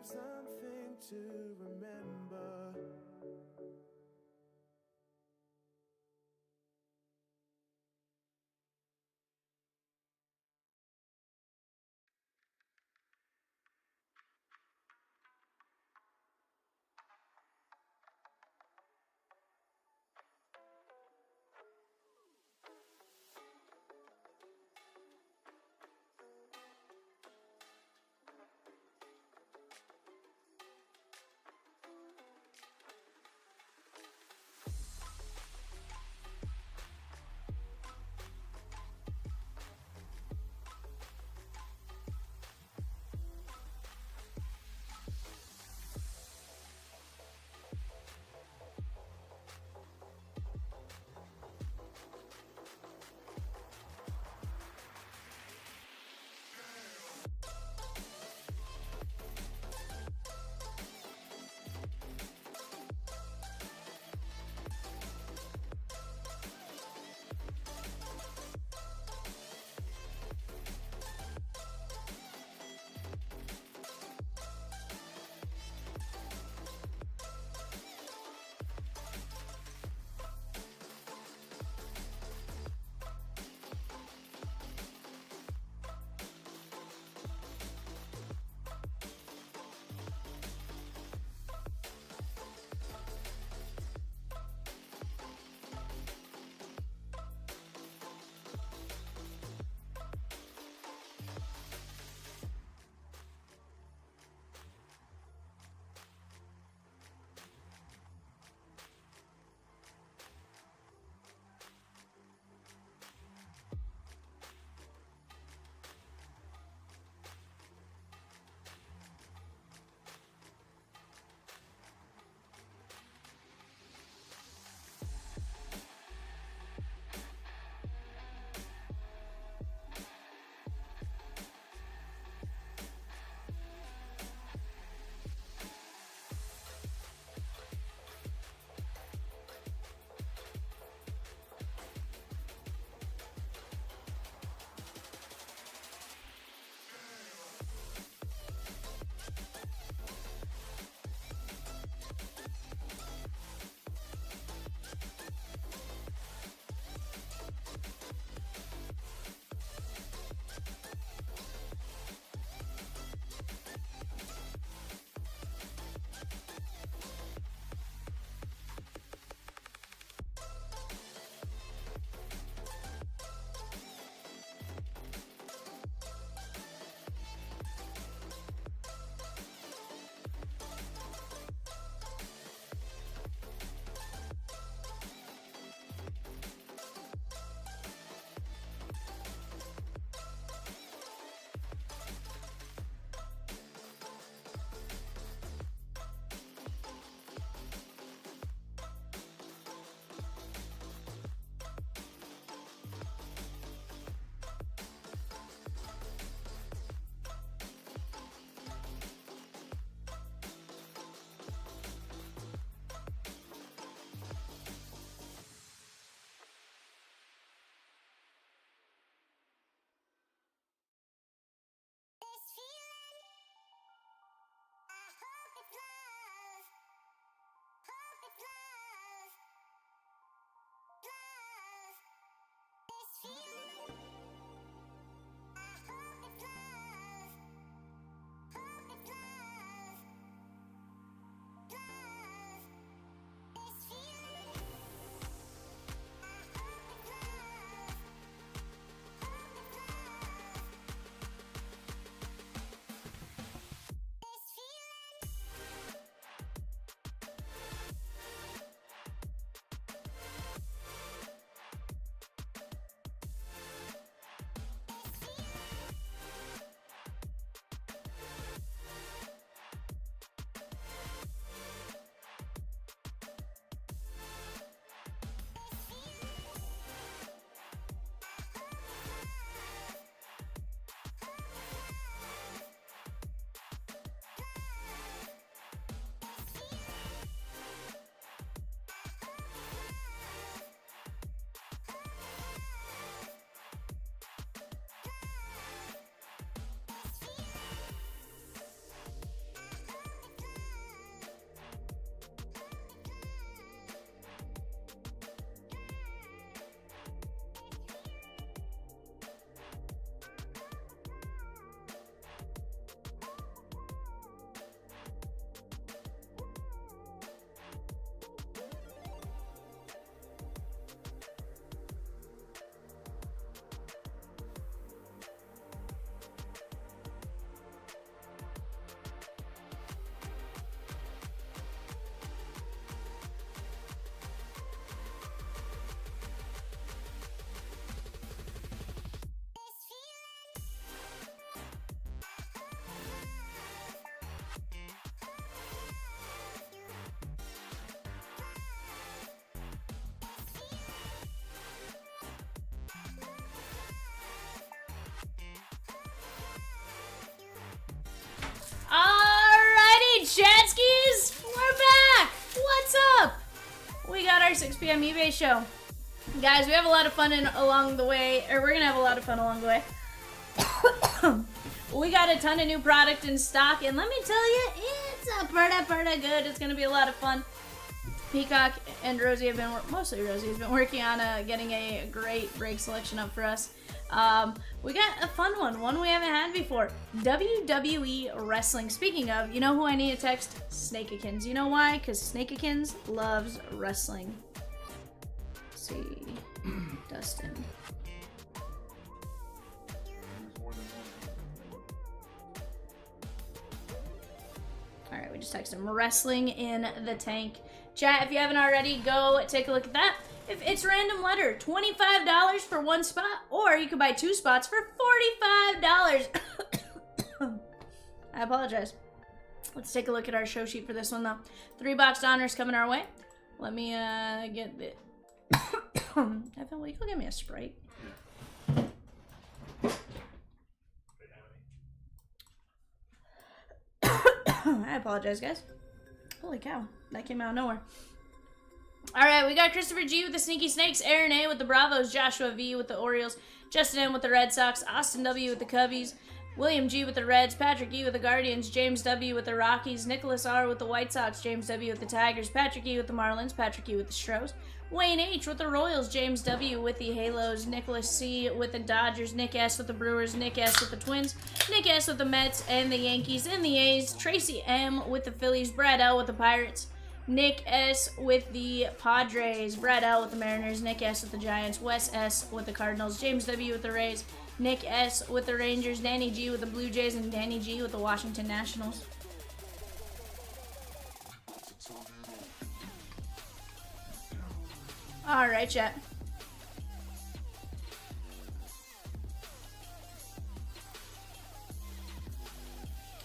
have something to remember. tomorrow, 6 p.m. eBay show. Guys, we have a lot of fun along the way, or we're going to have a lot of fun along the way. We got a ton of new product in stock, and let me tell you, it's a pretty good. It's going to be a lot of fun. Peacock and Rosie have been, mostly Rosie has been working on getting a great break selection up for us. We got a fun one we haven't had before. WWE Wrestling. Speaking of, you know who I need to text? Snakeikins. You know why? Because Snakeikins loves wrestling. Let's see. Dustin. Alright, we just texted him. Wrestling in the tank. Chat, if you haven't already, go take a look at that. If it's random letter, $25 for one spot, or you can buy 2 spots for $45. I apologize. Let's take a look at our show sheet for this one, though. 3-box Donruss coming our way. Let me get the... Evan, will you go get me a Sprite? I apologize, guys. Holy cow, that came out of nowhere. Alright, we got Christopher G with the Sneaky Snakes, Aaron A with the Bravos, Joshua V with the Orioles, Justin M with the Red Sox, Austin W with the Cubbies, William G with the Reds, Patrick E with the Guardians, James W with the Rockies, Nicholas R with the White Sox, James W with the Tigers, Patrick E with the Marlins, Patrick E with the Stros, Wayne H with the Royals, James W with the Halos, Nicholas C with the Dodgers, Nick S with the Brewers, Nick S with the Twins, Nick S with the Mets and the Yankees and the A's, Tracy M with the Phillies, Brad L with the Pirates, Nick S with the Padres, Brad L with the Mariners, Nick S with the Giants, Wes S with the Cardinals, James W with the Rays, Nick S with the Rangers, Danny G with the Blue Jays, and Danny G with the Washington Nationals. Alright, chat.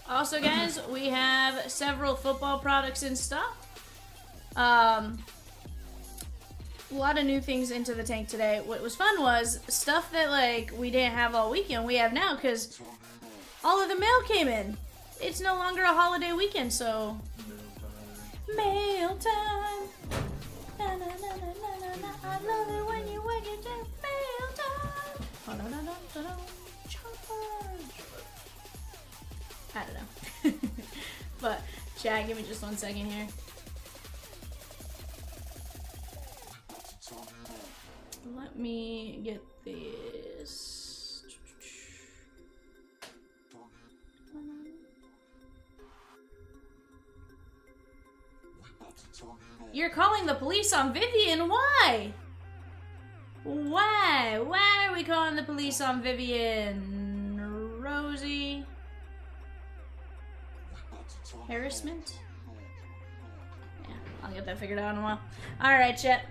Also, guys, we have several football products in stock. A lot of new things into the tank today. What was fun was stuff that, like, we didn't have all weekend, we have now, because all of the mail came in. It's no longer a holiday weekend, so... Mail time. Na, na, na, na, na, na, na. I love it when you wake it up. Mail time. Oh, no, no, no, no, no. Charge. I don't know. But, chat, give me just 1 second here. Let me get this. You're calling the police on Vivian? Why? Why? Why are we calling the police on Vivian? Rosie? Harassment? Yeah, I'll get that figured out in a while. Alright, chat.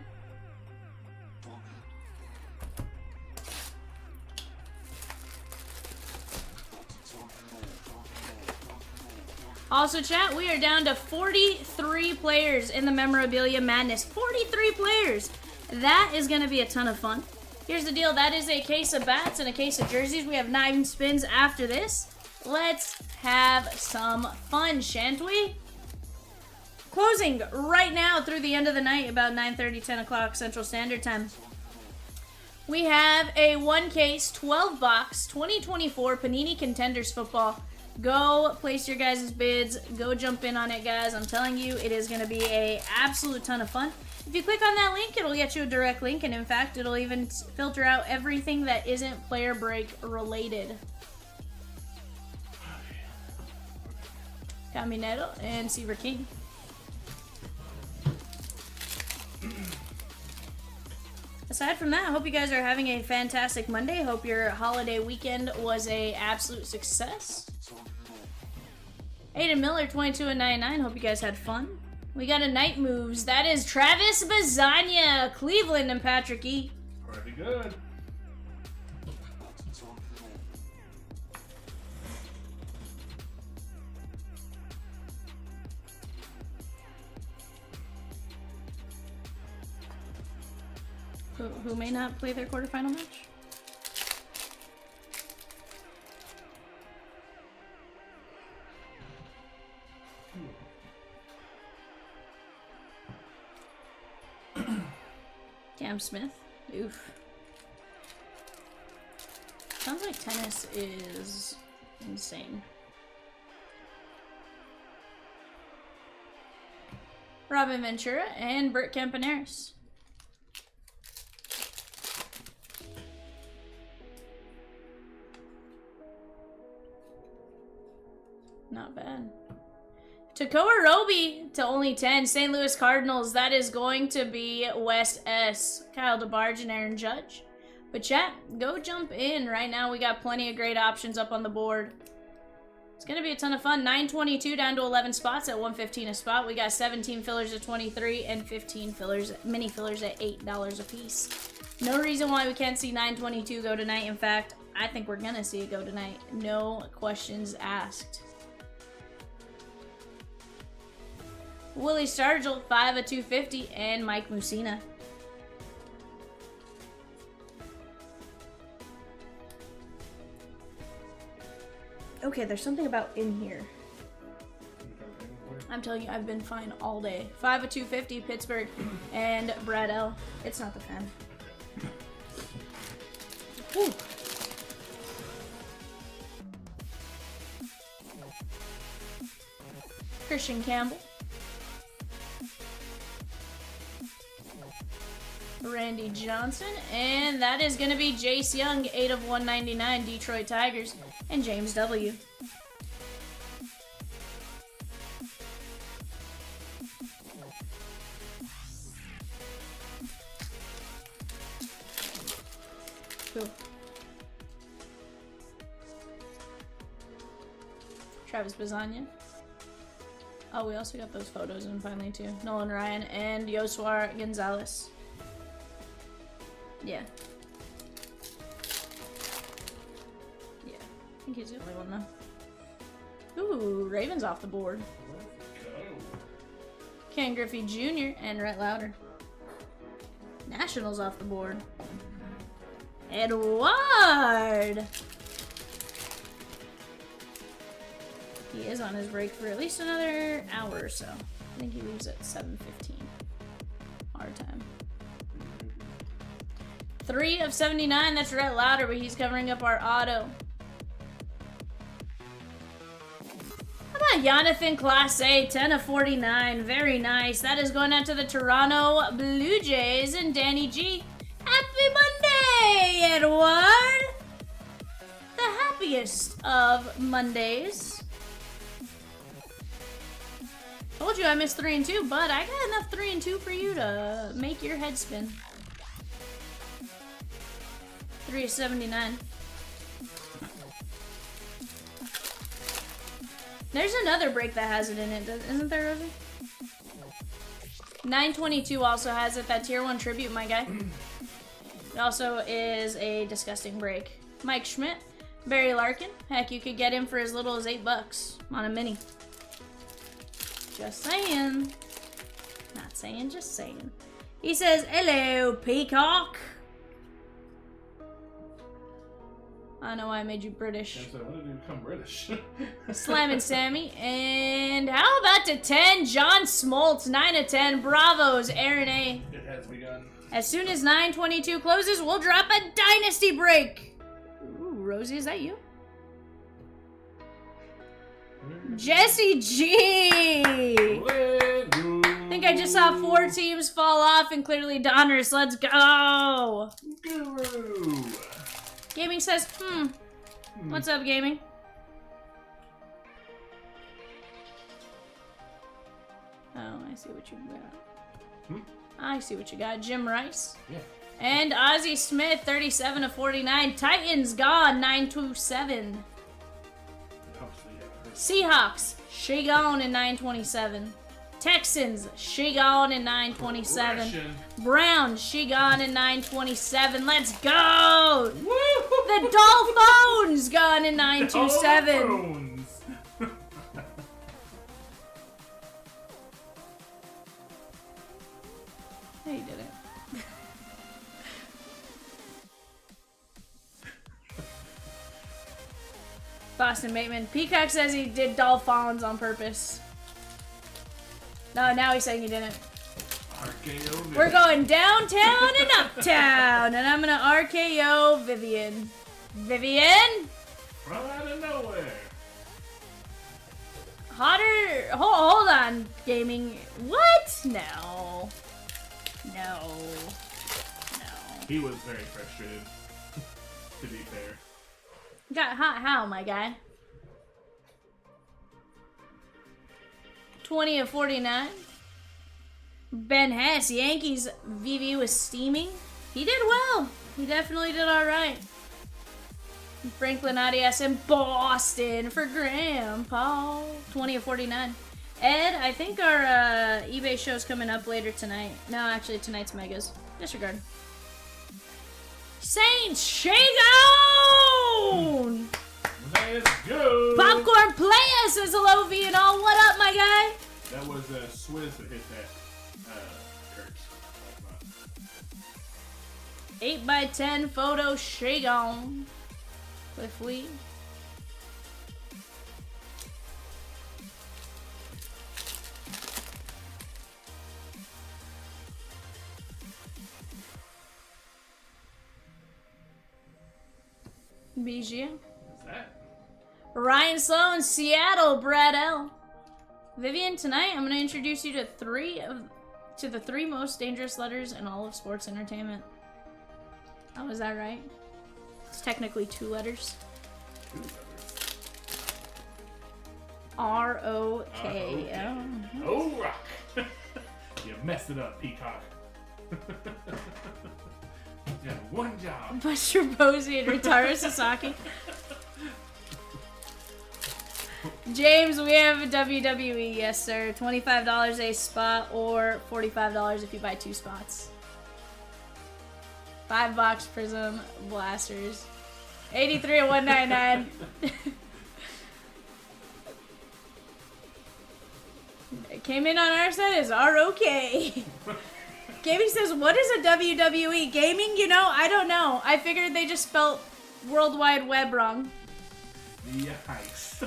Also, chat, we are down to 43 players in the Memorabilia Madness. 43 players! That is going to be a ton of fun. Here's the deal. That is a case of bats and a case of jerseys. We have 9 spins after this. Let's have some fun, shan't we? Closing right now through the end of the night, about 9:30, 10 o'clock Central Standard Time. We have a 1-case, 12-box, 2024 Panini Contenders football. Go place your guys' bids. Go jump in on it, guys. I'm telling you, it is going to be an absolute ton of fun. If you click on that link, it'll get you a direct link. And in fact, it'll even filter out everything that isn't player break related. Caminero and Seaver King. Aside from that, I hope you guys are having a fantastic Monday. Hope your holiday weekend was an absolute success. Aiden Miller, 22-99. Hope you guys had fun. We got a night moves. That is Travis Bazania, Cleveland, and Patrick E. Pretty good. Who may not play their quarterfinal match? Cam Smith. Oof. Sounds like tennis is insane. Robin Ventura and Bert Campaneris. Not bad. Takoa Roby to only 10. St. Louis Cardinals. That is going to be Wes S. Kyle DeBarge and Aaron Judge. But chat, go jump in. Right now we got plenty of great options up on the board. It's going to be a ton of fun. 922 down to 11 spots at 115 a spot. We got 17 fillers at 23 and 15 fillers, mini fillers at $8 a piece. No reason why we can't see 922 go tonight. In fact, I think we're going to see it go tonight. No questions asked. Willie Stargell, 5 of 250, and Mike Mussina. Okay, there's something about in here. I'm telling you, I've been fine all day. 5 of 250, Pittsburgh, and Brad L. It's not the fan. Whew. Christian Campbell. Randy Johnson, and that is going to be Jace Young, 8 of 199, Detroit Tigers, and James W. Cool. Travis Bazania. Oh, we also got those photos in finally too. Nolan Ryan and Yoswar Gonzalez. Yeah. Yeah. I think he's the only one though. Ooh, Ravens off the board. Ken Griffey Jr. and Rhett Lauder. Nationals off the board. Edward! He is on his break for at least another hour or so. I think he leaves at 7:15 our time. 3 of 79, that's Rhett Lauder, but he's covering up our auto. How about Jonathan Class A, 10 of 49, very nice. That is going out to the Toronto Blue Jays and Danny G. Happy Monday, Edward! The happiest of Mondays. Told you I missed 3 and 2, but I got enough 3 and 2 for you to make your head spin. 3 of 79. There's another break that has it in it, isn't there, Rosie? 922 also has it, that tier 1 tribute, my guy. It also is a disgusting break. Mike Schmidt, Barry Larkin. Heck, you could get him for as little as $8 on a mini. Just saying. Not saying, just saying. He says, hello, Peacock. I know I made you British. So when did you become British? Slam and Sammy. And how about to 10? John Smoltz, 9 of 10. Bravos, Aaron A. It has begun. As soon as 922 closes, we'll drop a dynasty break. Ooh, Rosie, is that you? Jesse G. I think I just saw 4 teams fall off and clearly Donruss. Let's go. Guru. Gaming says, What's up, Gaming? Oh, I see what you got. I see what you got. Jim Rice. Yeah. And Ozzie Smith, 37 of 49. Titans gone, 927. Seahawks, she gone in 927. Texans, she gone in 927. Browns, she gone in 927. Let's go! Woo! The Dolphins gone in 927. Hey, you did it. Boston Bateman. Peacock says he did Dolphins on purpose. No, now he's saying he didn't. RKO. We're going downtown and uptown, and I'm gonna RKO Vivian. Vivian? From out of nowhere. Hotter. Hold on, gaming. What? No. No. No. He was very frustrated, to be fair. Got hot how, my guy? 20 of 49. Ben Hess, Yankees. VV was steaming. He did well. He definitely did all right. Franklin Arias in Boston for Grandpa. 20 of 49. Ed, I think our eBay show's coming up later tonight. No, actually, tonight's Megas. Disregard. Saints, Shagon! Let's go! Popcorn Playa says hello, V and all. What up, my guy? That was Swizz that hit that curse. 8x10 photo Shagon. Cliff Lee. Bijou. What's that? Ryan Sloan, Seattle, Brad L. Vivian, tonight I'm going to introduce you to the three most dangerous letters in all of sports entertainment. Oh, is that right? It's technically 2 letters. 2 letters. R-O-K-L. Oh, rock! You messed it up, Peacock. You had one job. Buster Posey and Ritaru Sasaki. James, we have a WWE. Yes, sir. $25 a spot or $45 if you buy 2 spots. 5-box Prizm blasters. 83 at 199. It came in on our side as R-O-K. Gaming says, what is a WWE? Gaming? You know, I don't know. I figured they just spelled World Wide Web wrong. Yikes.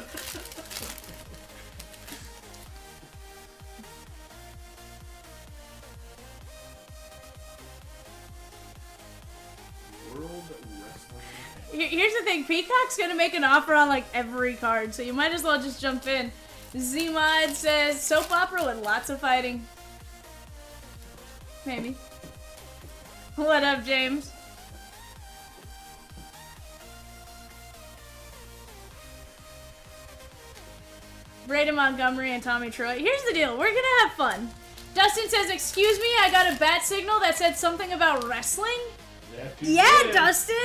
World Wrestling. Here's the thing. Peacock's going to make an offer on, like, every card, so you might as well just jump in. Z-Mod says, soap opera with lots of fighting. Maybe. What up, James? Braden Montgomery and Tommy Troy. Here's the deal. We're going to have fun. Dustin says, excuse me, I got a bat signal that said something about wrestling? Yeah, Dustin.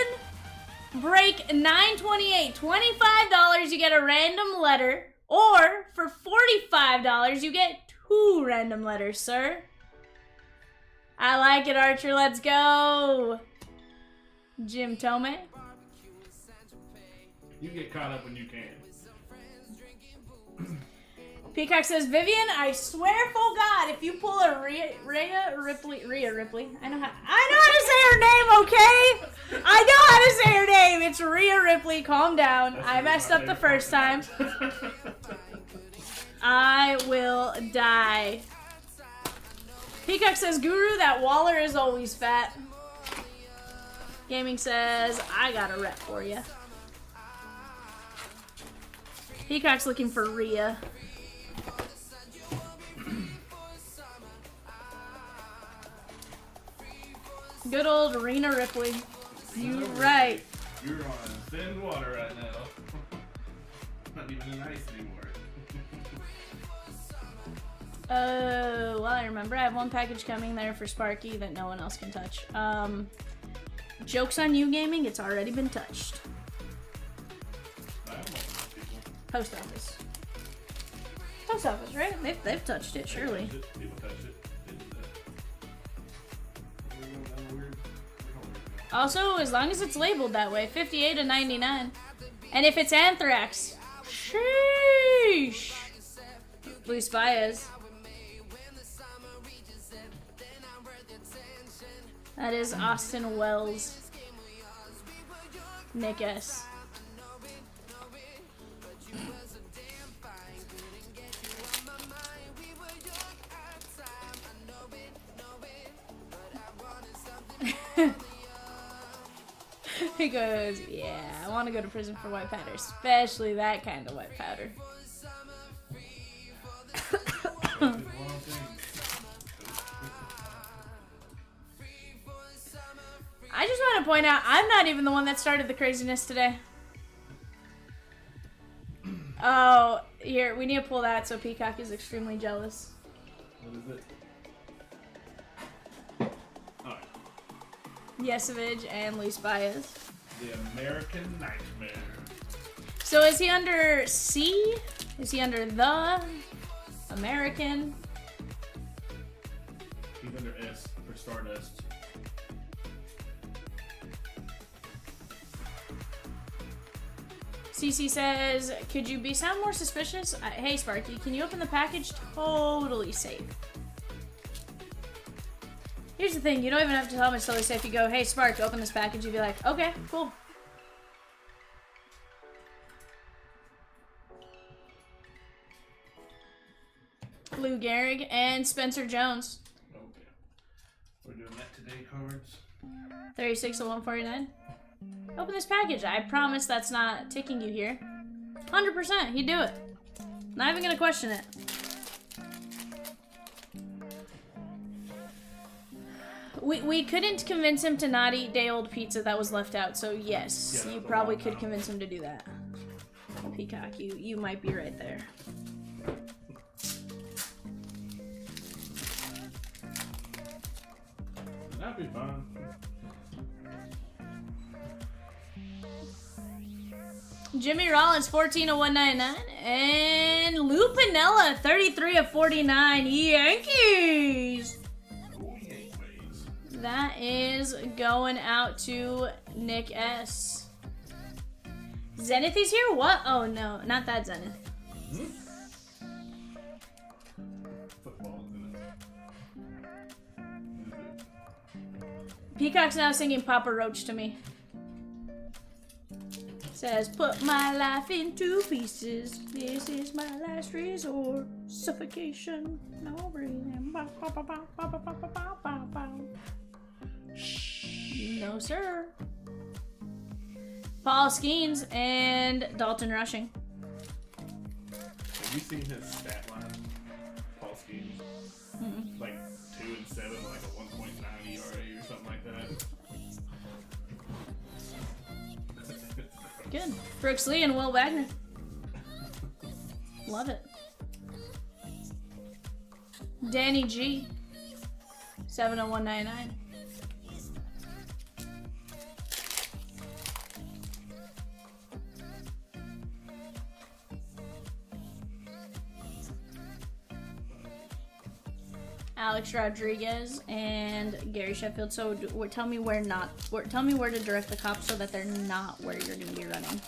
Break 928. $25, you get a random letter. Or, for $45, you get 2 random letters, sir. I like it, Archer. Let's go. Jim Tome. You get caught up when you can. Peacock says, Vivian, I swear, full God, if you pull a Rhea Ripley. I know how to say her name, okay? I know how to say her name. It's Rhea Ripley. Calm down. I messed up the first time. I will die. Peacock says, Guru, that Waller is always fat. Gaming says, I got a rep for you. Peacock's looking for Rhea. Good old Rena Ripley. You right. You're on thin water right now. Not even in ice anymore. Oh, well, I remember I have 1 package coming there for Sparky that no one else can touch. Joke's on you, gaming. It's already been touched. Post office. Post office, right? They've touched it, surely. People touched it. Also, as long as it's labeled that way, 58 to 99. And if it's Anthrax, sheesh. Luis Baez. That is Austin Wells. Nick S. He goes, yeah, I want to go to prison for white powder, especially that kind of white powder. I just want to point out, I'm not even the one that started the craziness today. Oh, here, we need to pull that so Peacock is extremely jealous. What is it? Alright. Yesevich and Luis Baez. The American Nightmare. So is he under C? Is he under the American? He's under S for Stardust. CC says, could you sound more suspicious? Hey Sparky, can you open the package? Totally safe. Here's the thing, you don't even have to tell me it's totally safe. You go, hey Spark, open this package. You'd be like, okay, cool. Lou Gehrig and Spencer Jones. Okay. We're doing that today, cards. 36 to 149. Open this package. I promise that's not ticking you here. 100%, he'd do it. Not even gonna question it. We couldn't convince him to not eat day-old pizza that was left out, so yes, Yeah, you probably could convince him to do that. Peacock, you might be right there. That'd be fun. Jimmy Rollins, 14 of 199, and Lou Piniella, 33 of 49. Yankees. That is going out to Nick S. Zenith is here? What? Oh no, not that Zenith. Football, isn't it? Peacock's now singing Papa Roach to me. Says, put my life into pieces. This is my last resort. Suffocation. No breathing. Bow, bow, bow, bow, bow, bow, bow, bow, bow, bow. No, sir. Paul Skeens and Dalton Rushing. Have you seen his stat line? Paul Skeens? Like 2 and 7, like a 1.9 ERA or something like that. Good. Brooks Lee and Will Wagner. Love it. Danny G. 7 of 199. Alex Rodriguez and Gary Sheffield. So tell me where tell me where to direct the cops so that they're not where you're going to be running.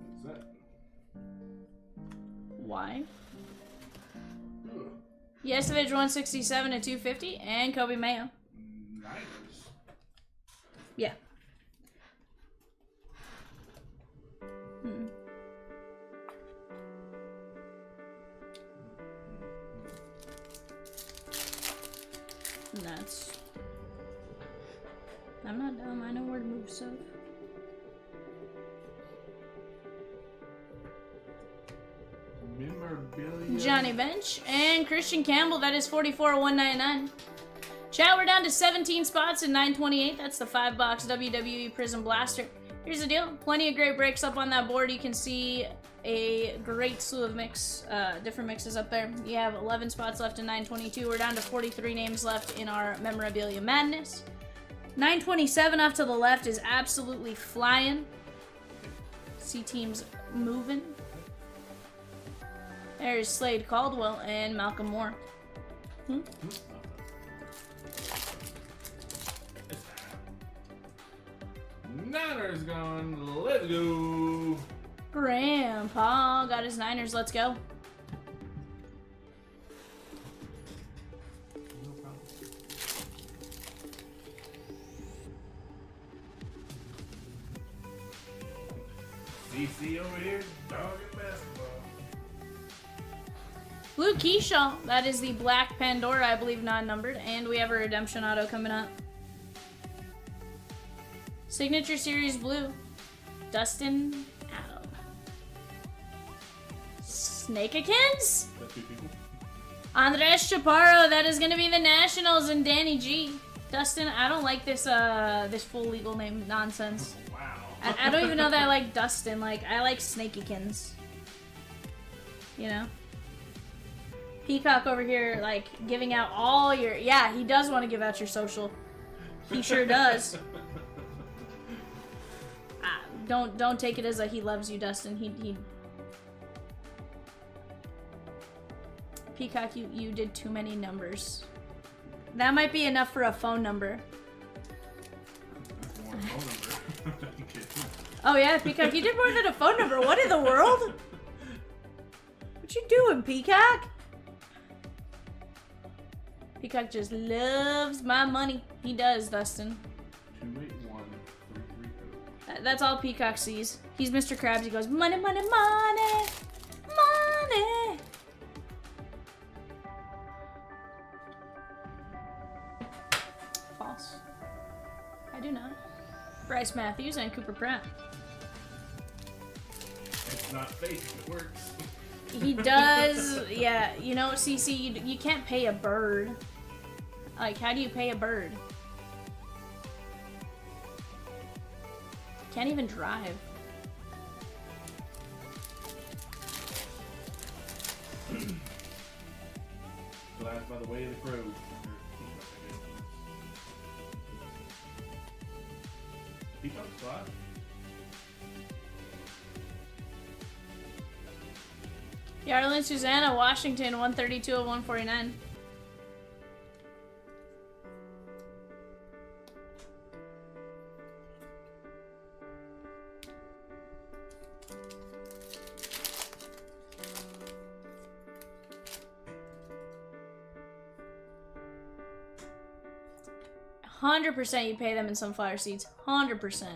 What's that? Why? Ugh. Yesevich 167 to 250 and Kobe Mayo. Niners. Yeah. And that's... I'm not dumb, I know where to move stuff. Memorabilia. Johnny Bench and Christian Campbell, that is 44 of 199. Chat, we're down to 17 spots in 928. That's the 5-box WWE Prizm Blaster. Here's the deal. Plenty of great breaks up on that board. You can see a great slew of different mixes up there. You have 11 spots left in 922. We're down to 43 names left in our Memorabilia Madness. 927 off to the left is absolutely flying. See teams moving. There's Slade Caldwell and Malcolm Moore. Niners gone. Let's go. Grandpa got his Niners. Let's go. No problem. DC over here, dog and basketball. Luke Keyshaw. That is the Black Pandora, I believe, non-numbered. And we have a Redemption Auto coming up. Signature Series Blue. Dustin Adam. Snakeikens? Andres Chaparro. That is going to be the Nationals and Danny G. Dustin, I don't like this this full legal name nonsense. Wow. I don't even know that I like Dustin. Like, I like Snakeikens. You know? Peacock over here, like, giving out all your... Yeah, he does want to give out your social. He sure does. Don't take it as a he loves you, Dustin. He... Peacock, you did too many numbers. That might be enough for a phone number. More phone number. Oh yeah, Peacock, you did more than a phone number. What in the world? What you doing, Peacock? Peacock just loves my money. He does, Dustin. 281330. That's all Peacock sees. He's Mr. Krabs. He goes, money, money, money, money. False. I do not. Bryce Matthews and Cooper Pratt. It's not fake, it works. He does, yeah. You know, CC, you can't pay a bird. Like, how do you pay a bird? Can't even drive. Flies by the way of the crow. Peacock fly. Yarlin Susanna, Washington, 132 of 149. %, you'd pay them in sunflower seeds. 100%.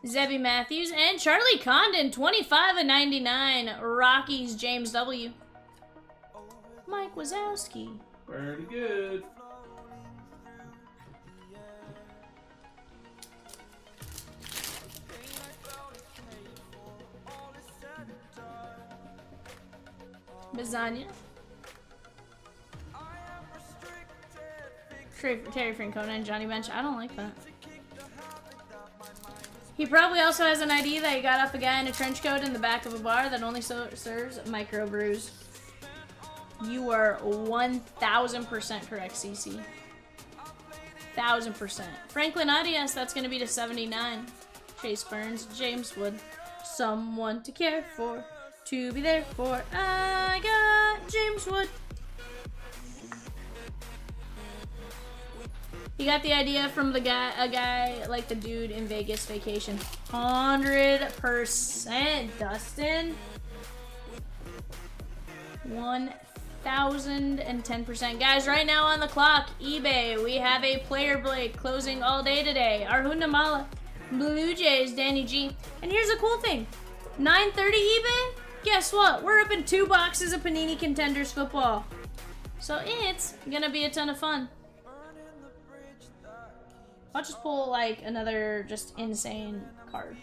Zebby Matthews and Charlie Condon, 25 of 99. Rockies, James W. Mike Wazowski. Pretty good. Bazania. Terry Francona and Johnny Bench. I don't like that. He probably also has an ID that he got off a guy in a trench coat in the back of a bar that only serves microbrews. You are 1000% correct, CC. 1000%. Franklin Arias, that's going to be to 79. Chase Burns, James Wood. Someone to care for, to be there for. I got James Wood. He got the idea from a guy like the dude in Vegas Vacation. 100%, Dustin. 1010%. Guys, right now on the clock, eBay, we have a player break closing all day today. Arjun Mala, Blue Jays, Danny G. And here's the cool thing. 9:30 eBay, guess what? We're up in 2 boxes of Panini Contenders football. So it's gonna be a ton of fun. I'll just pull, like, another just insane card.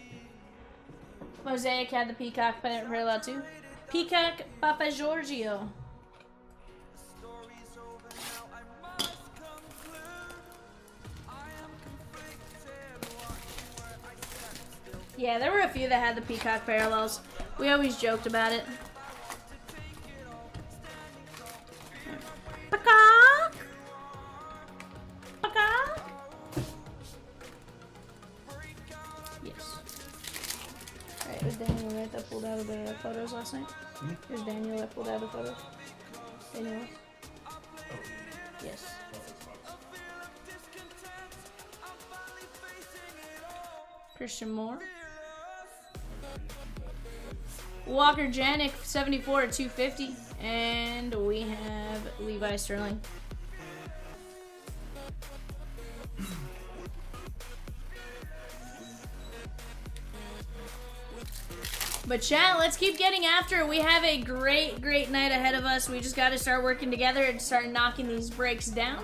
Mosaic had the Peacock parallel too. Peacock Papa Giorgio. Yeah, there were a few that had the Peacock parallels. We always joked about it. Peacock! Peacock! Yes. Alright, it was Daniel right that pulled out of the photos last night? It was Daniel that pulled out the photos? Daniel was? Yes. Christian Moore. Walker Janik, 74 at 250. And we have Levi Sterling. But chat, let's keep getting after it. We have a great night ahead of us. We just got to start working together and start knocking these breaks down.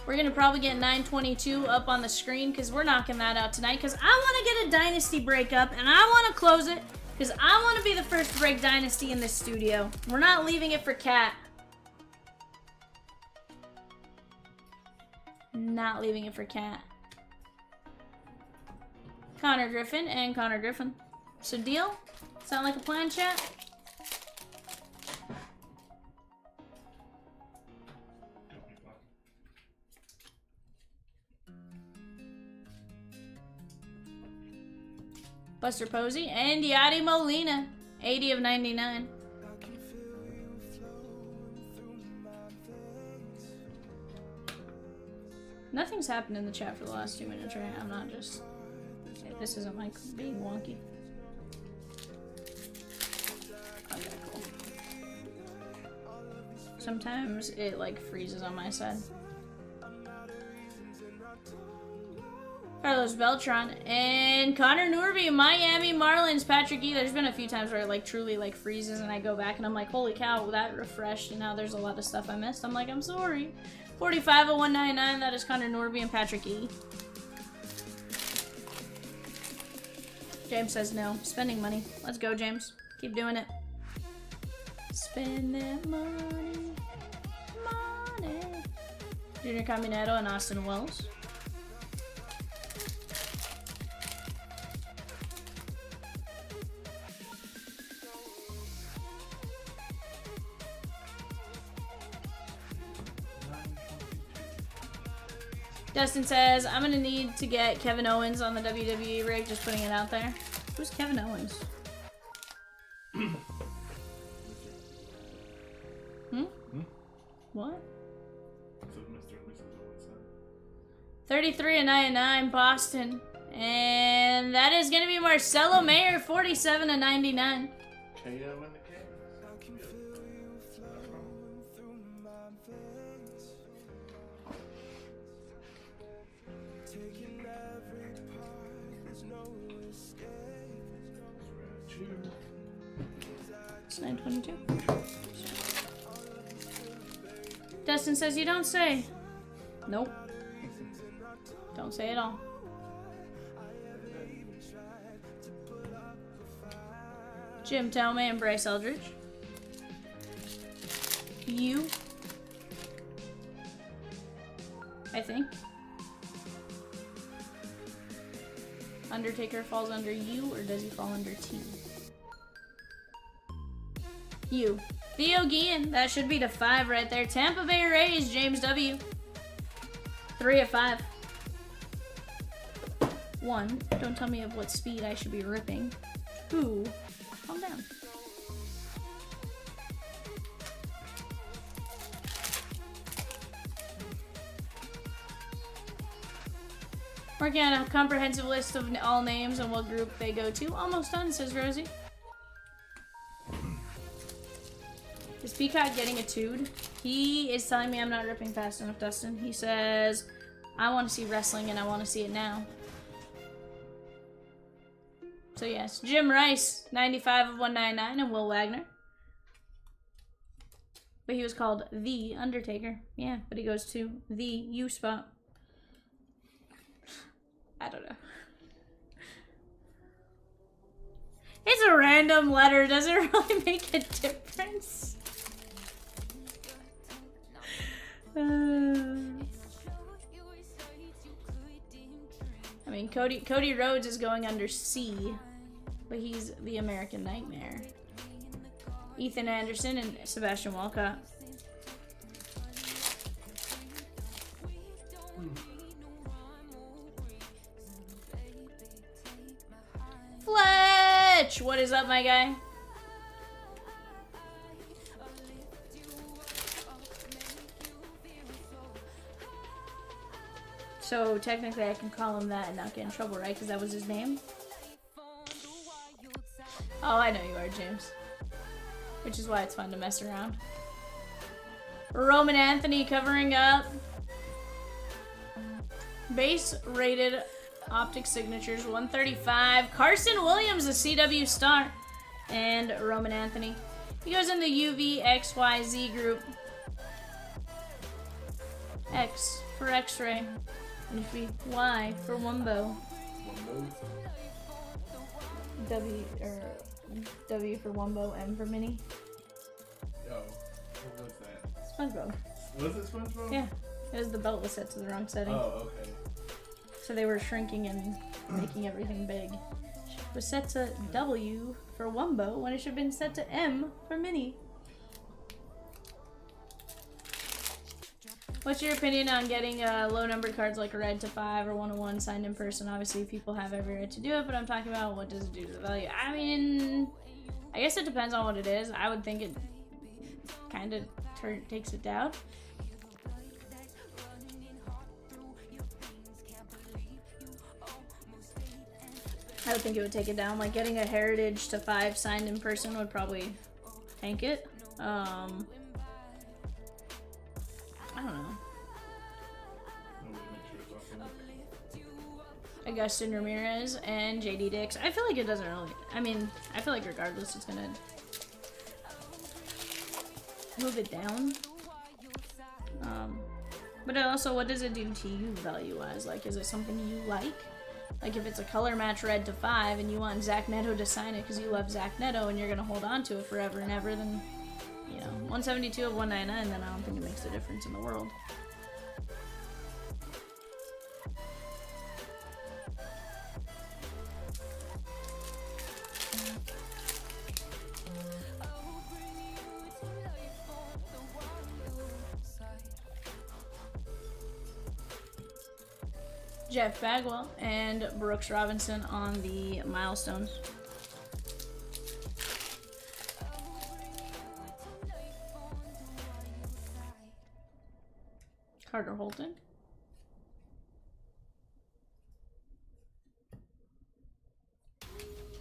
We're going to probably get 922 up on the screen because we're knocking that out tonight because I want to get a Dynasty break up and I want to close it because I want to be the first to break Dynasty in this studio. We're not leaving it for Cat. Not leaving it for Cat. Connor Griffin and Connor Griffin. So deal? Sound like a plan, chat? Buster Posey and Yadi Molina. 80 of 99. Nothing's happened in the chat for the last 2 minutes, right? I'm not just... This isn't like being wonky. Okay, cool. Sometimes it like freezes on my side. Carlos Beltran and Connor Norby, Miami Marlins, Patrick E. There's been a few times where it like truly like freezes and I go back and I'm like, holy cow, that refreshed and now there's a lot of stuff I missed. I'm like, I'm sorry. 45 of 199, that is Connor Norby and Patrick E. James says no. Spending money. Let's go, James. Keep doing it. Spend that money. Money. Junior Caminero and Austin Wells. Dustin says, I'm going to need to get Kevin Owens on the WWE rig, just putting it out there. Who's Kevin Owens? What? 33 of 99, Boston. And that is going to be Marcelo Mayer, 47 of 99. KO in the game. It's 922. Dustin says you don't say. Nope. Don't say it all. Jim Tomei and Bryce Eldridge. You. I think. Undertaker falls under you, or does he fall under T? You. Theo Guillen. That should be the 5 right there. Tampa Bay Rays, James W. 3 of 5. 1. Don't tell me of what speed I should be ripping. 2. Calm down. Working on a comprehensive list of all names and what group they go to. Almost done, says Rosie. Is Peacock getting a tood? He is telling me I'm not ripping fast enough, Dustin. He says, I want to see wrestling and I want to see it now. So yes, Jim Rice, 95 of 199, and Will Wagner. But he was called The Undertaker. Yeah, but he goes to the U spot. I don't know. It's a random letter. Does it really make a difference? I mean, Cody Rhodes is going under C, but he's the American Nightmare. Ethan Anderson and Sebastian Walcott. Fletch! What is up, my guy? So technically I can call him that and not get in trouble, right? Because that was his name? Oh, I know you are, James. Which is why it's fun to mess around. Roman Anthony covering up. Base rated optic signatures, 135. Carson Williams, a CW star. and Roman Anthony. He goes in the UVXYZ group. X for X-ray. And it should be Y for Wumbo. W for Wumbo, M for Mini. Oh, what was that? SpongeBob. Was it SpongeBob? Yeah. It was the belt was set to the wrong setting. Oh, okay. So they were shrinking and making everything big. It was set to W for Wumbo when it should have been set to M for Mini. What's your opinion on getting low numbered cards like red to 5 or 101 signed in person? Obviously, people have every right to do it, but I'm talking about what does it do to the value. I mean, I guess it depends on what it is. I would think it kind of takes it down. I would think it would take it down. Like getting a Heritage to 5 signed in person would probably tank it. I don't know. Augustin Ramirez and JD Dix. I feel like it doesn't really. I mean, I feel like regardless, it's gonna move it down. But also, what does it do to you value-wise? Like, is it something you like? Like, if it's a color match red to 5 and you want Zach Neto to sign it because you love Zach Neto and you're gonna hold on to it forever and ever, then, you know, 172 of 199, then I don't think it makes a difference in the world. Jeff Bagwell and Brooks Robinson on the milestones. Carter Holton.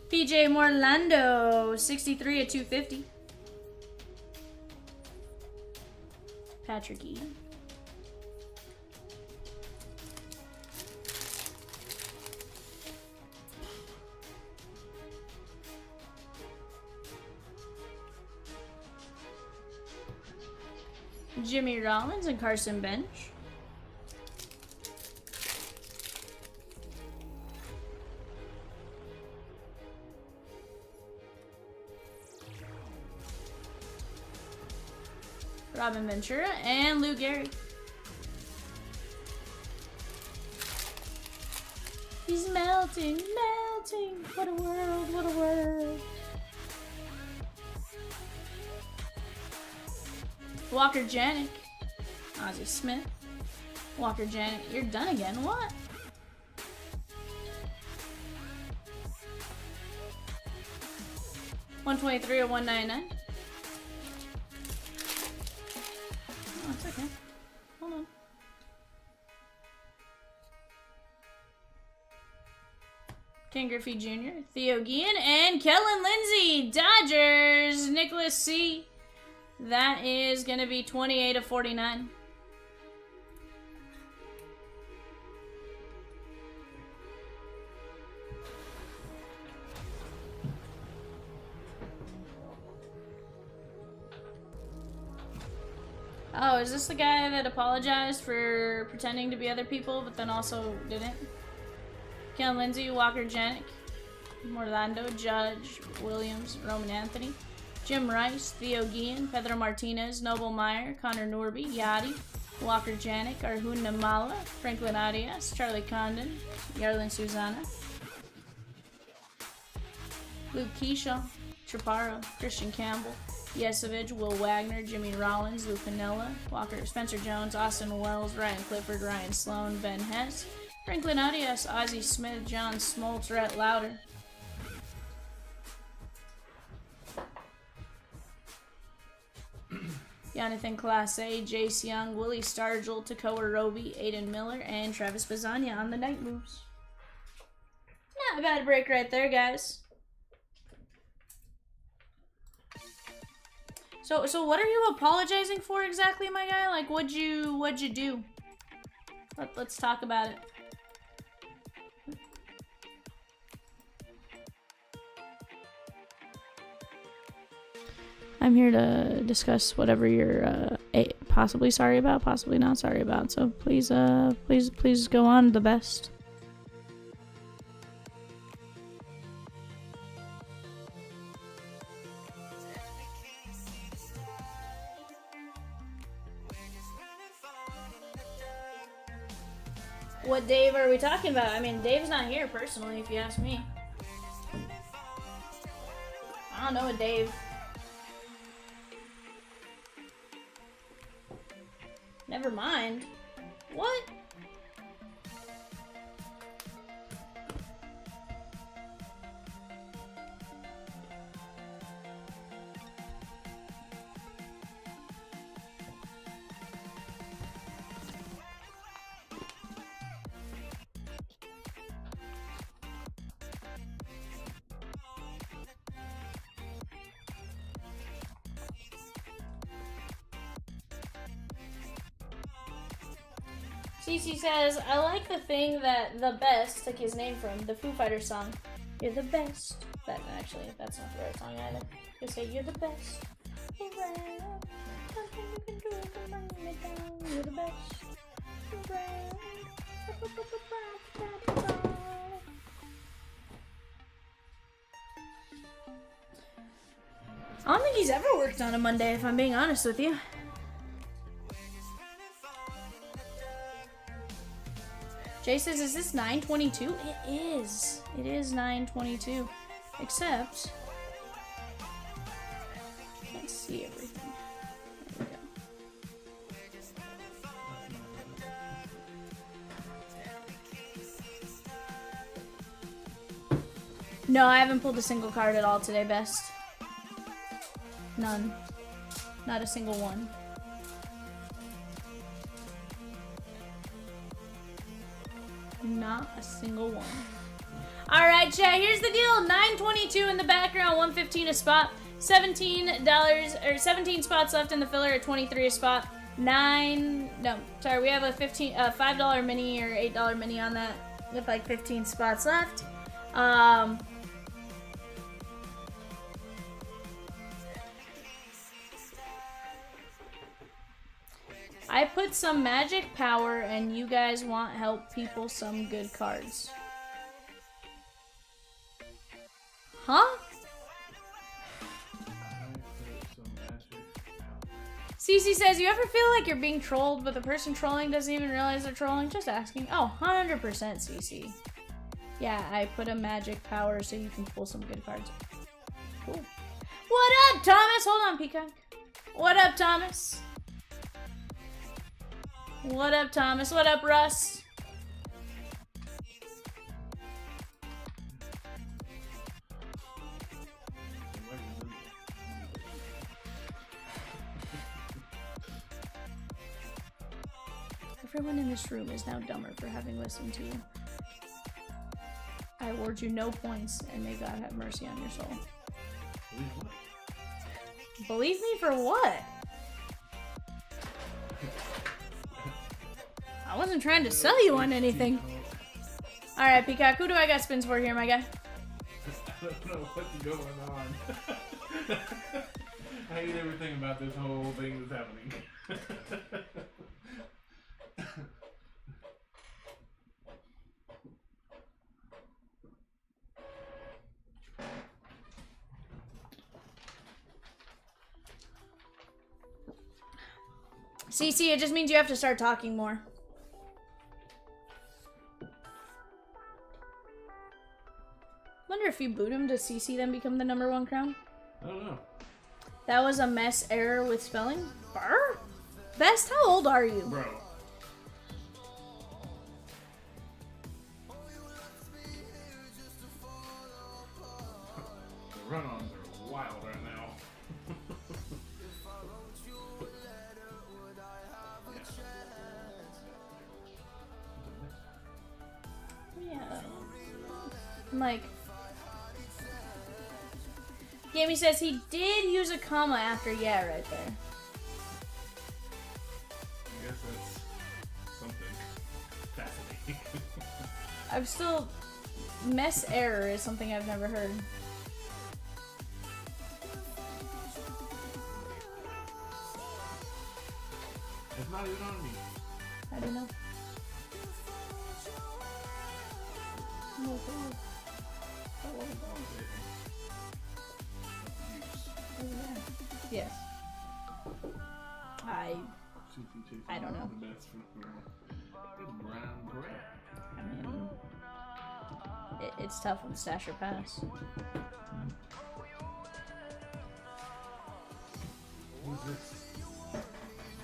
PJ Morlando, 63 at 250. Patrick Eden. Jimmy Rollins and Carson Bench. Robin Ventura and Lou Gehrig. He's melting, melting. What a world, what a world. Walker Janik, Ozzie Smith. Walker Janik, you're done again. What? $123 or $199. Oh, it's okay. Hold on. Ken Griffey Jr., Theo Guillen, and Kellen Lindsay. Dodgers, Nicholas C. That is going to be 28 of 49. Oh, is this the guy that apologized for pretending to be other people, but then also didn't? Ken Lindsay, Walker Janik, Morlando, Judge, Williams, Roman Anthony. Jim Rice, Theo Guillen, Pedro Martinez, Noble Meyer, Connor Norby, Yachty, Walker Janik, Arjun Namala, Franklin Arias, Charlie Condon, Yarlin Susana, Luke Keyshaw, Chaparro, Christian Campbell, Yesevich, Will Wagner, Jimmy Rollins, Lou Piniella, Walker, Spencer Jones, Austin Wells, Ryan Clifford, Ryan Sloan, Ben Hess, Franklin Arias, Ozzie Smith, John Smoltz, Rhett Lauder. Jonathan Clase, Jace Young, Willie Stargell, Takoa Roby, Aiden Miller, and Travis Bazania on the night moves. Not a bad break right there, guys. So what are you apologizing for exactly, my guy? Like, what'd you do? Let's talk about it. I'm here to discuss whatever you're possibly sorry about, possibly not sorry about. So please go on the best. What Dave are we talking about? I mean, Dave's not here personally, if you ask me. I don't know a Dave. Never mind. What? CC says, I like the thing that the best took his name from, the Foo Fighters song. You're the best. That's not the right song either. Just say, you're the best. You're the best. I don't think he's ever worked on a Monday, if I'm being honest with you. Jay says, is this 922? It is. It is 922. Except, I can't see everything. There we go. No, I haven't pulled a single card at all today, Best. None. Not a single one. Not a single one. Alright, chat, here's the deal. 922 in the background, 115 a spot. $17 or 17 spots left in the filler at 23 a spot. We have a $5 mini or $8 mini on that with like 15 spots left. I put some magic power and you guys want help people some good cards. Huh? CC says, you ever feel like you're being trolled, but the person trolling doesn't even realize they're trolling? Just asking. Oh, 100% CC. Yeah, I put a magic power so you can pull some good cards. Cool. What up, Thomas? Hold on, Peacock. What up, Thomas? What up, Thomas? What up, Russ? Everyone in this room is now dumber for having listened to you. I award you no points, and may God have mercy on your soul. Believe me for what? I wasn't trying to sell you on anything. Alright, Peacock, who do I got spins for here, my guy? I don't know what's going on. I hate everything about this whole thing that's happening. CC, it just means you have to start talking more. Wonder if you boot him, does CC then become the #1 crown? I don't know. That was a mess error with spelling? Burr? Best, how old are you? Bro. The run-ons are wild right now. Yeah. I'm like... Gamey says he did use a comma after yeah right there. I guess that's something fascinating. I'm still... Mess error is something I've never heard. It's not even on me. I don't know. Yes. I don't know. I mean, it's tough with stash or pass. Who's this?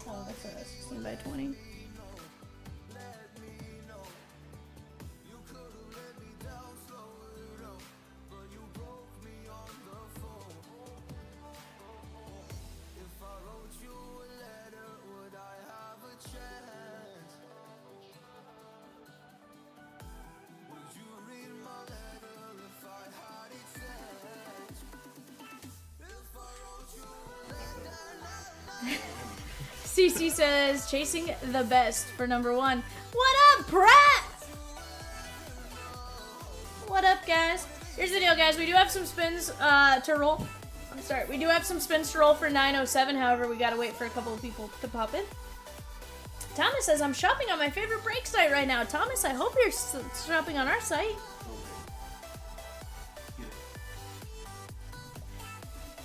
Oh, that's a 16 by 20. CC says, chasing the best for number 1. What up, Pratt? What up, guys? Here's the deal, guys. We do have some spins to roll. I'm sorry. We do have some spins to roll for 907. However, we gotta wait for a couple of people to pop in. Thomas says, I'm shopping on my favorite break site right now. Thomas, I hope you're shopping on our site.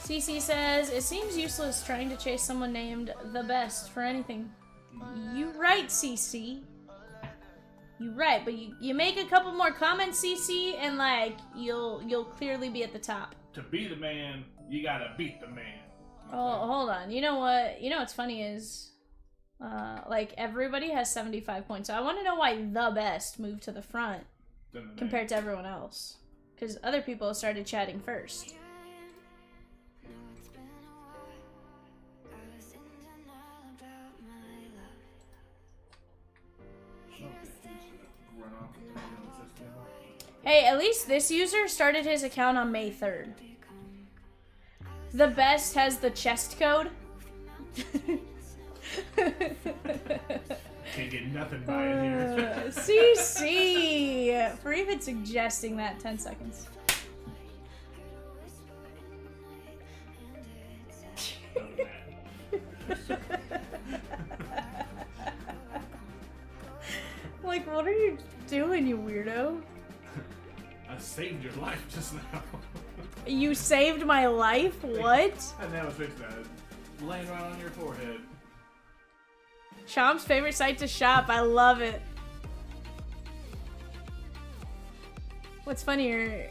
CC says, it seems useless trying to chase someone named the best for anything. You right, CC. You right, but you make a couple more comments, CC, and like you'll clearly be at the top. To be the man, you gotta beat the man. Oh, hold on. You know what? You know what's funny is, like everybody has 75 points. So I want to know why the best moved to the front compared to everyone else, because other people started chatting first. Hey, at least this user started his account on May 3rd. The best has the chest code. Can't get nothing by it here. CC! For even suggesting that, 10 seconds. Like, what are you doing, you weirdo? I saved your life just now. You saved my life? What? And now it's fixed that. Laying right on your forehead. Chomps' favorite site to shop. I love it. What's funnier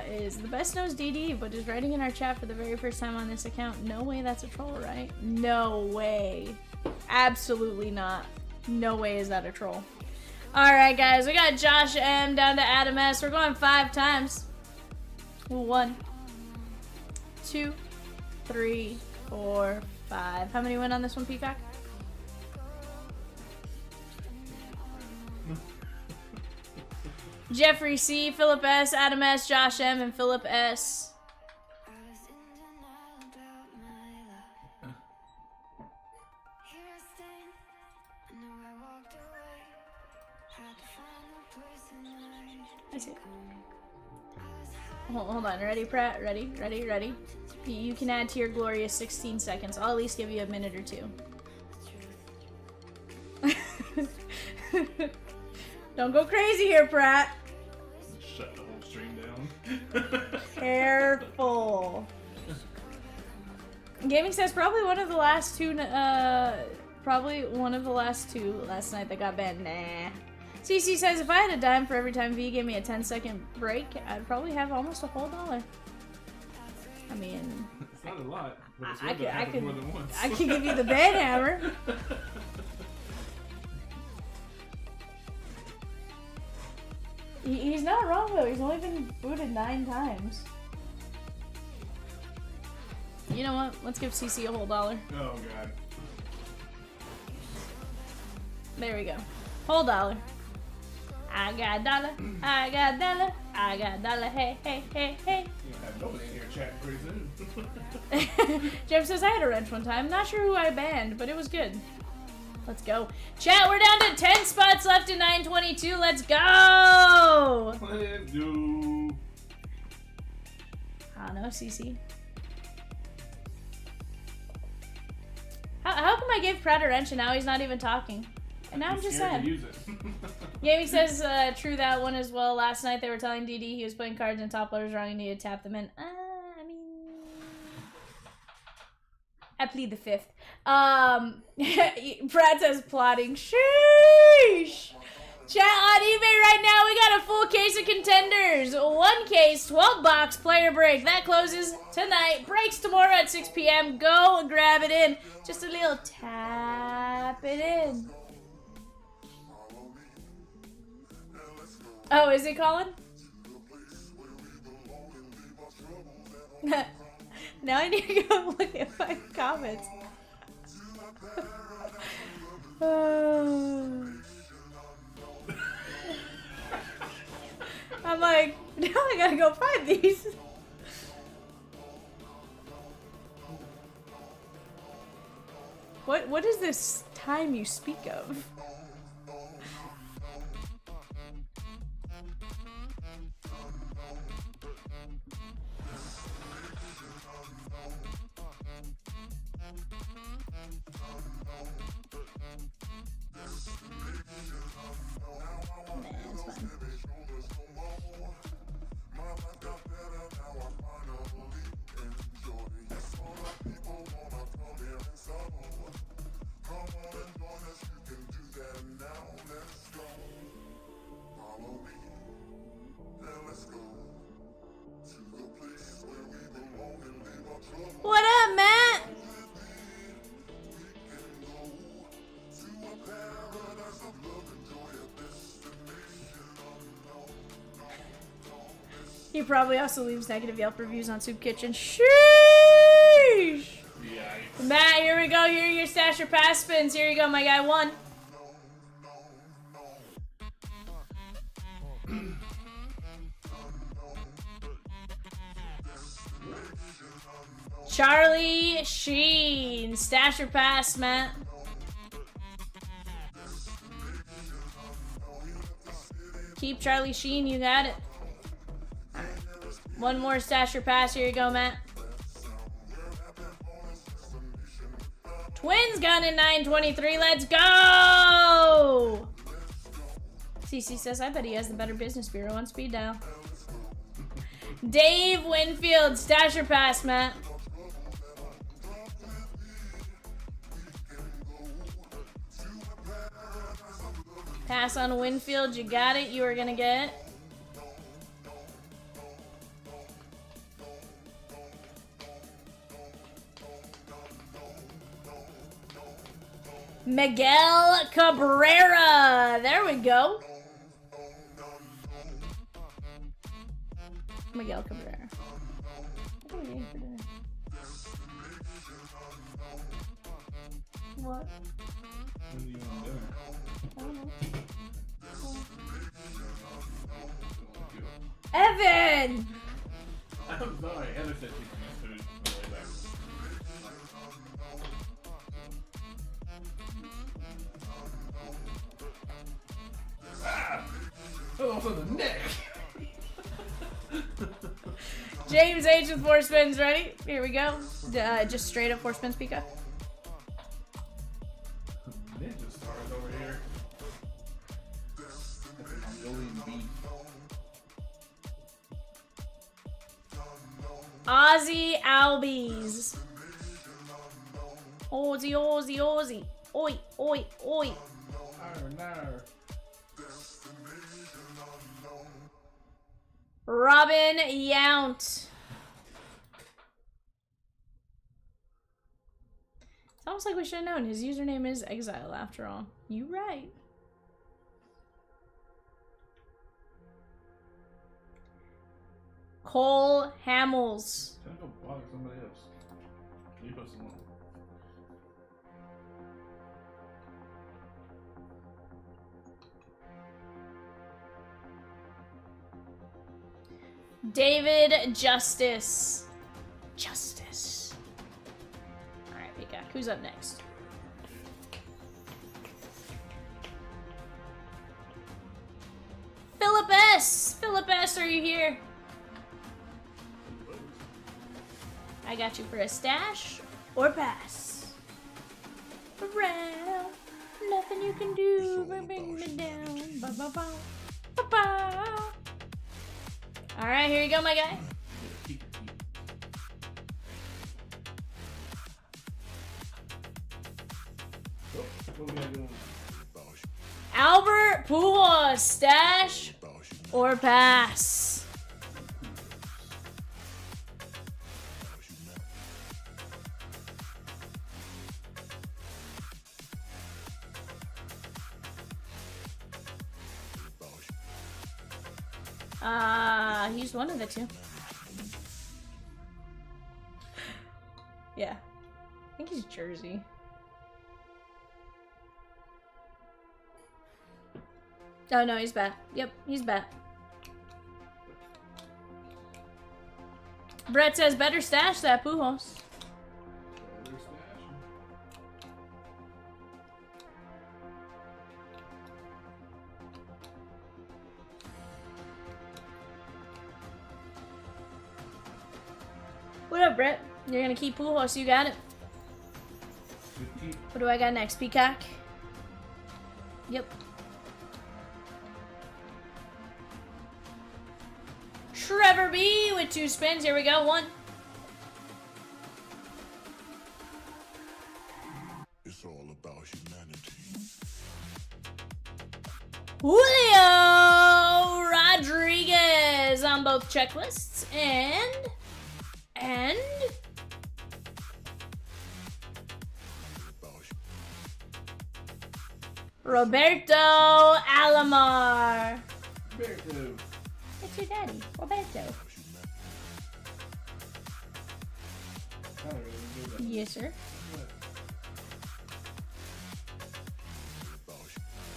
is the best knows DD, but is writing in our chat for the very first time on this account. No way that's a troll, right? No way. Absolutely not. No way is that a troll. Alright, guys. We got Josh M down to Adam S. We're going 5 times. 1, 2, 3, 4, 5. How many win on this one, Peacock? Jeffrey C, Philip S, Adam S, Josh M, and Philip S. I see. Hold on. Ready, Pratt? Ready? Ready? Ready? You can add to your glorious 16 seconds. I'll at least give you a minute or 2. Don't go crazy here, Pratt. Shut the whole stream down. Careful. Gaming says probably one of the last two last night that got banned. Nah. CC says if I had a dime for every time V gave me a 10-second break, I'd probably have almost a whole $1. I mean, it's not a lot, but it's happened more than once. I can give you the ban hammer. He's not wrong though. He's only been booted 9 times. You know what? Let's give CC a whole $1. Oh god. There we go. Whole $1. I got $1. I got $1. I got $1. Hey, hey, hey, hey. You don't have nobody in here chatting pretty soon. Jeff says I had a wrench one time. Not sure who I banned, but it was good. Let's go. Chat, we're down to 10 spots left in 922. Let's go! Let's go. I don't know, CC. How come I I gave Pratt a wrench and now he's not even talking. And now I'm just sad. Use it. Gaming says true that one as well. Last night they were telling DD he was putting cards in top loaders wrong and needed to tap them in. I mean, I plead the fifth. Brad says plotting. Sheesh. Chat on eBay right now. We got a full case of Contenders. 1 case, 12 box player break. That closes tonight. Breaks tomorrow at 6 p.m. Go and grab it in. Just a little tap it in. Oh, is he calling? Now I need to go look at my comments. I'm like, now I gotta go find these. What is this time you speak of? What up, Matt? He probably also leaves negative Yelp reviews on Soup Kitchen. Sheesh! Yikes. Matt, here we go. Here are your stash or pass spins. Here you go, my guy. 1. Charlie Sheen. Stash or pass, Matt. Keep Charlie Sheen. You got it. 1 more stash or pass. Here you go, Matt. Twins gun in 923. Let's go! CC says, I bet he has the better business bureau on speed dial. Dave Winfield. Stash or pass, Matt. Pass on Winfield. You got it. You are going to get... Miguel Cabrera. There we go. Miguel Cabrera. What are we getting for dinner? What? When do you want dinner? I don't know. Evan! I'm sorry. Heather said she can miss food on the way back. Ah! Oh, for the neck! James H with 4 spins. Ready? Here we go. Just straight up 4 spins, Pika. Ninja stars over here. That's a Mongolian beef. Ozzy Albies. Ozzy, Ozzy, Ozzy. Oi, oi, oi. Arr, nar. Robin Yount. It's almost like we should have known. His username is Exile after all. You right. Cole Hamels. Try to go bother somebody else. Leave us alone. David Justice. Justice. Alright, Peacock. Who's up next? Philip S. Philip S, are you here? I got you for a stash or pass. around. Nothing you can do but bring me down. Ba ba ba. Ba ba. Alright, here you go, my guy. Albert Pujols, stash or pass? He's one of the two. Yeah. I think he's Jersey. Oh no, he's bad. Yep, he's bad. Brett says better stash that Pujols. What up, Brett? You're gonna keep Pujols, you got it. What do I got next? Peacock? Yep. Trevor B with 2 spins. Here we go. 1. It's all about humanity. Julio Rodriguez on both checklists. And Roberto Alomar. Roberto. It's your daddy, Roberto. Yes, sir.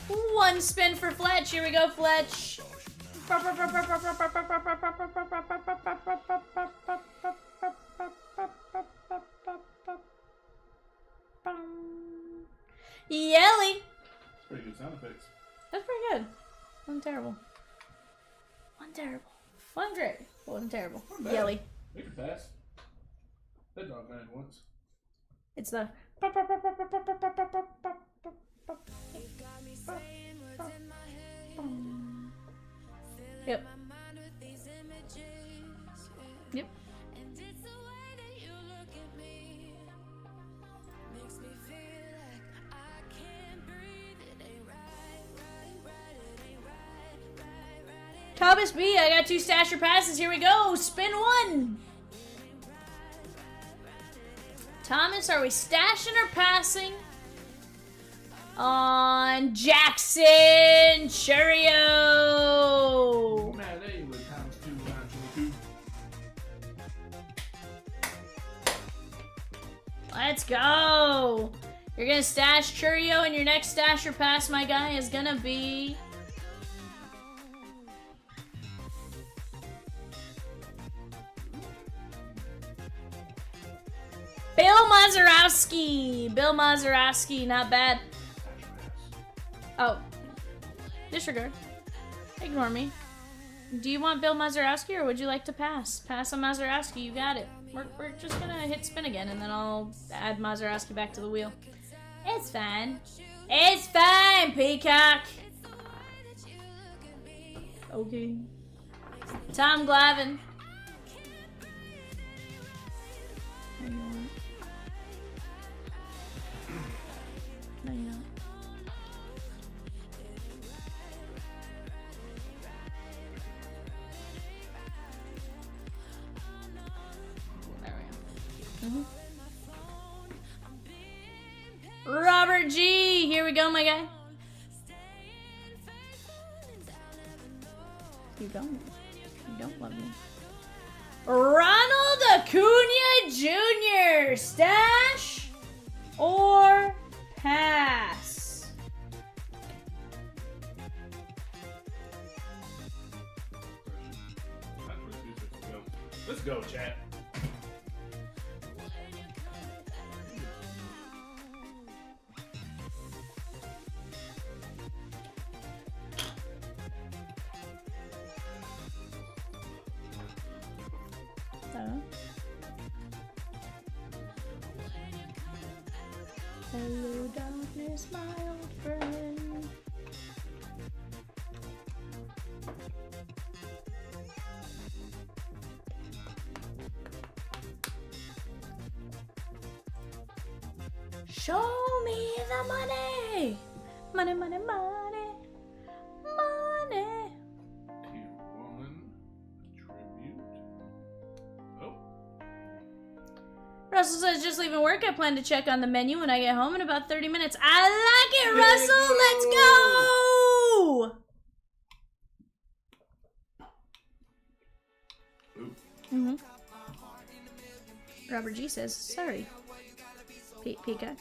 1 spin for Fletch. Here we go, Fletch. Yelly. Pretty good sound effects. That's pretty good. Wasn't terrible. Wasn't terrible. Wasn't great. Wasn't terrible. Yelly. We can pass. That dog ran once. It's the. Yep. Yep. Thomas B, I got 2 stasher passes. Here we go. Spin 1. Thomas, are we stashing or passing on Jackson Churio? Man, there you go. Thomas 2, 9, 22. Let's go. You're going to stash Churio, and your next stasher pass, my guy, is going to be... Bill Mazeroski. Bill Mazeroski, not bad. Oh. Disregard. Ignore me. Do you want Bill Mazeroski or would you like to pass? Pass on Mazeroski, you got it. We're just gonna hit spin again and then I'll add Mazeroski back to the wheel. It's fine. It's fine, Peacock. Okay. Tom Glavine. No, you don't. There we go. Robert G. Here we go, my guy. You don't. You don't love me. Ronald Acuna Jr. Stash or pass? Let's go, chat. Hello, darkness, my old friend. Show me the money! Money, money, money. Money. Tier 1 tribute. Oh. Russell says, just leaving work. I plan to check on the menu when I get home in about 30 minutes. I like it, Russell! Let's go! Ooh. Robert G says, sorry. Peacock.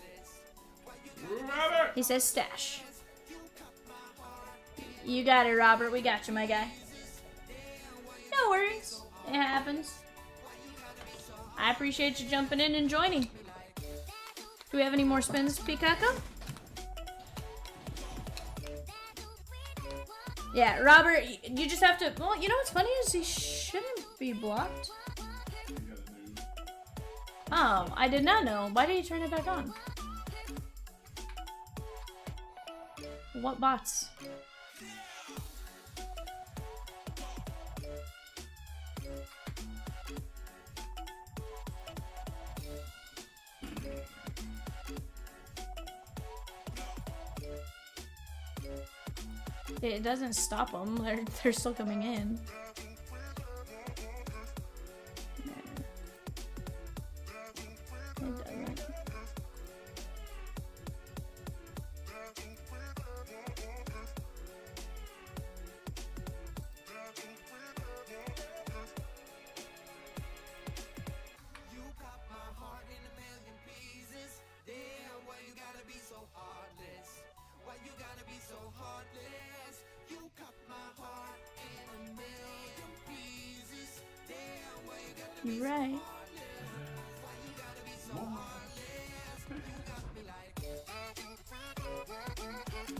Robert! He says, stash. You got it, Robert. We got you, my guy. No worries. It happens. I appreciate you jumping in and joining. Do we have any more spins, Peacock? Yeah, Robert, you just have to... Well, you know what's funny is he shouldn't be blocked. Oh, I did not know. Why did you turn it back on? What bots? It doesn't stop them. They're still coming in. It doesn't. You're right.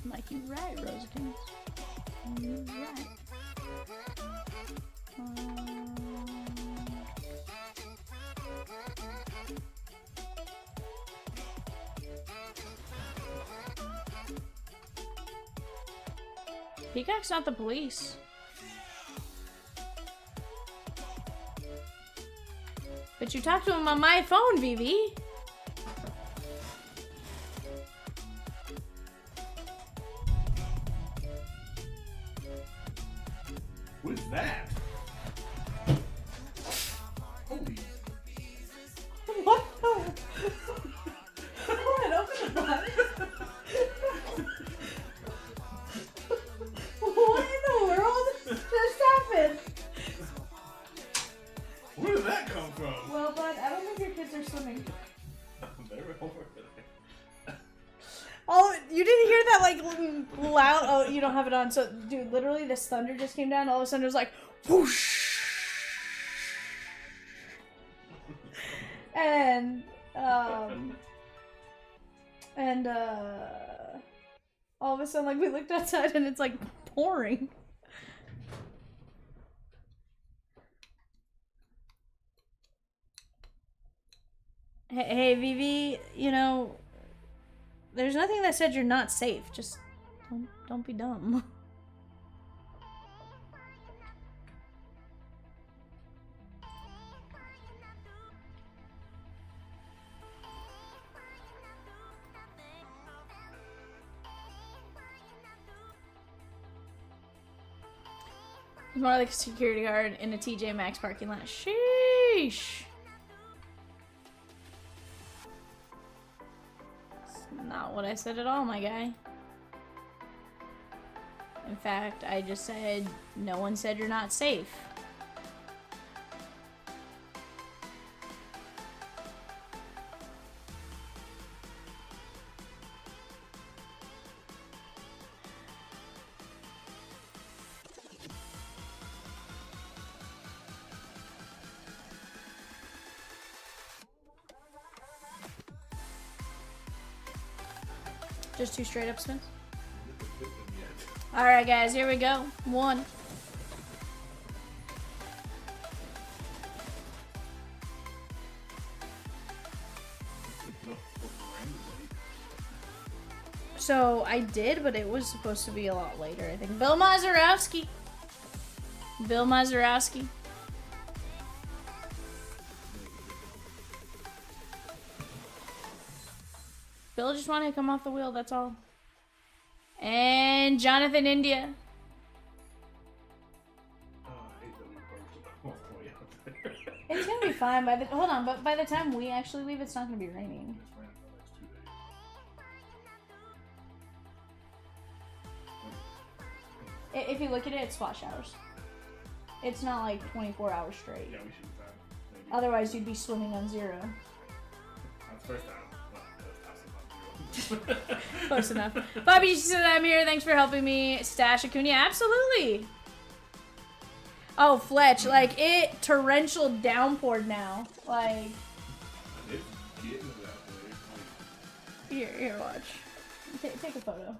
Like you're right, Rosekin. You're right. Peacock's not the police. But you talked to him on my phone, Vivi. What is that? Holy. What the? What? Open the box. What in the world just happened? Where did that come from? Well, bud, I don't think your kids are swimming. They're over there. Oh, you didn't hear that, like, loud? Oh, you don't have it on. So, dude, literally, this thunder just came down. All of a sudden, it was like, whoosh. And, all of a sudden, like, we looked outside and it's, like, pouring. Hey, Vivi, you know, there's nothing that said you're not safe. Just don't be dumb. It's more like a security guard in a TJ Maxx parking lot. Sheesh. Not what I said at all, my guy. In fact, I just said no one said you're not safe. Just two straight up spins. Alright guys, here we go. One. So I did, but it was supposed to be a lot later, I think. Bill Mazeroski. Bill Mazeroski. Bill just wanted to come off the wheel, that's all. And Jonathan India. Oh, I hate that we parked all the way out there. It's gonna be fine by the hold on, but by the time we actually leave, it's not gonna be raining. It's raining for the next 2 days. If you look at it, it's spot showers. It's not like 24 hours straight. Yeah, we should be fine. Maybe. Otherwise, you'd be swimming on zero. That's the first time. Well, that's passing on zero. Close enough. Bobby, you said I'm here. Thanks for helping me stash Acuna. Absolutely. Oh, Fletch, like it torrential downpoured now. Like It's getting to that way. here, watch. Take a photo.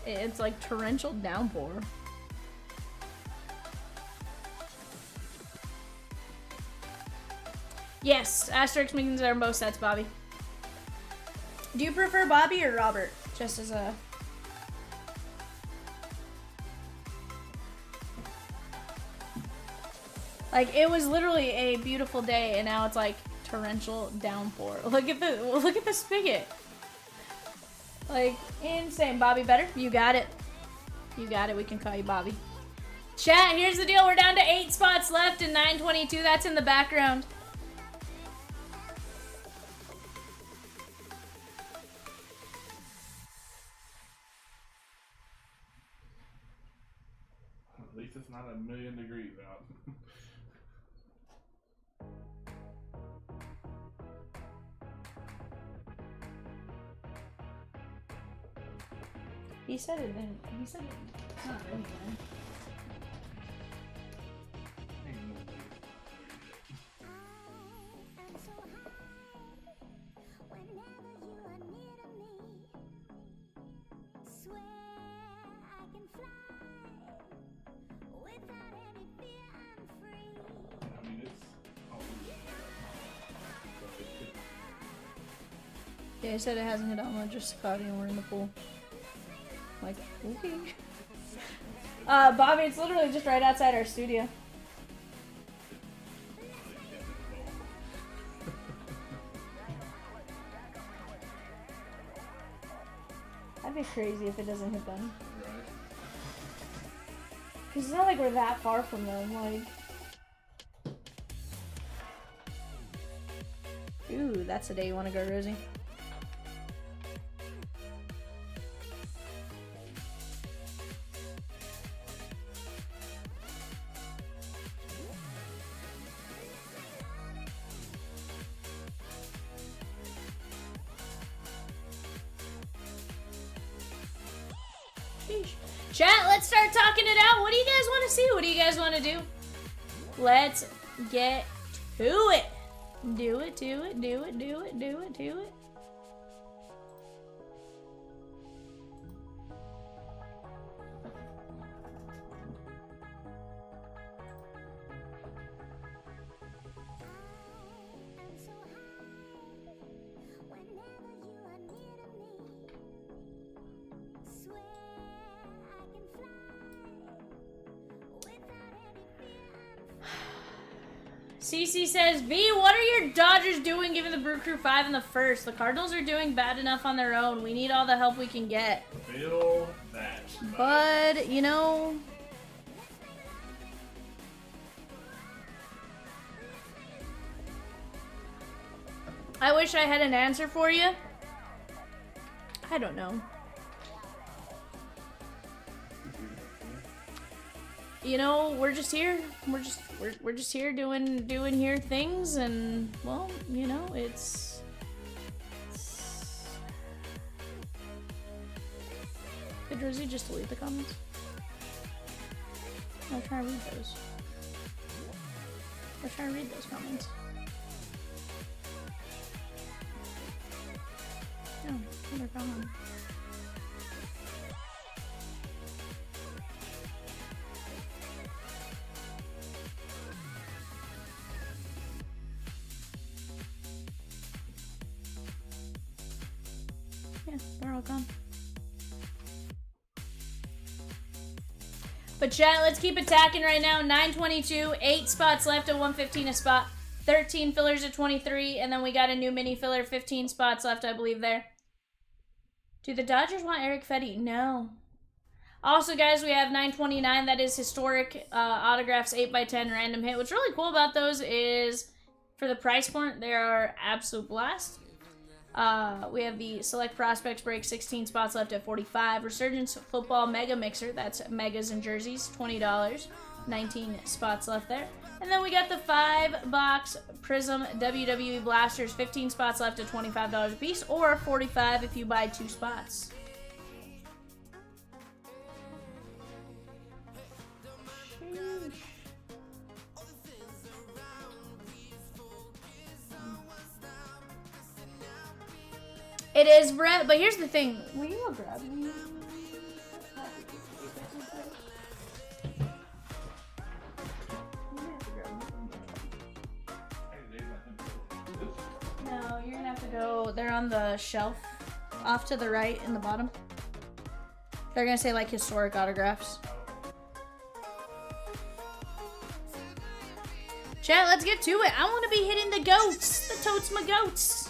It's like torrential downpour. Yes, Asterix Mickens are in both sets, Bobby. Do you prefer Bobby or Robert? Just as a... Like, it was literally a beautiful day, and now it's like torrential downpour. Look at the spigot. Like, insane. Bobby better? You got it. You got it. We can call you Bobby. Chat, here's the deal. We're down to 8 spots left in 922. That's in the background. At least it's not 1,000,000 degrees out. He said it then. He said it's not really good. Ain't no way. I mean, it's all over. So it could. Yeah, he said it hasn't hit on much, just cloudy and we're in the pool. Like, okay. Bobby, it's literally just right outside our studio. That'd be crazy if it doesn't hit them. Right. Cause it's not like we're that far from them, like. Ooh, that's the day you want to go, Rosie. Chat, let's start talking it out. What do you guys want to see? What do you guys want to do? Let's get to it. Do it, do it, do it, do it, do it, do it. CC says, V, what are your Dodgers doing giving the Brew Crew 5 in the first? The Cardinals are doing bad enough on their own. We need all the help we can get. Feel that. But, you know... I wish I had an answer for you. I don't know. You know, we're just here. We're just here doing here things, and well, you know, it's Did Rosie just delete the comments? I'll try to read those. I'll try to read those comments. No, they're gone. Yeah, they're all gone. But chat, let's keep attacking right now. 922, 8 spots left at 115 a spot. 13 fillers at 23, and then we got a new mini filler, 15 spots left, I believe, there. Do the Dodgers want Eric Fetty? No. Also, guys, we have 929. That is historic autographs, 8x10 random hit. What's really cool about those is, for the price point, they are absolute blast. We have the Select Prospects break, 16 spots left at 45. Resurgence Football Mega Mixer, that's megas and jerseys, $20. 19 spots left there. And then we got the 5-box Prizm WWE Blasters, 15 spots left at $25 a piece, or $45 if you buy 2 spots. It is, Brett, but here's the thing. Will you go grab me? No, you're gonna have to go. They're on the shelf off to the right in the bottom. They're gonna say like historic autographs. Chat, let's get to it. I want to be hitting the goats. The totes my goats.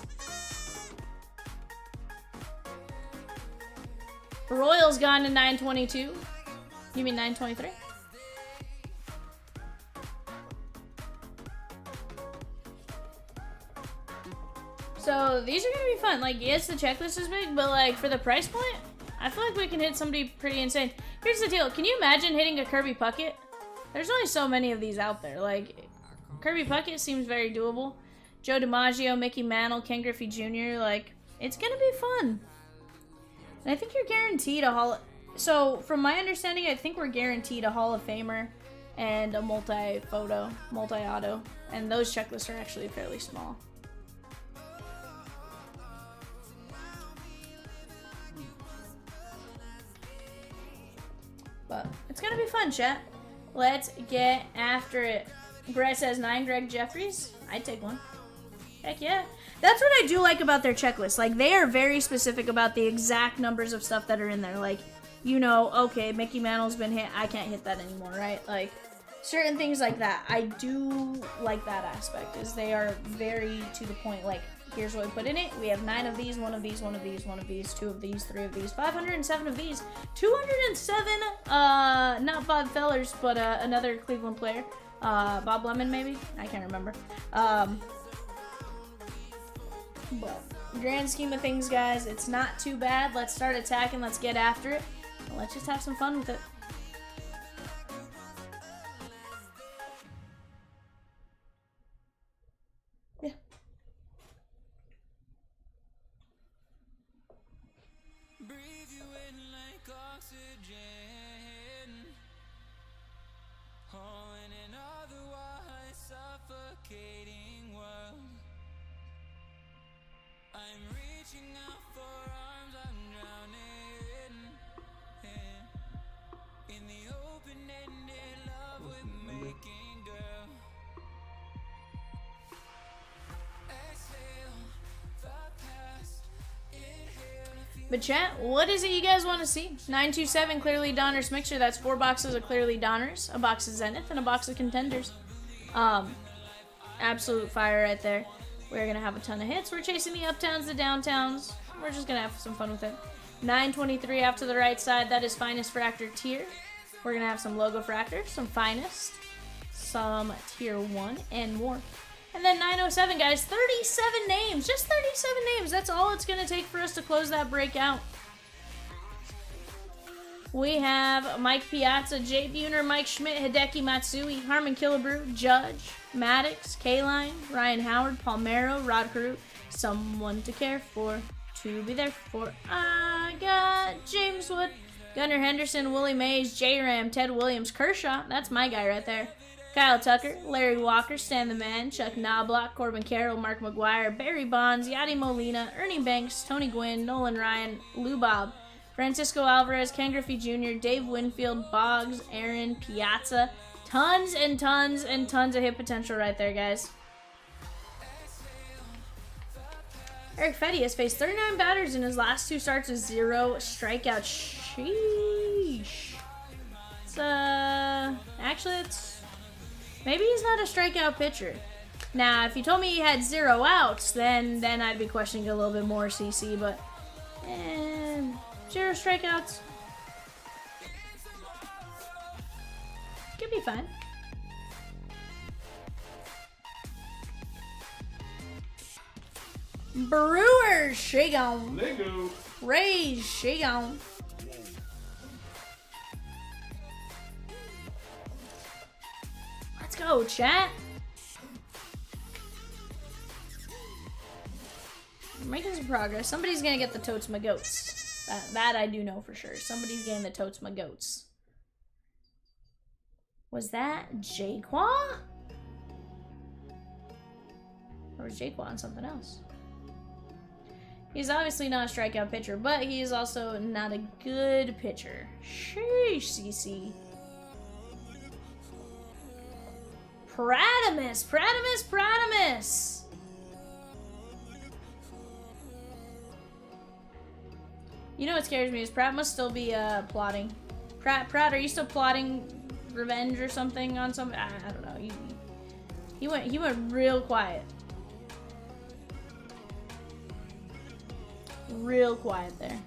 Royals gone to 922. You mean 923? So these are gonna be fun. Like, yes, the checklist is big, but like for the price point, I feel like we can hit somebody pretty insane. Here's the deal. Can you imagine hitting a Kirby Puckett? There's only so many of these out there. Like, Kirby Puckett seems very doable. Joe DiMaggio, Mickey Mantle, Ken Griffey Jr. Like, it's gonna be fun. And I think you're guaranteed a Hall. So, from my understanding, I think we're guaranteed a Hall of Famer and a multi-photo, multi-auto. And those checklists are actually fairly small. But it's gonna be fun, chat. Let's get after it. Brett says 9 Greg Jeffries. I'd take one. Heck yeah. That's what I do like about their checklist. Like, they are very specific about the exact numbers of stuff that are in there. Like, you know, okay, Mickey Mantle's been hit. I can't hit that anymore, right? Like, certain things like that. I do like that aspect, is they are very to the point. Like, here's what we put in it. We have 9 of these, 1 of these, 1 of these, 1 of these, 2 of these, 3 of these, 507 of these, 207, not Bob Fellers, but another Cleveland player. Bob Lemon, maybe? I can't remember. But grand scheme of things, guys, it's not too bad. Let's start attacking. Let's get after it. And let's just have some fun with it. Yeah. Breathe you in like oxygen. Oh, in an otherwise suffocating world. I'm reaching out for arms, I'm drowning in the open-ended love we're making, girl. Exhale the past, inhale. But chat, what is it you guys want to see? 927 Clearly Donruss Mixer. That's 4 boxes of Clearly Donruss, a box of Zenith, and a box of Contenders. Absolute fire right there. We're going to have a ton of hits. We're chasing the uptowns, the downtowns. We're just going to have some fun with it. 923 off to the right side. That is Finest-fractor tier. We're going to have some Logo Fractors, some Finest, some Tier 1, and more. And then 907, guys. 37 names. Just 37 names. That's all it's going to take for us to close that break out. We have Mike Piazza, Jay Buhner, Mike Schmidt, Hideki Matsui, Harmon Killebrew, Judge, Maddox, K-Line, Ryan Howard, Palmero, Rod Carew, someone to care for, to be there for. I got James Wood, Gunnar Henderson, Willie Mays, J-Ram, Ted Williams, Kershaw, that's my guy right there. Kyle Tucker, Larry Walker, Stan the Man, Chuck Knobloch, Corbin Carroll, Mark McGuire, Barry Bonds, Yadi Molina, Ernie Banks, Tony Gwynn, Nolan Ryan, Lou Bob, Francisco Alvarez, Ken Griffey Jr., Dave Winfield, Boggs, Aaron, Piazza. Tons and tons and tons of hit potential right there, guys. Eric Fetty has faced 39 batters in his last 2 starts with 0 strikeouts. Sheesh. It's, actually, it's... Maybe he's not a strikeout pitcher. Now, if you told me he had 0 outs, then I'd be questioning a little bit more, CC, but... 0 strikeouts. Could be fine. Brewers, shake on. Lego. Rays, shake on. Let's go, chat. We're making some progress. Somebody's gonna get the totes my goats. That I do know for sure. Somebody's getting the totes my goats. Was that Jaquan? Or was Jaquan on something else? He's obviously not a strikeout pitcher, but he is also not a good pitcher. Sheesh, CC. Pradamus, Pradamus, Pradamus. You know what scares me is Pratt must still be plotting. Pratt, are you still plotting revenge or something on some? I don't know. He went real quiet. Real quiet there.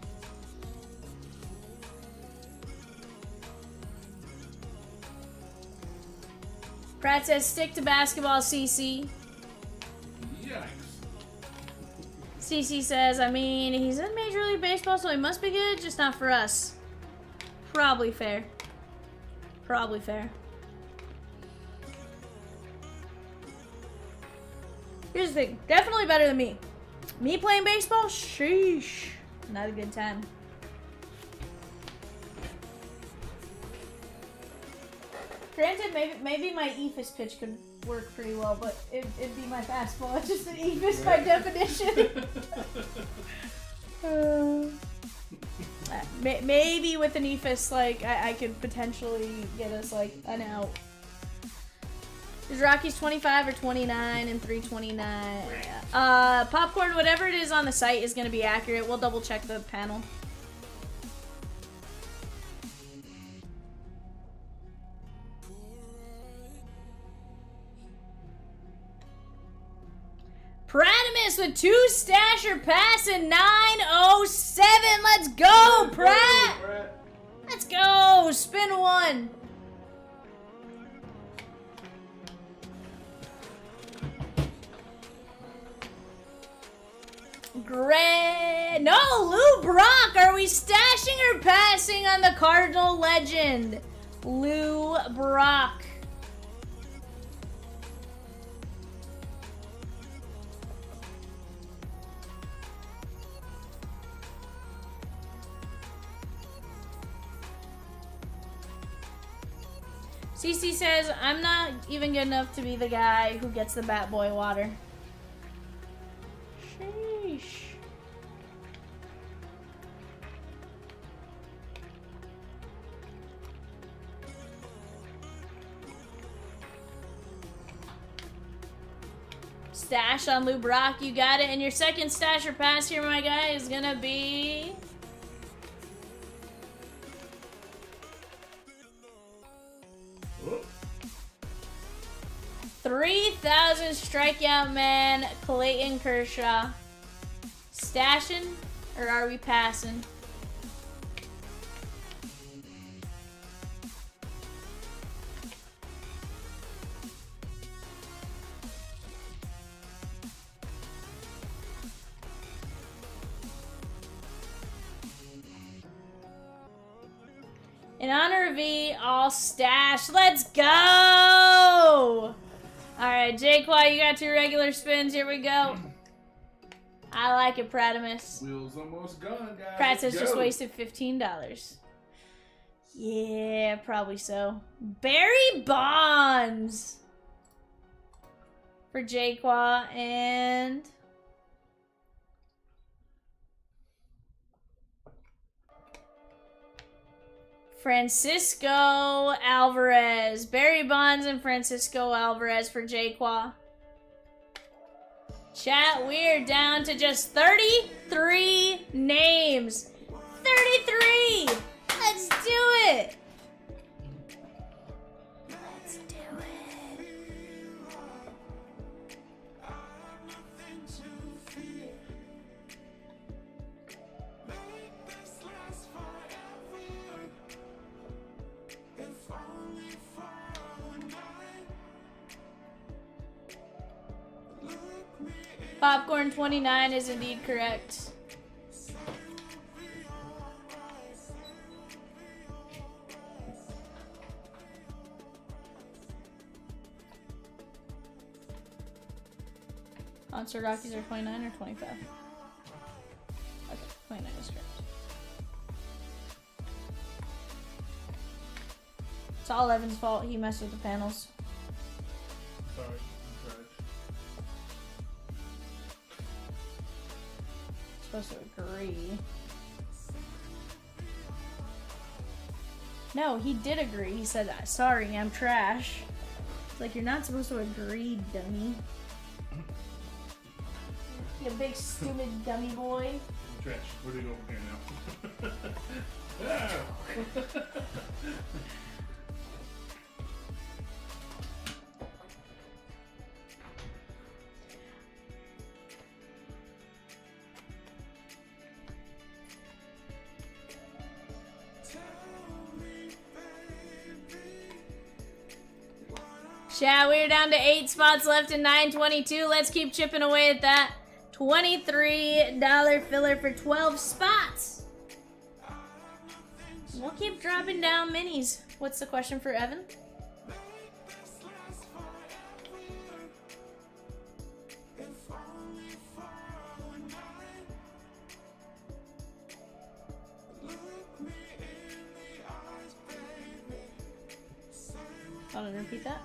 Pratt says stick to basketball, CC. Yikes. CC says, I mean, he's in Major League Baseball, so he must be good, just not for us. Probably fair. Probably fair. Here's the thing. Definitely better than me. Me playing baseball? Sheesh. Not a good time. Granted, maybe my ephus pitch could work pretty well, but it'd be my fastball. It's just an ephus by definition. Maybe with an ephus, like, I could potentially get us, like, an out. Is Rockies 25 or 29 and 329? Popcorn, whatever it is on the site is going to be accurate. We'll double check the panel. Pradamus with 2 stasher pass in 907. Let's go, Pratt. Let's go. Spin 1. Great. No, Lou Brock. Are we stashing or passing on the Cardinal legend? Lou Brock. CC says, I'm not even good enough to be the guy who gets the Bat Boy water. Sheesh. Stash on Lou Brock, you got it. And your second stash or pass here, my guy, is gonna be... 3,000 strikeout man, Clayton Kershaw. Stashing, or are we passing? In honor of V, all stash. Let's go! Alright, Jaquan, you got 2 regular spins. Here we go. I like it, Pradamus. Wheels almost gone, guys. Pratt says Let's just go. wasted $15. Yeah, probably so. Barry Bonds for Jaquan and Francisco Alvarez. Barry Bonds and Francisco Alvarez for Jaquan. Chat, we're down to just 33 names. 33! Let's do it! Let's do it. Popcorn 29 is indeed correct. Monster Rockies are 29 or 25? Okay, 29 is correct. It's all Evan's fault. He messed with the panels. Sorry, I'm trash. Supposed to agree. No, he did agree. He said, sorry, I'm trash. It's like, you're not supposed to agree, dummy. You big stupid dummy boy. I'm trash. Where do you go from here now? Ah! Chat, we're down to 8 spots left in 922. Let's keep chipping away at that. $23 filler for 12 spots. We'll keep dropping down minis. What's the question for Evan? Want to repeat that?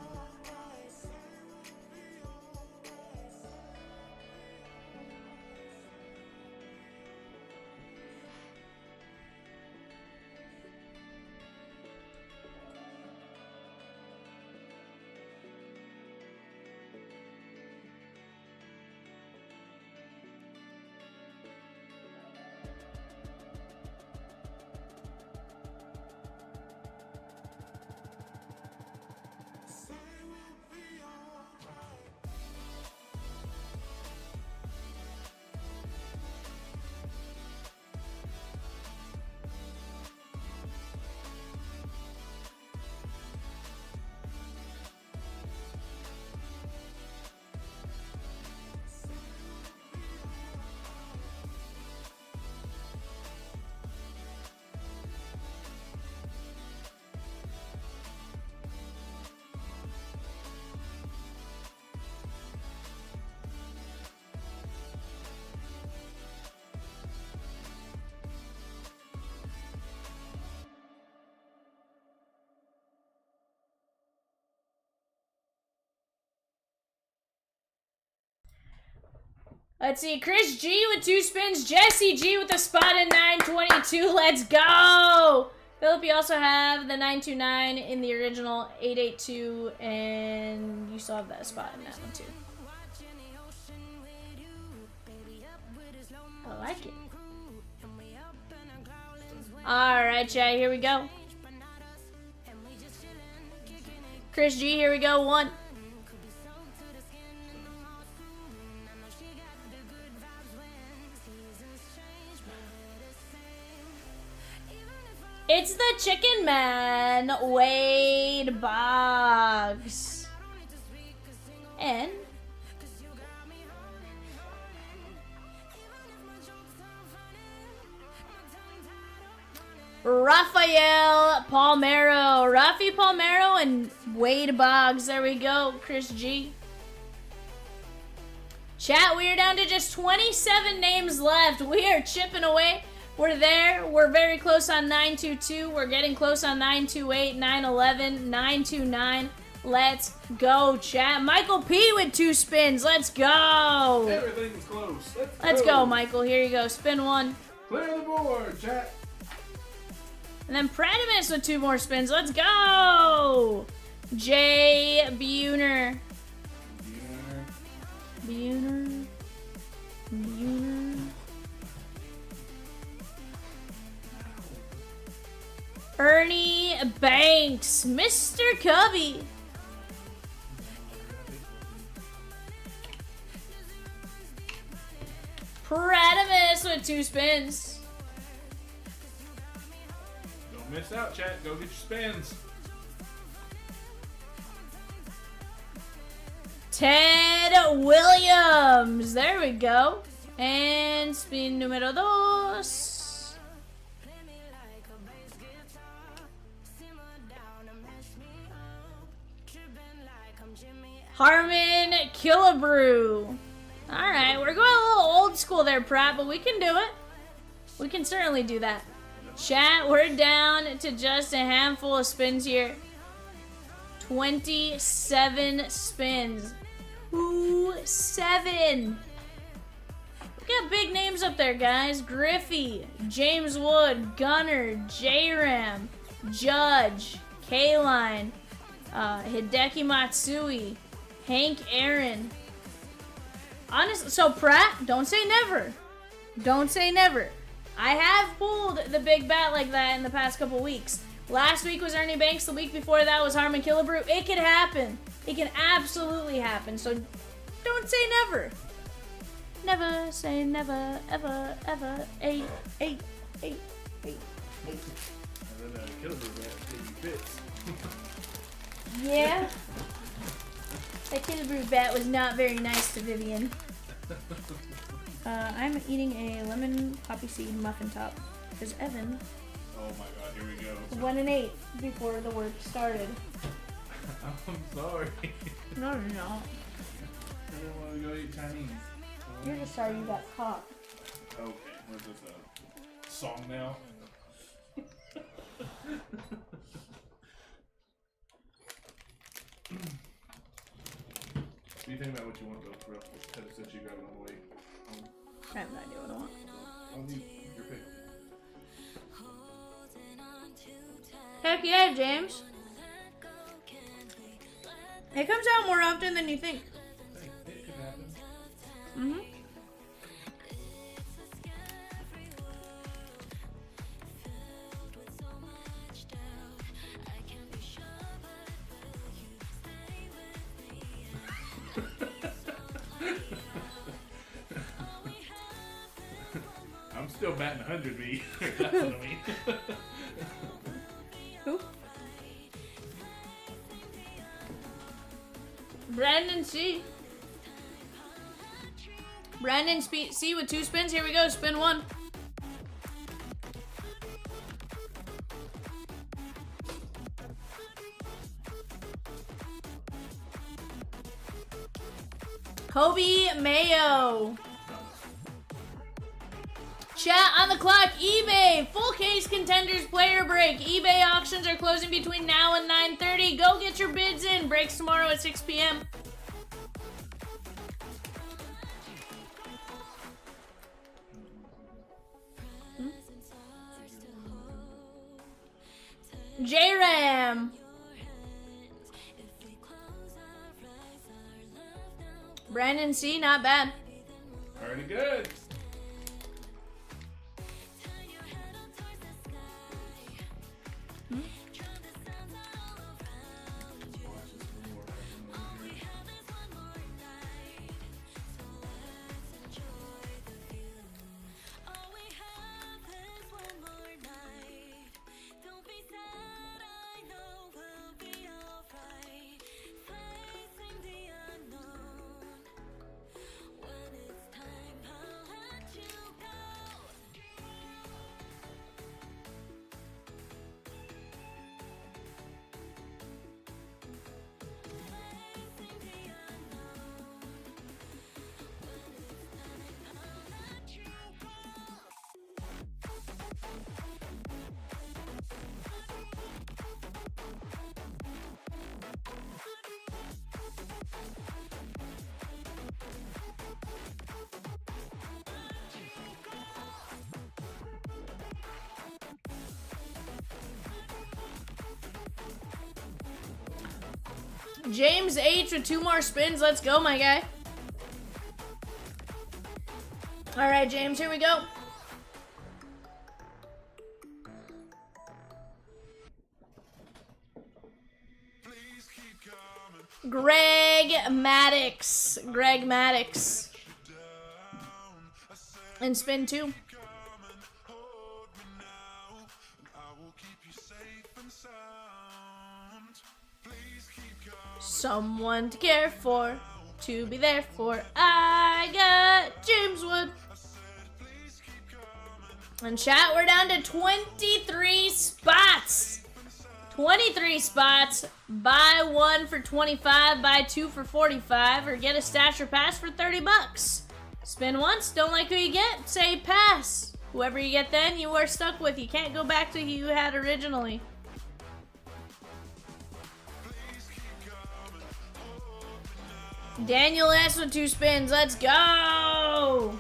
Let's see, Chris G with 2 spins, Jesse G with a spot in 922. Let's go! Philip, you also have the 929 in the original 882, and you still have that spot in that one too. I like it. Alright, chat, here we go. Chris G, here we go. 1. It's the Chicken Man, Wade Boggs. And Rafael Palmeiro. Rafi Palmeiro and Wade Boggs. There we go, Chris G. Chat, we are down to just 27 names left. We are chipping away. We're there. We're very close on 922. We're getting close on 928, 911, 929. Let's go, chat. Michael P with 2 spins. Let's go. Everything's close. Let's go, Michael. Here you go. Spin 1. Clear the board, chat. And then Pradimus with 2 more spins. Let's go. Jay Buhner. Buhner. Ernie Banks, Mr. Cubby. Pratimus with 2 spins. Don't miss out, chat. Go get your spins. Ted Williams. There we go. And spin numero 2. Harmon Killebrew. Alright, we're going a little old school there, Pratt, but we can do it. We can certainly do that. Chat, we're down to just a handful of spins here. 27 spins. Ooh, 7. We got big names up there, guys. Griffey, James Wood, Gunner, J-Ram, Judge, K-Line, Hideki Matsui, Hank Aaron. Honestly, so Pratt, don't say never. Don't say never. I have pulled the big bat like that in the past couple weeks. Last week was Ernie Banks. The week before that was Harmon Killebrew. It could happen. It can absolutely happen. So don't say never. Never say never, ever, ever. 8, 8, 8, 8, 8. And then Killebrew bat fits. Yeah. That Killebrew bat was not very nice to Vivian. I'm eating a lemon poppy seed muffin top. Because Evan Oh my god, here we go. 1 and 8 before the work started. I'm sorry. No, no, no. I didn't want to go eat Chinese. You're just sorry you got caught. Okay, what's this song now? What do you think about what you want though, for real? Since you got it on the way. I have no idea what I want. I'll need your pick. Heck yeah, James. It comes out more often than you think. Hey, it could happen. Mm-hmm. I'm still batting 100, B. That's what I mean. Who? Brandon C. Brandon C with 2 spins. Here we go. Spin 1. Kobe Mayo. Chat on the clock. eBay. Full case Contenders player break. eBay auctions are closing between now and 9:30. Go get your bids in. Breaks tomorrow at 6 p.m. J-Ram. Brandon C, not bad. Pretty good. James H with 2 more spins. Let's go, my guy. All right, James, here we go. Greg Maddux. Greg Maddux. And spin 2. Someone to care for, to be there for. I got James Wood. And chat, we're down to 23 spots. 23 spots. Buy 1 for 25, buy 2 for 45, or get a stash or pass for 30 bucks. Spin once, don't like who you get, say pass. Whoever you get then, you are stuck with. You can't go back to who you had originally. Daniel S with 2 spins. Let's go.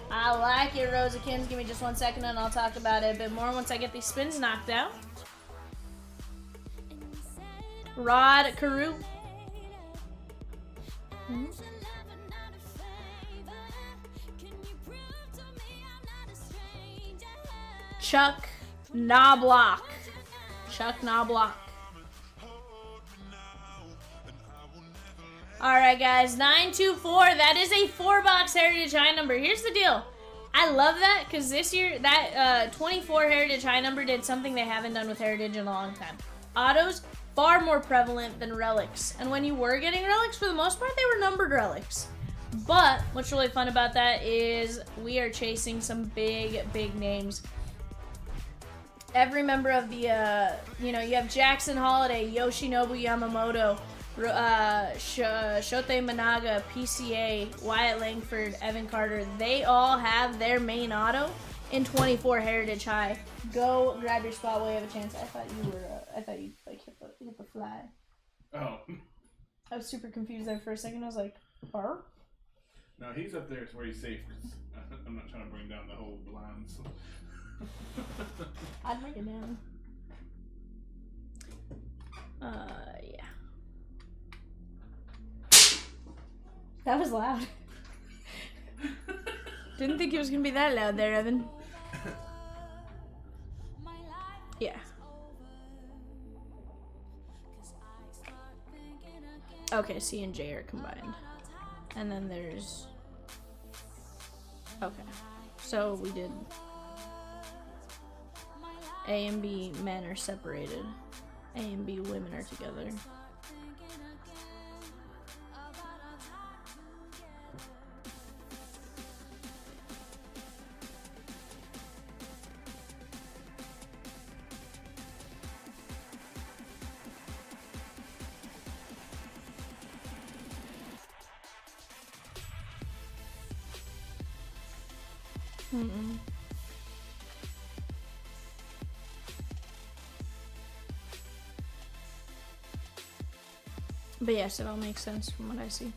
I like it, Rosakins. Give me just 1 second and I'll talk about it a bit more once I get these spins knocked out. Rod Carew. Chuck Knobloch. Chuck Knobloch. Alright guys, 924. That is a 4-box Heritage High number. Here's the deal. I love that because this year, that 24 Heritage High number did something they haven't done with Heritage in a long time. Autos, far more prevalent than relics. And when you were getting relics, for the most part, they were numbered relics. But what's really fun about that is we are chasing some big, big names. Every member of the, you have Jackson Holiday, Yoshinobu Yamamoto, Shotei Managa, PCA, Wyatt Langford, Evan Carter. They all have their main auto in 24 Heritage High. Go grab your spot while you have a chance. I thought you like hit the fly. Oh. I was super confused there for a second. I was like, "Bark?" No, he's up there to where he's safe. Cause I'm not trying to bring down the whole blinds. I'd bring it down. Yeah. That was loud. Didn't think it was gonna be that loud there, Evan. Yeah. Okay, C and J are combined. And then there's... Okay. So we did... A and B men are separated. A and B women are together. But yes, it all makes sense from what I see.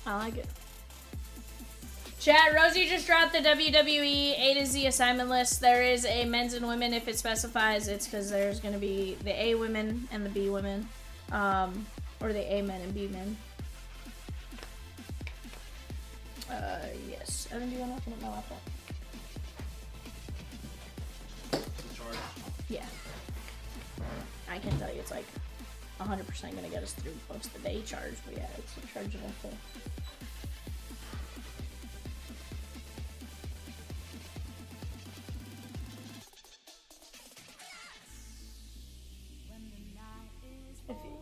I like it. Chat, Rosie just dropped the WWE A to Z assignment list. There is a men's and women. If it specifies, it's because there's going to be the A women and the B women. Or the A men and B men. Yes. Evan, do you want to open up my laptop? Yeah. I can tell you it's like 100% going to get us through most of the day charge, but yeah, it's a charge enough to...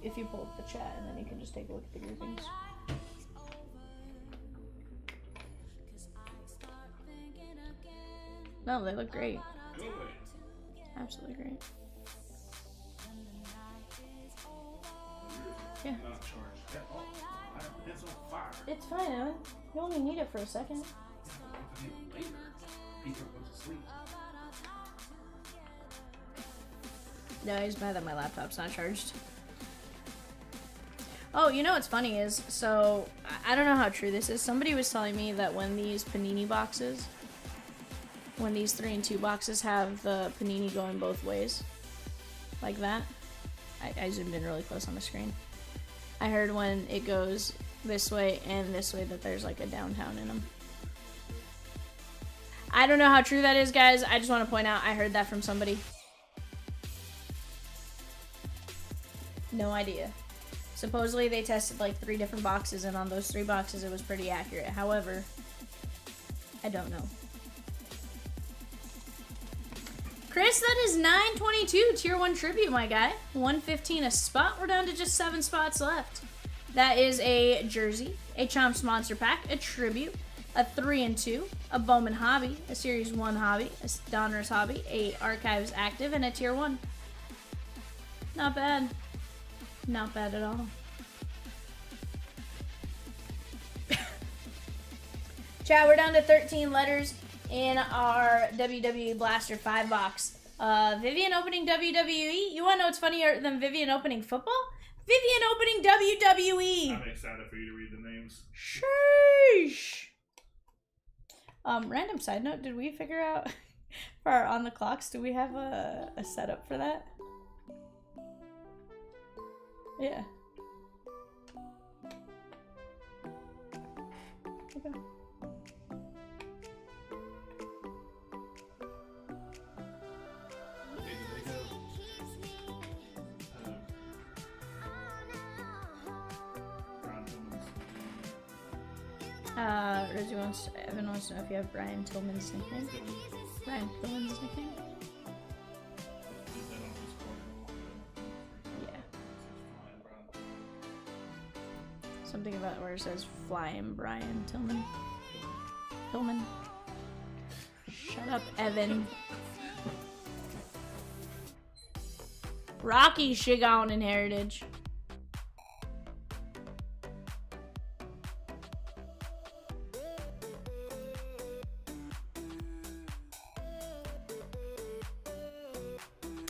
If you pull up the chat and then you can just take a look at the groupings. No, they look great. Absolutely great. Yeah. It's fine, Evan. You only need it for a second. No, he's mad that my laptop's not charged. Oh, you know what's funny is, so, I don't know how true this is. Somebody was telling me that when these Panini boxes, when these 3 and 2 boxes have the Panini going both ways, like that, I zoomed in really close on the screen. I heard when it goes this way and this way that there's like a downtown in them. I don't know how true that is, guys. I just want to point out I heard that from somebody. No idea. Supposedly they tested like 3 different boxes, and on those 3 boxes it was pretty accurate. However, I don't know. Chris, that is 922 Tier 1 Tribute, my guy. 115 a spot. We're down to just 7 spots left. That is a jersey, a Chomps Monster Pack, a Tribute, a 3 and 2, a Bowman Hobby, a Series 1 Hobby, a Donruss Hobby, a Archives Active, and a Tier 1. Not bad. Not bad at all. Chat, we're down to 13 letters in our WWE Blaster 5 box. Vivian opening WWE. You want to know what's funnier than Vivian opening football? Vivian opening WWE. I'm excited for you to read the names. Sheesh. Random side note, did we figure out for our on the clocks, do we have a setup for that? Yeah. Okay. Evan wants to know if you have Brian Tillman's nickname. Brian Tillman's nickname? Yeah. Something about where it says Flying Brian Tillman. Tillman. Shut up, Evan. Rocky Shigon in Heritage.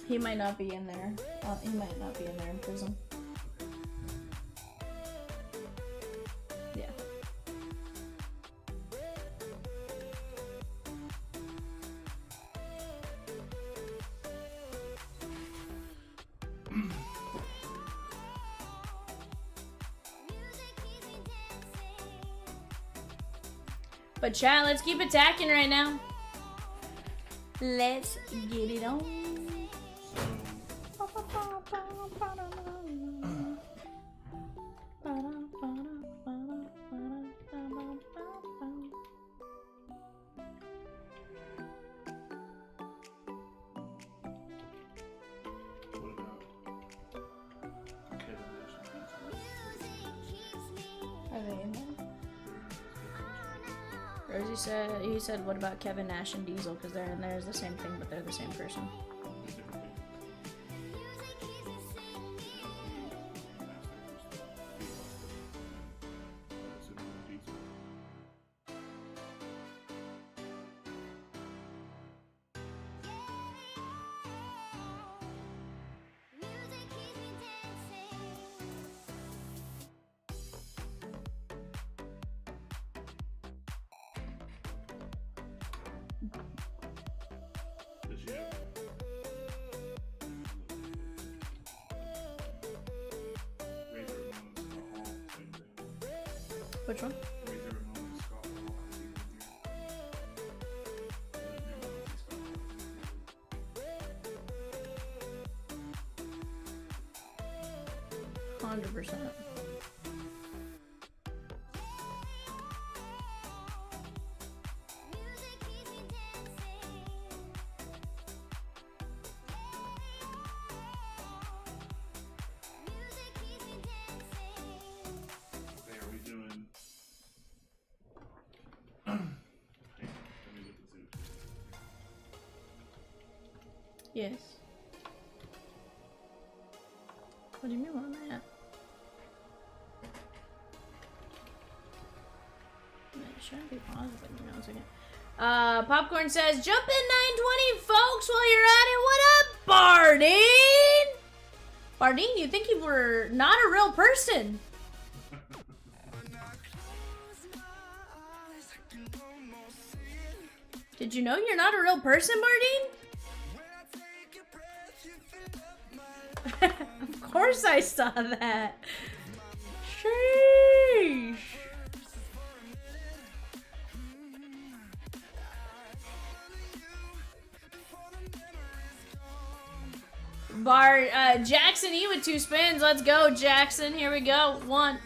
He might not be in there. He might not be in there in Prizm. Yeah. But chat, let's keep attacking right now. Let's get it on. He said, what about Kevin Nash and Diesel? Because they're in there as the same thing, but they're the same person. Which one? 100%. Yes. What do you mean on that? Shouldn't be paused, but you know, it's okay. Popcorn says, jump in 920, folks, while you're at it. What up, Bardeen? Bardeen, you think you were not a real person? Did you know you're not a real person, Bardeen? Of course I saw that. Sheesh. Jackson E with 2 spins. Let's go, Jackson. Here we go. 1.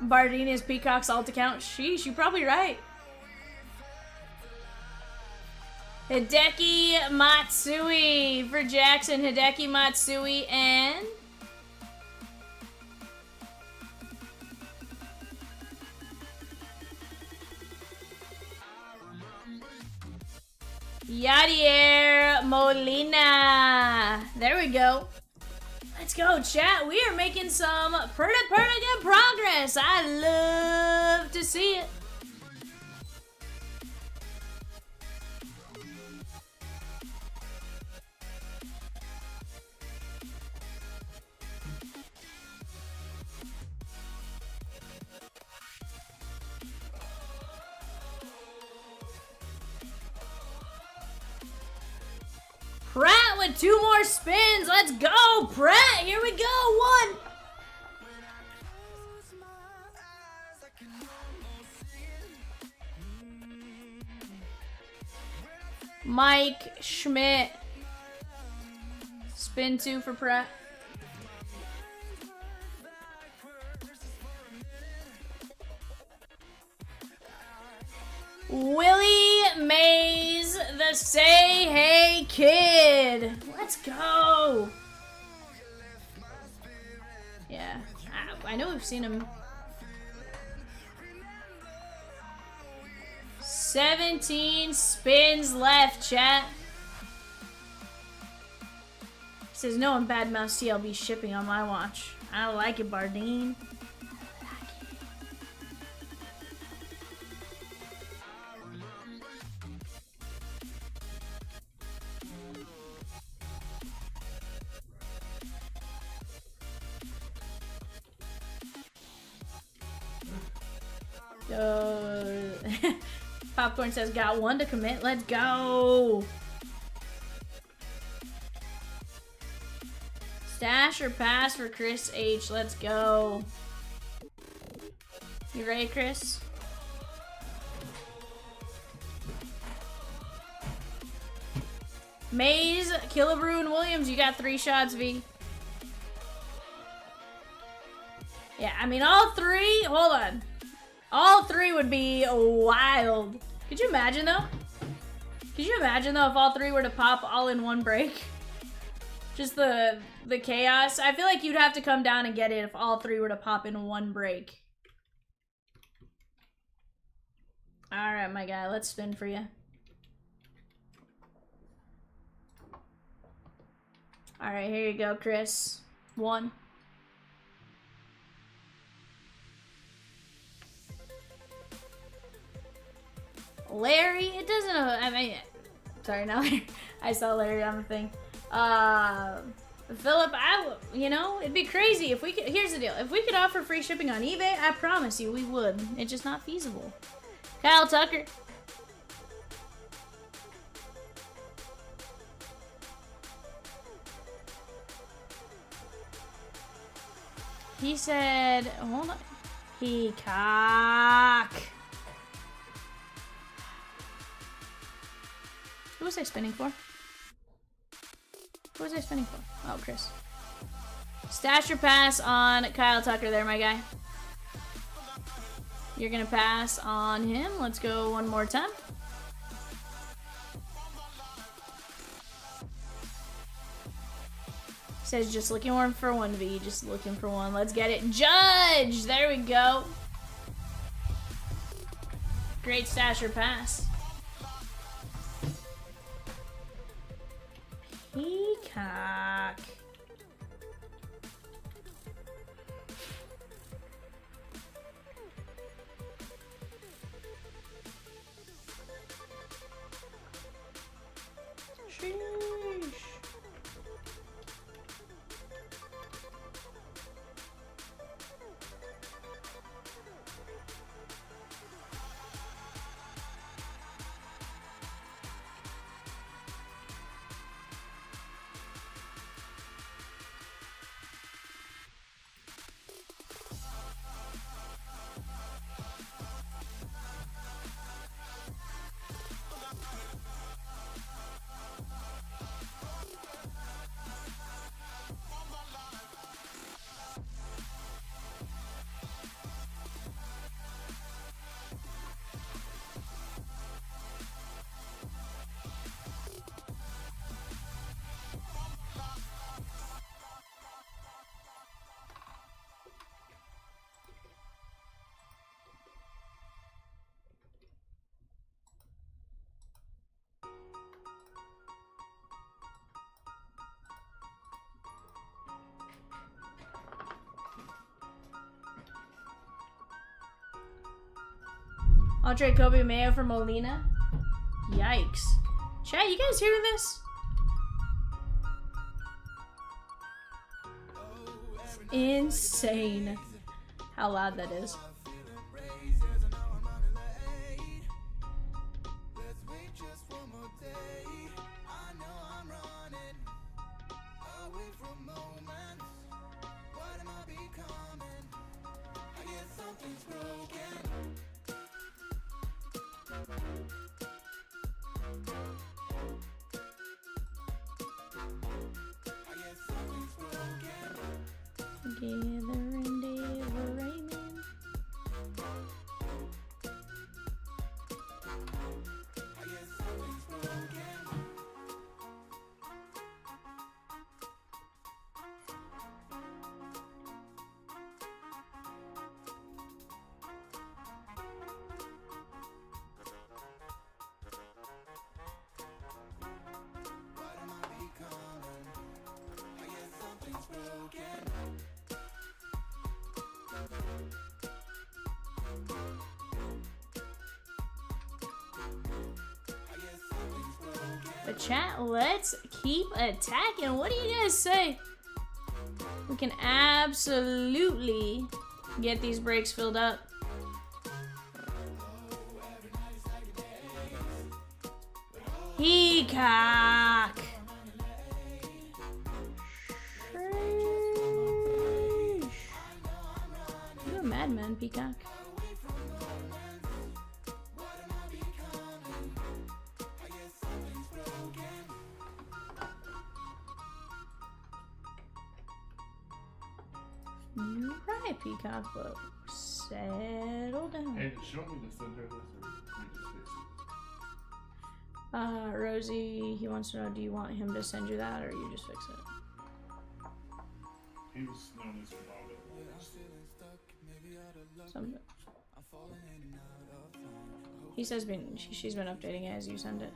Bardini's Peacock's alt account. Sheesh, you're probably right. Hideki Matsui for Jackson. Hideki Matsui and... Yadier Molina. There we go. Let's go, chat. We are making some pretty good progress. I love to see it. Pratt with 2 more spins. Let's go, Pratt. Here we go. 1. Mike Schmidt. Spin 2 for Pratt. Willie Mays, the Say Hey Kid. Let's go. Yeah, I know we've seen him. 17 spins left, chat. He says, no one badmouths CLB shipping on my watch. I like it, Bardine. Popcorn says, got 1 to commit. Let's go. Stash or pass for Chris H. Let's go. You ready, Chris? Mays, Killebrew, and Williams, you got 3 shots, V. Yeah, I mean, all 3, hold on. All 3 would be wild. Could you imagine, though? Could you imagine, though, if all 3 were to pop all in one break? Just the chaos. I feel like you'd have to come down and get it if all 3 were to pop in one break. Alright, my guy. Let's spin for you. Alright, here you go, Chris. 1. Larry, it doesn't, I mean, sorry, now I saw Larry on the thing. Philip, you know, it'd be crazy if we could, here's the deal. If we could offer free shipping on eBay, I promise you we would. It's just not feasible. Kyle Tucker. He said, hold on. Peacock. Who was I spinning for? Who was I spinning for? Oh, Chris. Stash or pass on Kyle Tucker there, my guy. You're gonna pass on him. Let's go one more time. Says just looking for 1V, just looking for 1. Let's get it. Judge! There we go. Great stash or pass. Peacock. Sheesh. I'll trade Kobe Mayo for Molina. Yikes. Chat, you guys hearing this? It's insane how loud that is. Together endeavoring. But chat, let's keep attacking. What do you guys say? We can absolutely get these breaks filled up. Peacock. You're a madman, Peacock. You're right, Peacock, but settle down. Hey, show me to send her this, or we just fix it? Rosie, he wants to know, do you want him to send you that, or you just fix it? He was known as Bowman. Some, he says she's been updating it as you send it.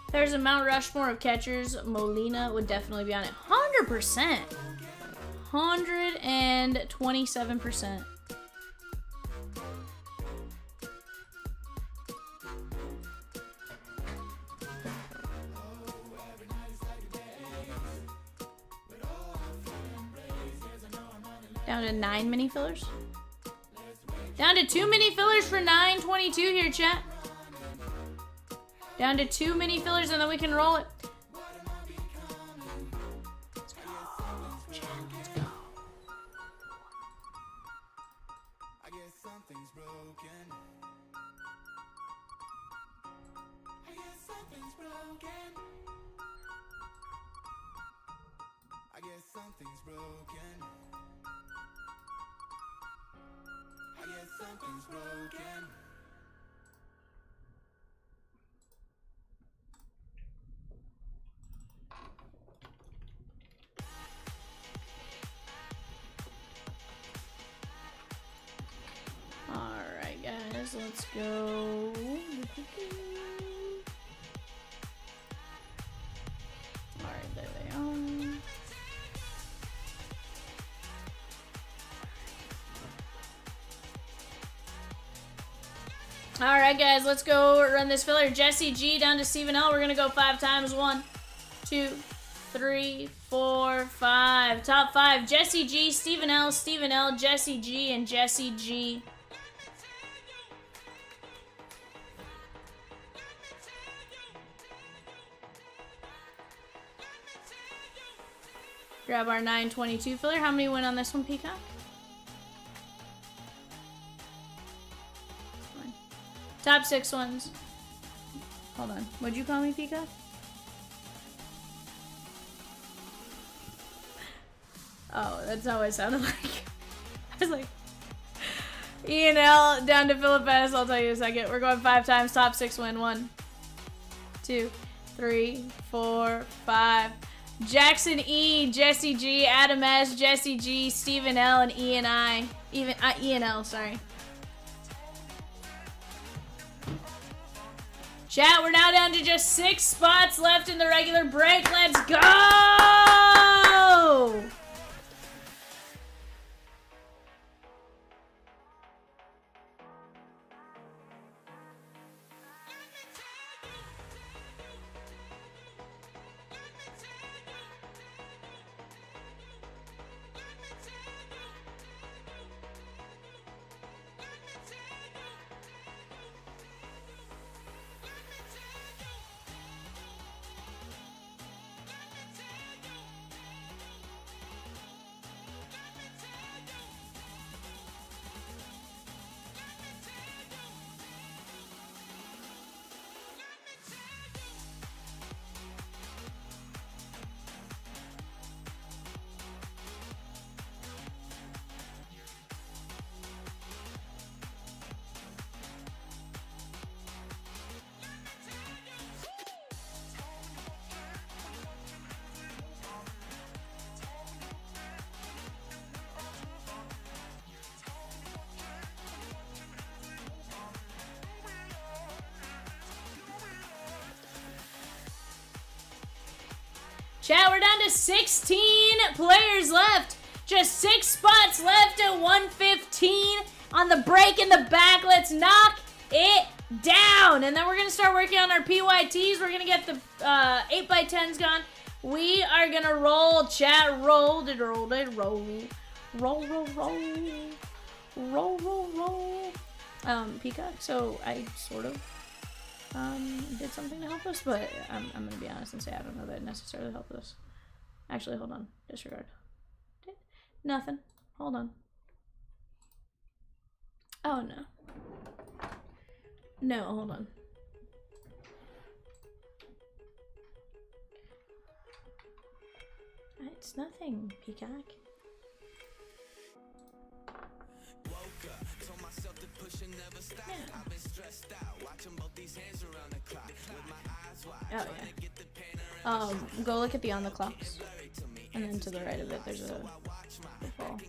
There's a Mount Rushmore of catchers. Molina would definitely be on it. 100%. 127%. Down to 9 mini fillers. Down to 2 mini fillers for 9.22 here, chat. Down to 2 mini fillers and then we can roll it. Let's go, chat, let's go. I guess something's broken. I guess something's broken. I guess something's broken. I guess something's broken. Alright guys, let's go. Alright, there they are. Alright guys, let's go run this filler. Jesse G down to Stephen L. We're gonna go 5 times. 1, 2, 3, 4, 5. Top 5. Jesse G, Stephen L, Jesse G, and Jesse G. Grab our 922 filler. How many win on this one, Peacock? Top 6 ones. Hold on. What'd you call me, Peacock? Oh, that's how it sounded like. I was like, E and L down to Philip S. I'll tell you in a second. We're going 5 times. Top 6 win. 1, 2, 3, 4, 5. Jackson E, Jesse G, Adam S, Jesse G, Stephen L, and E and I. E and L, sorry. Chat, we're now down to just 6 spots left in the regular break. Let's go! Chat, we're down to 16 players left. Just 6 spots left at 115 on the break in the back. Let's knock it down. And then we're going to start working on our PYTs. We're going to get the 8x10s gone. We are going to roll, chat. Roll. Peacock. So I sort of did something to help us, but I'm going to be honest and say I don't know that it necessarily helped us. Actually, hold on. Disregard. Nothing. Hold on. Oh, no. No, hold on. It's nothing, Peacock. Yeah. Oh, yeah. Go look at the on the clocks. And then to the right of it, there's a football.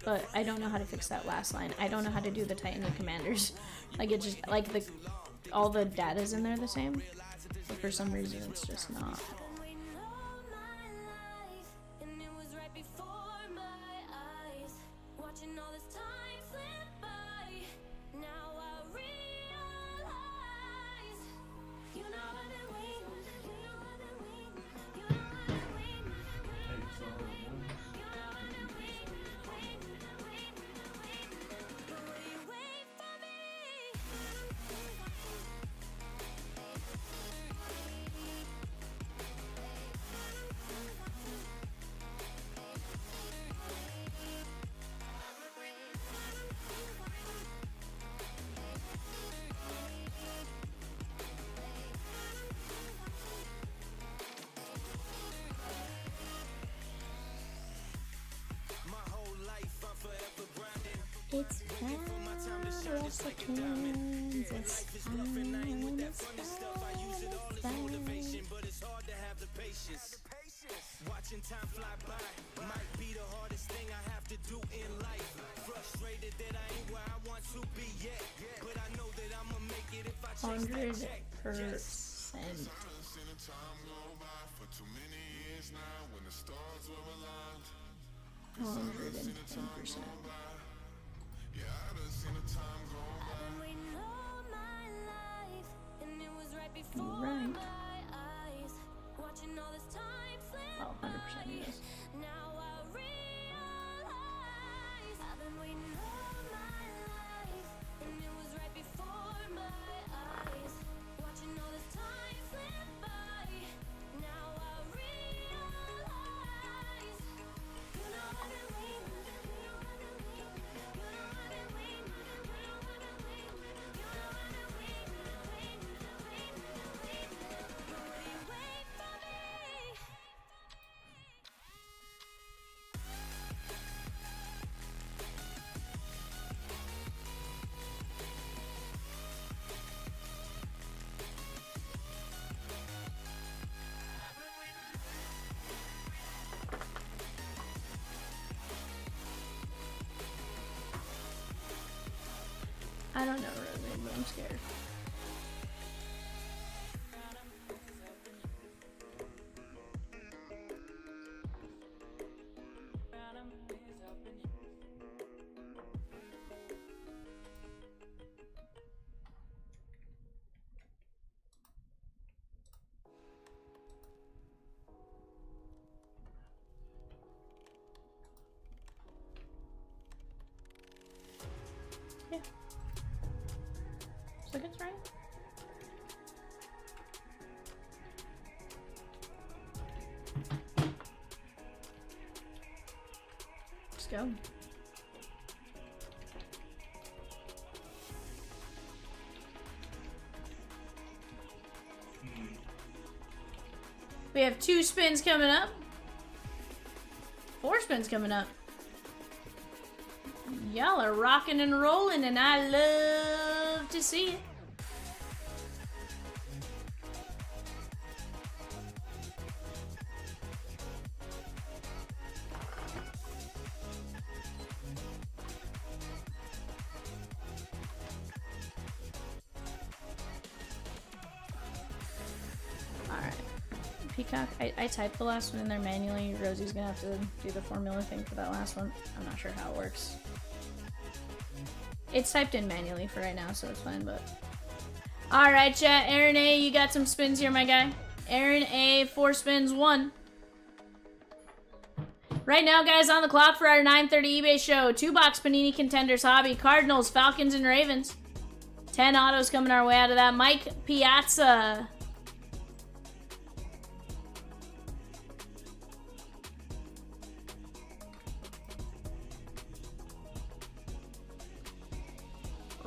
But I don't know how to fix that last line. I don't know how to do the Titanic commanders. Like, it just, like, all the data's in there the same. But for some reason, it's just not. It's fine, yes I can, it's fine, it's fine. Watching time fly by might be the hardest thing I have to do in life. Frustrated that I ain't where I want to be yet, but I know that I'ma make it if I change that. 100%. 110%. Right. Oh, 100% yes. I don't know really, but I'm scared. seconds, right? Let's go. We have 2 spins coming up. 4 spins coming up. Y'all are rocking and rolling, and I love to see it. Alright. Peacock, I typed the last one in there manually. Rosie's gonna have to do the formula thing for that last one. I'm not sure how it works. It's typed in manually for right now, so it's fine, but... Alright, chat. Aaron A, you got some spins here, my guy. Aaron A, 4 spins, 1. Right now, guys, on the clock for our 9:30 eBay show. 2-box Panini Contenders Hobby. Cardinals, Falcons, and Ravens. 10 autos coming our way out of that. Mike Piazza.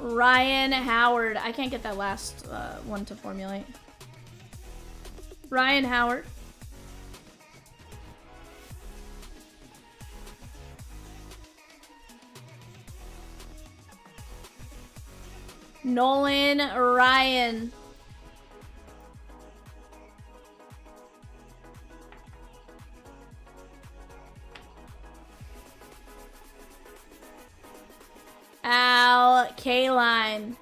Ryan Howard. I can't get that last one to formulate. Ryan Howard. Nolan Ryan. Al Kaline.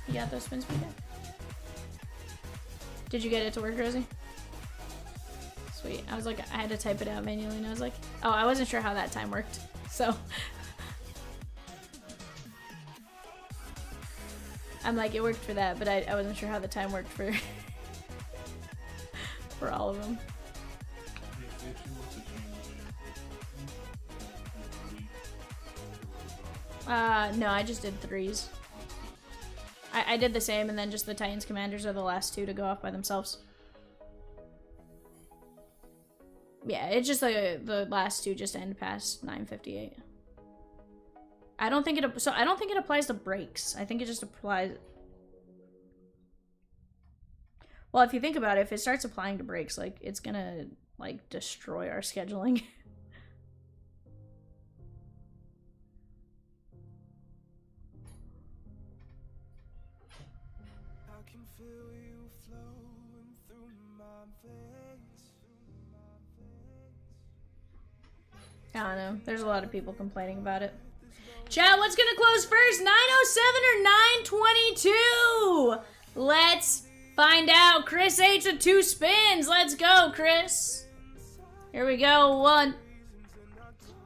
You got those spins, Peter? Did you get it to work, Rosie? Sweet. I was like, I had to type it out manually, and I was like, oh, I wasn't sure how that time worked, so. I'm like, it worked for that, but I wasn't sure how the time worked for for all of them. No, I just did 3s. I did the same, and then just the Titans Commanders are the last 2 to go off by themselves. Yeah, it's just the last 2 just end past 9:58. I don't think it applies to breaks. I think it just applies. Well, if you think about it, if it starts applying to breaks, like, it's gonna like destroy our scheduling. I don't know. There's a lot of people complaining about it. Chat, what's gonna close first? 907 or 922? Let's find out. Chris H with 2 spins. Let's go, Chris. Here we go. 1.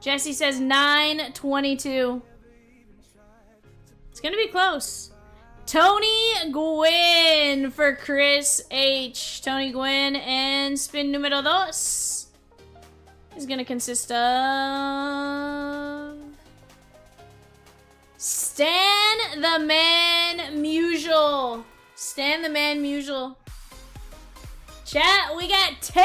Jesse says 922. It's gonna be close. Tony Gwynn for Chris H. Tony Gwynn, and spin numero 2 is gonna consist of Stan the Man Musial. Stan the Man Musial. Chat, we got 10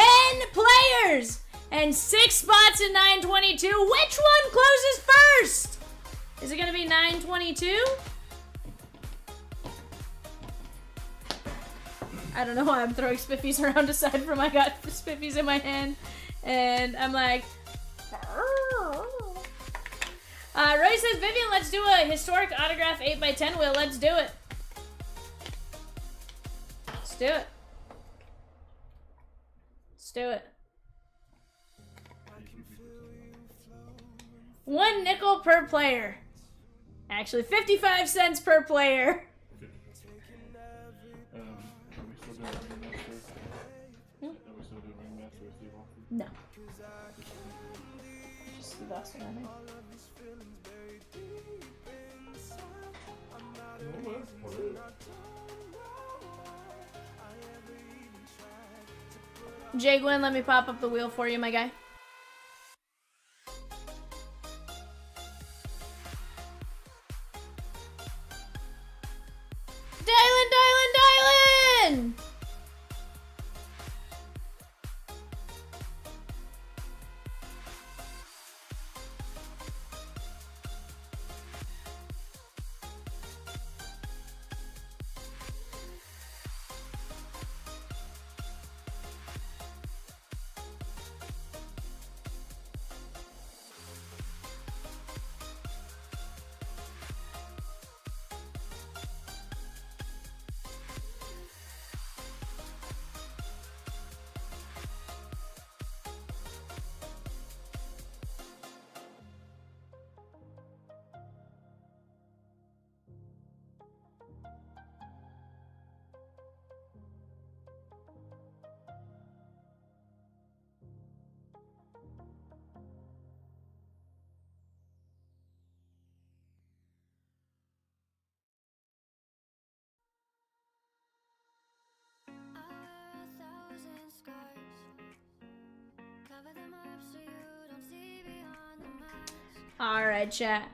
players and 6 spots in 922. Which one closes first? Is it gonna be 922? I don't know why I'm throwing spiffies around aside from I got spiffies in my hand. And I'm like, Roy says, Vivian, let's do a historic autograph 8x10 wheel. Let's do it. Let's do it. Let's do it. 1 nickel per player. Actually, 55 cents per player. No. Just the best one, I think. Jay Gwynn, let me pop up the wheel for you, my guy. Alright, chat.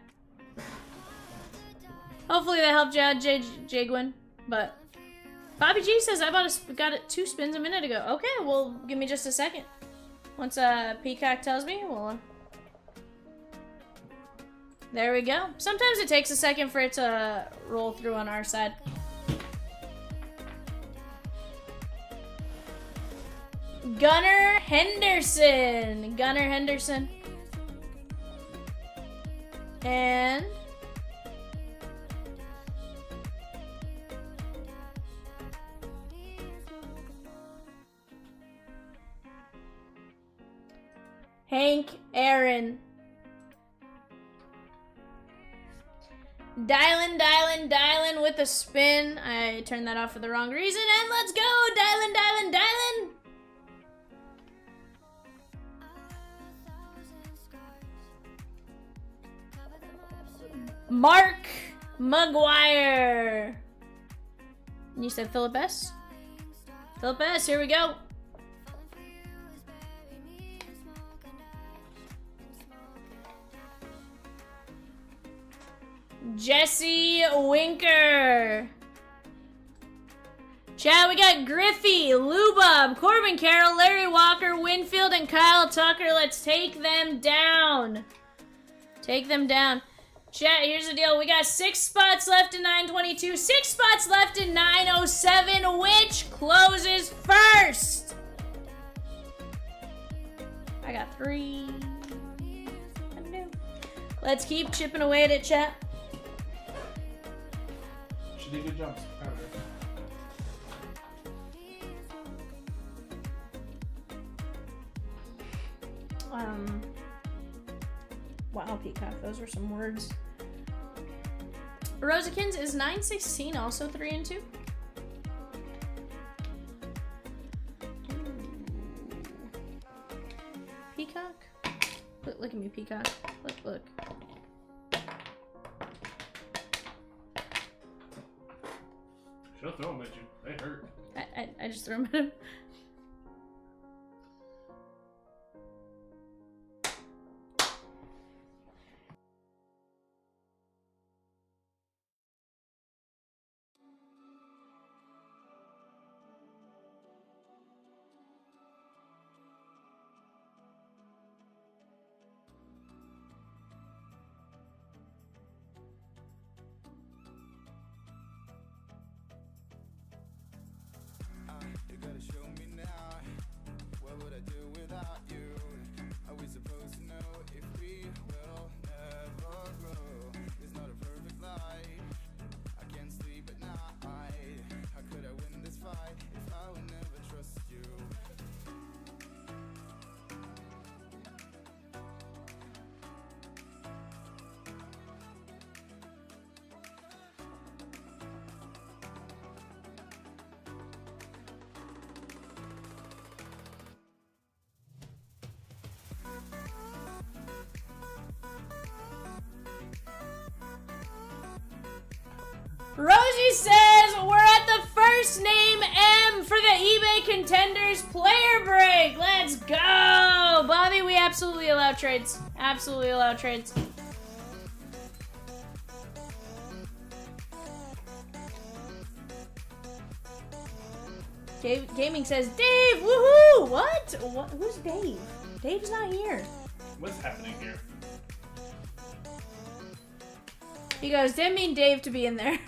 Hopefully that helped you out, Jagwin. But Bobby G says I got it 2 spins a minute ago. Okay, well, give me just a second. Once Peacock tells me, we'll... There we go. Sometimes it takes a second for it to roll through on our side. Gunnar Henderson. Gunnar Henderson. And... Hank Aaron. Dialing with a spin. I turned that off for the wrong reason, and let's go! Dialing. Mark Maguire. You said Philip S? Philip S, here we go. Jesse Winker. Chat, we got Griffey, Lubub, Corbin Carroll, Larry Walker, Winfield, and Kyle Tucker. Let's take them down. Take them down. Chat, here's the deal. We got 6 spots left in 922, 6 spots left in 907. Which closes first? I got 3. Let's keep chipping away at it, chat. She did good jumps. Wow, Peacock, those were some words. Rosikins is 916, also 3 and 2. Peacock? Look at me, Peacock. Look. She'll throw them at you. They hurt. I just threw him at him. Rosie says we're at the first name M for the eBay Contenders player break. Let's go. Bobby, we absolutely allow trades. Absolutely allow trades. Gaming says, Dave, woohoo! What? Who's Dave? Dave's not here. What's happening here? He goes, didn't mean Dave to be in there.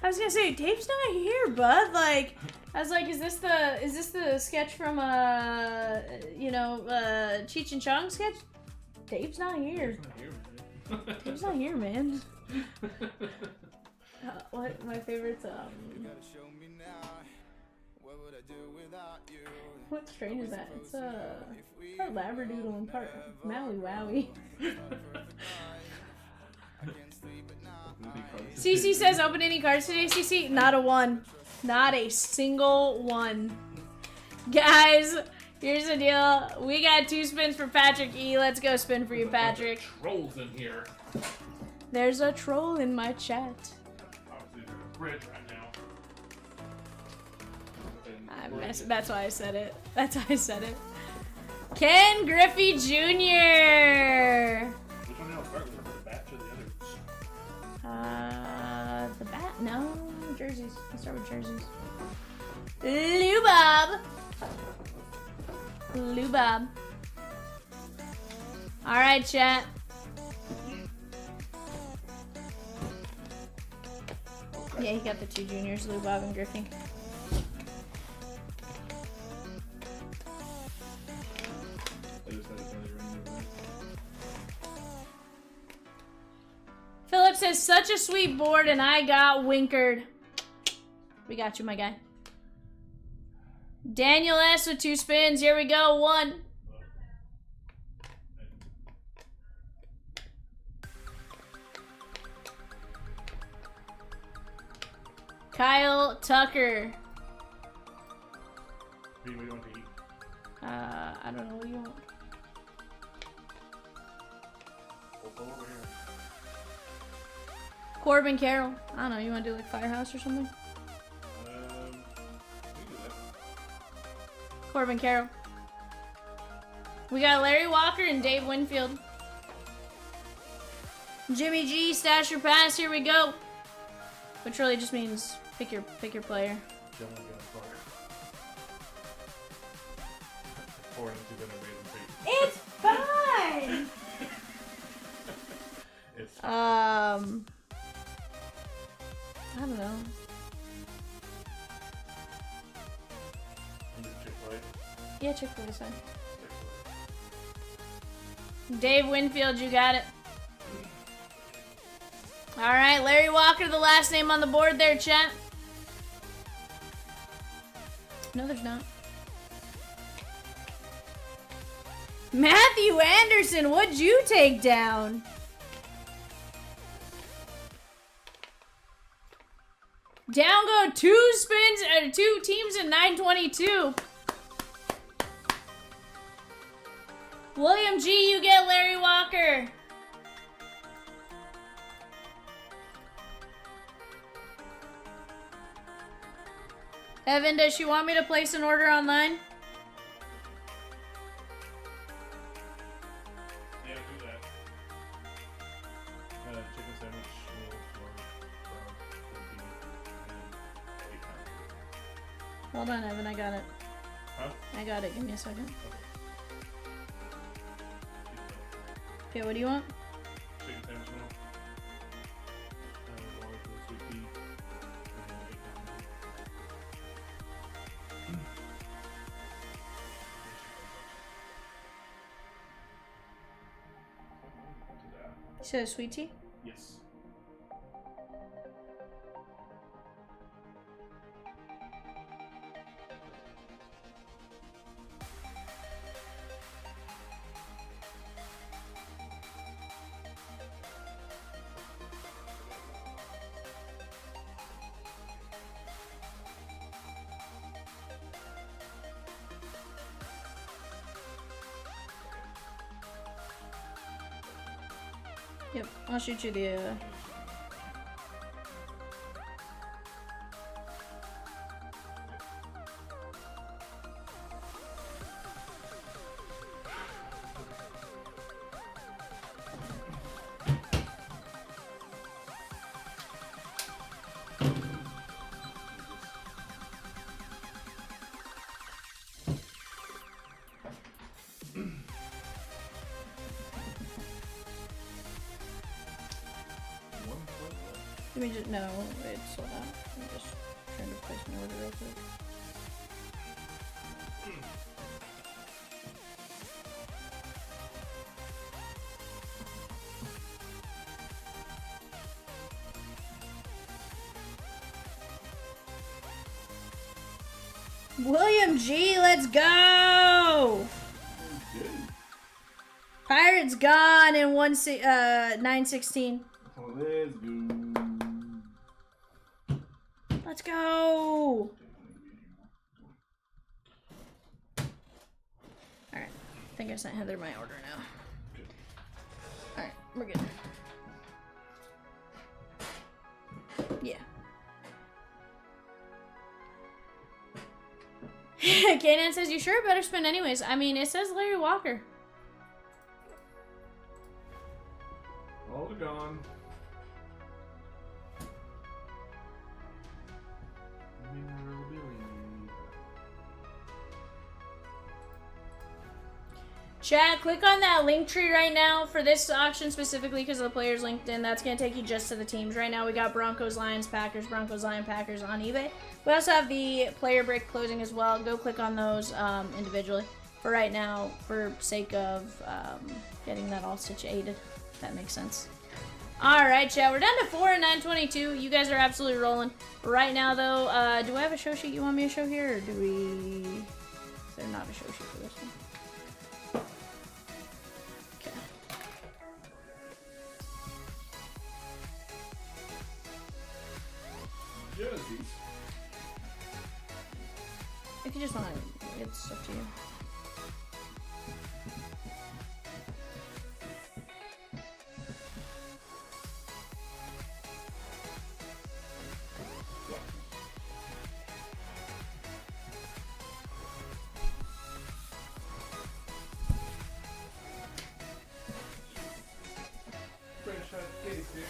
I was gonna say, Dave's not here, bud. Like, I was like, is this the sketch from Cheech and Chong sketch? Dave's not here. Dave's not here, man. What my favorite's what strain is that? It's part Labradoodle and part Maui Wowie. CC says open any cards today, CC? Not a one. Not a single one. Guys, here's the deal. We got 2 spins for Patrick E. Let's go spin for you, Patrick. Trolls in here. There's a troll in my chat. Obviously, there's a bridge right now. That's why I said it. That's why I said it. Ken Griffey Jr. Which one do you start with? with jerseys. Lou Bob. Lou Bob. All right, chat. Yeah, he got the 2 juniors, Lou Bob and Griffey. Philip says, such a sweet board, and I got winkered. We got you, my guy. Daniel S. with 2 spins. Here we go. 1. Kyle Tucker. What do you want to eat? I don't know what you want. We'll go over here. Corbin Carroll. I don't know. You want to do like Firehouse or something? We can do that. Corbin Carroll. We got Larry Walker and Dave Winfield. Jimmy G, stash your pass. Here we go. Which really just means pick your player. Don't want to go far. 4 and 2 gonna be It's fine. It's I don't know. Chick-fil-A. Yeah, Chick-fil-A's fine. Dave Winfield, you got it. All right, Larry Walker, the last name on the board there, chat. No, there's not. Matthew Anderson, what'd you take down? Down go 2 spins, 2 teams in 922. William G, you get Larry Walker. Evan, does she want me to place an order online? Yeah, do that. Chicken sandwich, Hold on, Evan, I got it. Huh? I got it. Give me a second. Okay, what do you want? Chicken sandwich meal. Water for the sweet pea. You said a sweet tea? Yes. Yep, I'll shoot you the Let me just, no, wait, slow down. Let me just trying to place my order real quick. William G, let's go! Pirates gone in 916. Oh, let's go. Let's go! Alright, I think I sent Heather my order now. Alright, we're good. Yeah. Kanan says, you sure better spin anyways. I mean, it says Larry Walker. All are gone. Chat, click on that link tree right now for this auction specifically because of the players linked in. That's going to take you just to the teams. Right now we got Broncos, Lions, Packers, Broncos, Lions, Packers on eBay. We also have the player break closing as well. Go click on those individually for right now for sake of getting that all situated, if that makes sense. Alright, chat, we're down to 4 and 922. You guys are absolutely rolling. Right now, though, do I have a show sheet you want me to show here, or do we... Is there not a show sheet for this one? Okay. Jerseys. If you just want to, it's up to you. Fresh out case here.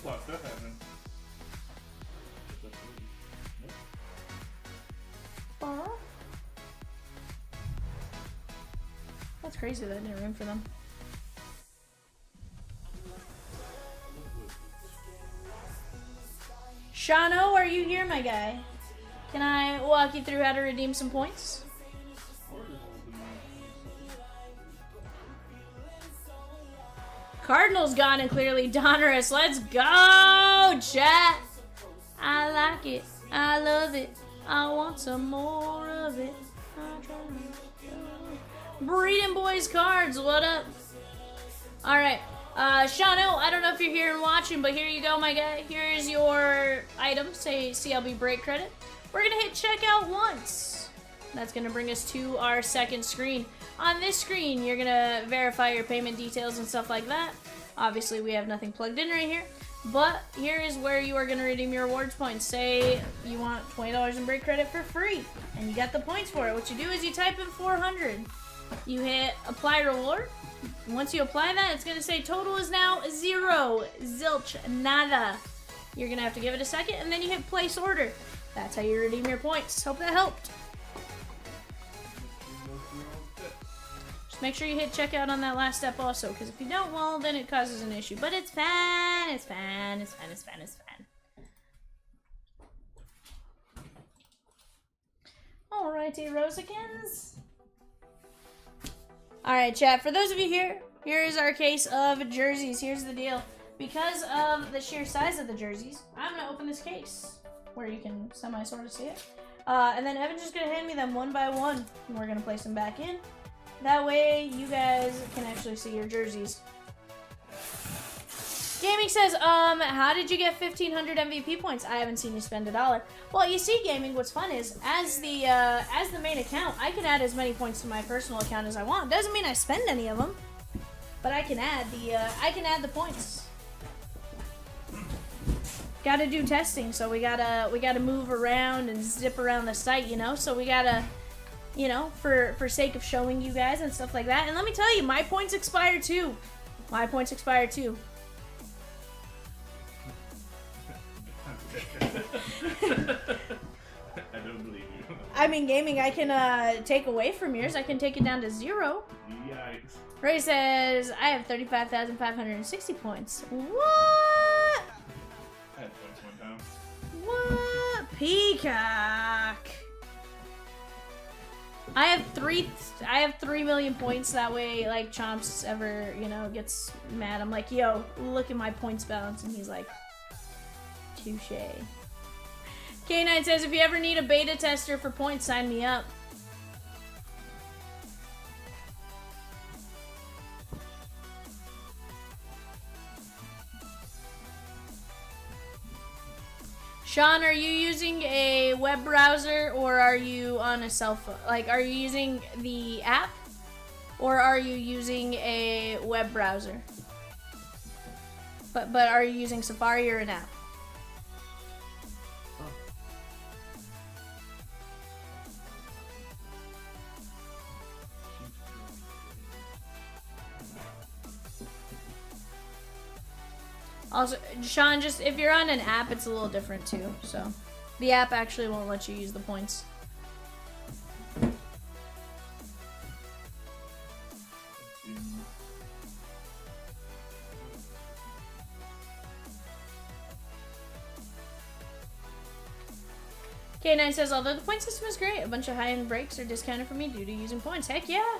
What's that happening? That's crazy that I didn't room for them. Shano, are you here, my guy? Can I walk you through how to redeem some points? Cardinals gone and clearly Donruss. Let's go, chat. I like it. I love it. I want some more of it. Breeding Boys cards, what up? Alright, Shano, I don't know if you're here and watching, but here you go, my guy. Here's your item, say CLB break credit. We're gonna hit checkout once. That's gonna bring us to our second screen. On this screen, you're gonna verify your payment details and stuff like that. Obviously, we have nothing plugged in right here. But here is where you are going to redeem your rewards points. Say you want $20 in break credit for free, and you got the points for it. What you do is you type in 400. You hit apply reward. Once you apply that, it's going to say total is now 0. Zilch. Nada. You're going to have to give it a second, and then you hit place order. That's how you redeem your points. Hope that helped. Just make sure you hit checkout on that last step also, because if you don't, well, then it causes an issue. But it's fine. It's fine. It's fine. It's fine. It's fine. Alrighty, Rosikins. Alright, chat. For those of you here, here is our case of jerseys. Here's the deal. Because of the sheer size of the jerseys, I'm going to open this case where you can sort of see it. And then Evan's just going to hand me them one by one. And we're going to place them back in. That way, you guys can actually see your jerseys. Gaming says, how did you get 1,500 MVP points? I haven't seen you spend $1. Well, you see, Gaming, what's fun is, as the main account, I can add as many points to my personal account as I want. Doesn't mean I spend any of them, but I can add the points. Gotta do testing, so we gotta move around and zip around the site, you know. So we gotta, you know, for sake of showing you guys and stuff like that. And let me tell you, my points expire too. My points expire too. I don't believe you. I mean, Gaming, I can take away from yours. I can take it down to 0. Yikes. Ray says, I have 35,560 points. What? I had points one time. What? Peacock. I have 3 million points. That way, like, Chomps ever, you know, gets mad. I'm like, yo, look at my points balance. And he's like, touche. K9 says, if you ever need a beta tester for points, sign me up. Sean, are you using a web browser or are you on a cell phone? Like, are you using the app or are you using a web browser? But are you using Safari or an app? Also, Sean, just if you're on an app, it's a little different too. So, the app actually won't let you use the points. K9 says, although the point system is great, a bunch of high-end breaks are discounted for me due to using points. Heck yeah.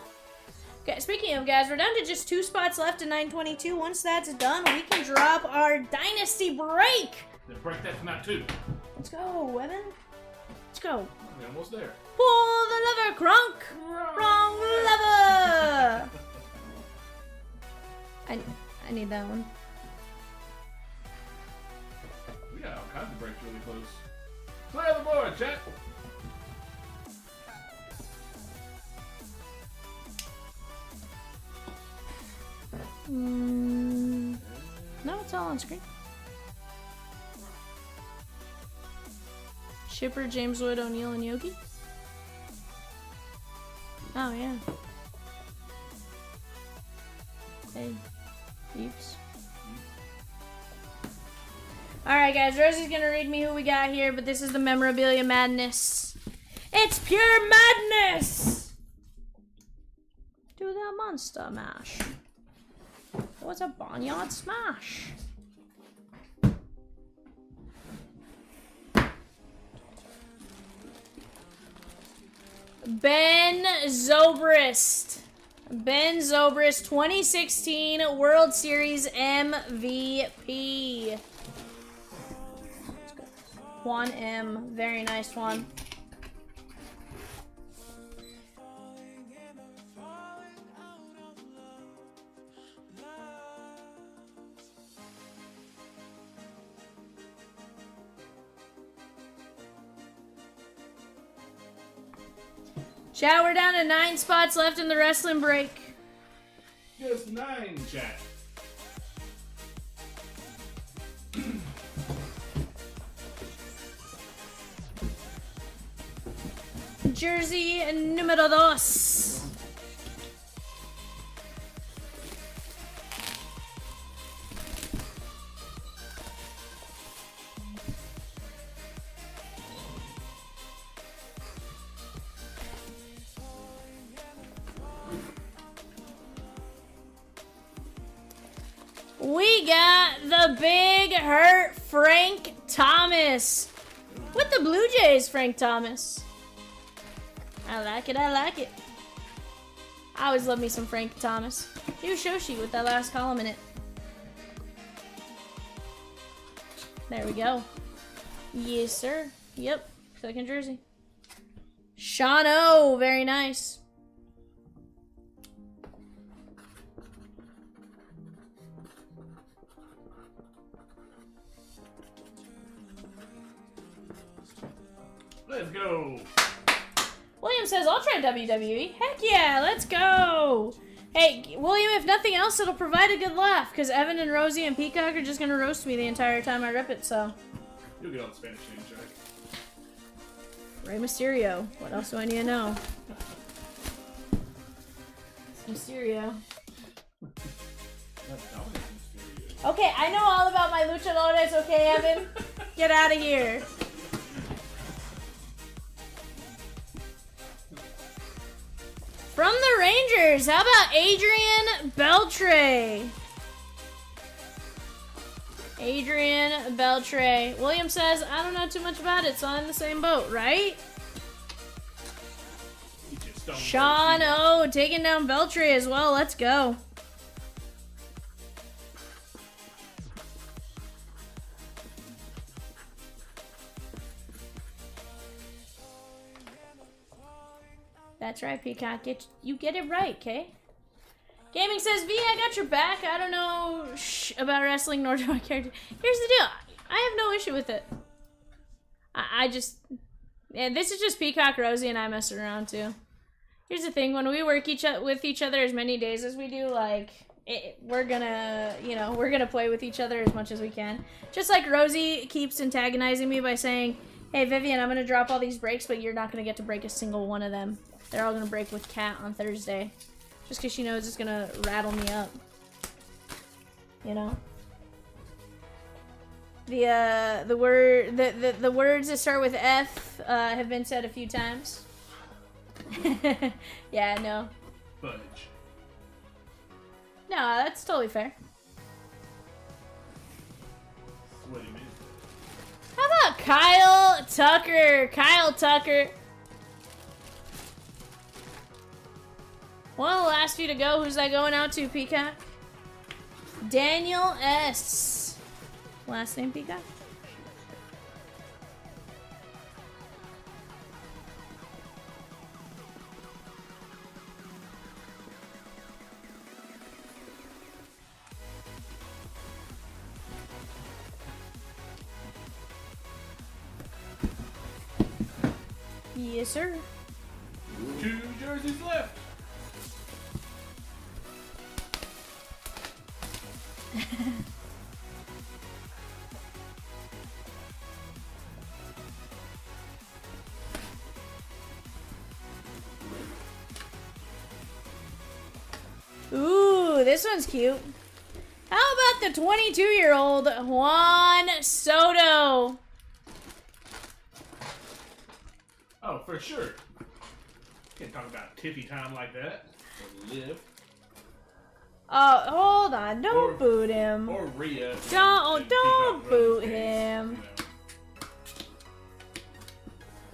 Okay, speaking of, guys, we're down to just 2 spots left in 922. Once that's done, we can drop our Dynasty break. Then break that from that too. Let's go, Evan. Let's go. We're almost there. Pull the lever, Kronk. Wrong lever. I need that one. We got all kinds of breaks really close. Clear the board, chat. No, it's all on screen. Shipper, James Wood, O'Neal, and Yogi. Oh, yeah. Hey, peeps. Alright, guys, Rosie's gonna read me who we got here, but this is the Memorabilia Madness. It's pure madness! Do the Monster Mash. What's a Barnyard Smash? Ben Zobrist. Ben Zobrist, 2016 World Series MVP. Juan M. Very nice one. Chat, we're down to 9 spots left in the wrestling break. Just 9, chat. Jersey número 2. We got the big hurt Frank Thomas. With the Blue Jays, Frank Thomas. I like it, I like it. I always love me some Frank Thomas. He was Shoshi with that last column in it. There we go. Yes, sir. Yep. Second jersey. Sean O. Very nice. Let's go. William says, I'll try WWE. Heck yeah, let's go. Hey, William, if nothing else, it'll provide a good laugh, because Evan and Rosie and Peacock are just going to roast me the entire time I rip it, so. You'll get all the Spanish names right. Rey Mysterio. What else do I need to know? Mysterio. That's Dominic Mysterio. Okay, I know all about my luchadores, okay, Evan? Get out of here. From the Rangers, how about Adrian Beltre? Adrian Beltre. William says, I don't know too much about it, so I'm in the same boat, right? Sean O taking down Beltre as well. Let's go. That's right, Peacock. You get it right, okay? Gaming says, V, I got your back. I don't know about wrestling, nor do I care. Here's the deal. I have no issue with it. I just... Yeah, this is just Peacock, Rosie, and I messing around, too. Here's the thing. When we work with each other as many days as we do, like... we're gonna, we're gonna play with each other as much as we can. Just like Rosie keeps antagonizing me by saying, hey, Vivian, I'm gonna drop all these breaks, but you're not gonna get to break a single one of them. They're all gonna break with Cat on Thursday. Just because she knows it's gonna rattle me up. You know? The words that start with F have been said a few times. Yeah, no. Fudge. No, that's totally fair. What do you mean? How about Kyle Tucker. Kyle Tucker. One of the last few to go. Who's that going out to, Peacock? Daniel S. Last name, Peacock? Yes, sir. 2 jerseys left. Ooh, this one's cute. How about the 22-year-old Juan Soto? Oh, for sure. Can't talk about tiffy time like that. Or live. Oh, hold on. Don't boot him. Or Rhea. Don't Peacock boot Rose him.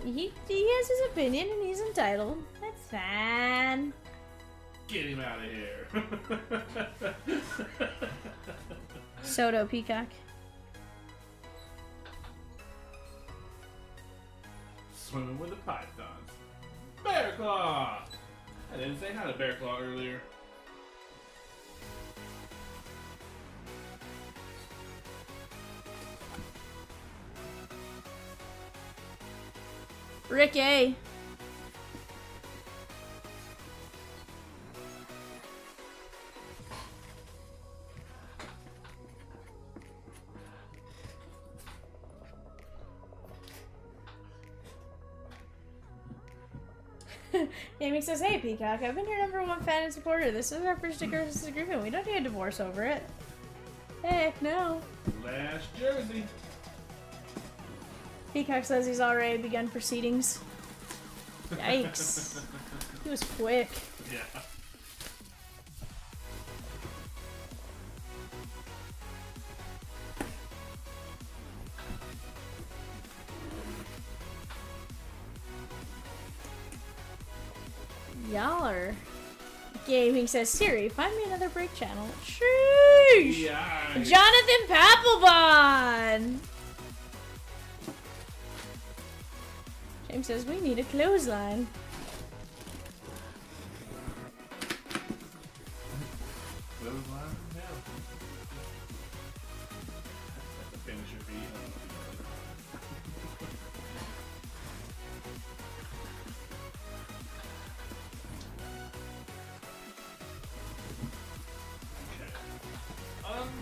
You know. He has his opinion and he's entitled. That's fine. Get him out of here. Soto Peacock. Swimming with the pythons. Bear Claw! I didn't say hi to Bear Claw earlier. Rick A. Gaming says, hey Peacock, I've been your #1 fan and supporter. This is our first disagreement. We don't need a divorce over it. Heck no. Last jersey. Peacock says he's already begun proceedings. Yikes. He was quick. Yeah. Y'all are... Gaming says, Siri, find me another break channel. Sheesh! Yeah. Jonathan Papelbon! James says, we need a clothesline. Clothesline? Yeah. That's a finisher fee.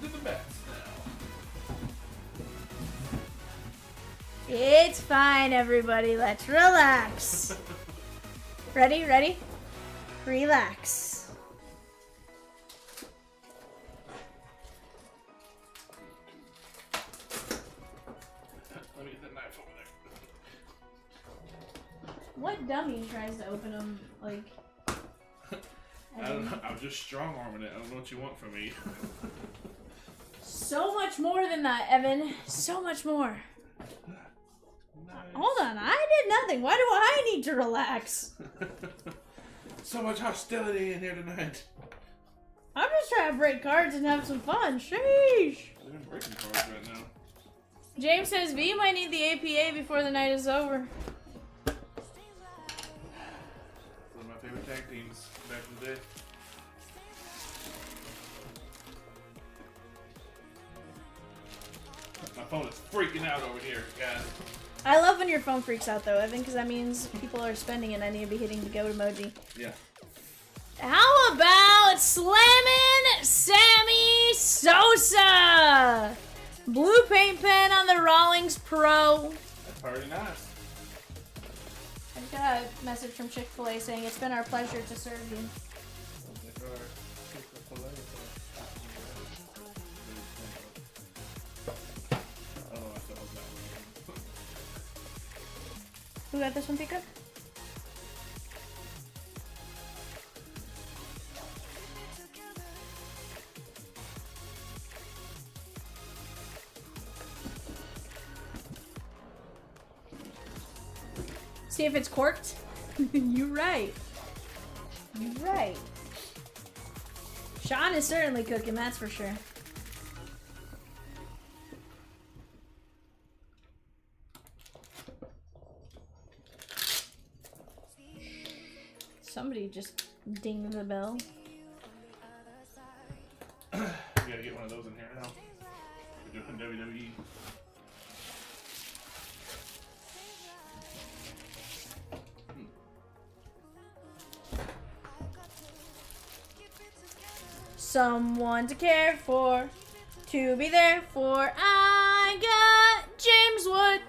To the bets now. It's fine, everybody. Let's relax. Ready? Ready? Relax. Let me get the knife over there. What dummy tries to open them, like... I don't know. I was just strong arming it. I don't know what you want from me. So much more than that, Evan. So much more. Nice. Hold on, I did nothing. Why do I need to relax? So much hostility in here tonight. I'm just trying to break cards and have some fun. Sheesh. We're breaking cards right now. James says V might need the APA before the night is over. One of my favorite tag teams back in the day. My phone is freaking out over here, guys. I love when your phone freaks out though, Evan, because that means people are spending and I need to be hitting the go emoji. Yeah. How about slamming Sammy Sosa? Blue paint pen on the Rawlings Pro. That's pretty nice. I just got a message from Chick-fil-A saying it's been our pleasure to serve you. Who got this one, Pika? See if it's corked. You're right. You're right. Sean is certainly cooking, that's for sure. Somebody just dinged the bell. You gotta get one of those in here now. We're doing WWE. Someone to care for, to be there for. I got James Wood.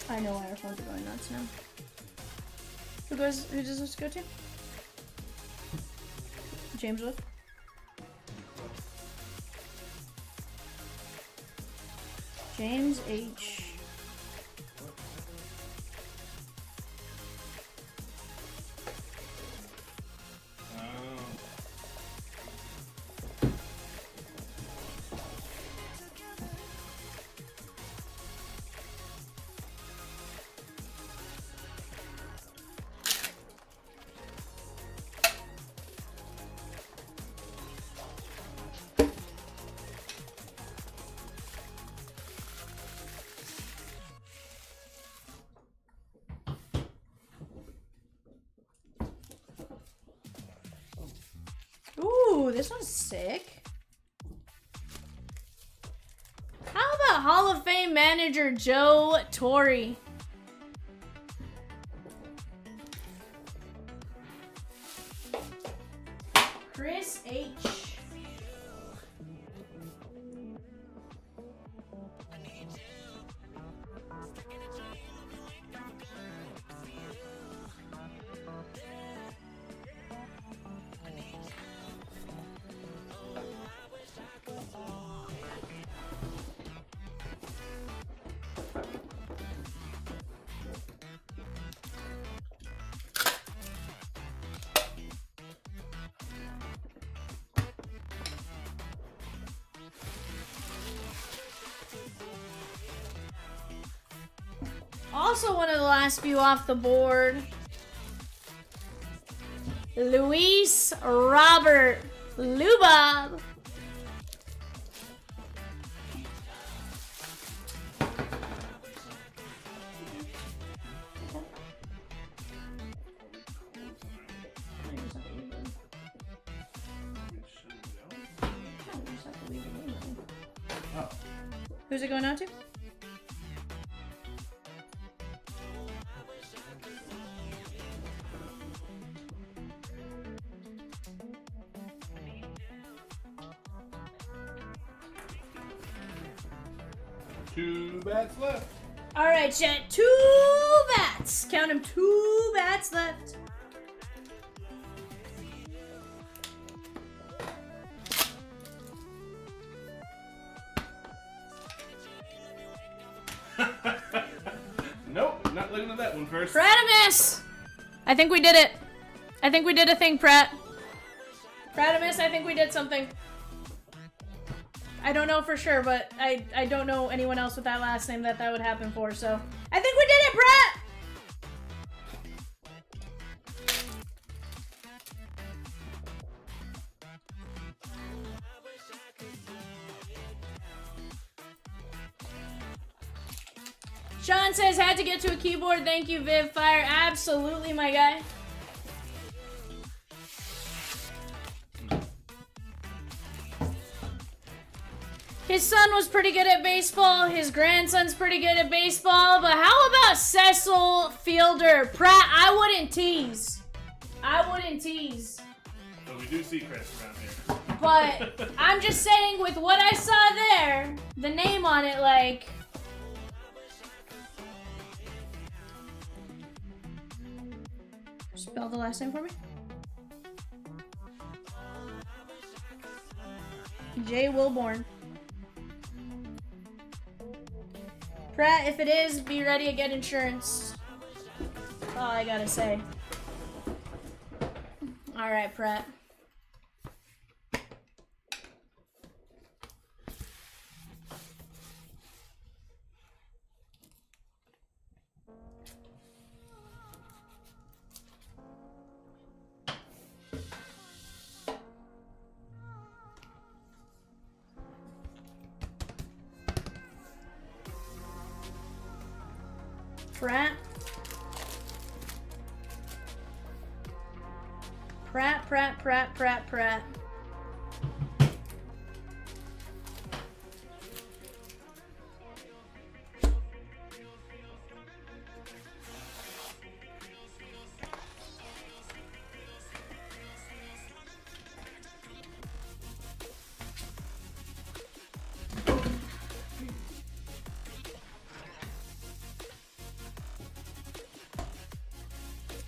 I know why our phones are going nuts now. Who does this go to? James Wood. James H. Ooh, this one's sick. How about Hall of Fame manager Joe Torre? Chris H. Also one of the last few off the board. Luis Robert Lubob. Who's it going on to? Two bats left. All right, chat. 2 bats. Count them. 2 bats left. Nope, not looking at that one first. Pratimus! I think we did it. I think we did a thing, Pratt. Pratimus, I think we did something. I don't know for sure, but I don't know anyone else with that last name that would happen for, so. I think we did it, Pratt! Sean says, had to get to a keyboard. Thank you, Viv Fire. Absolutely, my guy. His son was pretty good at baseball. His grandson's pretty good at baseball. But how about Cecil Fielder? Pratt, I wouldn't tease. I wouldn't tease. But we do see Chris around here. But I'm just saying, with what I saw there, the name on it, like... Spell the last name for me. Jay Wilborn. Pratt, if it is, be ready to get insurance. That's all I gotta say. Alright, Pratt. Pratt. Pratt.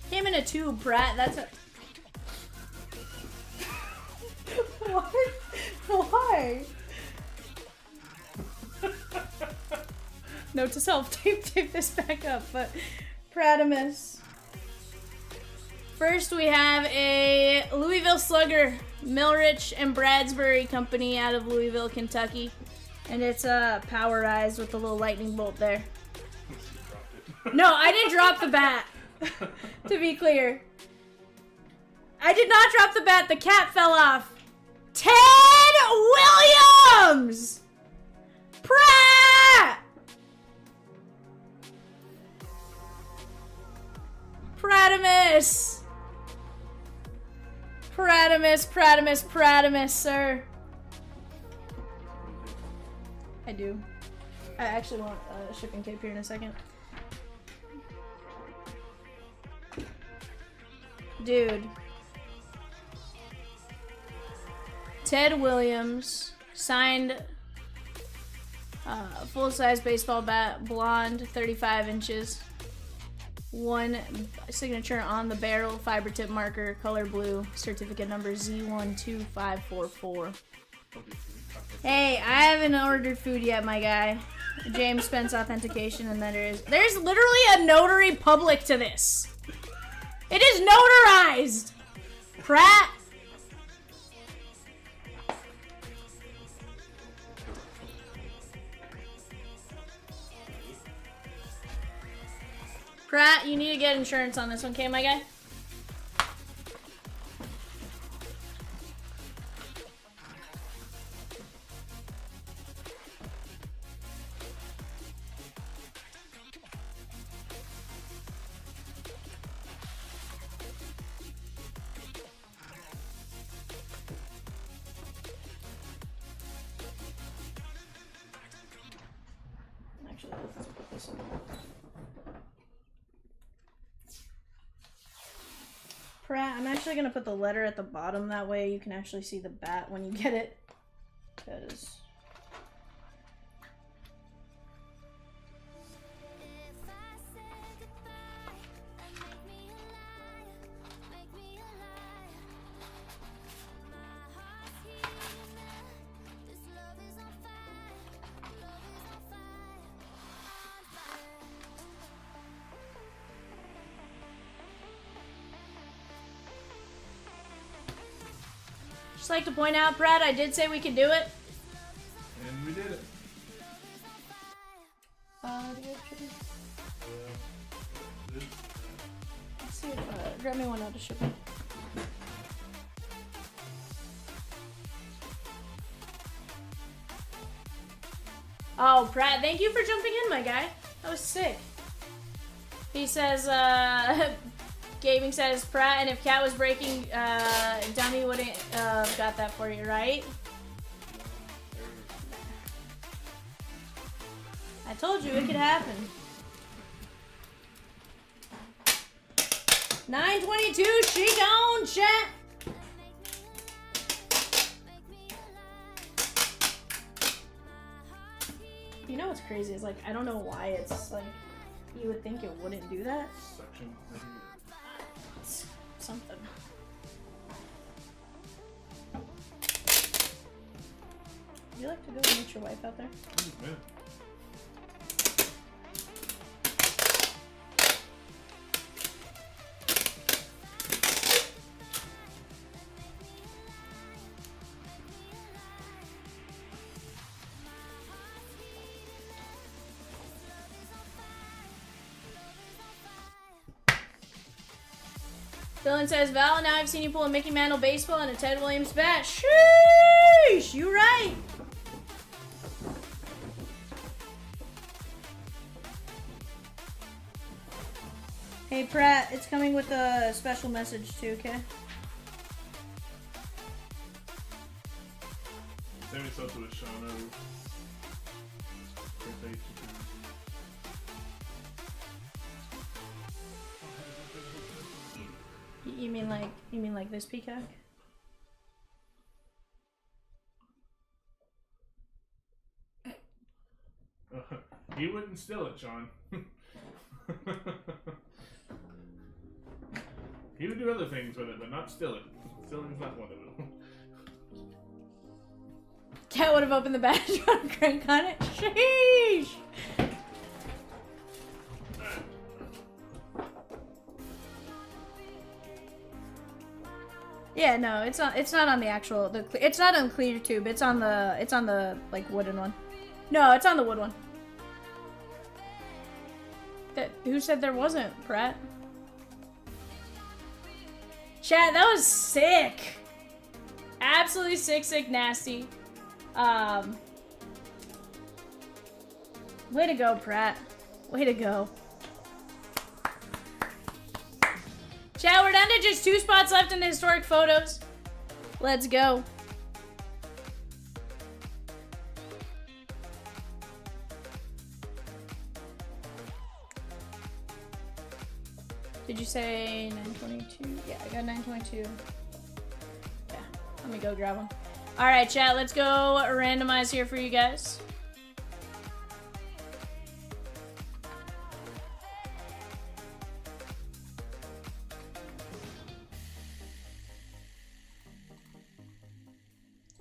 Came in a tube, Pratt. That's a... What? Why? Note to self, tape this back up, but Pratimus. First we have a Louisville Slugger, Milrich and Bradsbury Company out of Louisville, Kentucky. And it's powerized with a little lightning bolt there. No, I didn't drop the bat. To be clear. I did not drop the bat, the cap fell off. Ted Williams! Pratt! Pratimus, sir. I do. I actually want shipping tape here in a second. Dude. Ted Williams signed full-size baseball bat, blonde, 35 inches. One signature on the barrel, fiber tip marker, color blue, certificate number Z12544. Hey, I haven't ordered food yet, my guy. James Spence authentication, and there's literally a notary public to this. It is notarized! Pratt! Pratt, you need to get insurance on this one, okay, my guy? Actually, let's put this in. Pratt, I'm actually gonna put the letter at the bottom, that way you can actually see the bat when you get it. Because... Just like to point out, Brad, I did say we could do it. And we did it. Let's see if, grab me one out of shipping. Oh, Pratt, thank you for jumping in, my guy. That was sick. He says, Gaming says, Pratt, and if Cat was breaking, Dummy wouldn't got that for you, right? I told you it could happen. 922, she gone, chat. You know what's crazy is, like, I don't know why it's like you would think it wouldn't do that. Suction. It's something. Would you like to go meet your wife out there? Yeah. Dylan says, Val, now I've seen you pull a Mickey Mantle baseball and a Ted Williams bat. Sheesh! You right. Hey, Pratt, it's coming with a special message too, okay? Send me something with Shauna. You mean like this peacock? He wouldn't steal it, Sean. He would do other things with it, but not steal it. Stealing's not one of them. Cat would have opened the badge on crank on it. Sheesh! Yeah, no, it's not on the actual. It's not on clear tube. It's on the like wooden one. No, it's on the wood one. Who said there wasn't, Pratt? Chat, that was sick. Absolutely sick, nasty. Way to go, Pratt. Way to go. Chat, we're down to just 2 spots left in the historic photos. Let's go. Did you say 922? Yeah, I got 922. Yeah, let me go grab them. All right, chat, let's go randomize here for you guys.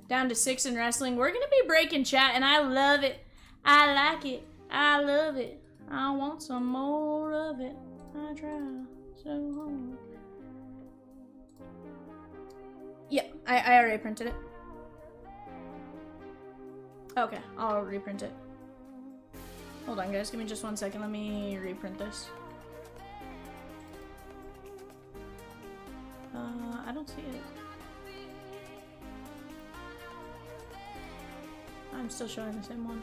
Down to 6 in wrestling. We're gonna be breaking, chat, and I love it. I like it. I love it. I want some more of it. I try so hard. Yeah, I already printed it. Okay, I'll reprint it. Hold on, guys. Give me just 1 second. Let me reprint this. I don't see it. I'm still showing the same one.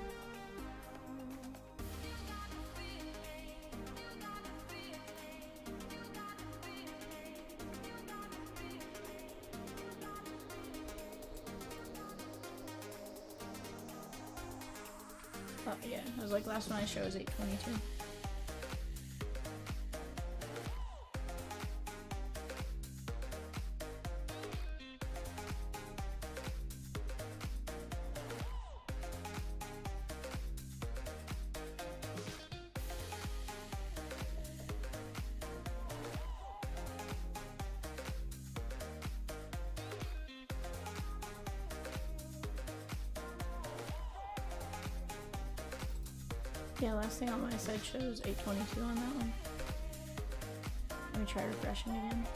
Oh yeah, it was like last one I showed was 822. Yeah, last thing on my side shows 822 on that one. Let me try refreshing again.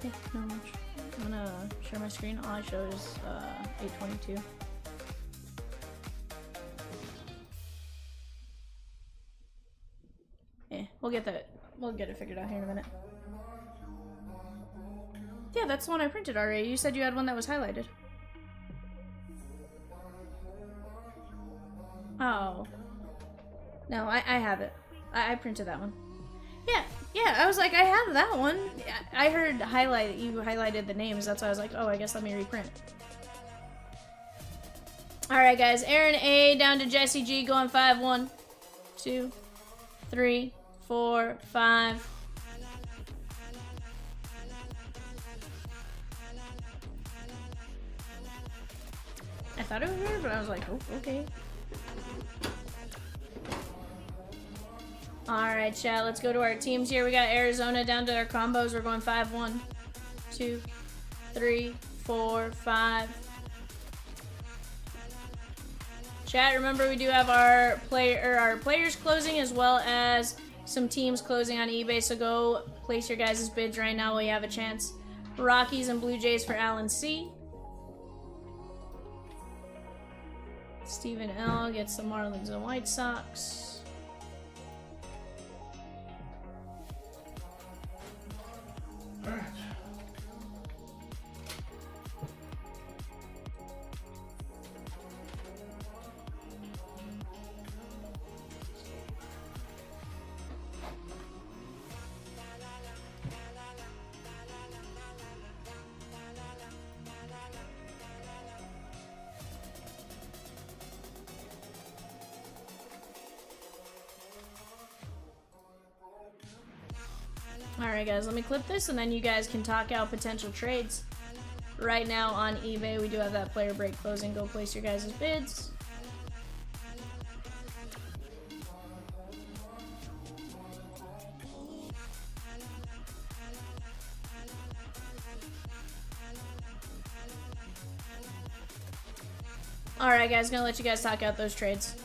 Yeah, not much. I'm gonna share my screen. All I show is 822. Yeah, we'll get it figured out here in a minute. Yeah, that's the one I printed already. You said you had one that was highlighted. Oh. No, I have it. I printed that one. Yeah, I was like, I have that one. I heard you highlighted the names. That's why I was like, oh, I guess let me reprint. Alright, guys. Aaron A down to Jesse G going 5, 1, 2, 3, 4, 5. I thought it was weird, but I was like, oh, okay. Alright, chat, let's go to our teams here. We got Arizona down to our combos. We're going 5, 1, 2, 3, 4, 5. Chat, remember we do have our players closing as well as some teams closing on eBay, so go place your guys' bids right now while you have a chance. Rockies and Blue Jays for Alan C. Stephen L gets the Marlins and White Sox. Alright guys, let me clip this and then you guys can talk out potential trades. Right now on eBay, we do have that player break closing. Go place your guys' bids. Alright guys, gonna let you guys talk out those trades.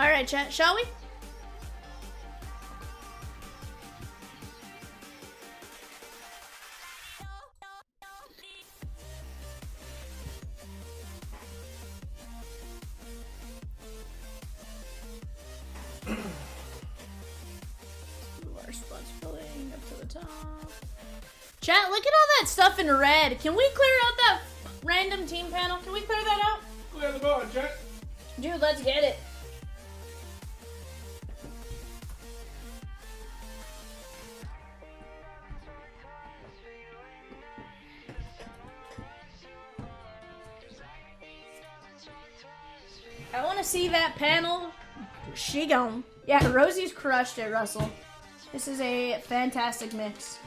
All right, chat. Shall we? Our spots filling up to the top. Chat, look at all that stuff in red. Can we clear out that random team panel? Can we clear that out? Clear the board, chat. Dude, let's get it. I want to see that panel. She gone. Yeah, Rosie's crushed it, Russell. This is a fantastic mix.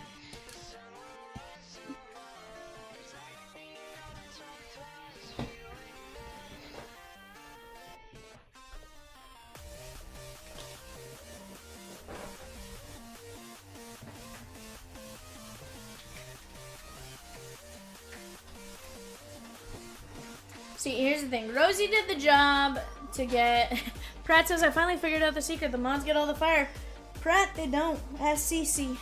See, here's the thing. Rosie did the job to get... Pratt says, I finally figured out the secret. The mods get all the fire. Pratt, they don't. Ask CC.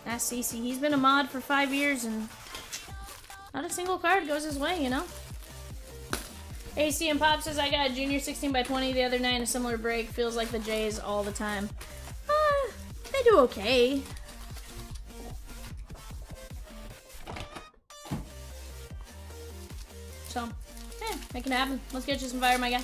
Ask CC. He's been a mod for 5 years and not a single card goes his way, you know? AC and Pop says, I got a junior 16x20 the other night in a similar break. Feels like the Jays all the time. They do okay. So, yeah, make it happen. Let's get you some fire, my guy.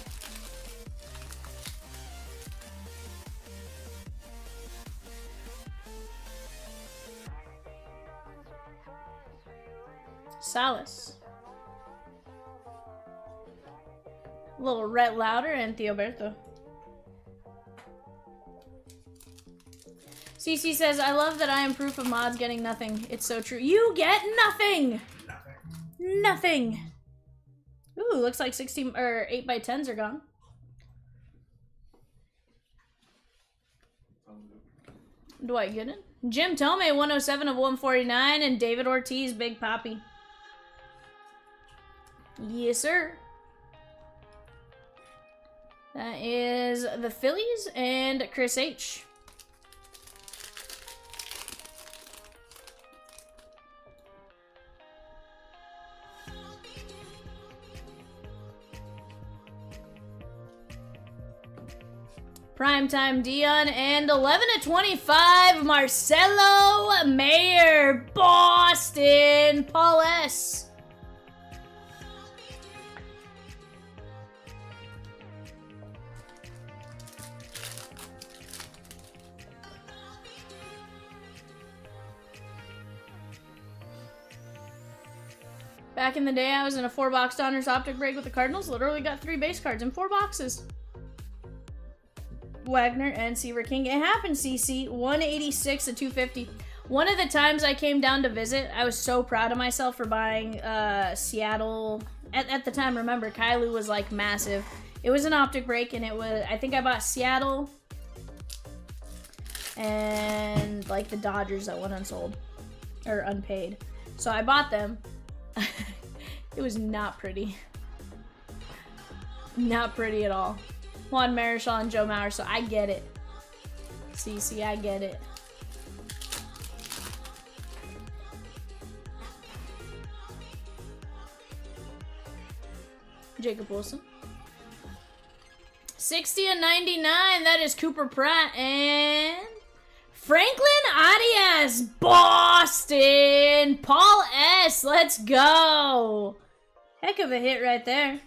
Salas. Little Rhett Lauder and Theoberto. CC says, I love that I am proof of mods getting nothing. It's so true. You get nothing! Nothing! Ooh, looks like 16 or 8x10s are gone. Dwight Gooden. Jim Tomei, 107 of 149, and David Ortiz, Big Poppy. Yes, sir. That is the Phillies and Chris H. Primetime Dion and 11/25 Marcelo Mayer, Boston, Paul S. Back in the day, I was in a 4-box Donruss optic break with the Cardinals. Literally got 3 base cards in 4 boxes. Wagner and Seaver King. It happened, CC. 186 to 250. One of the times I came down to visit, I was so proud of myself for buying Seattle. At the time, remember, Kylie was like massive. It was an optic break, and it was, I think I bought Seattle and like the Dodgers that went unsold or unpaid. So I bought them. It was not pretty. Not pretty at all. Juan Marichal and Joe Mauer, so I get it. CC, I get it. Jacob Wilson. 60 and 99, that is Cooper Pratt and Franklin Arias, Boston, Paul S. Let's go. Heck of a hit right there.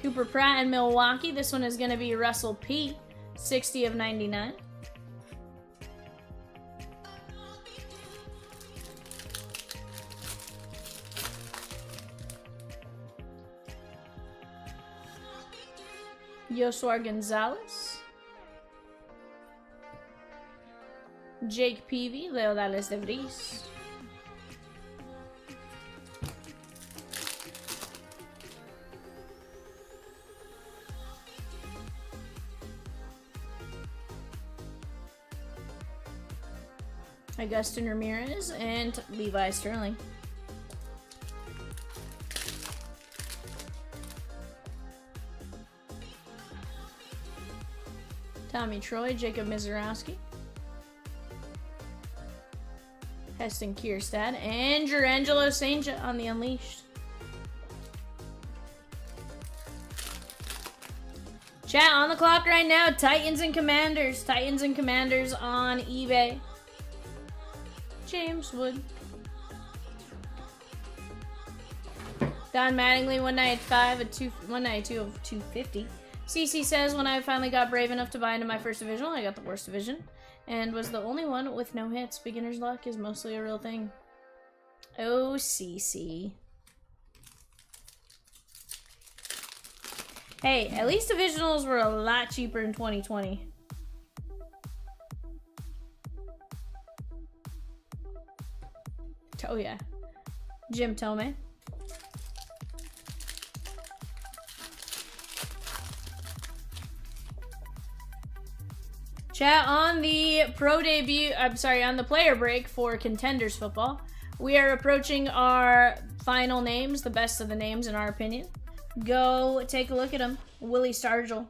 Cooper Pratt in Milwaukee. This one is going to be Russell P. 60 of 99. Yosuar Gonzalez. Jake Peavy, Leo Dallas de Vries. Augustin Ramirez and Levi Sterling. Tommy Troy, Jacob Mizorowski, Heston Kierstad, and Jurangelo Sainja on the Unleashed. Chat, on the clock right now, Titans and Commanders. Titans and Commanders on eBay. James Wood. Don Mattingly, 195, 192 of 250. CC says, when I finally got brave enough to buy into my first divisional, I got the worst division. And was the only one with no hits. Beginner's luck is mostly a real thing. Oh, CC. Hey, at least divisionals were a lot cheaper in 2020. Oh yeah. Jim Tomei. Chat, on the pro debut, on the player break for Contenders football, we are approaching our final names, the best of the names in our opinion. Go take a look at them. Willie Stargell.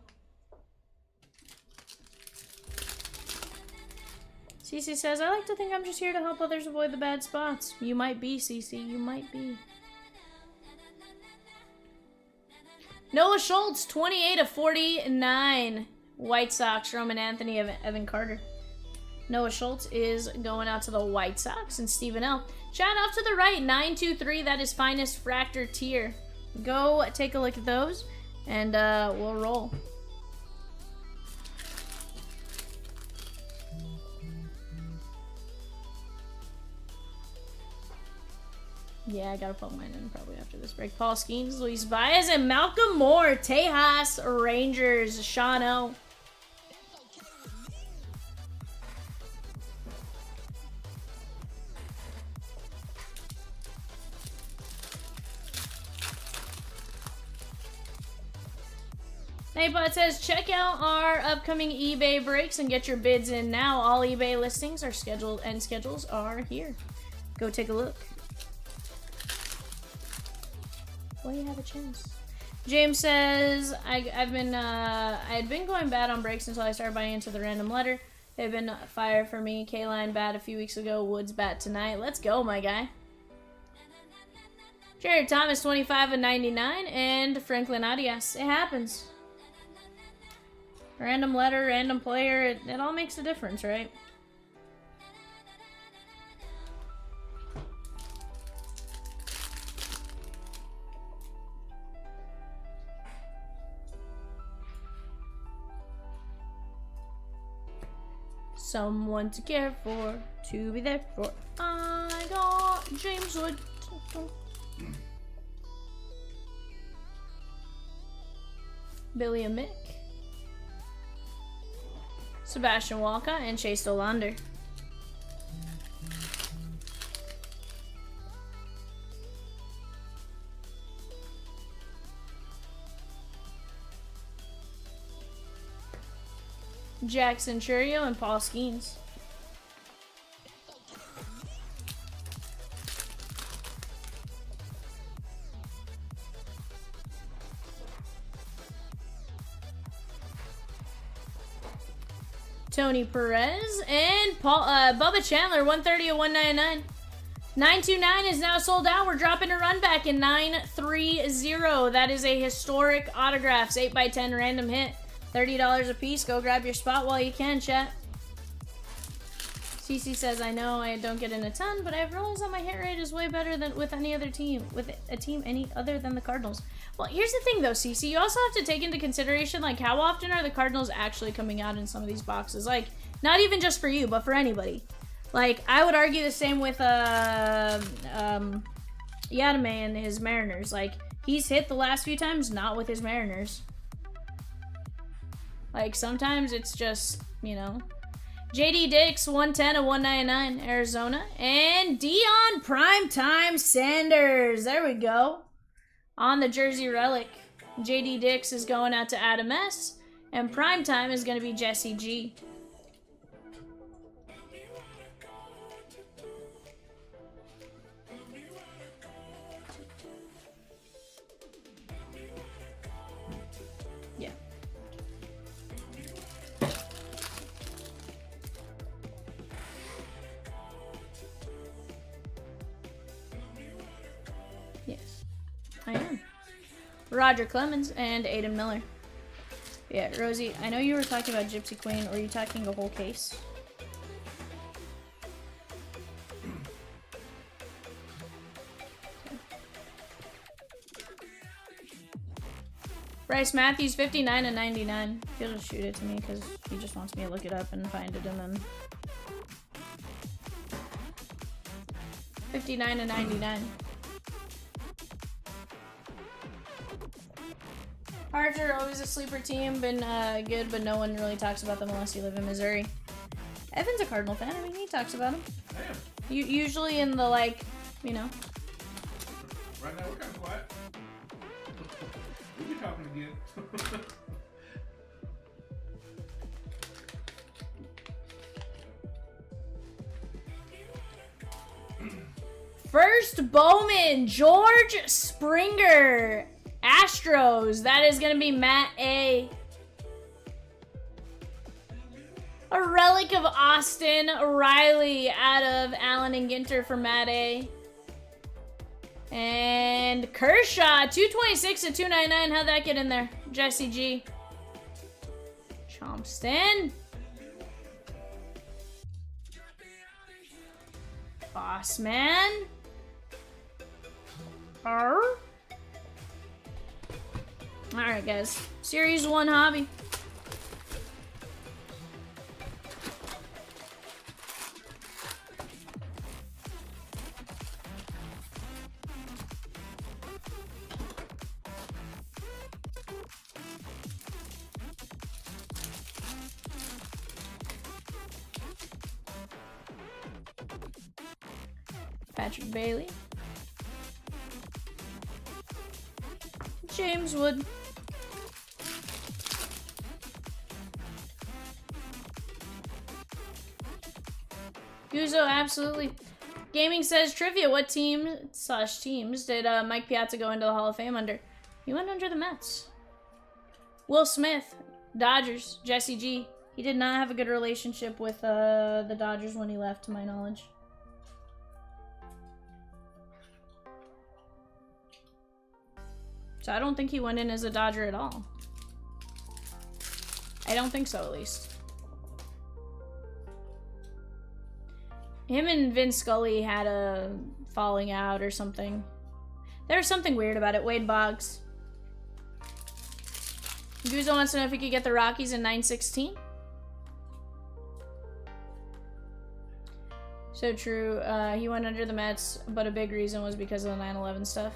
CC says, I like to think I'm just here to help others avoid the bad spots. You might be, CC. You might be. Noah Schultz, 28 of 49. White Sox, Roman Anthony, Evan Carter. Noah Schultz is going out to the White Sox. And Stephen L. Chat, off to the right, 923. That is Finest-fractor tier. Go take a look at those, and we'll roll. Yeah, I gotta plug mine in probably after this break. Paul Skeens, Luis Baez, and Malcolm Moore. Tejas Rangers. Sean O. Nightbot says, check out our upcoming eBay breaks and get your bids in now. All eBay listings are scheduled and schedules are here. Go take a look. Well, you have a chance. James says, I had been going bad on breaks until I started buying into the random letter. They've been fire for me. K-Line bat a few weeks ago. Woods bat tonight. Let's go, my guy. Jared Thomas, 25 of 99. And Franklin Arias. It happens. Random letter, random player, it all makes a difference, right? Someone to care for, to be there for. I got James Wood. Billy and Mick. Sebastian Walcott and Chase Dolander. Jackson Churio and Paul Skeens. Tony Perez and Bubba Chandler, 130 of 199. 929 is now sold out. We're dropping a run back in 930. That is a historic autographs, 8x10 random hit. $30 a piece. Go grab your spot while you can, chat. CC says, I know I don't get in a ton, but I've realized that my hit rate is way better than with any other team, with a team any other than the Cardinals. Well, here's the thing though, CC, you also have to take into consideration, like, how often are the Cardinals actually coming out in some of these boxes? Like, not even just for you, but for anybody. Like, I would argue the same with Yadame and his Mariners. Like, he's hit the last few times, not with his Mariners. Like, sometimes it's just, you know. JD Dix, 110 of 199, Arizona. And Dion Primetime Sanders. There we go. On the jersey relic. JD Dix is going out to Adam S. And Primetime is going to be Jesse G. I am. Roger Clemens and Aiden Miller. Yeah, Rosie, I know you were talking about Gypsy Queen, or are you talking a whole case? Bryce Matthews, 59 and 99. He'll just shoot it to me because he just wants me to look it up and find it, and then 59 and 99. Archer, always a sleeper team, been good, but no one really talks about them unless you live in Missouri. Evan's a Cardinal fan. I mean, he talks about them. I am. Usually in the, like, you know. Right now we're kind of quiet. We'll be talking again. First Bowman, George Springer, Astros. That is going to be Matt A. A relic of Austin Riley out of Allen and Ginter for Matt A. And Kershaw, 226 to 299. How'd that get in there? Jesse G. Chompston. Boss man. Alright, guys. Series 1 hobby. Patrick Bailey. James Wood. Guzzo, absolutely. Gaming says trivia. What teams did Mike Piazza go into the Hall of Fame under? He went under the Mets. Will Smith, Dodgers. Jesse G. He did not have a good relationship with the Dodgers when he left, to my knowledge. So I don't think he went in as a Dodger at all. I don't think so, at least. Him and Vince Scully had a falling out or something. There was something weird about it. Wade Boggs. Guzzo wants to know if he could get the Rockies in 916. So true. He went under the Mets, but a big reason was because of the 9/11 stuff.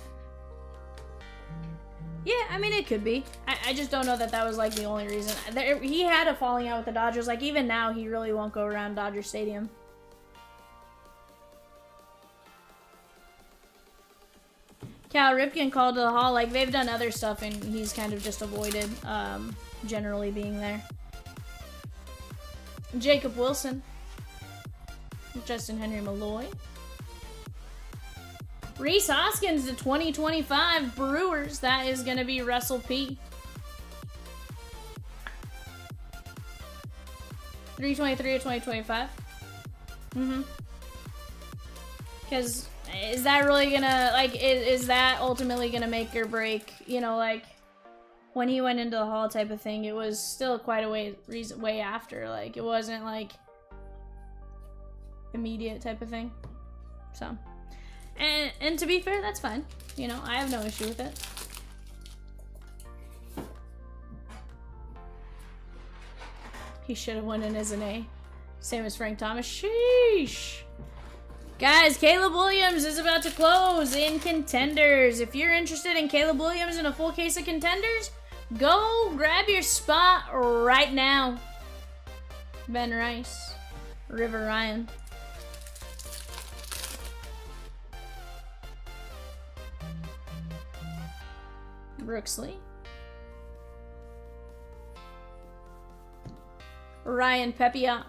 Yeah, I mean, it could be. I just don't know that that was, like, the only reason. He had a falling out with the Dodgers. Like, even now, he really won't go around Dodger Stadium. Cal Ripken called to the Hall. Like, they've done other stuff, and he's kind of just avoided generally being there. Jacob Wilson. Justin Henry Malloy. Reese Hoskins to 2025 Brewers. That is going to be Russell P. 323 of 2025. Because is that really going to, like, is that ultimately going to make or break, you know, like, when he went into the Hall type of thing, it was still quite a way after. Like, it wasn't, like, immediate type of thing. So... And to be fair, that's fine. You know, I have no issue with it. He should have went in as an A. Same as Frank Thomas. Sheesh. Guys, Caleb Williams is about to close in Contenders. If you're interested in Caleb Williams and a full case of Contenders, go grab your spot right now. Ben Rice. River Ryan. Brooksley. Ryan Pepia.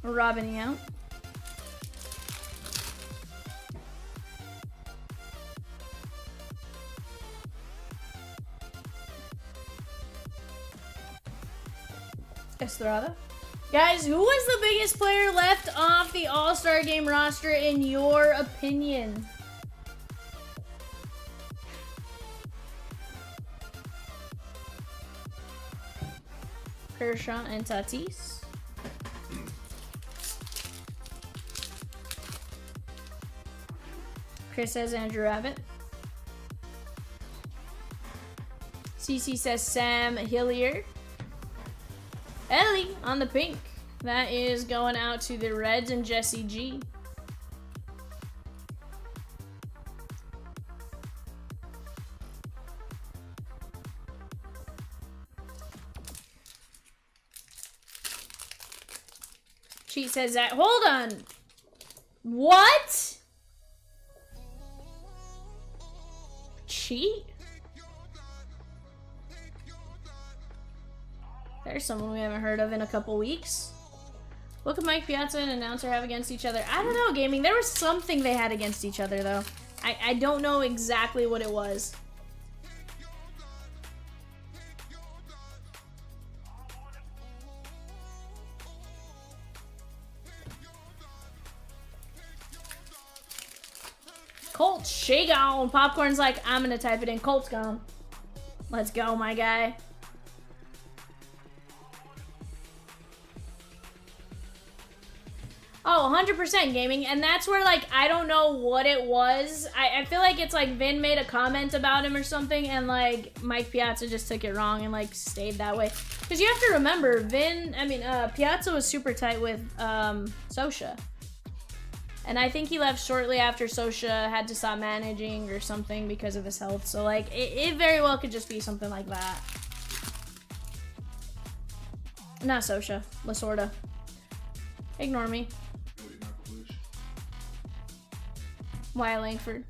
Robin Yount. Estrada. Guys, who was the biggest player left off the All-Star Game roster in your opinion? Kershaw and Tatis. Chris says Andrew Abbott. CC says Sam Hilliard. Ellie on the pink. That is going out to the Reds and Jesse G. Cheat says that. Hold on. What? Cheat? There's someone we haven't heard of in a couple weeks. What could Mike Piazza and announcer have against each other? I don't know, gaming. There was something they had against each other, though. I don't know exactly what it was. Colts, shake on. Popcorn's like, I'm gonna type it in. Colts gone. Let's go, my guy. Oh, 100% gaming. And that's where, like, I don't know what it was. I feel like it's like Vin made a comment about him or something, and like Mike Piazza just took it wrong and like stayed that way. Because you have to remember, Piazza was super tight with Sosha. And I think he left shortly after Sosha had to stop managing or something because of his health. So, like, it very well could just be something like that. Not Sosha. Lasorda. Ignore me. Wyatt Langford.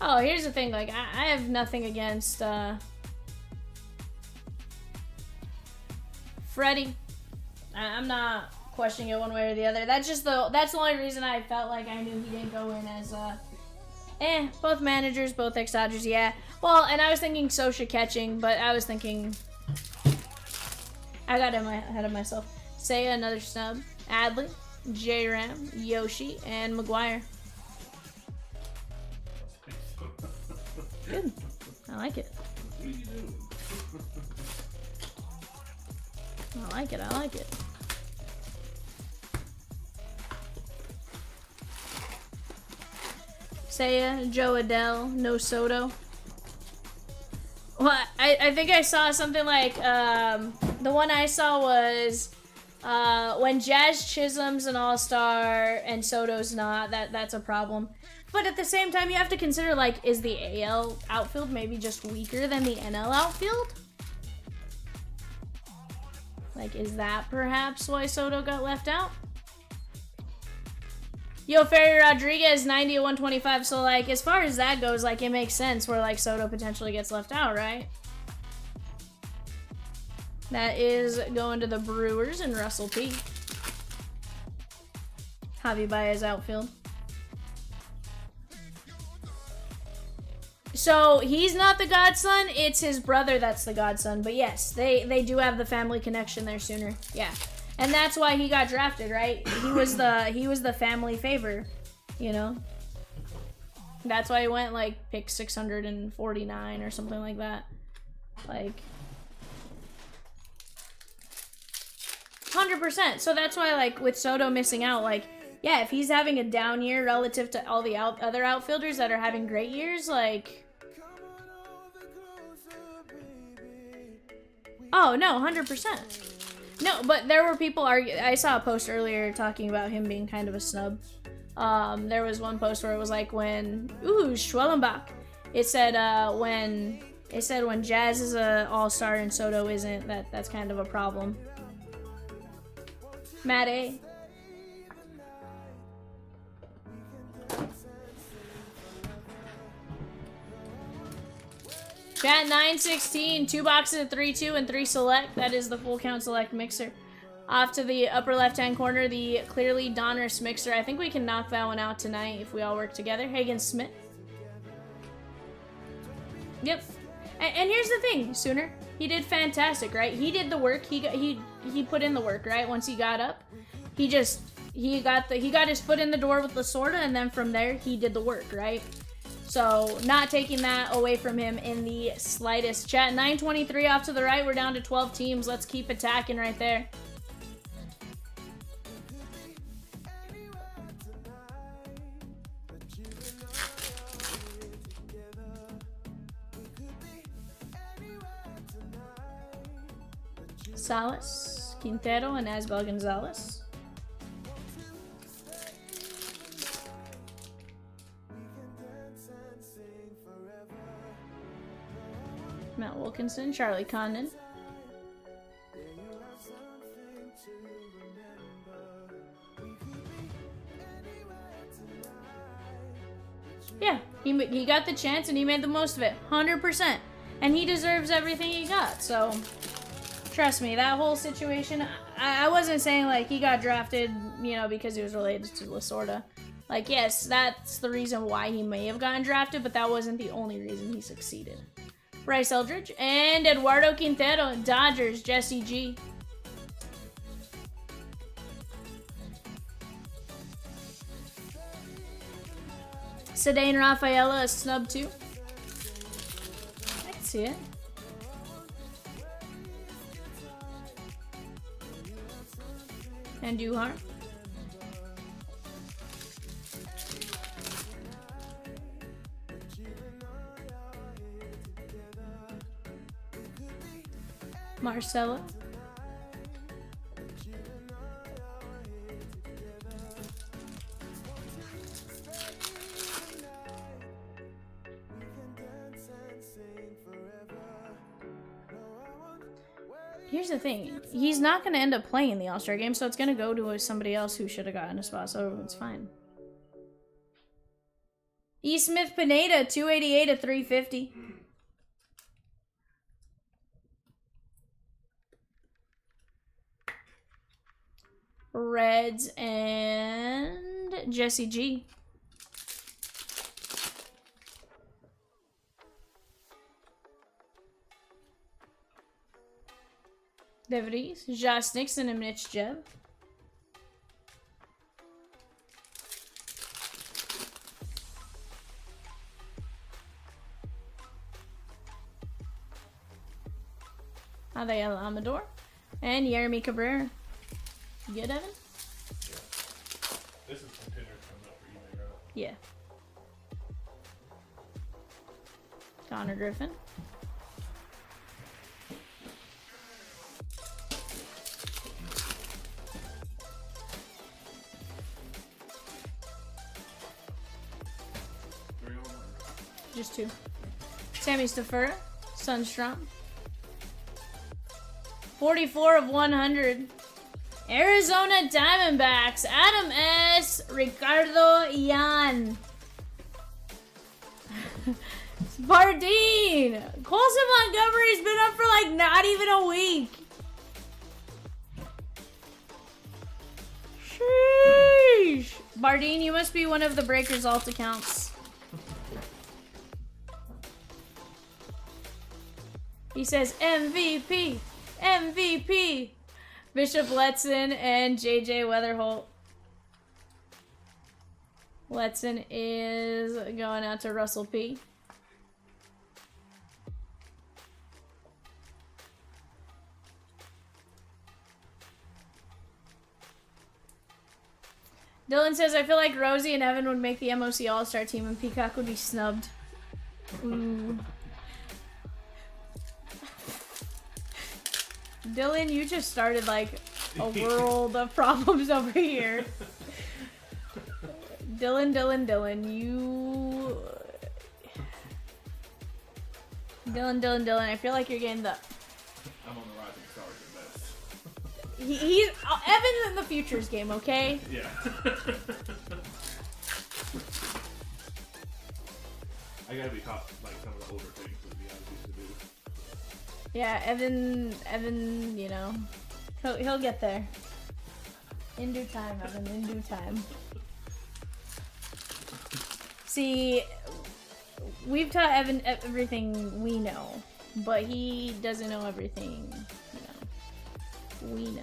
Oh, here's the thing. Like, I have nothing against, Freddie. I'm not questioning it one way or the other. That's the only reason I felt like I knew he didn't go in as both managers, both ex-Dodgers, yeah. Well, and I was thinking Sosha catching, but I was thinking I got ahead of myself. Seiya, another snub. Adley, J-Ram, Yoshi, and McGuire. Good. I like it. I like it, I like it. Seiya, Joe Adele, no Soto. Well, I think I saw something like, the one I saw was, when Jazz Chisholm's an all-star and Soto's not, that's a problem. But at the same time, you have to consider, like, is the AL outfield maybe just weaker than the NL outfield? Like, is that perhaps why Soto got left out? Yo, Ferry Rodriguez, 90 at 125. So, like, as far as that goes, like, it makes sense where, like, Soto potentially gets left out, right? That is going to the Brewers and Russell P. Javi Baez outfield. So, he's not the godson, it's his brother that's the godson. But yes, they do have the family connection there sooner. Yeah. And that's why he got drafted, right? He was the family favor, you know? That's why he went, like, pick 649 or something like that. Like, 100%. So that's why, like, with Soto missing out, like, yeah, if he's having a down year relative to all the other outfielders that are having great years, like... Oh, no, 100%. No, but there were people I saw a post earlier talking about him being kind of a snub. There was one post where it was like when... Ooh, Schwellenbach. It said when Jazz is a all-star and Soto isn't, that's kind of a problem. Matt A. Chat 916, 2 boxes of 3-2 and 3 select. That is the full count select mixer. Off to the upper left-hand corner, the clearly Donruss mixer. I think we can knock that one out tonight if we all work together. Hagen Smith. Yep. And here's the thing, Sooner. He did fantastic, right? He did the work. He put in the work, right? Once he got up, he got his foot in the door with Lasorda, and then from there he did the work, right? So not taking that away from him in the slightest. Chat, 923 off to the right. We're down to 12 teams. Let's keep attacking right there. Salas, Quintero, and Asbel Gonzalez. Matt Wilkinson, Charlie Condon. Yeah, he got the chance and he made the most of it, 100%. And he deserves everything he got, so trust me, that whole situation, I wasn't saying like he got drafted, you know, because he was related to Lasorda. Like, yes, that's the reason why he may have gotten drafted, but that wasn't the only reason he succeeded. Bryce Eldridge and Eduardo Quintero, Dodgers, Jesse G. Sedane Rafaela, a snub too. I can see it. And Duhar. Marcelo. Here's the thing. He's not going to end up playing the All-Star game, so it's going to go to somebody else who should have gotten a spot, so it's fine. E. Smith Pineda, 288 at 350. Reds and Jesse G. DeVries, Josh Nixon, and Mitch Jeb. Adael Amador and Yeremy Cabrera. You good, Evan? Yeah. This is Contenders coming up for eBay, right? Yeah. Connor Griffin. Just two. Sammy Stafura, Sunstrom. 44 of 100. Arizona Diamondbacks, Adam S. Ricardo Yan. Bardeen. Colson Montgomery's been up for like not even a week. Sheesh. Bardeen, you must be one of the Breakers alt accounts. He says MVP, MVP. Bishop Letson and JJ Weatherholt. Letson is going out to Russell P. Dylan says, I feel like Rosie and Evan would make the MOC All-Star team and Peacock would be snubbed. Ooh. Dylan, you just started like a world of problems over here. Dylan, you... Dylan, I feel like you're getting the... I'm on the rising stars at best. He's... Evan's in the futures game, okay? Yeah. I gotta be taught like some of the older things that the guys used to do. Yeah, Evan, you know, he'll get there. In due time, Evan, in due time. See, we've taught Evan everything we know, but he doesn't know everything, you know. We know.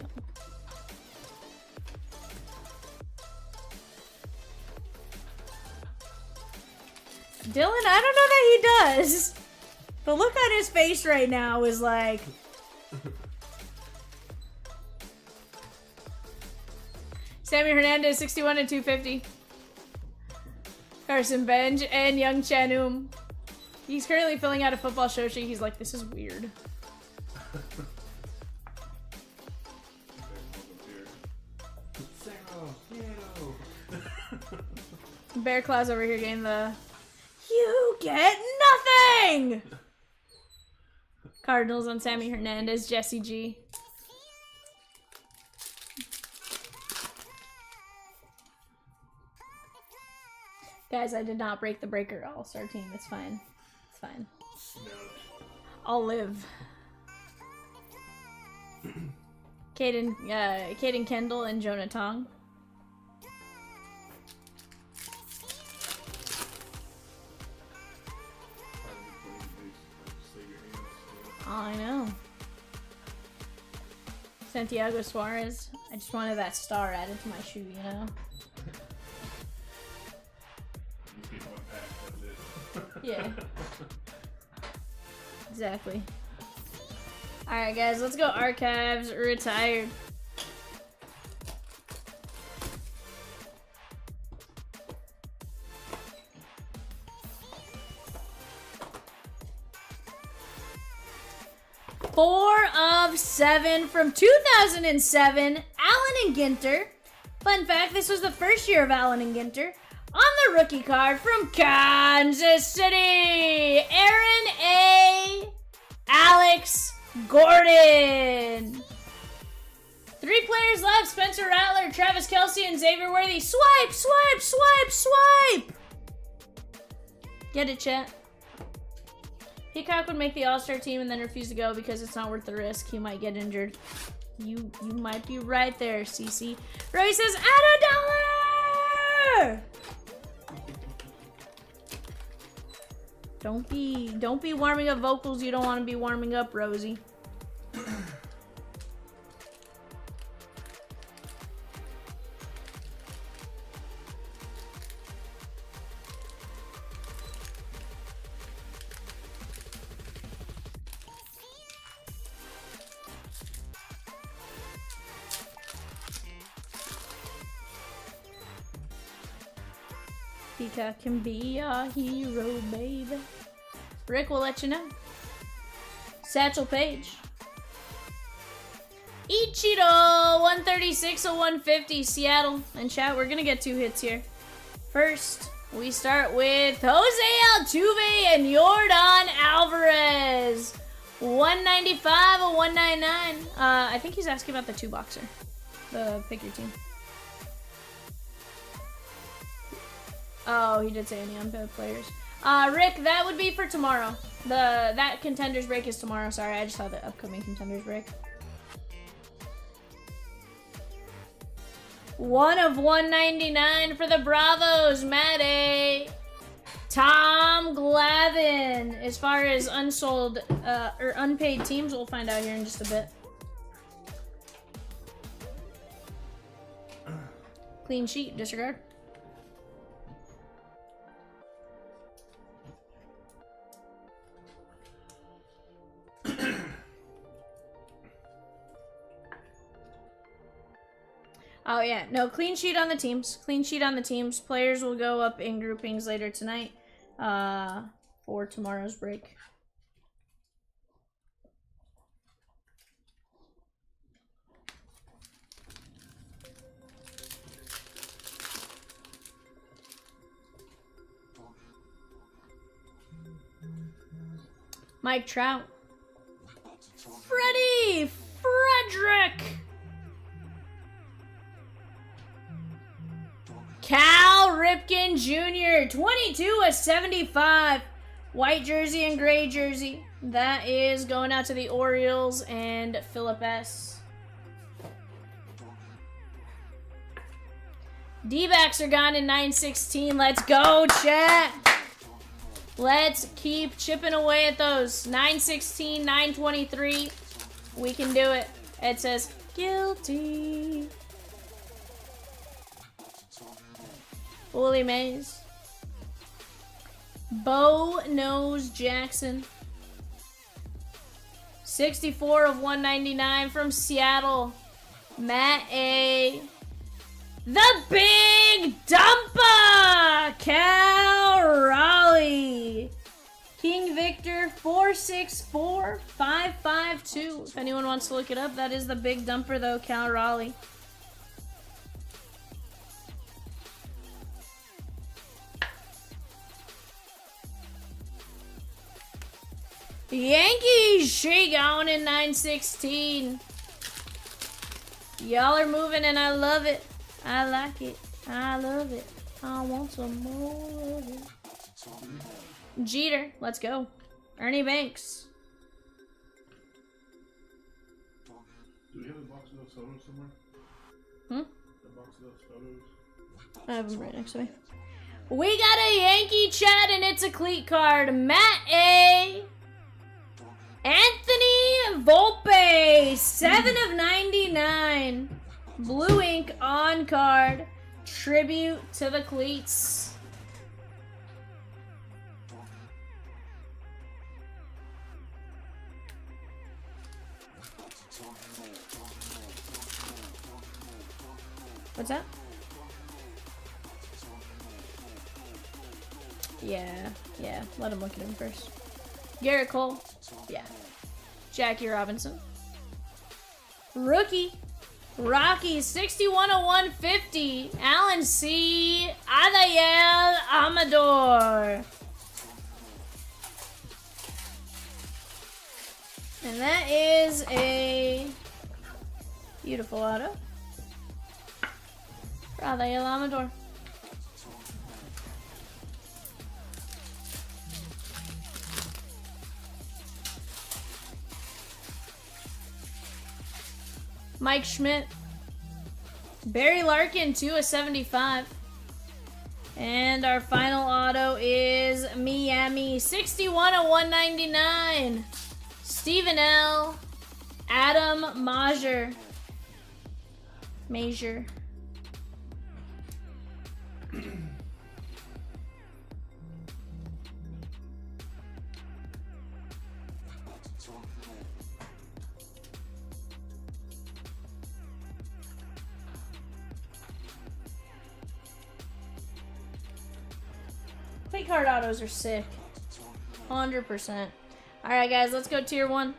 Dylan, I don't know that he does. The look on his face right now is like... Sammy Hernandez, 61 and 250. Carson Benj and Young Chanum. He's currently filling out a football show sheet. He's like, this is weird. Bear Claws over here getting the... You get nothing! Cardinals on Sammy Hernandez, Jesse G. Guys, I did not break the breaker all-star team. It's fine. It's fine. I'll live. Caden Kendall and Jonah Tong. I know. Santiago Suarez. I just wanted that star added to my shoe, you know? Yeah. Exactly. Alright, guys, let's go archives retired. Four of 7 from 2007, Allen and Ginter. Fun fact, this was the first year of Allen and Ginter. On the rookie card from Kansas City, Aaron A. Alex Gordon. 3 players left, Spencer Rattler, Travis Kelce, and Xavier Worthy. Swipe, swipe, swipe, swipe. Get it, chat. Peacock would make the All-Star team and then refuse to go because it's not worth the risk. He might get injured. You might be right there, CC. Roy says, add $1! Don't be warming up vocals you don't want to be warming up, Rosie. Peacock can be a hero, baby. Rick will let you know. Satchel Paige. Ichiro, 136 of 150, Seattle. And chat, we're gonna get 2 hits here. First, we start with Jose Altuve and Yordan Alvarez. 195 of 199. I think he's asking about the 2-boxer. The pick your team. Oh, he did say any unpaid players. Rick, that would be for tomorrow. That Contenders break is tomorrow. Sorry, I just saw the upcoming Contenders break. 1 of 199 for the Bravos, Matt A. Tom Glavine. As far as unsold or unpaid teams, we'll find out here in just a bit. Clean sheet, disregard. Oh yeah, no, clean sheet on the teams. Clean sheet on the teams. Players will go up in groupings later tonight for tomorrow's break. Mike Trout. Freddie Frederick. Cal Ripken Jr., 22 of 75. White jersey and gray jersey. That is going out to the Orioles and Philip S. D-backs are gone in 916. Let's go, chat. Let's keep chipping away at those. 916, 923. We can do it. It says guilty. Willie Mays. Bo Nose Jackson. 64 of 199 from Seattle. Matt A. The Big Dumper! Cal Raleigh. King Victor 464552. If anyone wants to look it up, that is the Big Dumper though, Cal Raleigh. Yankees, Shea Gowan in 916. Y'all are moving and I love it. I like it. I love it. I want some more of it. Jeter, let's go. Ernie Banks. Do we have a box of those photos somewhere? Hmm? A box of those photos? I have them right next to me. We got a Yankee chat and it's a cleat card. Matt A. Anthony Volpe, 7 of 99. Blue ink on card. Tribute to the cleats. What's that? Yeah. Let him look at him first. Garrett Cole. Yeah. Jackie Robinson. Rookie. Rocky, 61 of 150. Alan C. Adael Amador. And that is a beautiful auto. Adael Amador. Mike Schmidt. Barry Larkin, 2 of 75. And our final auto is Miami, 61 of 199. Stephen L. Adam Major. Play card autos are sick. 100%. Alright guys, let's go tier 1.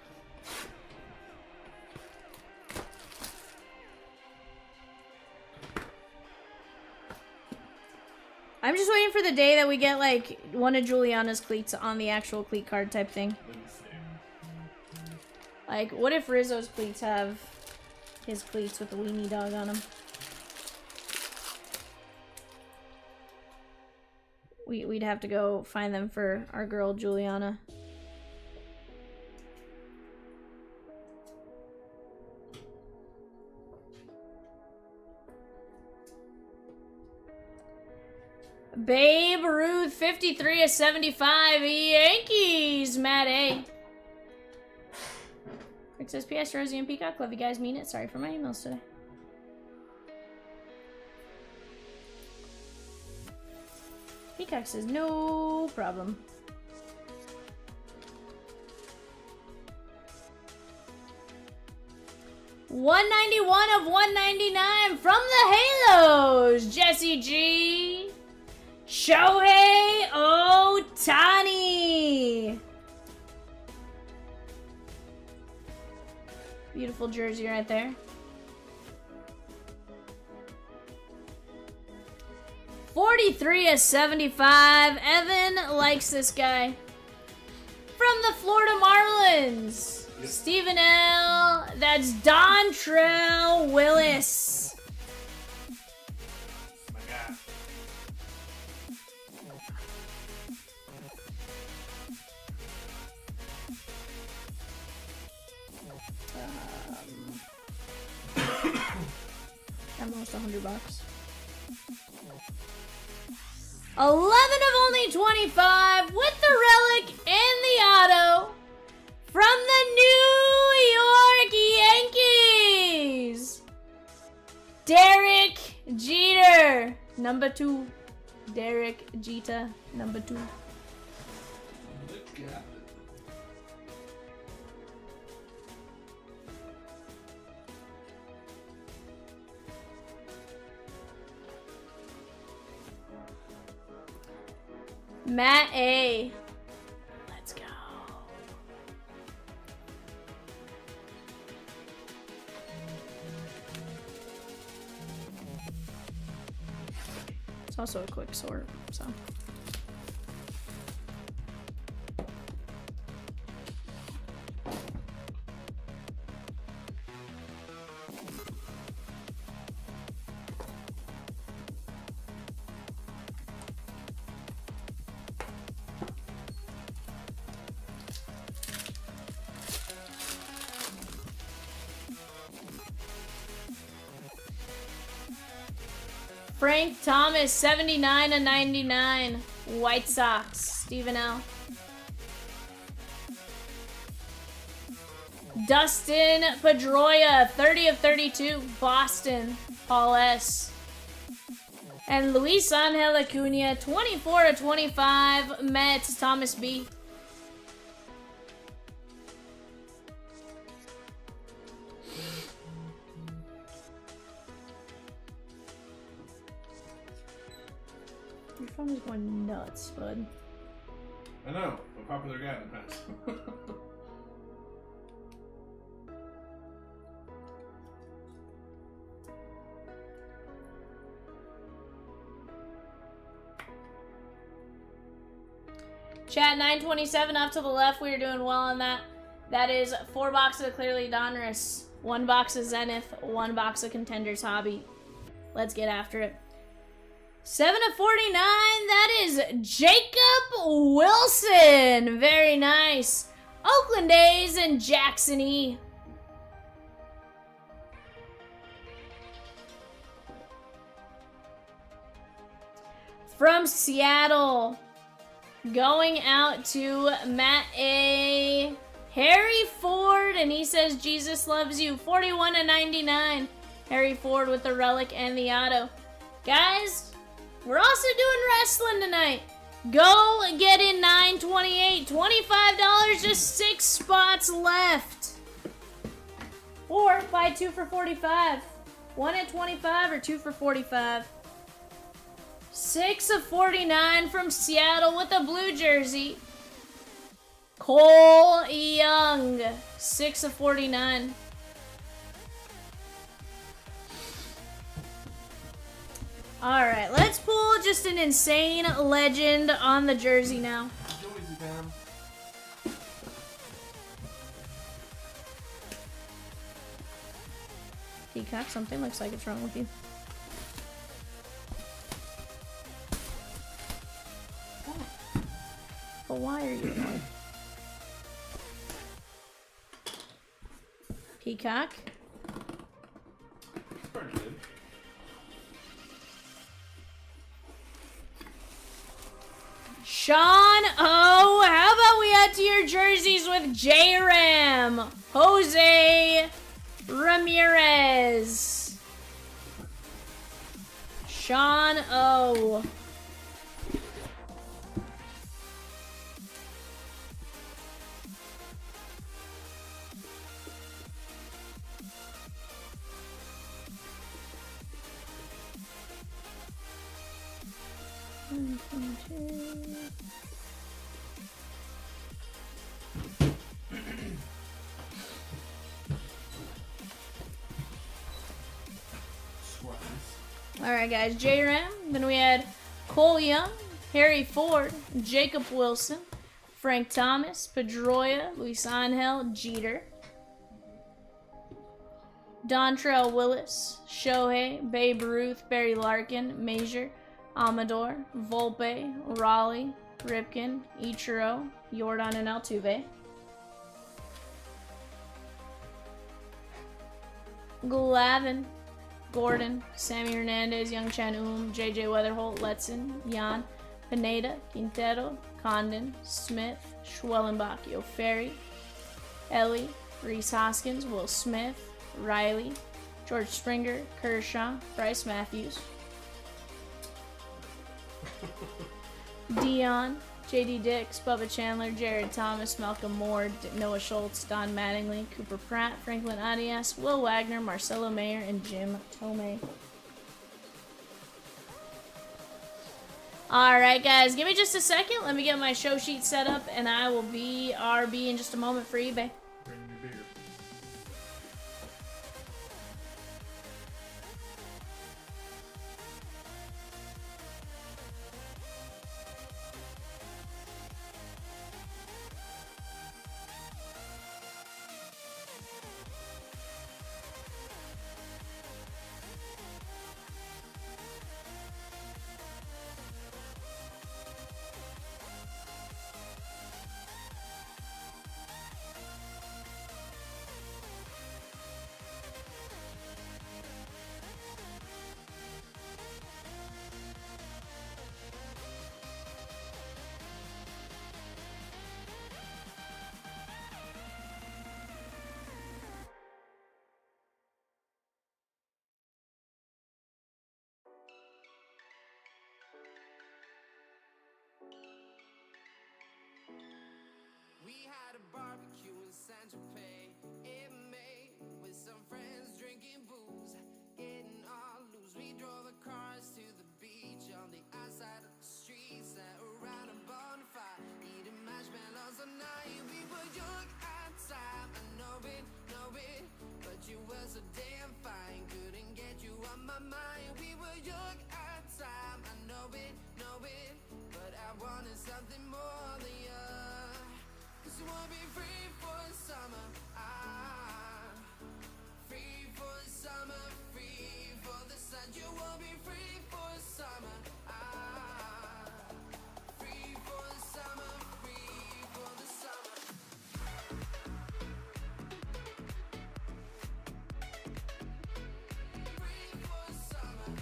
I'm just waiting for the day that we get like one of Juliana's cleats on the actual cleat card type thing. Let me see. Like, what if Rizzo's cleats have his cleats with the weenie dog on them? We'd have to go find them for our girl Juliana. Babe Ruth, 53 of 75. Yankees, Matt A. Rick says, P.S. Rosie and Peacock, love you guys, mean it. Sorry for my emails today. Peacock says, no problem. $191 of 199 from the Halos. Jesse G. Shohei Ohtani. Beautiful jersey right there. 43 of 75. Evan likes this guy. From the Florida Marlins. Yep. Stephen L. That's Dontrell Willis. My God. Almost $100. 11 of only 25 with the relic and the auto from the New York Yankees. Derek Jeter, number 2. Derek Jeter, number 2. Look at it. Matt A. Let's go. It's also a quick sort, so. Frank Thomas, 79 of 99. White Sox, Stephen L. Dustin Pedroia, 30 of 32. Boston, Paul S. And Luis Angel Acuna, 24 of 25. Mets, Thomas B. Your phone is going nuts, bud. I know, a popular guy in the past. Chat 927 off to the left. We are doing well on that. That is 4 boxes of Clearly Donruss, 1 box of Zenith, 1 box of Contenders Hobby. Let's get after it. 7 of 49. That is Jacob Wilson. Very nice. Oakland A's and Jackson E. From Seattle, going out to Matt A. Harry Ford, and he says Jesus loves you. 41 of 99. Harry Ford with the relic and the auto. Guys, we're also doing wrestling tonight. Go get in 928. $25, just 6 spots left. Or buy 2 for 45. 1 at 25 or 2 for 45. 6 of 49 from Seattle with a blue jersey. Cole Young, 6 of 49. Alright, let's pull just an insane legend on the jersey now. Peacock, something looks like it's wrong with you. But why are you annoyed? Peacock. Sean O. How about we add to your jerseys with J-Ram? Jose Ramirez. Sean O. Alright guys, J-Ram. Then we had Cole Young, Harry Ford, Jacob Wilson, Frank Thomas, Pedroia, Luis Angel, Jeter, Dontrell Willis, Shohei, Babe Ruth, Barry Larkin, Major, Amador, Volpe, Raleigh, Ripken, Ichiro, Jordan, and Altuve. Glavin, Gordon, Sammy Hernandez, Young Chan JJ Weatherholt, Letson, Jan, Pineda, Quintero, Condon, Smith, Schwellenbach, Ferry, Ellie, Reese Hoskins, Will Smith, Riley, George Springer, Kershaw, Bryce Matthews, Dion, J.D. Dix, Bubba Chandler, Jared Thomas, Malcolm Moore, Noah Schultz, Don Mattingly, Cooper Pratt, Franklin Arias, Will Wagner, Marcelo Mayer, and Jim Tomei. Alright guys, give me just a second. Let me get my show sheet set up and I will be RB in just a moment for eBay. Bring your beer. We had a barbecue in San Tropez in May with some friends drinking booze, getting all loose. We drove the cars to the beach on the outside of the street, sat around a bonfire, eating marshmallows all night. We were young at time, I know it, but you were so damn fine. Couldn't get you on my mind. We were young at time, I know it, but I wanted something more than you. Cause you wanna be free for the summer, free for the summer, free for the sun. You wanna be free for the summer, free for the summer, free for the summer. Free for the summer.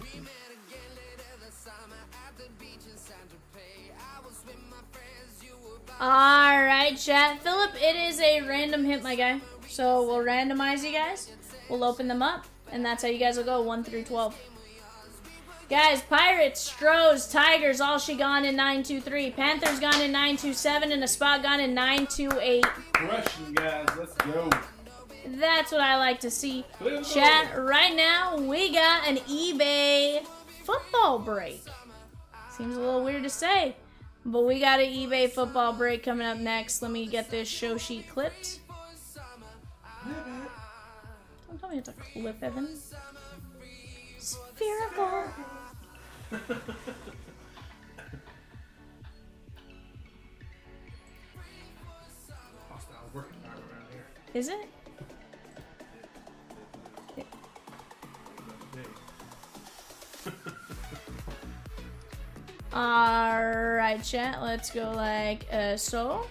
We met again later this summer at the beach in San Tropez. I was with my friends, you were by Alright, chat. Philip, it is a random hit, my guy. So we'll randomize you guys. We'll open them up. And that's how you guys will go, 1 through 12. Guys, Pirates, Stros, Tigers, all she gone in 923. Panthers gone in 927. And a spot gone in 928. Crushing, guys. Let's go. That's what I like to see. Chat, right now we got an eBay football break. Seems a little weird to say, but we got an eBay football break coming up next. Let me get this show sheet clipped. Don't tell me it's a clip, Evan. Spherical. Hostile working hard around here. Is it? Alright, chat. Let's go like so.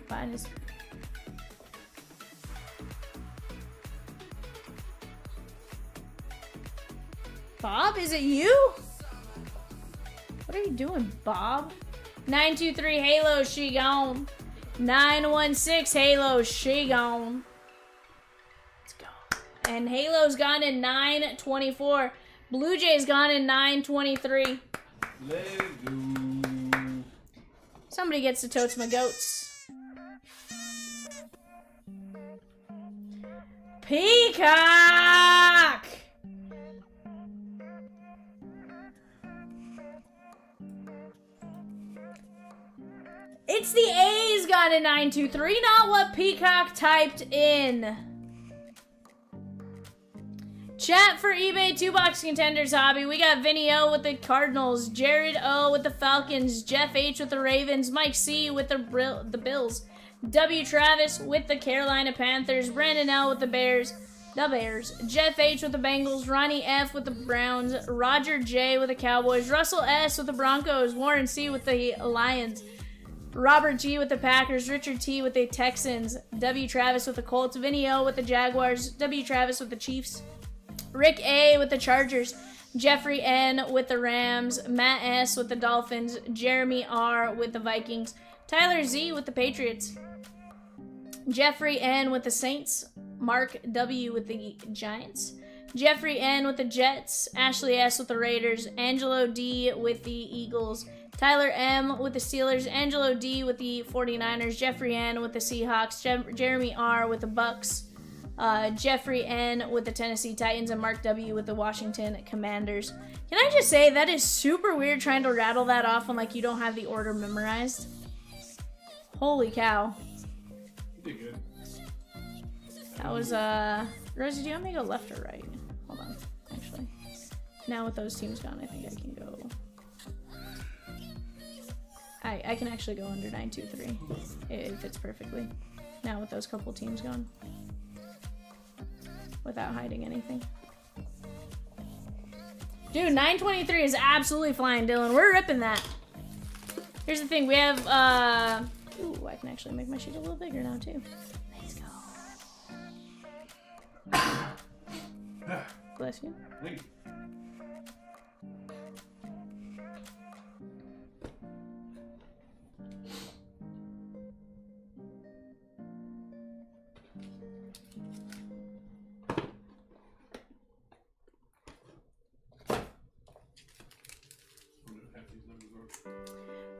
Finest. Bob, is it you? What are you doing, Bob? 923 Halo, she gone. 916 Halo, she gone. Let's go. And Halo's gone in 924. Blue Jays gone in 923. Let's go. Somebody gets to totes my goats. Peacock! It's the A's got a 923, not what Peacock typed in. Chat for eBay 2-box contenders hobby. We got Vinny O with the Cardinals, Jared O with the Falcons, Jeff H with the Ravens, Mike C with the Bills, W Travis with the Carolina Panthers, Brandon L with the Bears, Jeff H with the Bengals, Ronnie F with the Browns, Roger J with the Cowboys, Russell S with the Broncos, Warren C with the Lions, Robert G with the Packers, Richard T with the Texans, W Travis with the Colts, Vinny O with the Jaguars, W Travis with the Chiefs, Rick A with the Chargers, Jeffrey N with the Rams, Matt S with the Dolphins, Jeremy R with the Vikings, Tyler Z with the Patriots, Jeffrey N with the Saints, Mark W with the Giants, Jeffrey N with the Jets, Ashley S with the Raiders, Angelo D with the Eagles, Tyler M with the Steelers, Angelo D with the 49ers, Jeffrey N with the Seahawks, Jeremy R with the Bucks, Jeffrey N with the Tennessee Titans, and Mark W with the Washington Commanders. Can I just say, that is super weird trying to rattle that off when, like, you don't have the order memorized. Holy cow. You did good. That was, Rosie, do you want me to go left or right? Hold on, actually. Now with those teams gone, I think I can go... I can actually go under 9-2-3. It fits perfectly. Now with those couple teams gone. Without hiding anything. Dude, 923 is absolutely flying, Dylan. We're ripping that. Here's the thing. We have, ooh, I can actually make my sheet a little bigger now, too. Let's go. Bless you. Thank you.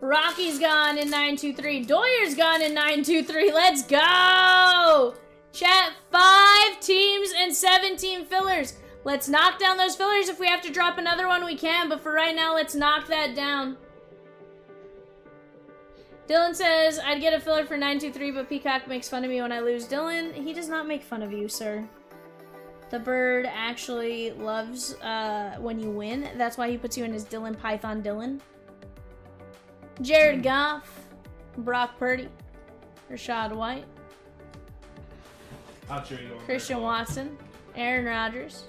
Rocky's gone in 923. Doyer's gone in 923. Let's go! Chat, 5 teams and 17 fillers. Let's knock down those fillers. If we have to drop another one, we can. But for right now, let's knock that down. Dylan says, I'd get a filler for 923, but Peacock makes fun of me when I lose. Dylan, he does not make fun of you, sir. The bird actually loves when you win. That's why he puts you in his Dylan Python Dylan. Jared Goff, Brock Purdy, Rashad White, Christian Watson, Aaron Rodgers,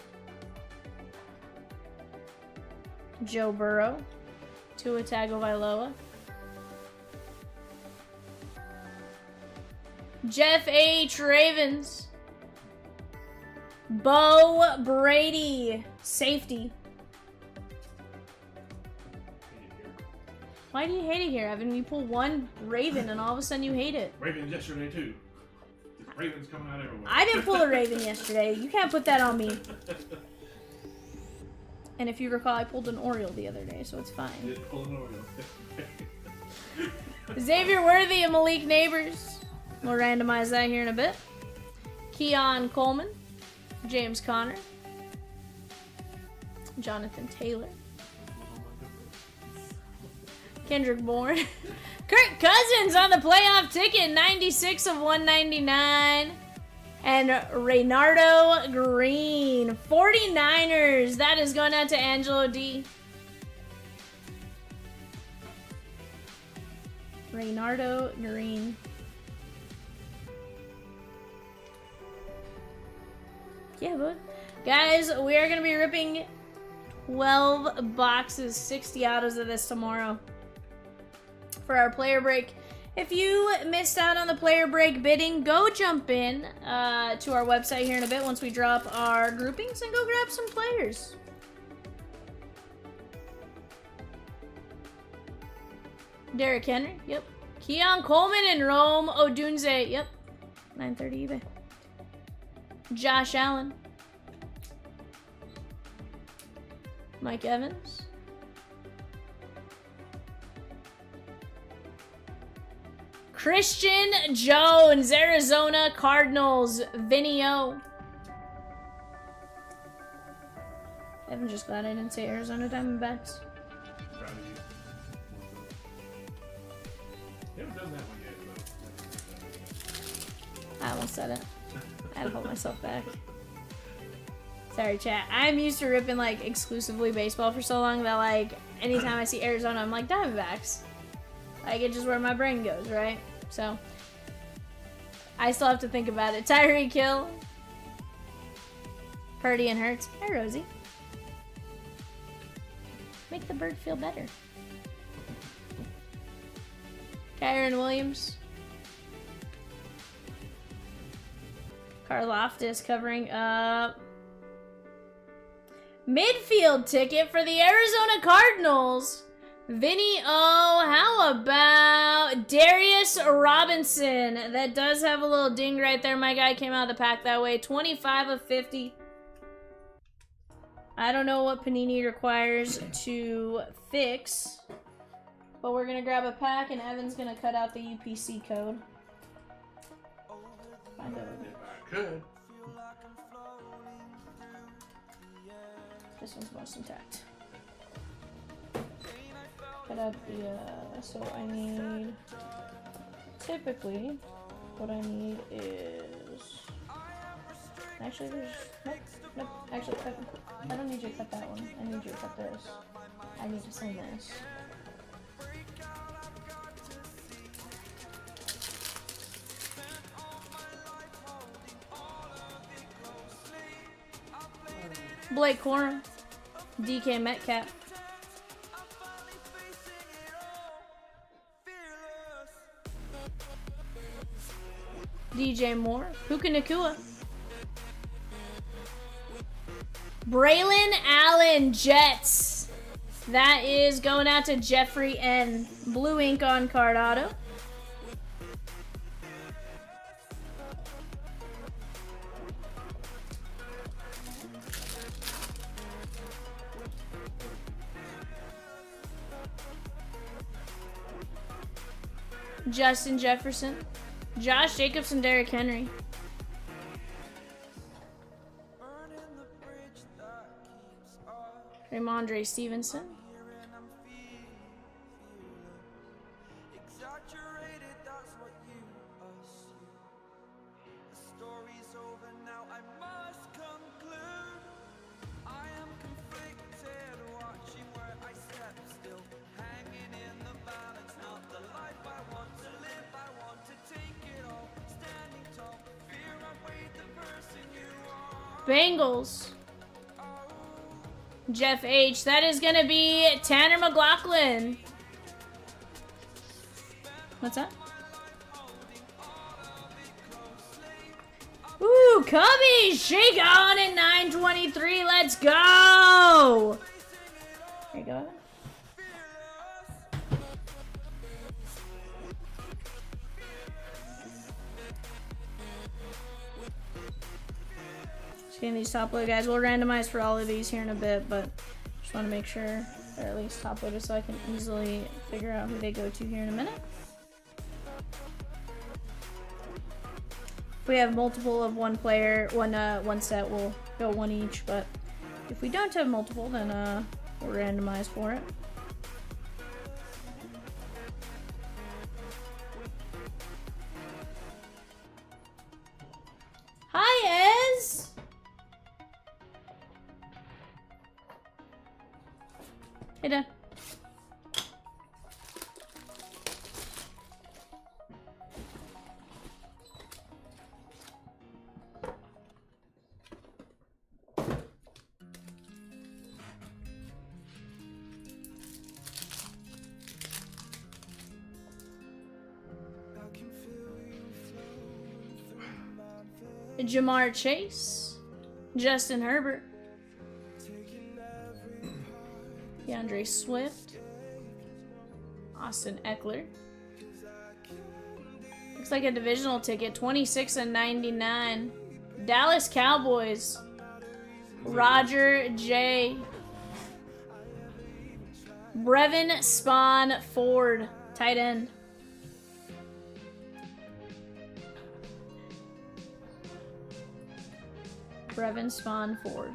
Joe Burrow, Tua Tagovailoa, Jeff H. Ravens, Bo Brady, safety. Why do you hate it here, Evan? You pull one Raven and all of a sudden you hate it. Ravens yesterday too. The Ravens coming out everywhere. I didn't pull a Raven yesterday. You can't put that on me. And if you recall, I pulled an Oriole the other day, so it's fine. You did pull an Oriole. Xavier Worthy and Malik Neighbors. We'll randomize that here in a bit. Keon Coleman, James Conner, Jonathan Taylor, Kendrick Bourne, Kirk Cousins on the playoff ticket, 96 of 199, and Reynardo Green, 49ers. That is going out to Angelo D. Reynardo Green. Yeah, bud. Guys, we are going to be ripping 12 boxes, 60 autos of this tomorrow for our player break. If you missed out on the player break bidding, go jump in to our website here in a bit once we drop our groupings and go grab some players. Derrick Henry, yep. Keon Coleman and Rome Odunze, yep. 930 eBay. Josh Allen. Mike Evans. Christian Jones, Arizona Cardinals, Vinny O. I'm just glad I didn't say Arizona Diamondbacks. Proud of you. You haven't done that one yet, though. I almost said it. I had to hold myself back. Sorry, chat. I'm used to ripping like exclusively baseball for so long that like anytime I see Arizona, I'm like Diamondbacks. Like it's just where my brain goes, right? So I still have to think about it. Tyreek Hill, Purdy and Hurts. Hi, Rosie. Make the bird feel better. Kyron Williams. Karlaftis covering up. Midfield ticket for the Arizona Cardinals. Vinny O. How about Darius Robinson? That does have a little ding right there. My guy came out of the pack that way. 25 of 50. I don't know what Panini requires to fix. But we're going to grab a pack and Evan's going to cut out the UPC code. Find out. If I could. This one's most intact. Cut out the, so I need, typically, what I need is, actually nope, actually cut, I don't need you to cut that one, I need you to cut this. I need to send this. Blake Corum, DK Metcalf. DJ Moore, Puka Nacua. Braylon Allen, Jets. That is going out to Jeffrey N. Blue ink on card auto. Justin Jefferson, Josh Jacobs, and Derrick Henry. Ramondre Stevenson. Bengals. Jeff H. That is going to be Tanner McLaughlin. What's that? Ooh, Cubbies. Shake on at 923. Let's go. There you go. Getting these top load guys. We'll randomize for all of these here in a bit, but just want to make sure they're at least top loaded so I can easily figure out who they go to here in a minute. If we have multiple of one player, one set, we'll go one each, but if we don't have multiple, then we'll randomize for it. Hi, Ez! Hey, Dad. Jamar Chase, Justin Herbert, DeAndre Swift, Austin Eckler. Looks like a divisional ticket, 26 and 99. Dallas Cowboys, Roger J. Brevin Spawn Ford, tight end. Brevin Spawn Ford.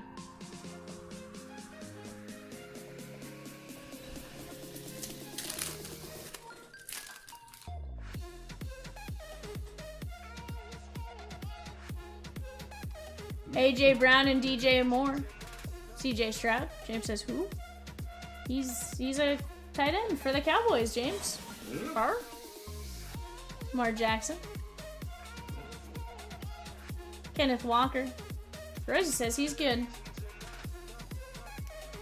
AJ Brown and DJ Moore. CJ Stroud. James says who? He's a tight end for the Cowboys, James. Carr. Lamar Jackson. Kenneth Walker. Rosie says he's good.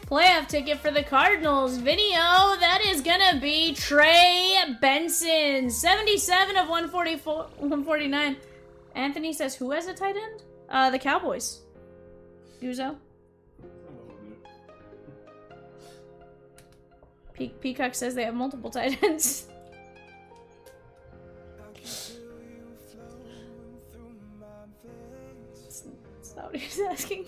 Playoff ticket for the Cardinals. Video, that is gonna be Trey Benson. 77 of 149. Anthony says who has a tight end? The Cowboys. Uzo. Peacock says they have multiple tight ends. That's not what he was asking.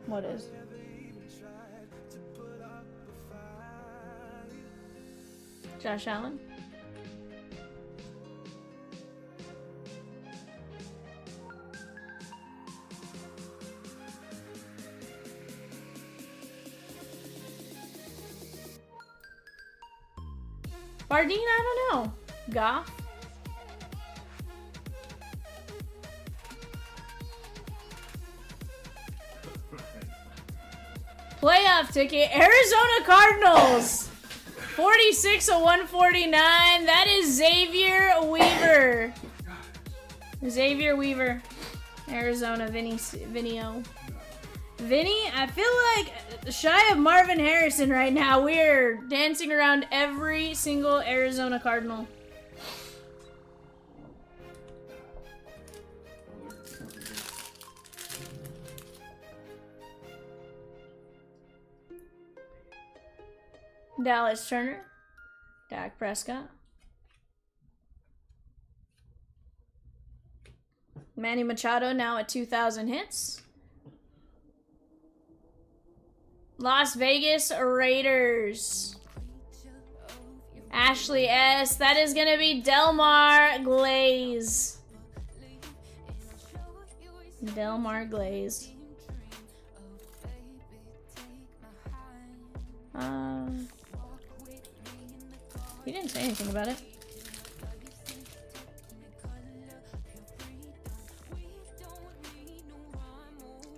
What is? Josh Allen. Bardine, I don't know. Goff. Playoff ticket, Arizona Cardinals. 46 of 149. That is Xavier Weaver. Xavier Weaver. Arizona, Vinny-O. Vinny, I feel like shy of Marvin Harrison right now. We're dancing around every single Arizona Cardinal. Dallas Turner. Dak Prescott. Manny Machado now at 2,000 hits. Las Vegas Raiders. Ashley S. That is going to be Delmar Glaze. Delmar Glaze. He didn't say anything about it.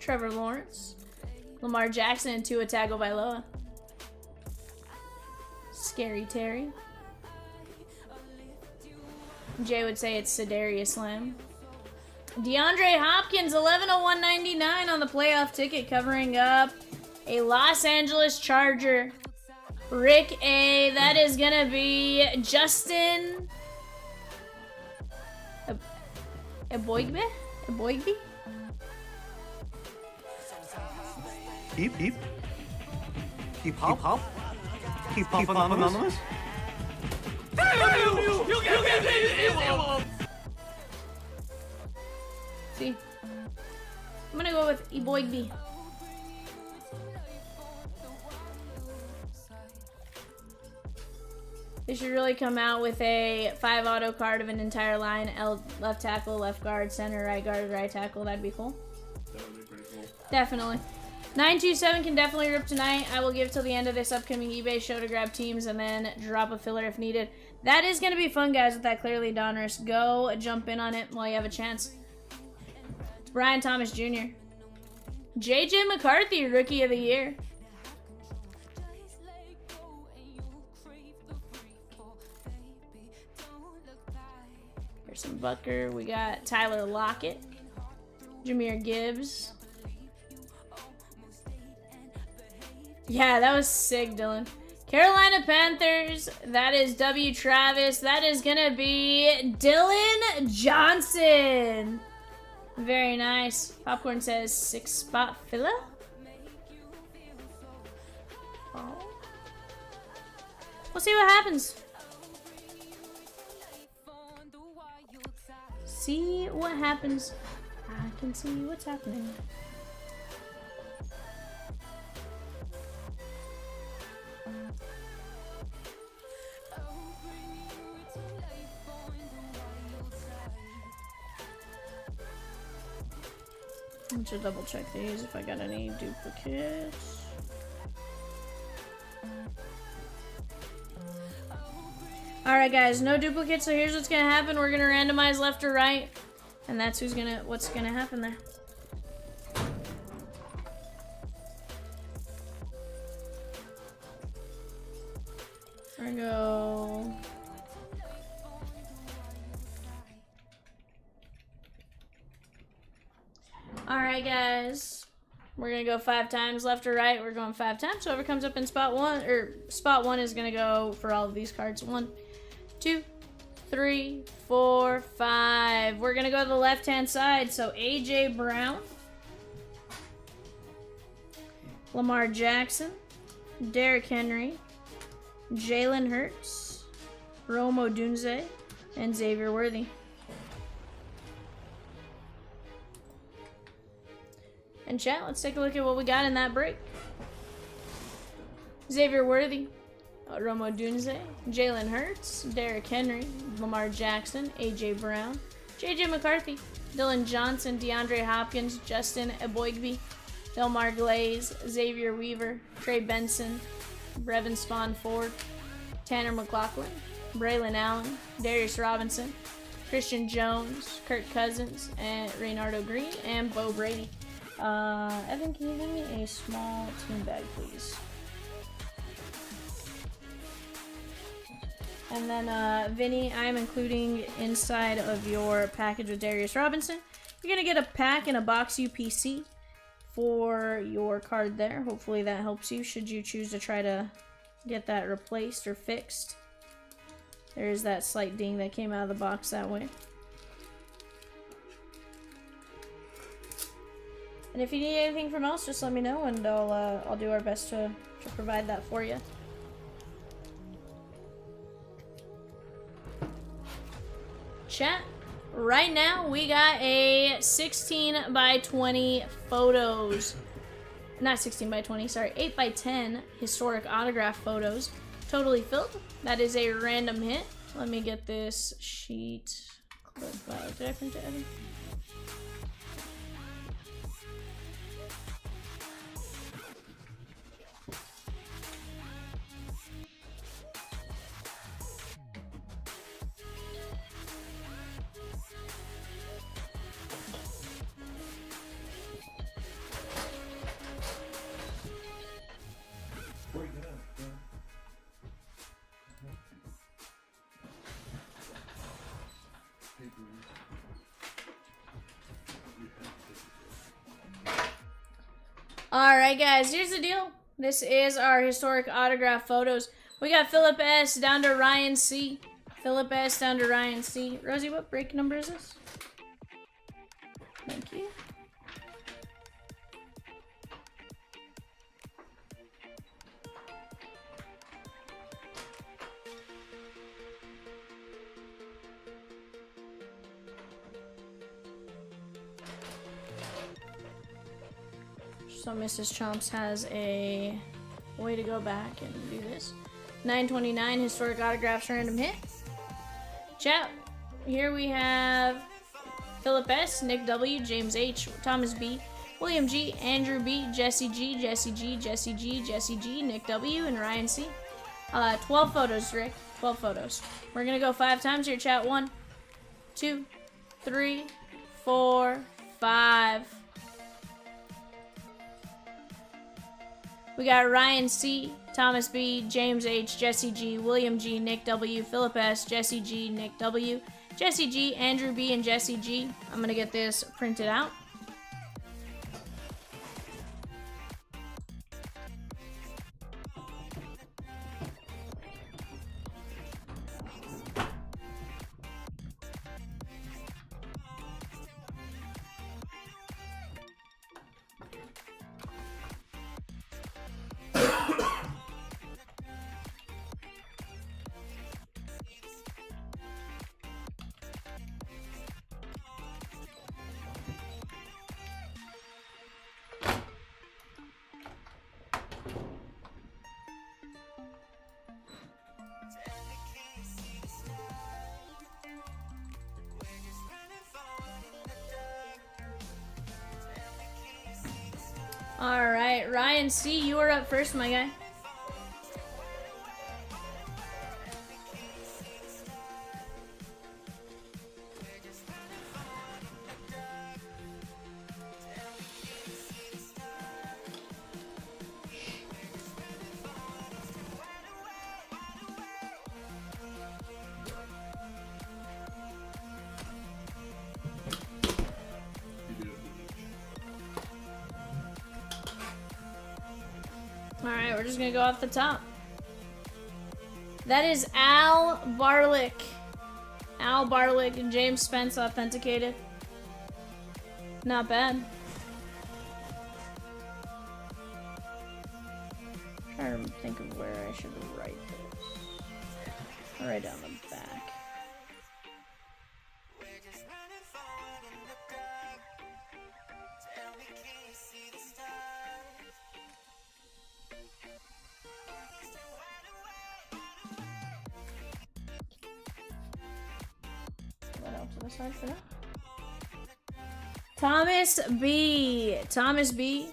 Trevor Lawrence. Lamar Jackson and Tua Tagovailoa. Scary Terry. Jay would say it's Sedarius Lamb. DeAndre Hopkins, 11 of 199 on the playoff ticket, covering up a Los Angeles Charger. Rick A. That is gonna be Justin Eboigbe? Keep hop. Anonymous. See, I'm gonna go with Eboigbe. They should really come out with a 5 auto card of an entire line. Left tackle, left guard, center, right guard, right tackle. That'd be cool. That would be pretty cool. Definitely. 927 can definitely rip tonight. I will give till the end of this upcoming eBay show to grab teams and then drop a filler if needed. That is going to be fun, guys, with that clearly Donruss. Go jump in on it while you have a chance. It's Brian Thomas Jr. JJ McCarthy, Rookie of the Year. Harrison Butker. We got Tyler Lockett. Jahmyr Gibbs. Yeah, that was sick, Dylan. Carolina Panthers. That is W. Travis. That is going to be Dylan Johnson. Very nice. Popcorn says 6-spot filler. Oh. We'll see what happens. See what happens. I can see what's happening. Let's just double check these if I got any duplicates. Alright guys, no duplicates, so here's what's gonna happen. We're gonna randomize left or right. And that's what's gonna happen there. We're gonna go. Alright guys. We're gonna go 5 times left or right. We're going 5 times. So whoever comes up in spot 1, or spot 1 is gonna go for all of these cards. 1, 2, 3, 4, 5. We're gonna go to the left-hand side. So AJ Brown, Lamar Jackson, Derrick Henry, Jalen Hurts, Rome Odunze, and Xavier Worthy. And chat, let's take a look at what we got in that break. Xavier Worthy, Rome Odunze, Jalen Hurts, Derrick Henry, Lamar Jackson, AJ Brown, JJ McCarthy, Dylan Johnson, DeAndre Hopkins, Justin Eboigbe, Delmar Glaze, Xavier Weaver, Trey Benson, Brevin Spawn Ford, Tanner McLaughlin, Braylon Allen, Darius Robinson, Christian Jones, Kirk Cousins, and Reynaldo Green, and Bo Brady. Evan, can you give me a small team bag, please? And then, Vinny, I'm including inside of your package with Darius Robinson. You're gonna get a pack and a box UPC for your card there. Hopefully that helps you should you choose to try to get that replaced or fixed. There's that slight ding that came out of the box that way. And if you need anything from us, just let me know and I'll do our best to provide that for you. Chat, right now we got a 16 by 20 photos. Not 16 by 20, sorry, 8 by 10 historic autograph photos. Totally filled. That is a random hit. Let me get this sheet. Did I print it, Evan? Alright guys, here's the deal. This is our historic autograph photos. We got Philip S. down to Ryan C. Philip S. down to Ryan C. Rosie, what break number is this? Thank you. So Mrs. Chomps has a way to go back and do this. 929 historic autographs random hit. Chat, here we have Philip S, Nick W, James H, Thomas B, William G, Andrew B, Jesse G, Jesse G, Jesse G, Jesse G, Nick W, and Ryan C. 12 photos, Rick. 12 photos. We're gonna go 5 times here, chat. 1, 2, 3, 4, 5. We got Ryan C, Thomas B, James H, Jesse G, William G, Nick W, Philip S, Jesse G, Nick W, Jesse G, Andrew B, and Jesse G. I'm gonna get this printed out. All right, Ryan C, you are up first, my guy. Alright, we're just gonna go off the top. That is Al Barlick. Al Barlick and James Spence authenticated. Not bad. I'm trying to think of where I should write this. I'll write down the back. For that. Thomas B. Thomas B.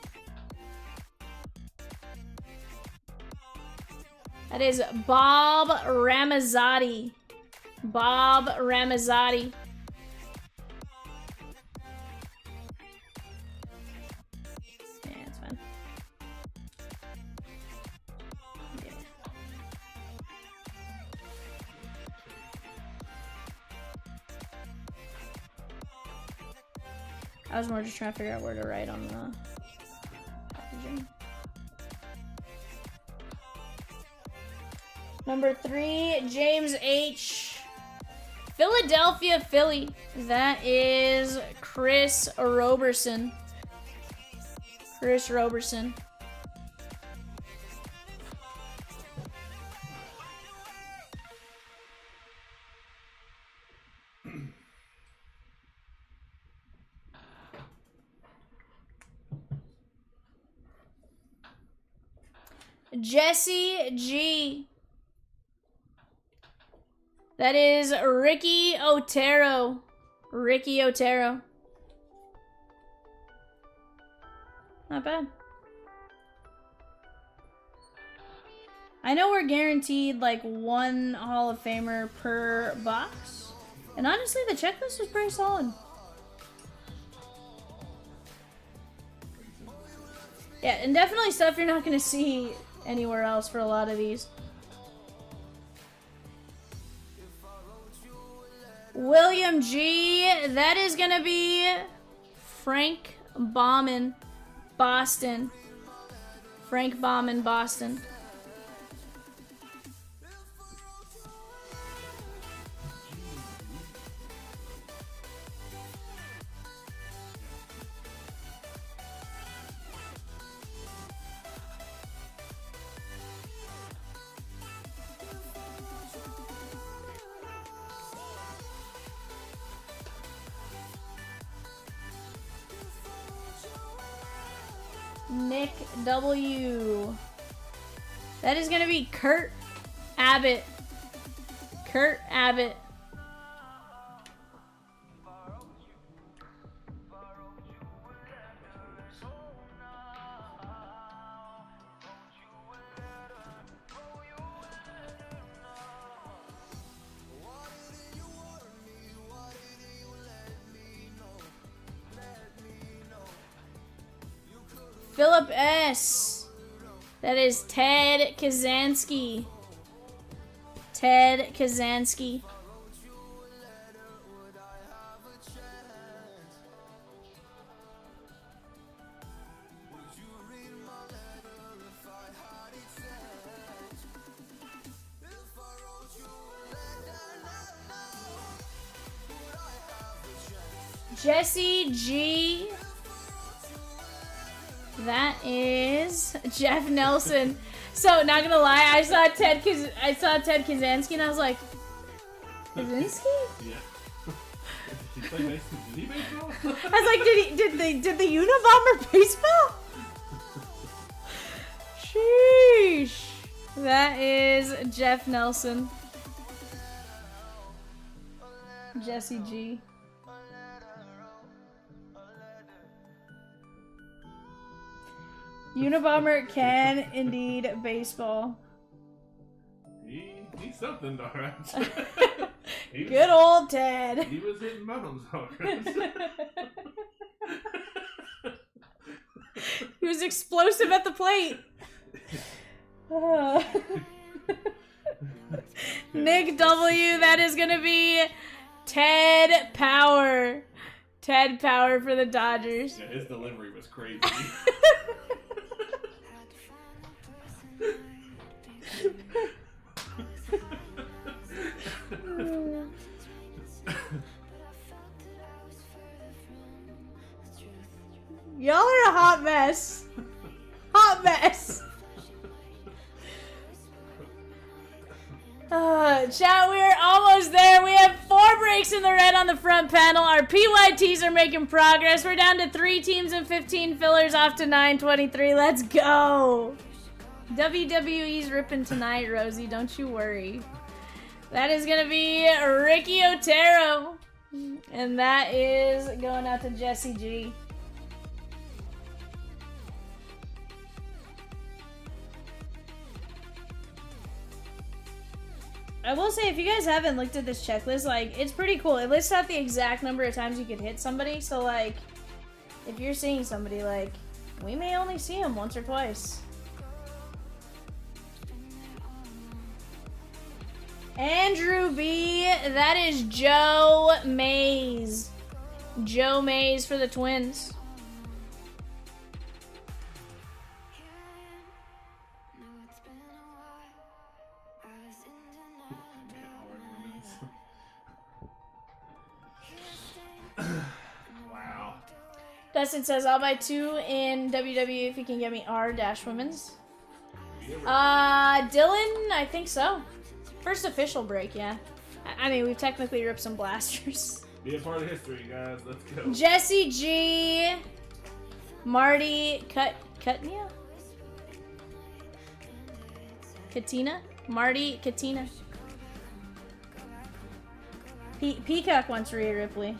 That is Bob Ramazzotti. Bob Ramazzotti. Yeah, it's fine. Yeah. I was more just trying to figure out where to write on the packaging. Number 3, James H. Philadelphia Philly. That is Chris Roberson. Chris Roberson. Jesse G. That is Ricky Otero. Ricky Otero. Not bad. I know we're guaranteed like 1 Hall of Famer per box. And honestly, the checklist was pretty solid. Yeah, and definitely stuff you're not going to see anywhere else for a lot of these. William G. That is going to be Frank Bowman, Boston. Frank Bowman, Boston. Nick W. That is going to be Kurt Abbott. Kurt Abbott. Philip S. That is Ted Kazansky. Ted Kazansky. Jesse G. That is Jeff Nelson. So, not gonna lie, I saw Ted Kazansky and I was like, Kazansky? Yeah. Did he play baseball? I was like, did the Unabomber baseball? Sheesh. That is Jeff Nelson. Jesse G. Unabomber can indeed baseball. He's something, Donruss. Good old Ted. He was hitting bombs, Donruss. He was explosive at the plate. Nick W, that is going to be Ted Power. Ted Power for the Dodgers. Yeah, his delivery was crazy. Y'all are a hot mess. Hot mess. Chat, we're almost there. We have 4 breaks in the red on the front panel. Our PYTs are making progress. We're down to 3 teams and 15 fillers off to 923. Let's go. WWE's ripping tonight, Rosie. Don't you worry. That is going to be Ricky Otero. And that is going out to Jesse G. I will say, if you guys haven't looked at this checklist, like, it's pretty cool. It lists out the exact number of times you could hit somebody. So, like, if you're seeing somebody, like, we may only see him once or twice. Andrew B, that is Joe Mays. Joe Mays for the Twins. Wow. Dustin says, I'll buy 2 in WWE if you can get me R-Women's. Dylan, I think so. First official break, yeah. I mean, we've technically ripped some blasters. Be a part of history, guys. Let's go. Jesse G. Marty Cutnia? Katina? Marty Katina. Peacock wants Rhea Ripley.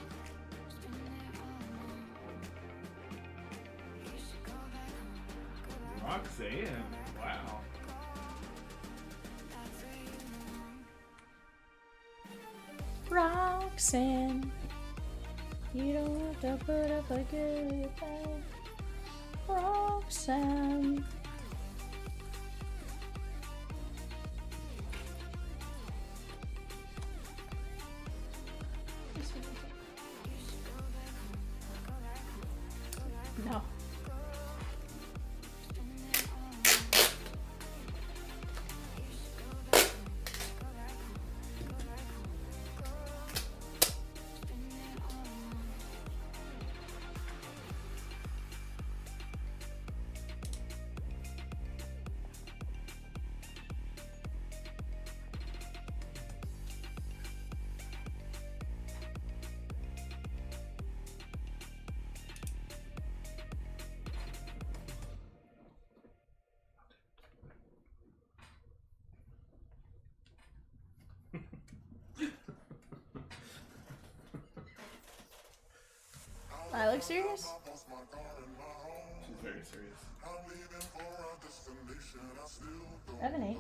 Roxanne. Wow. Roxanne, you don't have to put up a good fight. Roxanne. No. I look serious? She's very serious. I have an 8.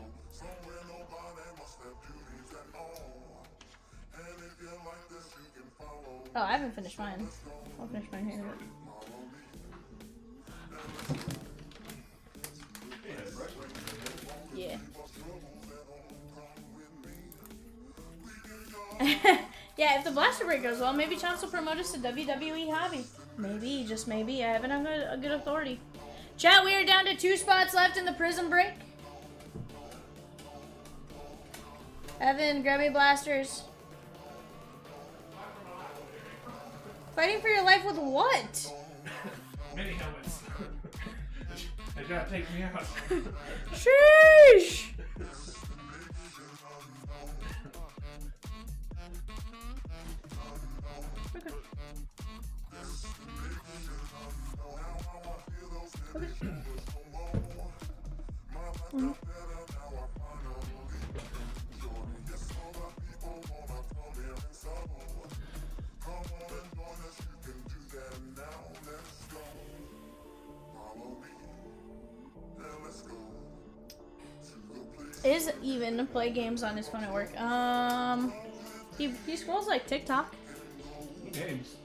Oh, I haven't finished mine. I'll finish mine here. Yeah. Yeah, if the blaster break goes well, maybe Chomps will promote us to WWE Hobby. Maybe, just maybe. I haven't had a good authority. Chat, we are down to 2 spots left in the Prizm break. Evan, grab me blasters. Fighting for your life with what? Many helmets. They gotta take me out. Sheesh! Okay. Mm-hmm. his even play games on his phone at work? He scrolls like TikTok. Games.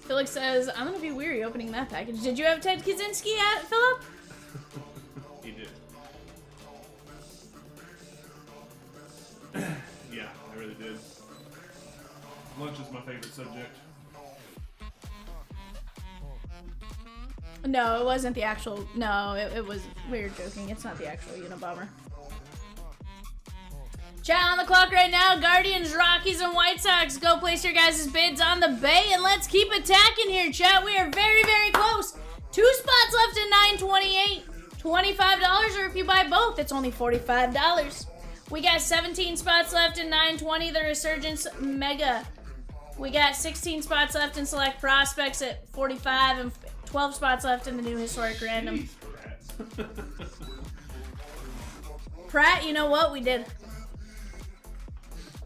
Felix says, I'm gonna be weary opening that package. Did you have Ted Kaczynski at Philip? He did. Yeah, I really did. Lunch is my favorite subject. No, it wasn't the actual. No, it was. We were joking. It's not the actual Unabomber. Chat on the clock right now. Guardians, Rockies, and White Sox. Go place your guys' bids on the Bay, and let's keep attacking here, chat. We are very, very close. 2 spots left at $9.28. $25, or if you buy both, it's only $45. We got 17 spots left in $9.20. The Resurgence Mega. We got 16 spots left in Select Prospects at $45, and 12 spots left in the new Historic Random. Jeez, Pratt, you know what? We did.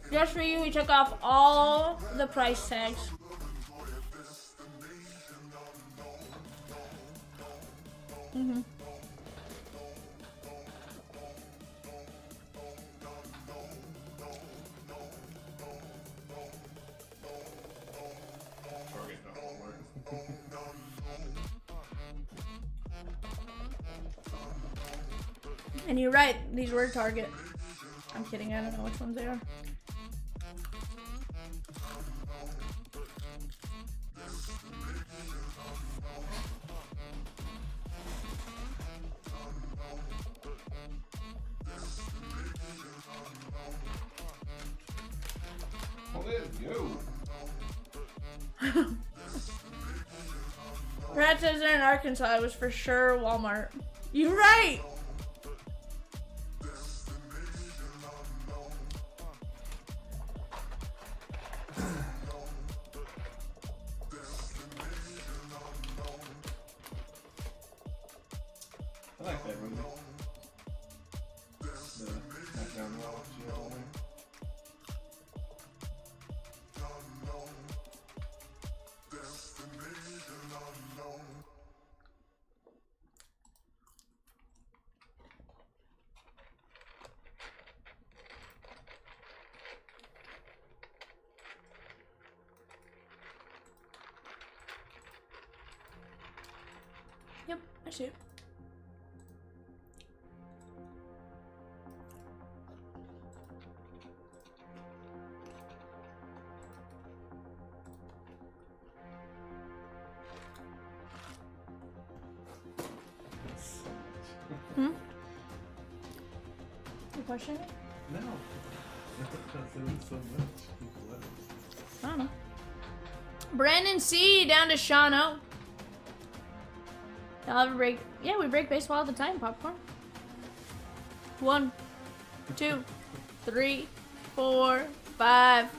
Just for you, we took off all the price tags. Mm-hmm. Target not work. And you're right, these were Target. I'm kidding, I don't know which ones they are. Oh, there we go. Pratt says they're in Arkansas. It was for sure Walmart. You're right. I like that movie. The Knockdown Wall, she had on there. Yep, I see it. Hmm? You questioning it? No. Because there was so much. I don't know. Brandon C down to Sean O. Y'all ever break? Yeah, we break baseball all the time. Popcorn. 1, 2, 3, 4, 5.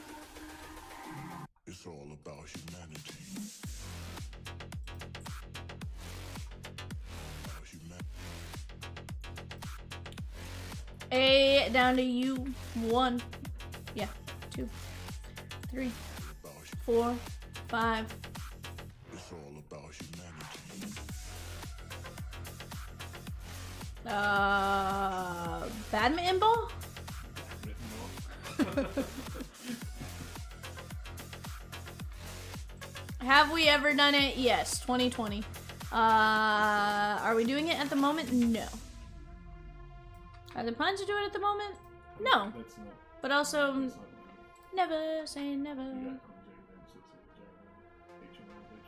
It's all about humanity. About humanity. A down to U. 1. Yeah. 2, 3, 4, 5. It's all about humanity. Badminton ball? Have we ever done it? Yes, 2020. Are we doing it at the moment? No. Are there plans to do it at the moment? No. That's not. But also, That's not. never say never. You got James 6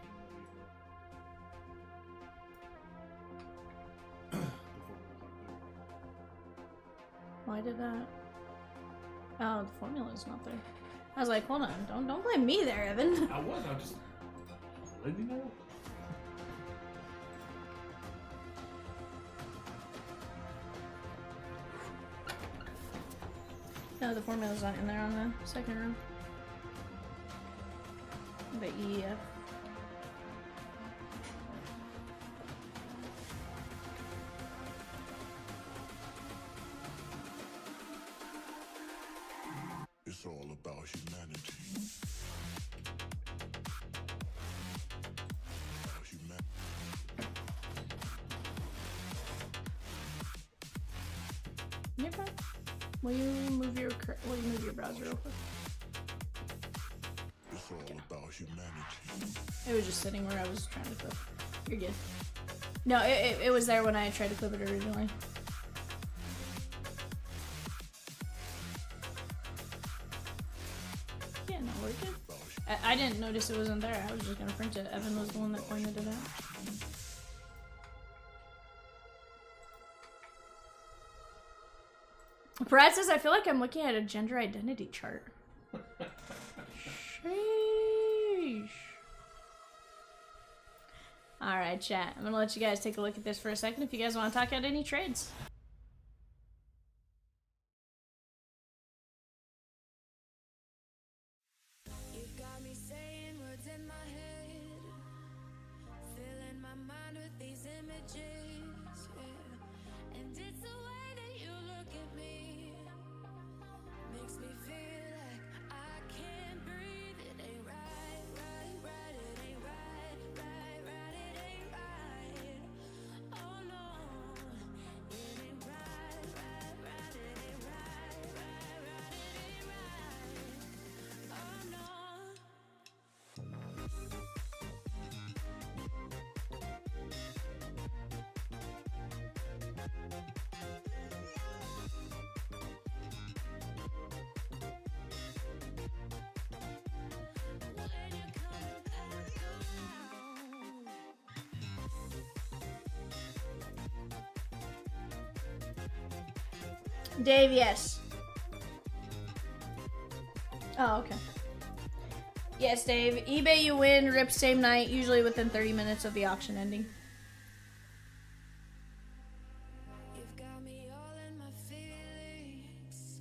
Why did that? Oh, the formula's not there. I was like, hold on, don't blame me there, Evan. I just let me know. No, the formula's not in there on the second row. The EF. It's all about humanity. About humanity. chat? Will you move your browser real quick? It's all about humanity. It was just sitting where I was trying to clip. You're good. No, it was there when I tried to clip it originally. Yeah, no, we're good. I didn't notice it wasn't there. I was just gonna print it. Evan was the one that pointed it out. Brad says, I feel like I'm looking at a gender identity chart. Sheesh. Alright, chat. I'm gonna let you guys take a look at this for a second if you guys want to talk out any trades. You've got me saying words in my head, filling my mind with these images, yeah. And it's the way that you look at me, makes me feel like I can't breathe. It ain't right, right, right, it ain't right, right, right, it ain't right. Oh no, it ain't right, right, right, it ain't right, right, right, it ain't right. Oh no. When you're coming back around. Dave, yes. Oh, okay. Yes, Dave. eBay you win, rip same night, usually within 30 minutes of the auction ending. You've got me all in my feelings,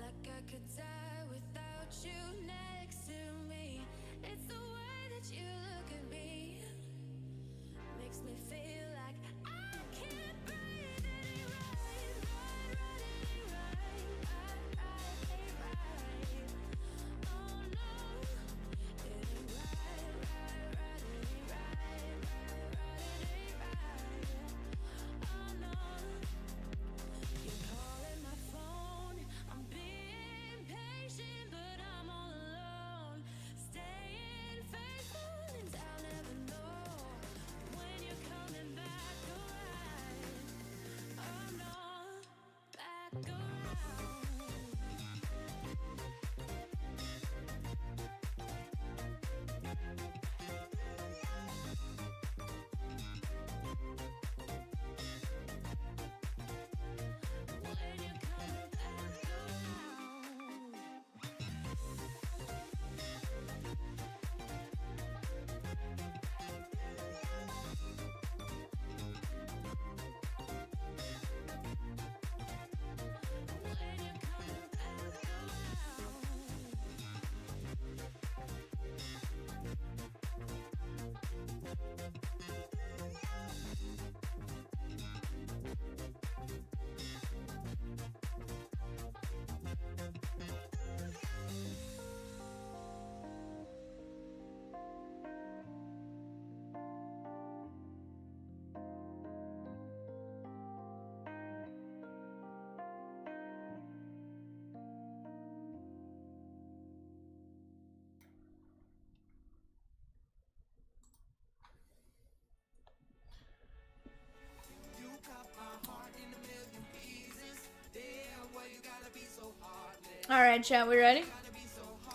like I could die without you next to me. It's the way that you look at me, makes me feel like I can't breathe. It ain't right, right, right, it ain't right, right, right, it ain't right. Oh no, it ain't right, right, right, it ain't right, right, right, it ain't right. Oh no, you're calling my phone, I'm being patient, but I'm all alone. Staying faithful and I'll never know when you're coming back around. Oh no, back around. When you're coming back around. When you're coming back around. Alright, chat, we ready?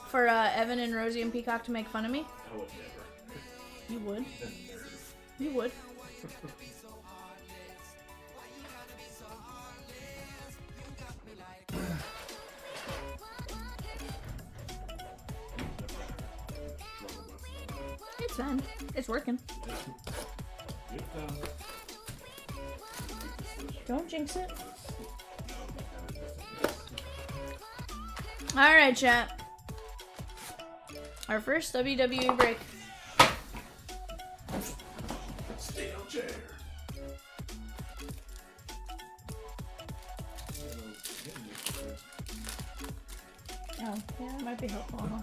For Evan and Rosie and Peacock to make fun of me? I would never. You would. That's nerds. You would. It's fine. It's working. Don't jinx it. Alright, chat. Our first WWE break. Steel chair. Oh, yeah, that might be helpful, huh?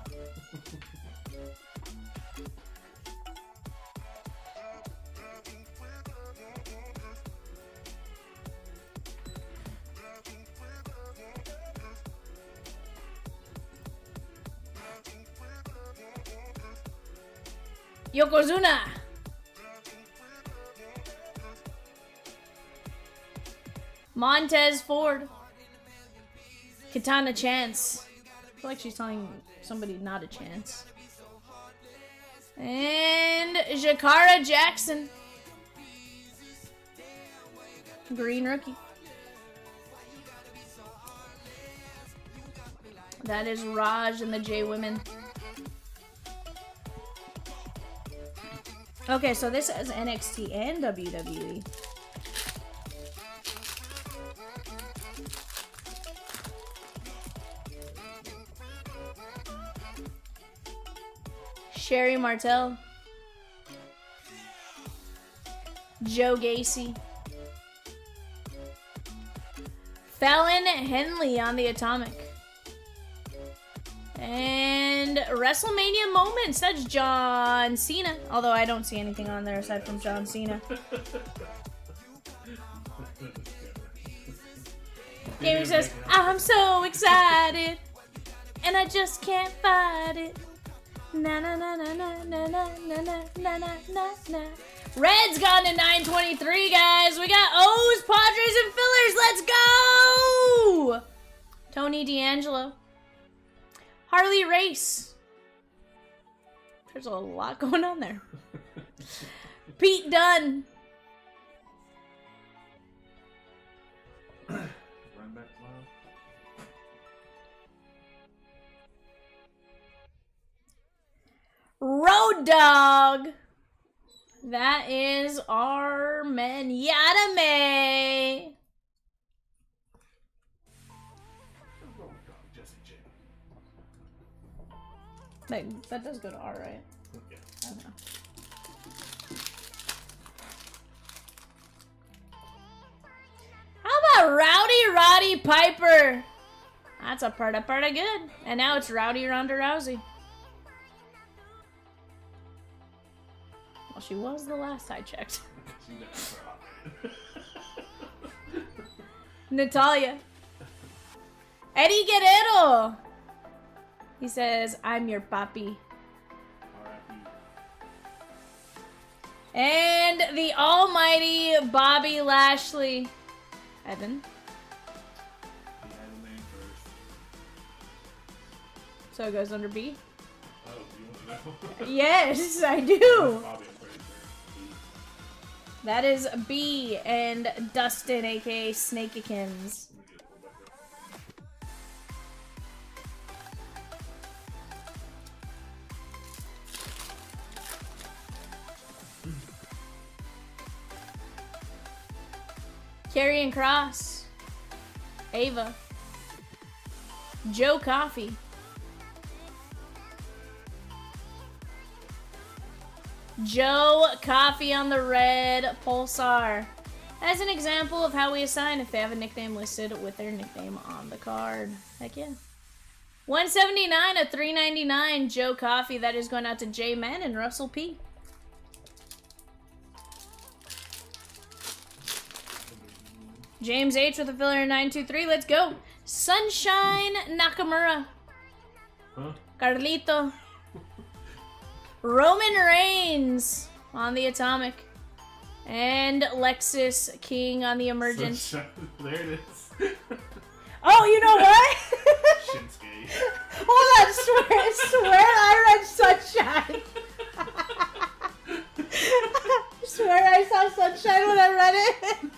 Yokozuna. Montez Ford. Katana Chance. I feel like she's telling somebody not a chance. And Jakara Jackson. Green rookie. That is Raj and the J Women. Okay, so this has NXT and WWE. Sherry Martel. Joe Gacy. Fallon Henley on the Atomic. And WrestleMania Moments. That's John Cena. Although I don't see anything on there aside from John Cena. Gaming says, I'm so excited. And I just can't fight it. Na na na na na na na na na na na na. Red's gone to 923, guys. We got O's, Padres, and fillers. Let's go! Tony D'Angelo. Harley Race. There's a lot going on there. Pete Dunne. Run back loud. Road Dog. That is our man Yadame. That does go to R, right? Yeah. Okay. How about Rowdy Roddy Piper? That's a pretty good. And now it's Rowdy Ronda Rousey. Well, she was the last I checked. Natalia. Eddie Guerrero. He says, I'm your papi. And the almighty Bobby Lashley. Evan. He had a name first. So it goes under B? Oh, you want to know? Yes, I do. Bobby, I'm pretty sure. That is B and Dustin, aka Snakeikins. Karrion Cross. Ava. Joe Coffey. Joe Coffey on the red Pulsar. As an example of how we assign if they have a nickname listed with their nickname on the card. Heck yeah. 179 of 399 Joe Coffey. That is going out to J Man and Russell P. James H with a filler 923. Let's go. Sunshine Nakamura. Huh? Carlito. Roman Reigns on the Atomic. And Lexus King on the Emergent. There it is. Oh, you know what? Shinsuke. Hold on, swear I read Sunshine. Swear I saw Sunshine when I read it.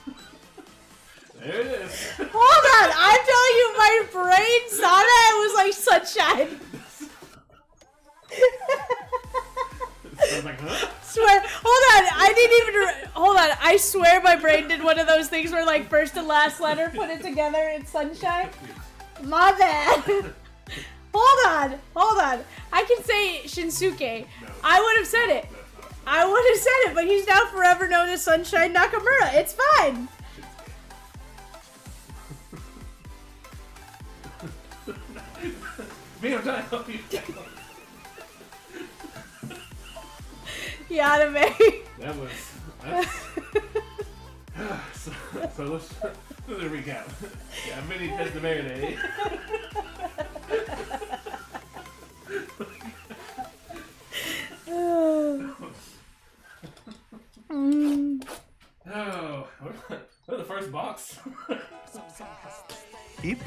There it is. Hold on, I'm telling you, my brain saw that. It was like Sunshine. I was like, huh? Swear, hold on, I didn't even, hold on, I swear my brain did one of those things where like first and last letter, put it together, it's Sunshine. My bad. Hold on, I can say Shinsuke. No. I would have said it. I would have said it, but he's now forever known as Sunshine Nakamura. It's fine. Me, I'm trying to help you. Yadame. That was. So let's recap. Yeah, mini Pez de Marinade. Hip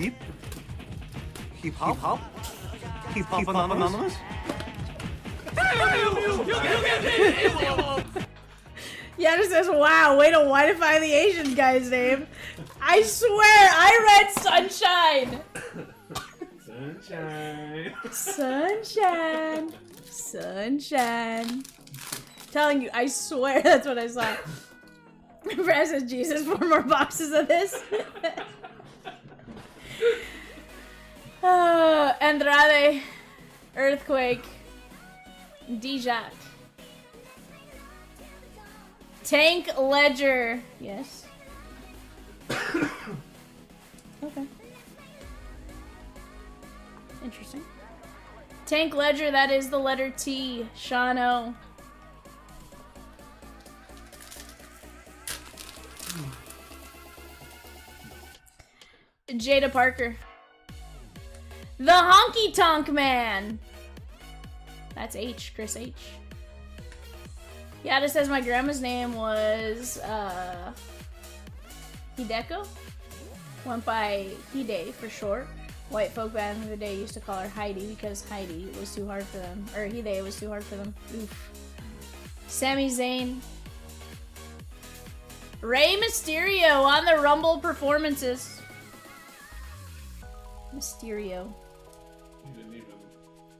hop. Hip hop anonymous. Yeah, it says, wow, way to whiteify the Asian guy's name. I swear, I read Sunshine. Sunshine. Sunshine. Telling you, I swear that's what I saw. Brad says, Jesus, 4 more boxes of this. Andrade. Earthquake. Dijak. Tank Ledger. Yes. Okay. Interesting. Tank Ledger, that is the letter T. Shano. Jada Parker. The Honky Tonk Man. That's H. Chris H. Yada says my grandma's name was Hideko. Went by Hide for short. White folk back in the day used to call her Heidi because Heidi was too hard for them. Or Hide was too hard for them. Oof. Sami Zayn. Rey Mysterio on the Rumble performances. Mysterio. You didn't even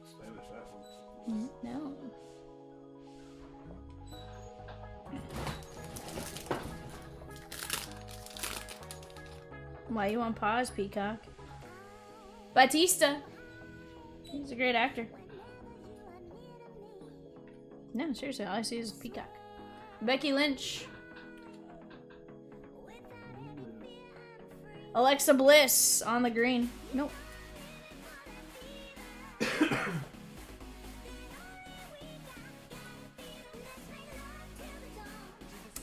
establish that one. No. Why you on pause, Peacock? Batista. He's a great actor. No, seriously, all I see is Peacock. Becky Lynch. Alexa Bliss on the green. Nope.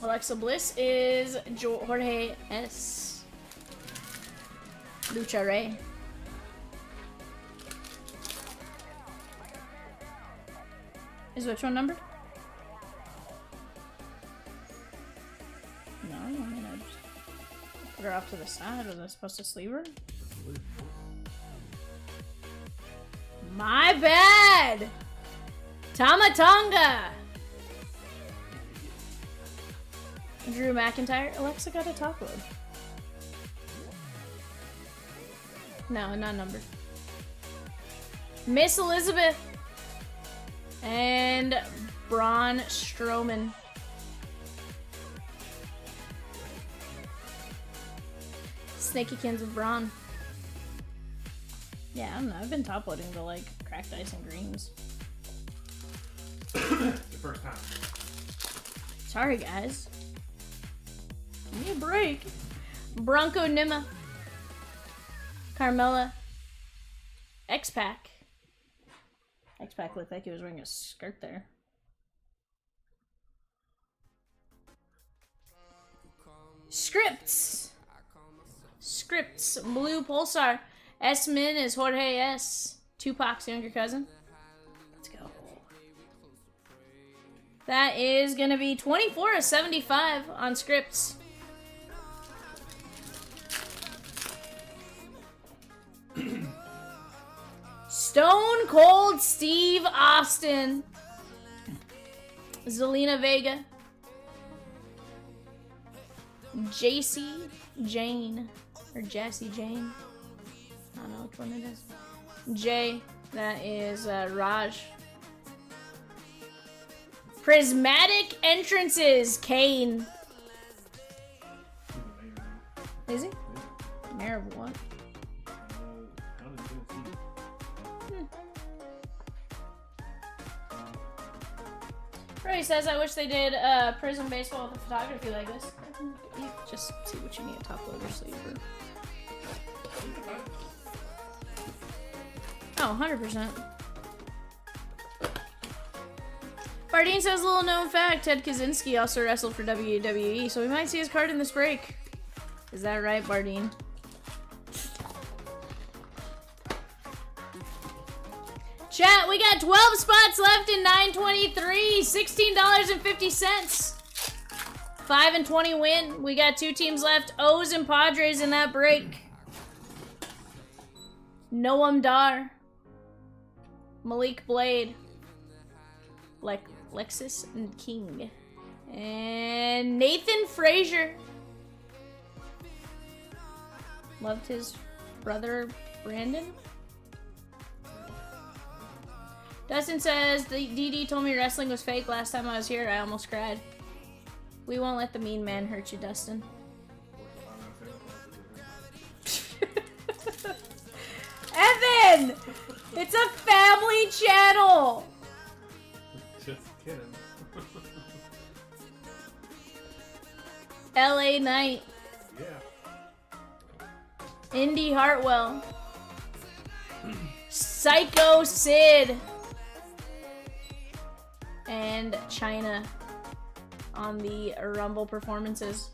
Alexa Bliss is Jorge S. Lucha Rey. Is which one numbered? No, I mean, I just put her off to the side. Was I supposed to sleeve her? My bad! Tamatonga! Drew McIntyre. Alexa got a top load. No, not numbered. Miss Elizabeth. And Braun Strowman. Snakykins of Braun. Yeah, I don't know. I've been top loading the like cracked ice and greens. The first time. Sorry, guys. Give me a break. Bronco Nima. Carmella. X-Pac. X-Pac looked like he was wearing a skirt there. Scripts. Scripts. Blue Pulsar. S-Min is Jorge S. Tupac's younger cousin. Let's go. That is going to be 24 of 75 on Scripts. Stone Cold Steve Austin. Zelina Vega. JC Jane. Or Jassy Jane. I don't know which one it is. J. That is Raj. Prismatic Entrances. Kane. Is he? Mayor of what? Ray says, I wish they did Prizm baseball with a photography like this. You just see what you need a top loader sleeve for. Oh, 100%. Bardeen says, little known fact, Ted Kaczynski also wrestled for WWE, so we might see his card in this break. Is that right, Bardeen? Chat, we got 12 spots left in 923. $16.50. 5 and 20 win. We got 2 teams left. O's and Padres in that break. Noam Dar. Malik Blade. Lexus and King. And Nathan Frazier. Loved his brother Brandon. Dustin says, the DD told me wrestling was fake last time I was here. I almost cried. We won't let the mean man hurt you, Dustin. Evan! It's a family channel! Just kidding. LA Knight. Yeah. Indy Hartwell. Psycho Sid. And China on the Rumble performances.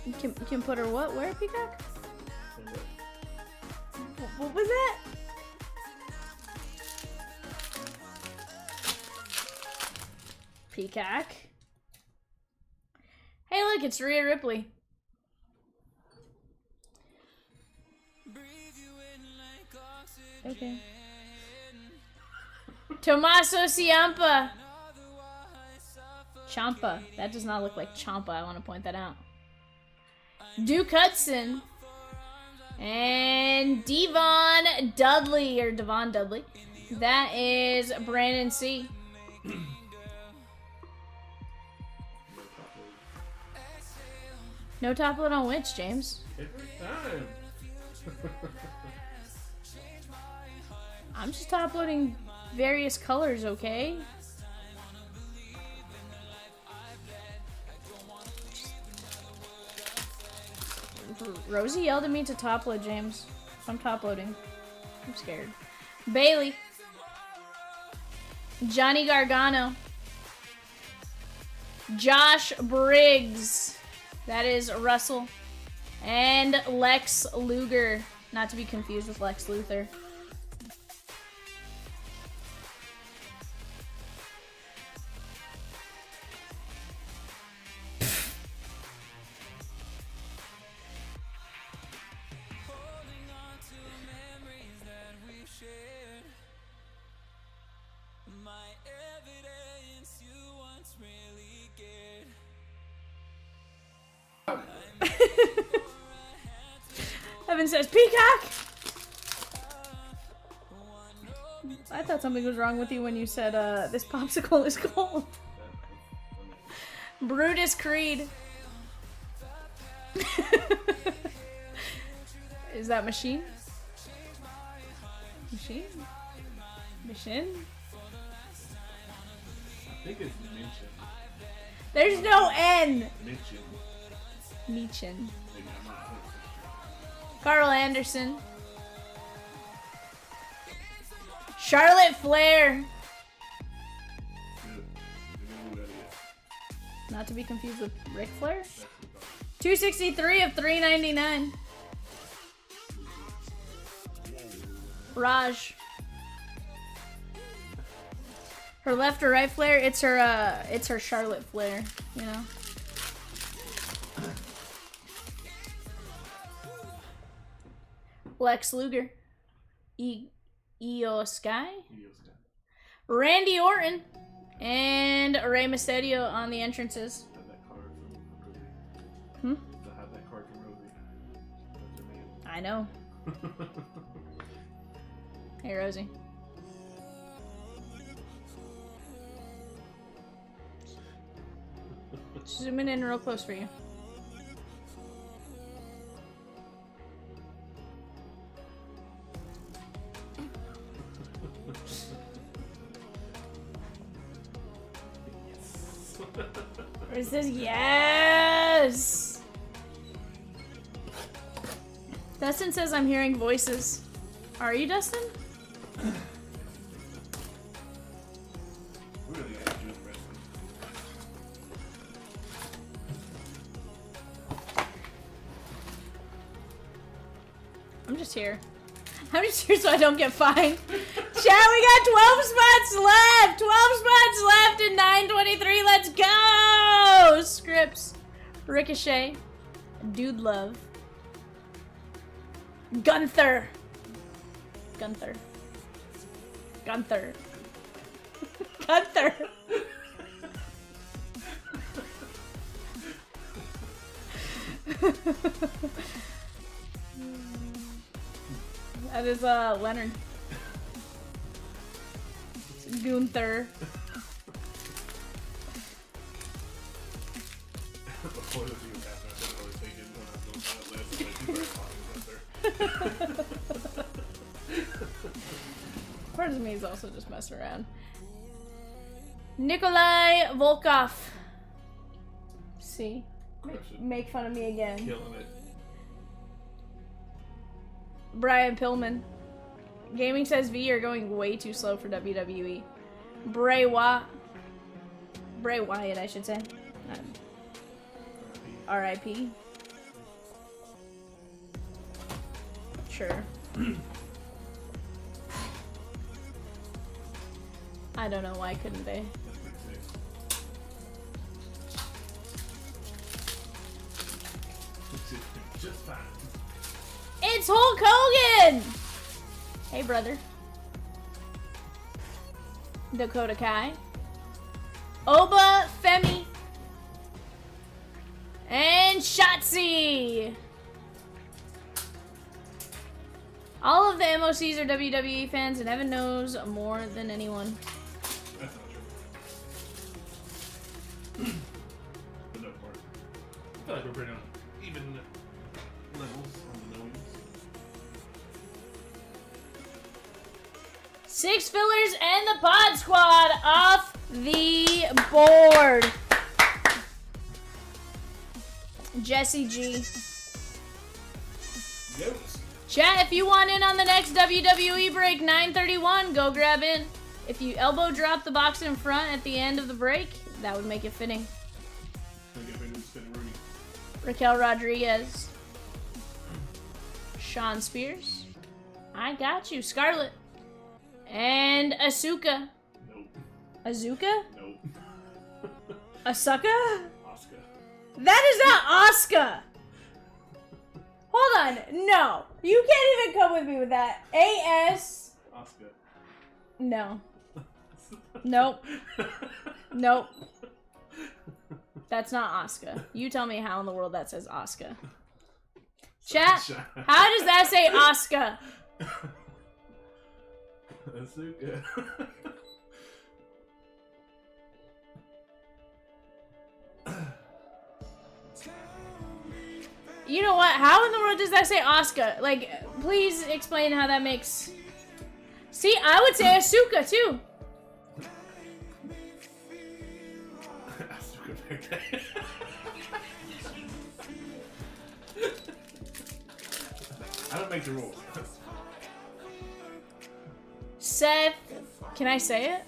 You can put her what? Where, Peacock? What was that? Peacock. Hey, look, it's Rhea Ripley. Okay. Tommaso Ciampa. Ciampa. That does not look like Ciampa. I want to point that out. Duke Hudson. And Devon Dudley. Or Devon Dudley. That is Brandon C. No top load on which, James? Every time. I'm just top loading various colors, okay? Rosie yelled at me to top load, James. So I'm top loading. I'm scared. Bailey. Johnny Gargano. Josh Briggs. That is Russell. And Lex Luger. Not to be confused with Lex Luthor. Evan says, Peacock! I thought something was wrong with you when you said, this popsicle is cold. Brutus Creed. Is that machine? Machine? Machine? I think it's Minchin. There's no N! Minchin. Meechin. Maybe I'm not 100% sure. Carl Anderson. Charlotte Flair. Good. You know who that is. Not to be confused with Ric Flair. That's what I'm talking 263 of 399. Raj. Her left or right Flair? It's her Charlotte Flair, you know. Lex Luger. Io Sky. about. Randy Orton. And Rey Mysterio on the entrances. Have that card from Rosie. Hmm? To have that card from Rosie. That's her name. I know. Hey, Rosie. Zooming in real close for you. It says yes. Dustin says I'm hearing voices. Are you, Dustin? We really gotta do the rest I'm just here. I'm just here so I don't get fined. Chat, we got 12 spots left. 12 spots left in 9:23. Let's go. Script. Trips, Ricochet, Dude Love, Gunther. Gunther. Gunther. Gunther. That is Leonard. Gunther. Before this even happened, I didn't really think it when I was on that list. Like, people are talking about there. Part of me is also just messing around. Nikolai Volkov. See? Make fun of me again. Killing it. Brian Pillman. Gaming says V, you're going way too slow for WWE. Bray Wyatt, I should say. R.I.P. Sure. I don't know why couldn't they? Just fine. It's Hulk Hogan! Hey, brother. Dakota Kai. Oba Femi. And Shotzi! All of the MOCs are WWE fans, and Evan knows more than anyone. That's not true. But no part. I feel like we're pretty on even levels on the knowings. 6 fillers and the Pod Squad off the board. Jesse G. Goats. Chat, if you want in on the next WWE break, 9:31, go grab in. If you elbow drop the box in front at the end of the break, that would make it fitting. Raquel Rodriguez. Sean Spears. I got you. Scarlett. And Asuka. Nope. Azuka? Nope. Asuka? Oscar. That is not Asuka. Hold on. No. You can't even come with me with that. A.S. Oscar. No. Nope. Nope. That's not Asuka. You tell me how in the world that says Asuka. Chat, how does that say Asuka? Asuka. You know what? How in the world does that say Asuka? Like, please explain how that makes... See, I would say Asuka, too. I don't make the rules. Seth... Can I say it?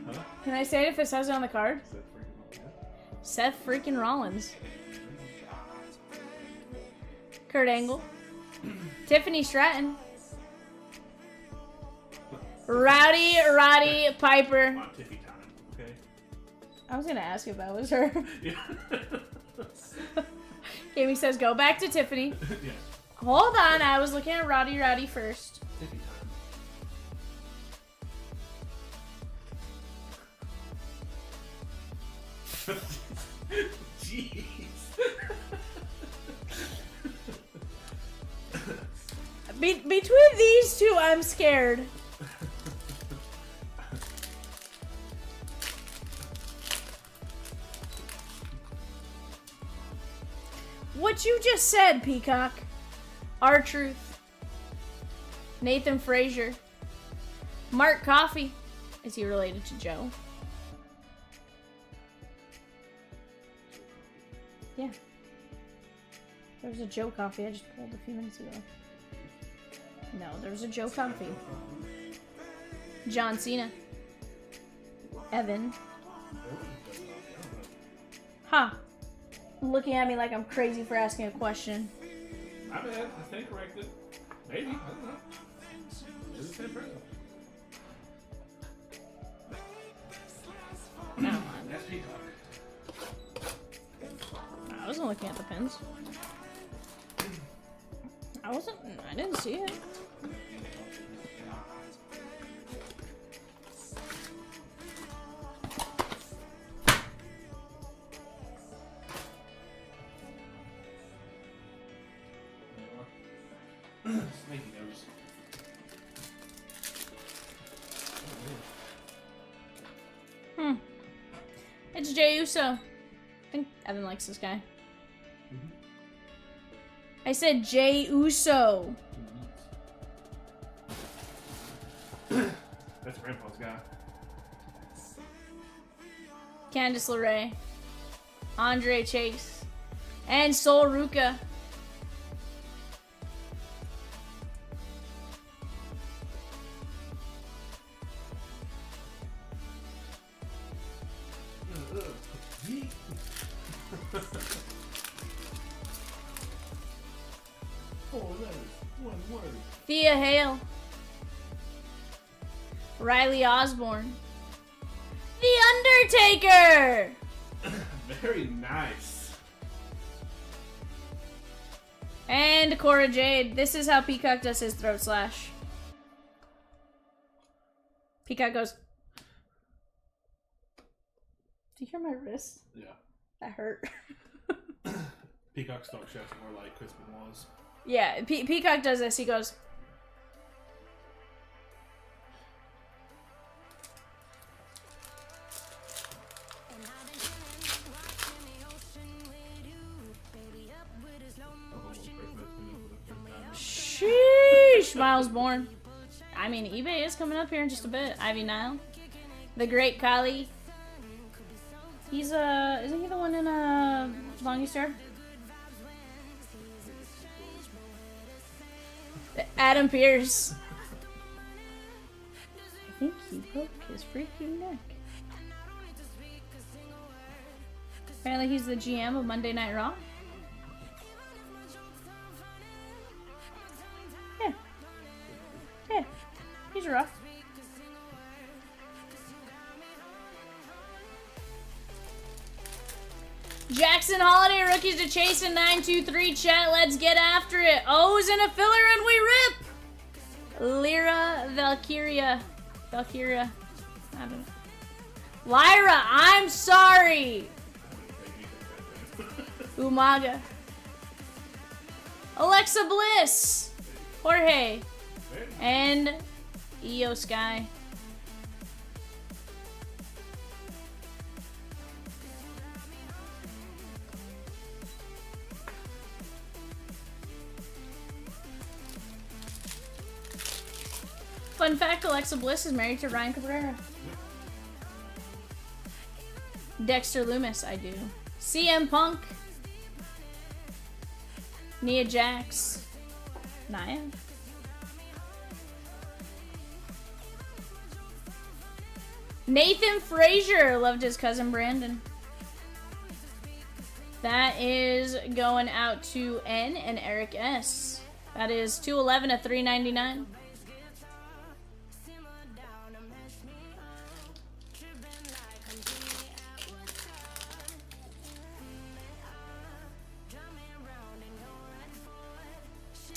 Huh? Can I say it if it says it on the card? Seth freaking Rollins. Kurt Angle. Tiffany Stratton. Roddy Piper. My Tiffy time, okay? I was gonna ask if that was her. Yeah. Gaming says go back to Tiffany. Yeah. Hold on, I was looking at Roddy first. Tiffy time. Jeez. Between these two, I'm scared. What you just said, Peacock. R-Truth. Nathan Frazier. Mark Coffey. Is he related to Joe? Yeah. There was a Joe Coffey I just pulled a few minutes ago. No, there was a Joe Coffey. John Cena. Evan. Huh. Looking at me like I'm crazy for asking a question. My bad. I stand corrected. Maybe. I don't know. It's the same person. No. That's Peacock. looking at the pins. I didn't see it. Snaky nose. It's Jey Uso. I think Evan likes this guy. I said Jey Uso. That's Grandpa's guy. Candice LeRae. Andre Chase. And Sol Ruka. Thea Hale. Riley Osborne. The Undertaker! Very nice. And Cora Jade. This is how Peacock does his throat slash. Peacock goes. Do you hear my wrist? Yeah. That hurt. Peacock's dog chef's more like Chris Benoit's. Yeah, Peacock does this. He goes. Sheesh, Miles Bourne. I mean, eBay is coming up here in just a bit. Ivy Nile. The Great Khali. He's, isn't he the one in, Longest Yard? Adam Pearce. I think he broke his freaking neck. Apparently he's the GM of Monday Night Raw. Yeah. Yeah. He's rough. Jackson Holiday, rookies to chase in 923 chat. Let's get after it. O's in a filler and we rip. Lyra Valkyria. I don't know. Lyra, I'm sorry. Umaga. Alexa Bliss. Jorge. And Io Sky. Fun fact, Alexa Bliss is married to Ryan Cabrera. Dexter Loomis, I do. CM Punk. Nia Jax. Nia. Nathan Frazier loved his cousin Brandon. That is going out to N and Eric S. That is 211 at $3.99.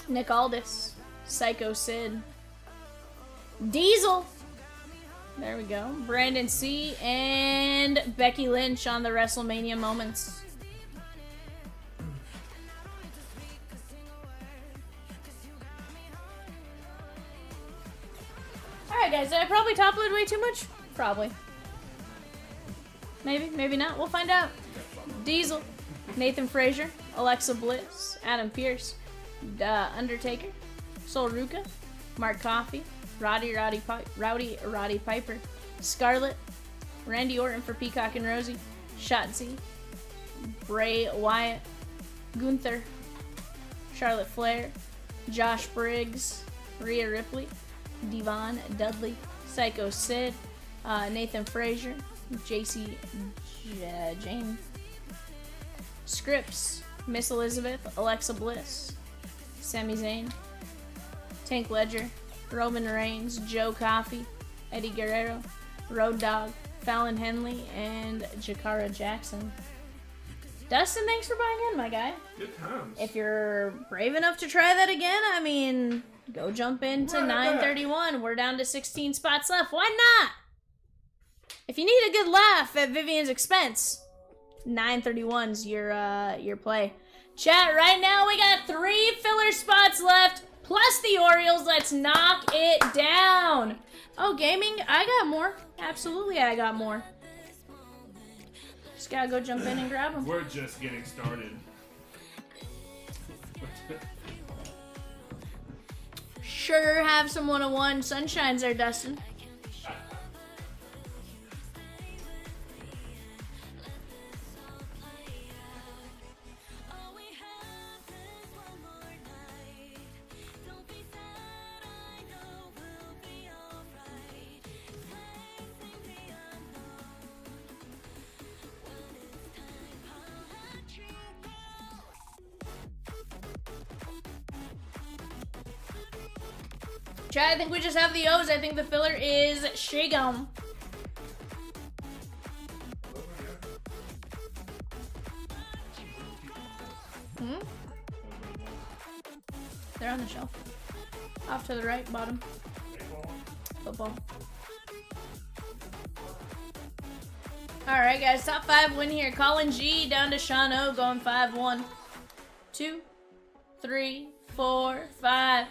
Nick Aldis, Psycho Sid, Diesel, there we go, Brandon C, and Becky Lynch on the WrestleMania moments. Alright guys, did I probably top-load way too much? Probably. Maybe, maybe not, we'll find out. Diesel, Nathan Frazier, Alexa Bliss, Adam Pearce, Undertaker, Sol Ruka, Mark Coffey, Rowdy Piper, Scarlett, Randy Orton for Peacock and Rosie, Shotzi, Bray Wyatt, Gunther, Charlotte Flair, Josh Briggs, Rhea Ripley, Devon Dudley, Psycho Sid, Nathan Frazier, JC Jane, Scripps, Miss Elizabeth, Alexa Bliss, Sami Zayn, Tank Ledger, Roman Reigns, Joe Coffey, Eddie Guerrero, Road Dogg, Fallon Henley, and Jakara Jackson. Dustin, thanks for buying in, my guy. Good times. If you're brave enough to try that again, I mean, go jump into 931. We're down to 16 spots left. Why not? If you need a good laugh at Vivian's expense, 931's your play. Chat, right now we got 3 filler spots left, plus the Orioles. Let's knock it down. Oh, gaming, I got more. Absolutely, I got more. Just gotta go jump in and grab them. We're just getting started. Sure have some 101 sunshines there, Dustin. Chad, I think we just have the O's. I think the filler is Shigum. They're on the shelf. Off to the right, bottom. Football. Alright, guys. Top 5 win here. Colin G down to Sean O going 5. 1, 2, 3, 4, 5.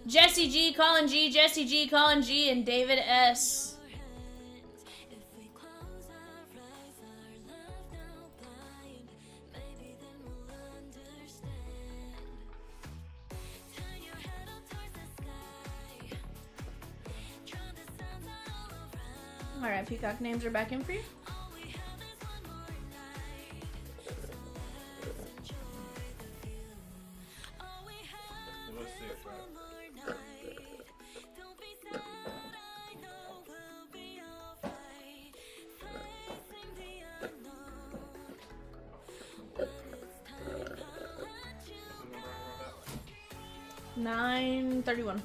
Jesse G, Colin G, Jesse G, Colin G, and David S. Alright, Peacock names are back in for you. $9.31.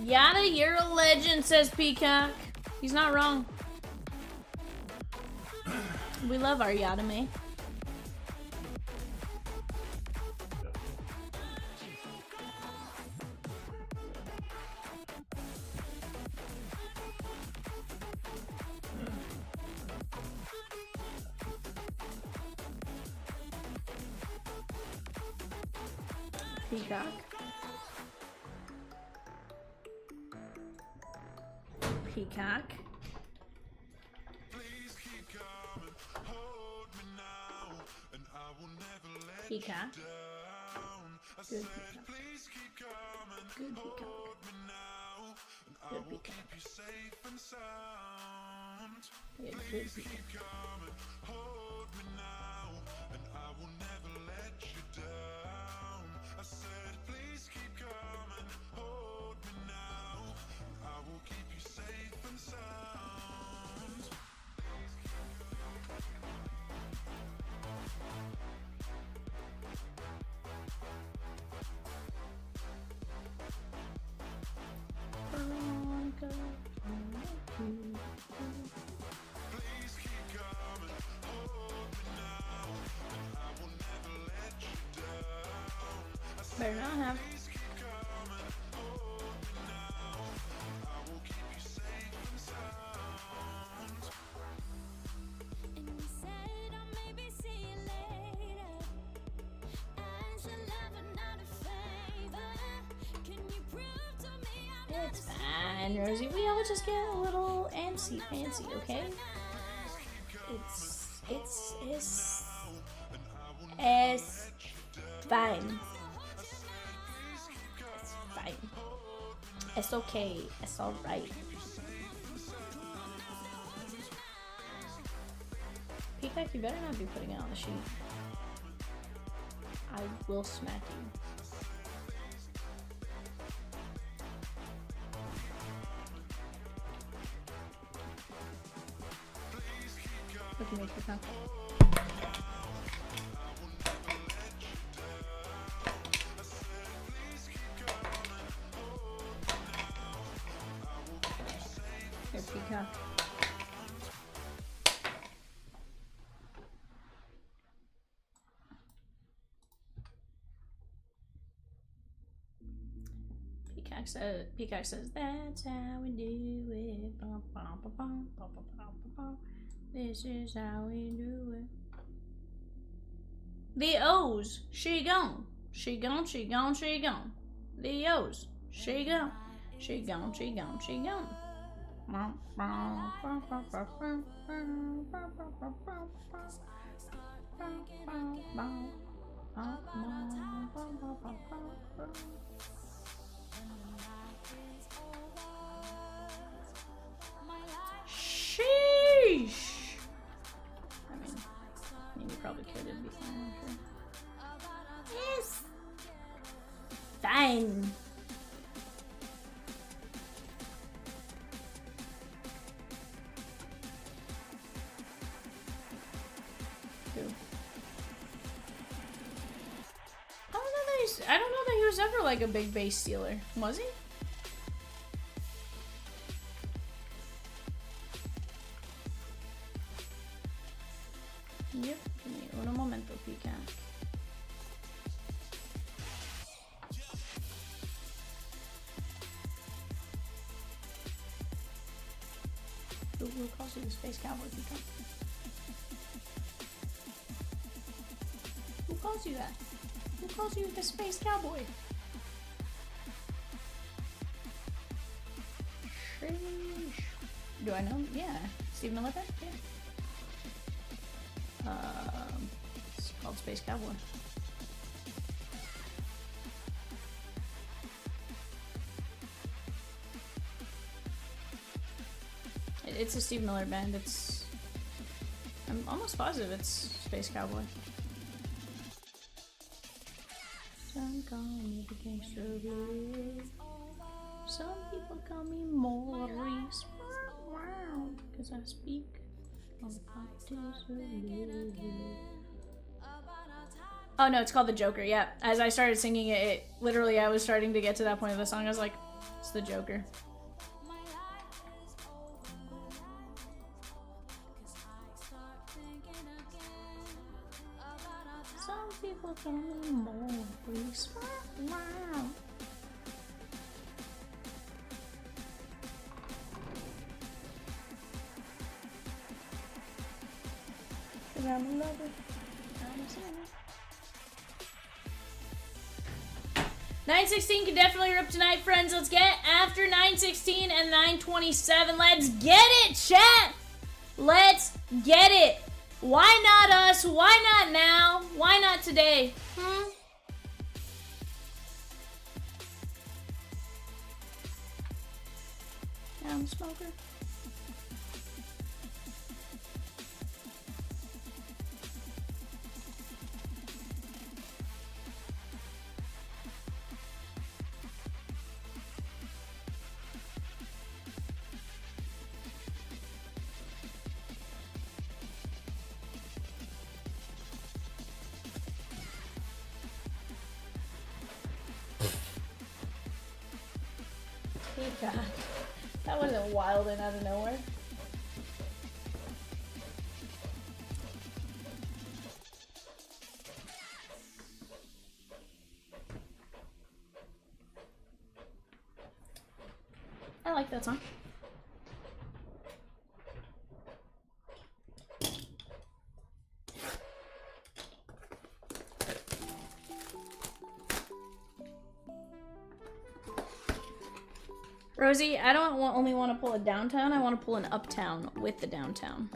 Yada, you're a legend, says Peacock. He's not wrong. We love our Yada May. Peacock. Peacock. Peacock. Good Peacock. Good Peacock. Good Peacock. Yeah, good Peacock. Better not have. It's fine, Rosie. We all just get a little antsy fancy, okay? It's fine. It's fine. It's okay. It's alright. Peacock, you better not be putting it on the sheet. I will smack you. Look at me, Peacock. Peacock says, that's how we do it. Bum, bum, bum, bum, bum, bum, bum, bum. This is how we do it. The O's, she gone. She gone, she gone, she gone. The O's, she gone. She gone, she gone, she gone. Sheesh. I mean, you probably could. It'd be fine, I'm sure. Yes. Fine. I don't know that he was ever like a big base stealer. Was he? Yep. Give me un momento, Pika. Who calls you the Space Cowboy, Pika? Who calls you that? Who calls you the Space Cowboy? Sheesh. Do I know? Yeah. Steve Miller? Yeah. It's called Space Cowboy. It's a Steve Miller band. I'm almost positive it's Space Cowboy. Some call me the gangster blue. Some people call me Maurice. Because I speak on the Oh no, it's called The Joker, yeah. As I started singing it, literally I was starting to get to that point of the song. I was like, it's The Joker. Some people call me Maurice. Wow. Cause I'm a lover. I'm a sinner. 916 can definitely rip tonight, friends. Let's get after 916 and 927. Let's get it, chat. Let's get it. Why not us? Why not now? Why not today? I'm a smoker. God, that wasn't wild and out of nowhere. I like that song. Rosie, I don't only want to pull a downtown, I want to pull an uptown with the downtown.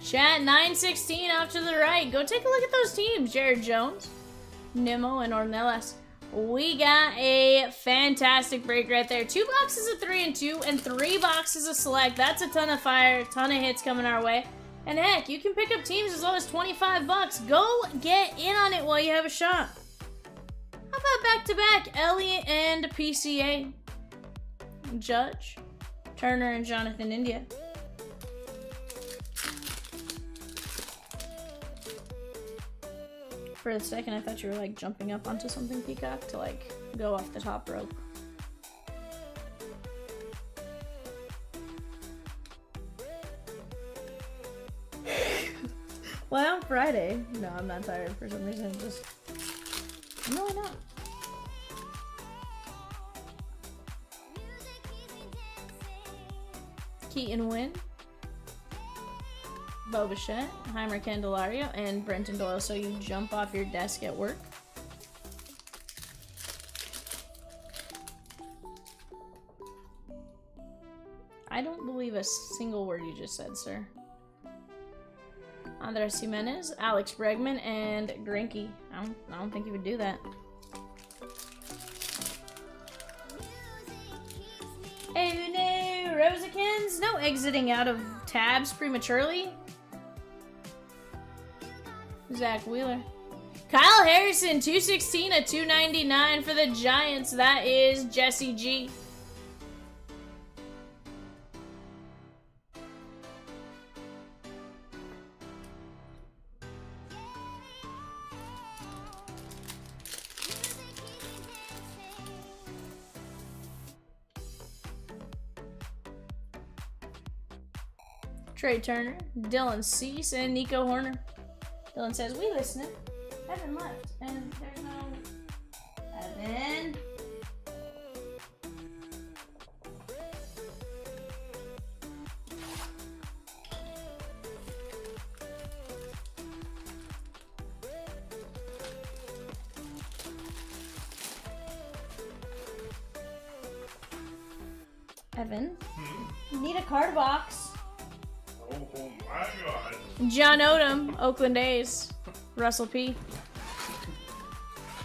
Chat, 916 off to the right. Go take a look at those teams. Jared Jones, Nimmo, and Ornelas. We got a fantastic break right there. 2 boxes of 3 and 2 and 3 boxes of select. That's a ton of fire, ton of hits coming our way. And heck, you can pick up teams as low as 25 bucks. Go get in on it while you have a shot. How about back-to-back Elliott and PCA? Judge, Turner, and Jonathan India. For a second, I thought you were like jumping up onto something, Peacock, to like go off the top rope. Well, Friday. No, I'm not tired for some reason. Just I'm really not. Keaton Wynn, Bo Bichette, Heimer Candelario, and Brenton Doyle. So you jump off your desk at work. I don't believe a single word you just said, sir. Andres Jimenez, Alex Bregman, and Greinke. I don't think you would do that. Oh no, Rosekins, no exiting out of tabs prematurely. Zach Wheeler. Kyle Harrison, 216 of 299 for the Giants. That is Jesse G. Trey Turner, Dylan Cease, and Nico Horner. Dylan says, we listening. Evan left, and there's no... Evan. Evan, you need a card box. Oh my god. John Odom, Oakland A's. Russell P.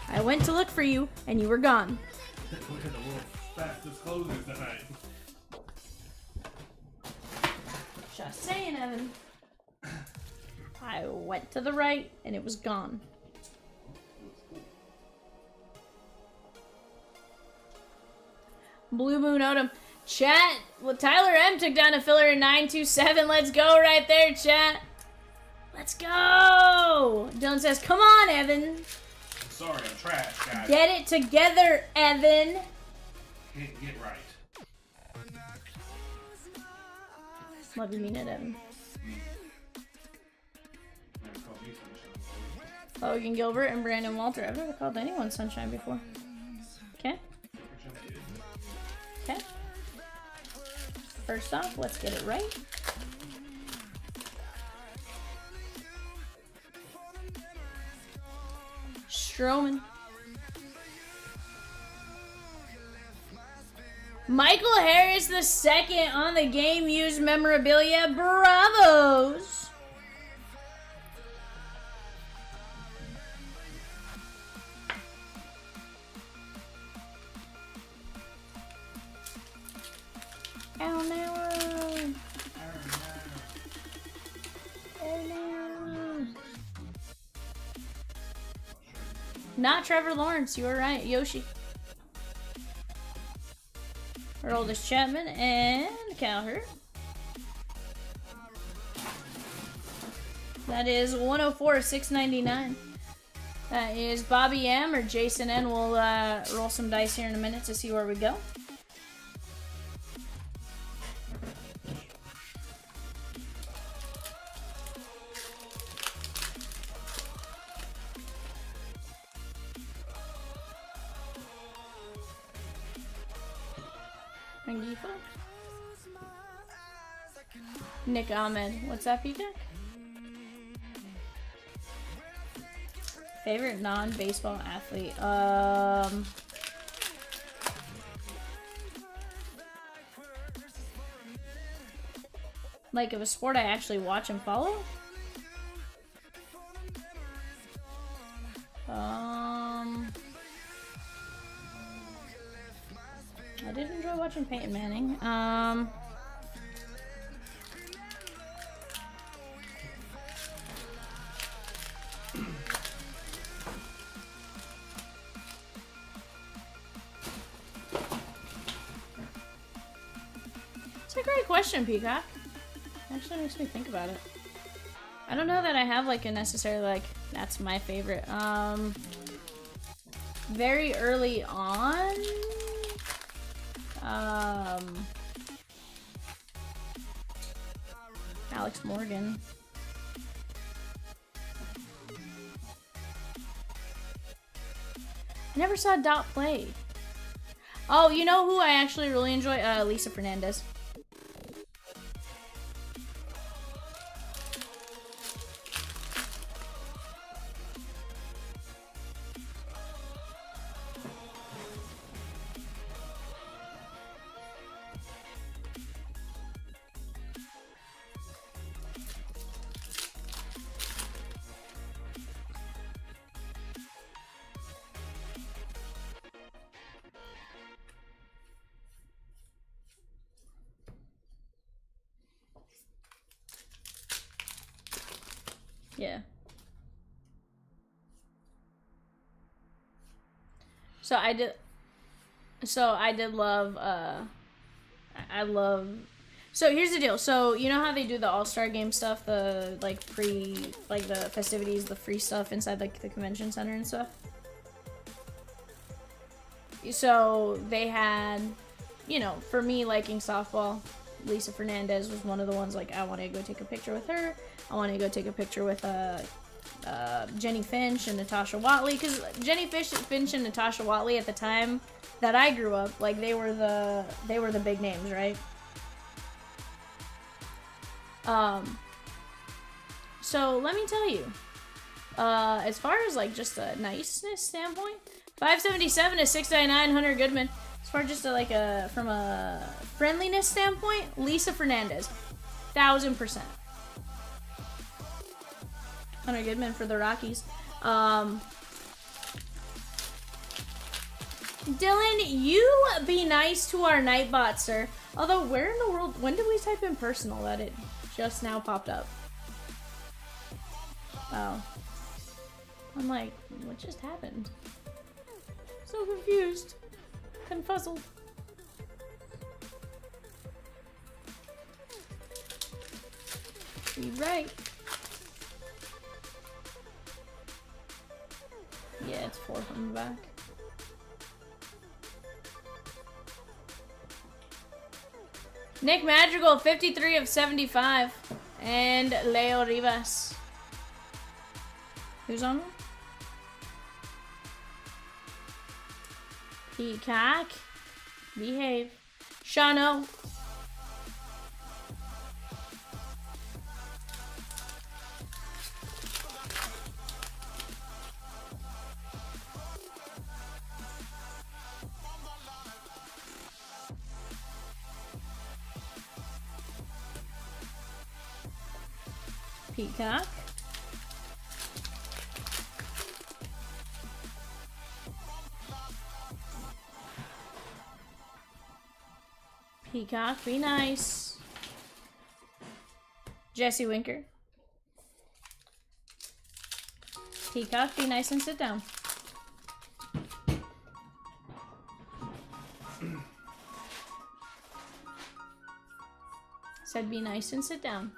I went to look for you, and you were gone. We're the world's fastest closers tonight. Just saying, Evan. I went to the right, and it was gone. Blue Moon Odom. Chat. Well, Tyler M took down a filler in 927. Let's go right there, chat. Let's go. Dylan says, come on, Evan. Sorry, I'm trash, guys. Get it together, Evan. Get right. Love you, mean it, Evan. Never called me sunshine. Logan Gilbert and Brandon Walter. I've never called anyone Sunshine before. Okay. Okay. First off, let's get it right. Stroman. Michael Harris the second on the game used memorabilia. Bravos. Oh no. Oh no. Not Trevor Lawrence, you were right. Yoshi. Aroldis Chapman and Cowher. That is 104 of 699. That is Bobby M or Jason N. We'll roll some dice here in a minute to see where we go. Nick Ahmed. What's that, Peacock? Favorite non-baseball athlete? Like of a sport I actually watch and follow? I did enjoy watching Peyton Manning. It's a great question, Peacock. Actually makes me think about it. I don't know that I have like a necessarily like that's my favorite. very early on. Alex Morgan. I never saw Dot play. Oh, you know who I actually really enjoy? Lisa Fernandez. Yeah. So I did love I love. So here's the deal. So you know how they do the All-Star Game stuff, the like the festivities, the free stuff inside like the convention center and stuff. So they had, you know, for me liking softball, Lisa Fernandez was one of the ones like I wanted to go take a picture with her. I wanted to go take a picture with Jenny Finch and Natasha Watley, because Jenny Finch and Natasha Watley at the time that I grew up, like they were the big names, right? So let me tell you, as far as like just a niceness standpoint, 577 to 699 Hunter Goodman. As far as just from a friendliness standpoint, Lisa Fernandez, 1000%. Hunter Goodman for the Rockies. Dylan, you be nice to our Nightbot, sir. Although, where in the world, when did we type in personal that it just now popped up? Oh. I'm like, what just happened? So confused. Confuzzled. You're right. Yeah, it's 4 from the back. Nick Madrigal, 53 of 75. And Leo Rivas. Who's on one? Peacock. Behave. Shano. Peacock. Peacock, be nice. Jesse Winker. Peacock, be nice and sit down. Said be nice and sit down.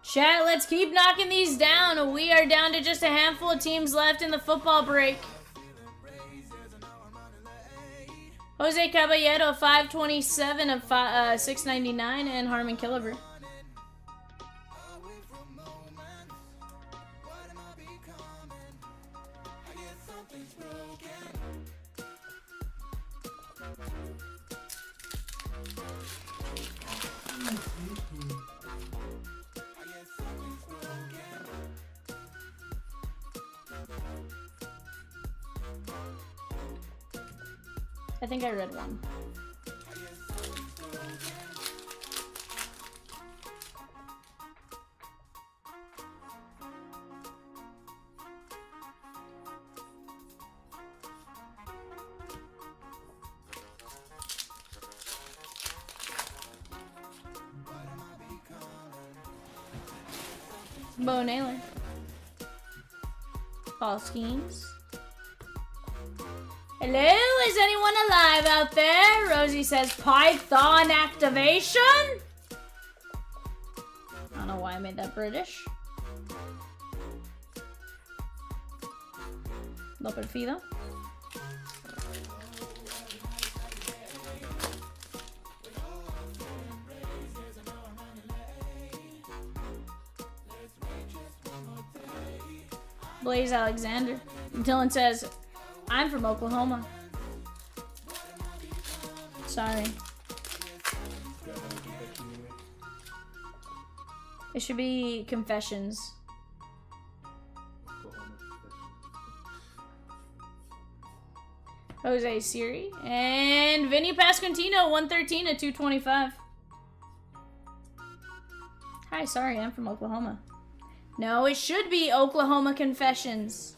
Chat, let's keep knocking these down. We are down to just a handful of teams left in the football break. Jose Caballero, 527 of 699, and Harmon Killebrew. I think I read one. Bo Naylor. Ball schemes. Hello, is anyone alive out there? Rosie says Python activation. don't know why I made that British. Lo perfido. Blaze Alexander. Dylan says, I'm from Oklahoma. Sorry. It should be Confessions. Jose Siri. And Vinny Pasquantino, 113 at 225. Hi, sorry, I'm from Oklahoma. No, it should be Oklahoma Confessions.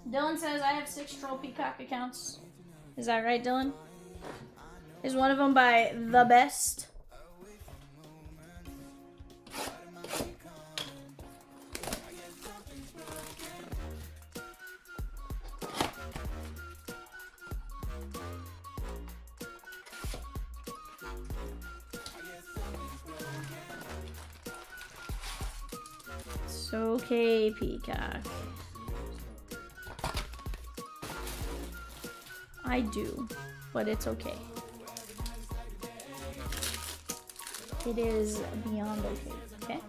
Dylan says I have 6 Troll Peacock accounts. Is that right, Dylan? Is one of them by The Best? It's okay, Peacock. I do, but it's okay. It is beyond okay, okay?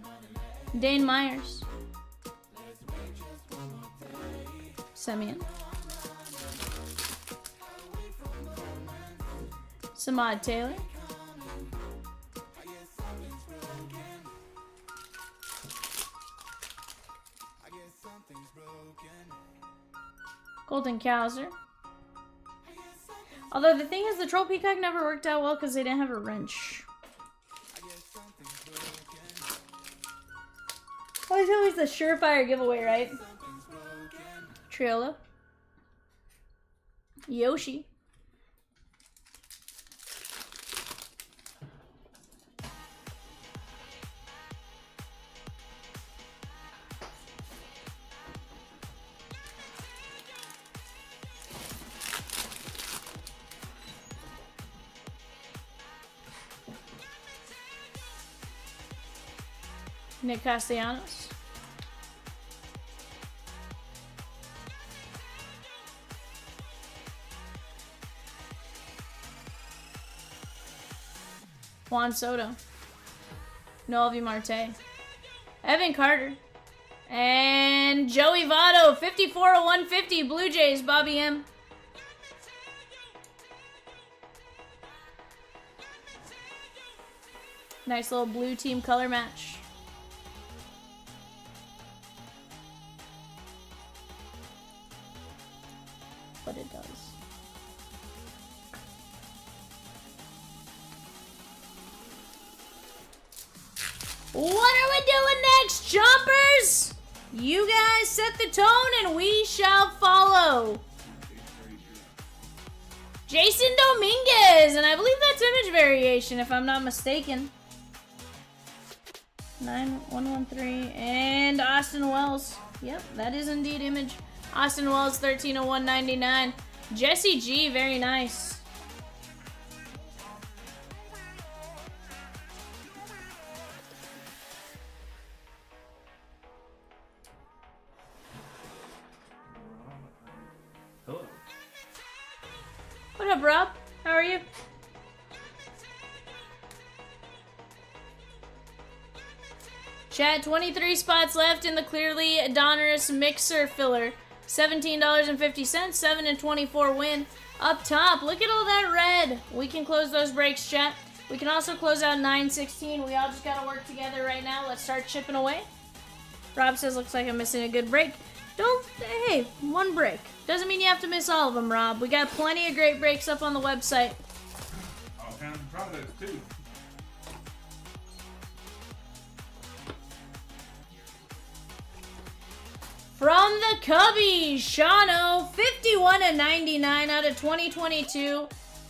Dane Myers. Semyon. Samad Taylor. Colton Cowser. Although the thing is, the Troll Peacock never worked out well because they didn't have a wrench. It's always the surefire giveaway, right? Triolo. Yoshi. Nick Castellanos. Juan Soto. Noelvi Marte. Evan Carter. And Joey Votto. 54 of 150. Blue Jays. Bobby M. Nice little blue team color match. But it does. What are we doing next, Chompers? You guys set the tone and we shall follow. Jason Dominguez, and I believe that's image variation if I'm not mistaken. 9113 and Austin Wells. Yep, that is indeed image. Austin Wells, 13 of 199. Jesse G, very nice. Hello. What up, Rob? How are you? Chat, 23 spots left in the clearly Donruss mixer filler. $17.50, 7 and 24 win. Up top, look at all that red. We can close those breaks, chat. We can also close out 916. We all just gotta work together right now. Let's start chipping away. Rob says, looks like I'm missing a good break. Hey, one break. Doesn't mean you have to miss all of them, Rob. We got plenty of great breaks up on the website. All kinds of products, too. From the Cubbies, Shano, 51 and 99 out of 2022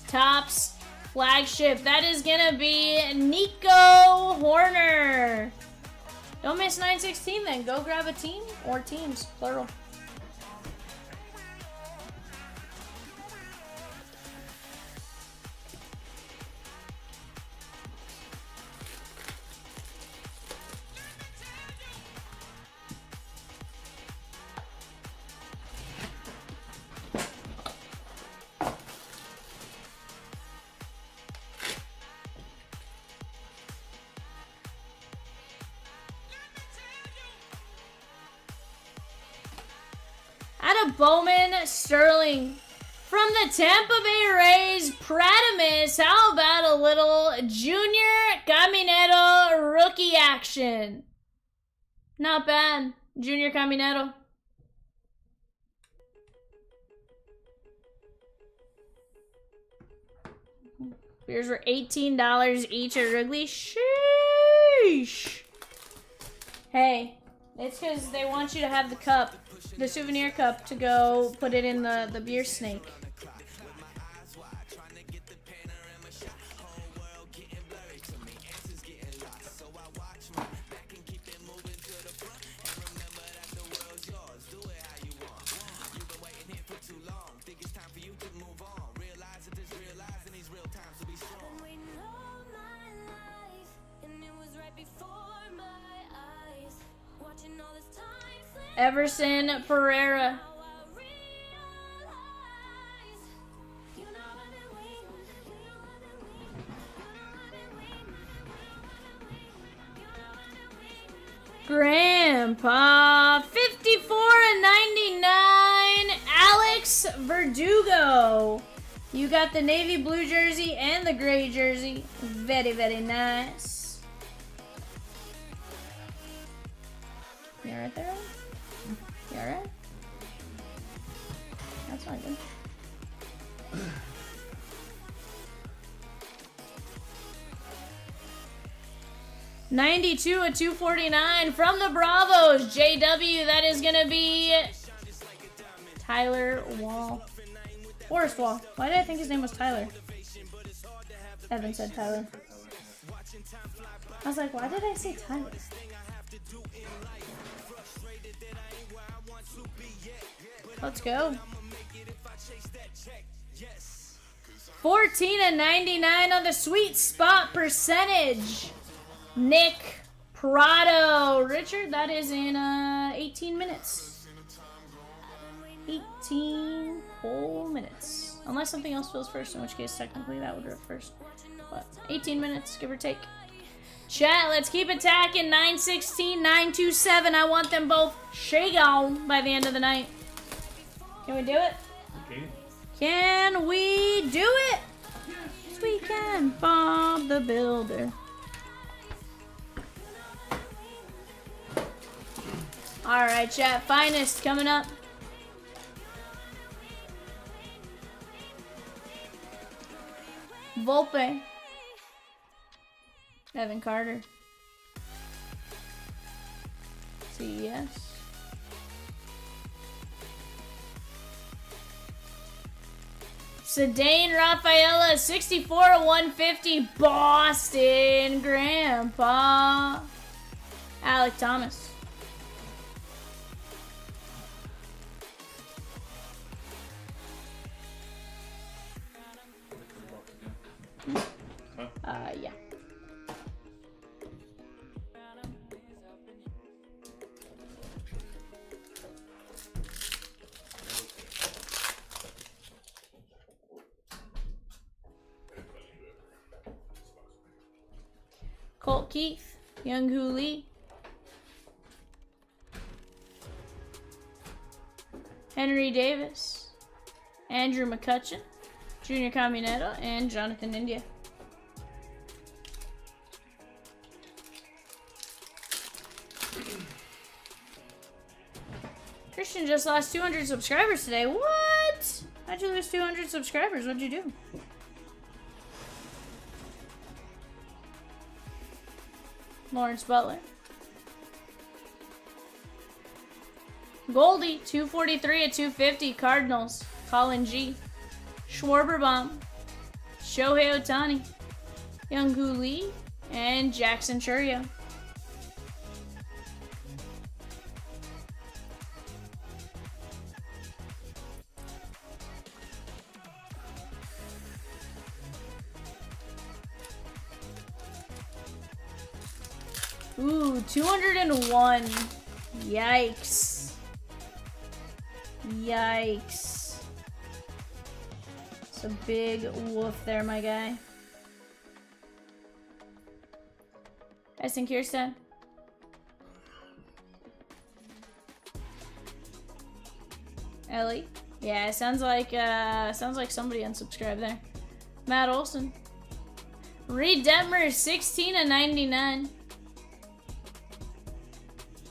Topps flagship. That is gonna be Nico Horner. Don't miss 916 then. Go grab a team or teams, plural. got Bowman, Sterling. From the Tampa Bay Rays, Pratimus. How about a little Junior Caminero rookie action? Not bad. Junior Caminero. Beers were $18 each at Wrigley. Sheesh. Hey, it's because they want you to have the cup, the souvenir cup, to go put it in the beer snake. Everson Pereira. Grandpa, 54/99, Alex Verdugo. You got the navy blue jersey and the gray jersey. Very, very nice. You right there? You alright? That's not good. $92/249 from the Bravos. JW, that is going to be Tyler Wall. Forrest Wall. Why did I think his name was Tyler? Evan said Tyler. I was like, why did I say Tyler? Let's go. 14/99 on the sweet spot percentage. Nick Prado. Richard, that is in 18 minutes. 18 whole minutes. Unless something else fills first, in which case technically that would rip first. But 18 minutes, give or take. Chat, let's keep attacking. 916, 927. I want them both shake on by the end of the night. Can we do it? Okay. Can we do it? Yes, we can. Bob the Builder. Alright, chat. Finest coming up. Volpe. Evan Carter. CES. Sedane Rafaela, 64/150, Boston Grandpa. Alec Thomas. Yeah. Colt Keith, Young Hoo Lee, Henry Davis, Andrew McCutcheon, Junior Caminero, and Jonathan India. Christian just lost 200 subscribers today. What? How'd you lose 200 subscribers? What'd you do? Lawrence Butler. Goldie, 243/250, Cardinals. Colin G. Schwarberbaum. Shohei Ohtani. Young Hoo Lee. And Jackson Chourio. Ooh, 201. Yikes. Yikes. It's a big woof there, my guy. Essen Kierstead. Ellie. Yeah, sounds like somebody unsubscribed there. Matt Olson. Reed Detmer 16/99.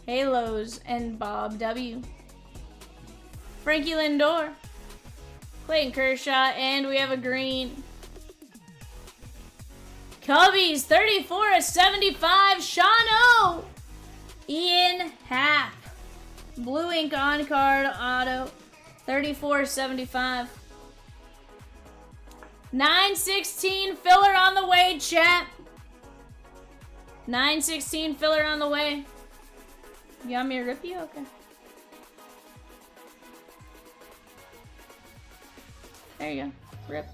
Halos and Bob W. Frankie Lindor. Clayton Kershaw, and we have a green. Cubbies 34/75. Sean O. Ian Happ. Blue ink on card auto 34/75. 916 filler on the way, chat. 916 filler on the way. You want me to rip you? Okay. There you go. Rip.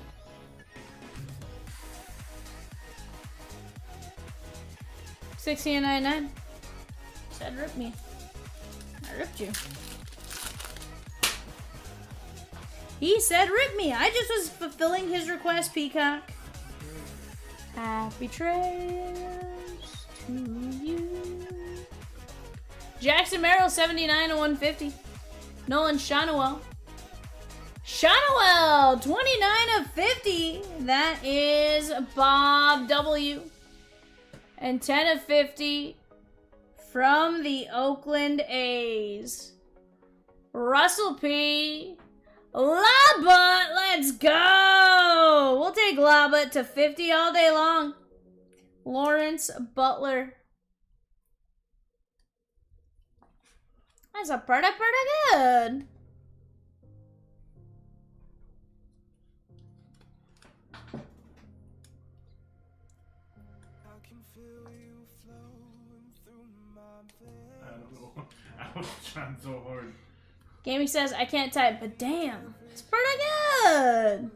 $16.99. Said rip me. I ripped you. He said rip me. I just was fulfilling his request, Peacock. Happy trails to you. Jackson Merrill 79/150. Nolan Shonowell. Shonowell 29/50. That is Bob W. And 10/50 from the Oakland A's. Russell P. Labut, let's go! We'll take Labut to 50 all day long. Lawrence Butler. That's a pretty good. I don't know. I was trying so hard. Gaming says, I can't type, but damn, it's pretty good.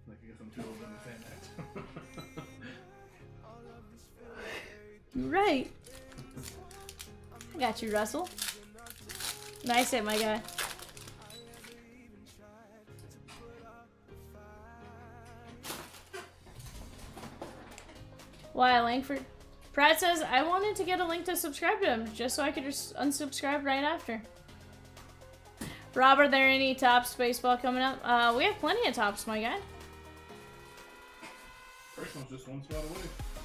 Like, I guess I'm too old to understand that. You're right. I got you, Russell. Nice hit, my guy. Why, Langford? Pratt says, I wanted to get a link to subscribe to him, just so I could just unsubscribe right after. Rob, are there any Topps baseball coming up? We have plenty of Topps, my guy. First one's just one spot away.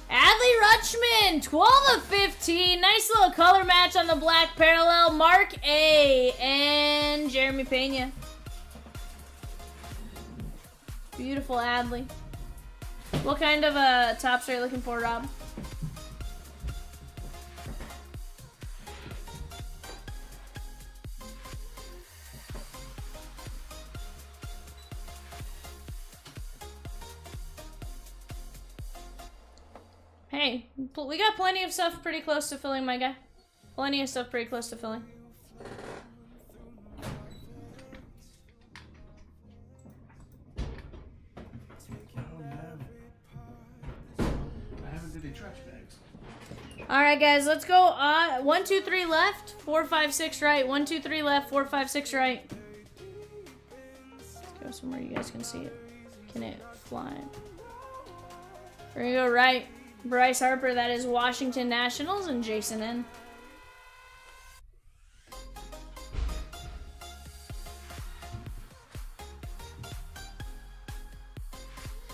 Adley Rutschman, 12/15. Nice little color match on the black parallel. Mark A. and Jeremy Pena. Beautiful Adley. What kind of Topps are you looking for, Rob? Hey, we got plenty of stuff pretty close to filling, my guy. Plenty of stuff pretty close to filling. I haven't did any trash bags. Alright, guys, let's go. 1, 2, 3 left, 4, 5, 6 right. 1, 2, 3 left, 4, 5, 6 right. Let's go somewhere you guys can see it. Can it fly? We're gonna go right. Bryce Harper, that is Washington Nationals, and Jason N.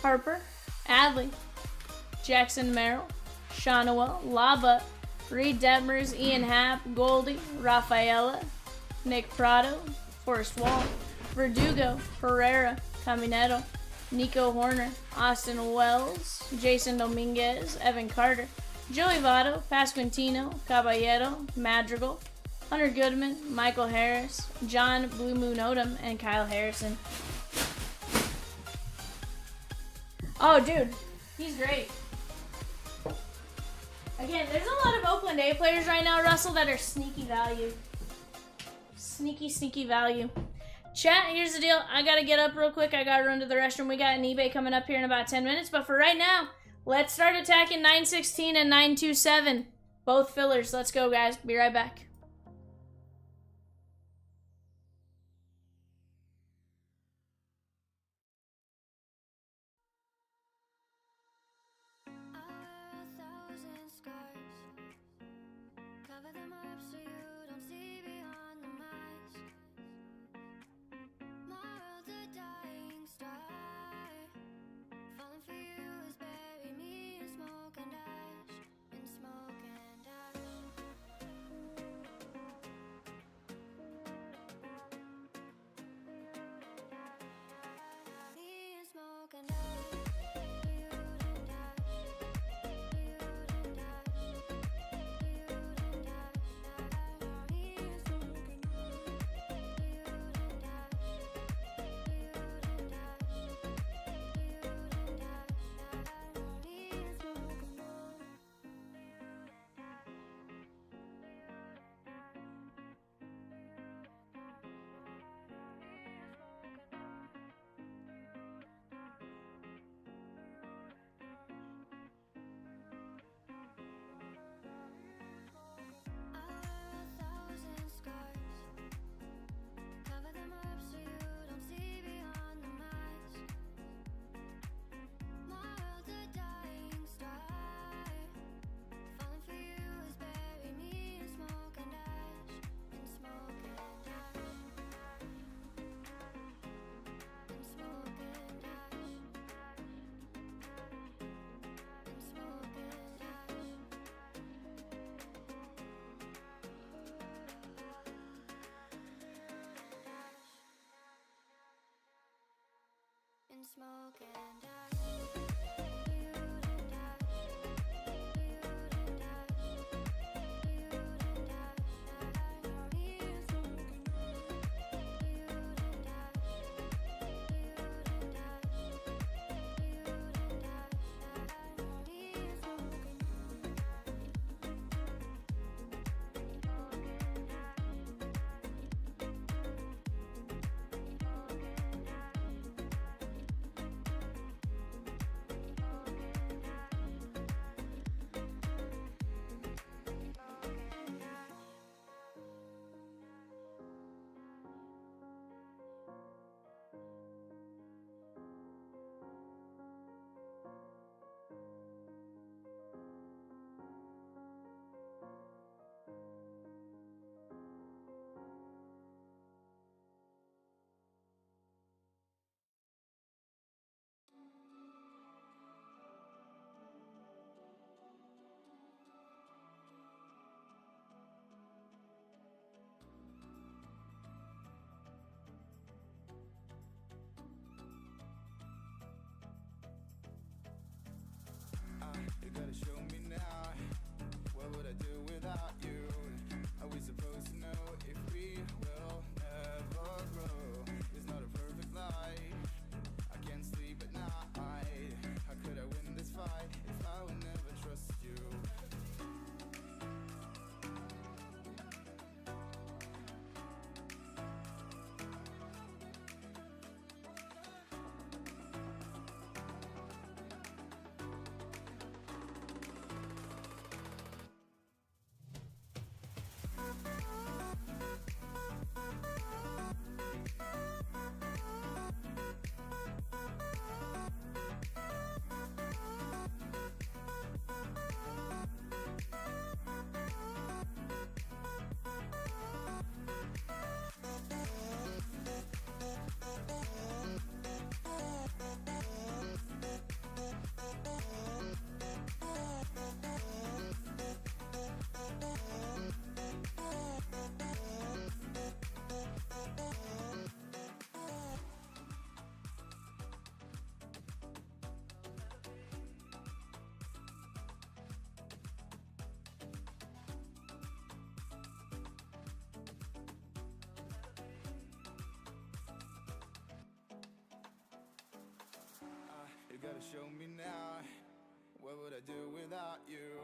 Harper, Adley, Jackson Merrill, Shonowell, Lava, Reed Detmers, Ian Happ, Goldie, Rafaela, Nick Prado, Forrest Wall, Verdugo, Pereira, Caminero, Nico Horner, Austin Wells, Jason Dominguez, Evan Carter, Joey Votto, Pasquantino, Caballero, Madrigal, Hunter Goodman, Michael Harris, John Blue Moon Odom, and Kyle Harrison. Oh, dude, he's great. Again, there's a lot of Oakland A players right now, Russell, that are sneaky value. Sneaky value. Chat, here's the deal. I gotta get up real quick. I gotta run to the restroom. We got an eBay coming up here in about 10 minutes. But for right now, let's start attacking 916 and 927. Both fillers. Let's go, guys. Be right back. Cover them up so you don't see beyond in smoke and ash. Viewed and ash. Viewed and ash. Viewed and ash. He is smoking. Viewed and ash. Viewed and ash. Viewed and ash. He is smoking. You gotta show me now. What would I do without you? Are we supposed to know if we will never grow? It's not a perfect life. I can't sleep at night. How could I win this fight if I will never trust you? You gotta show me now. What would I do without you?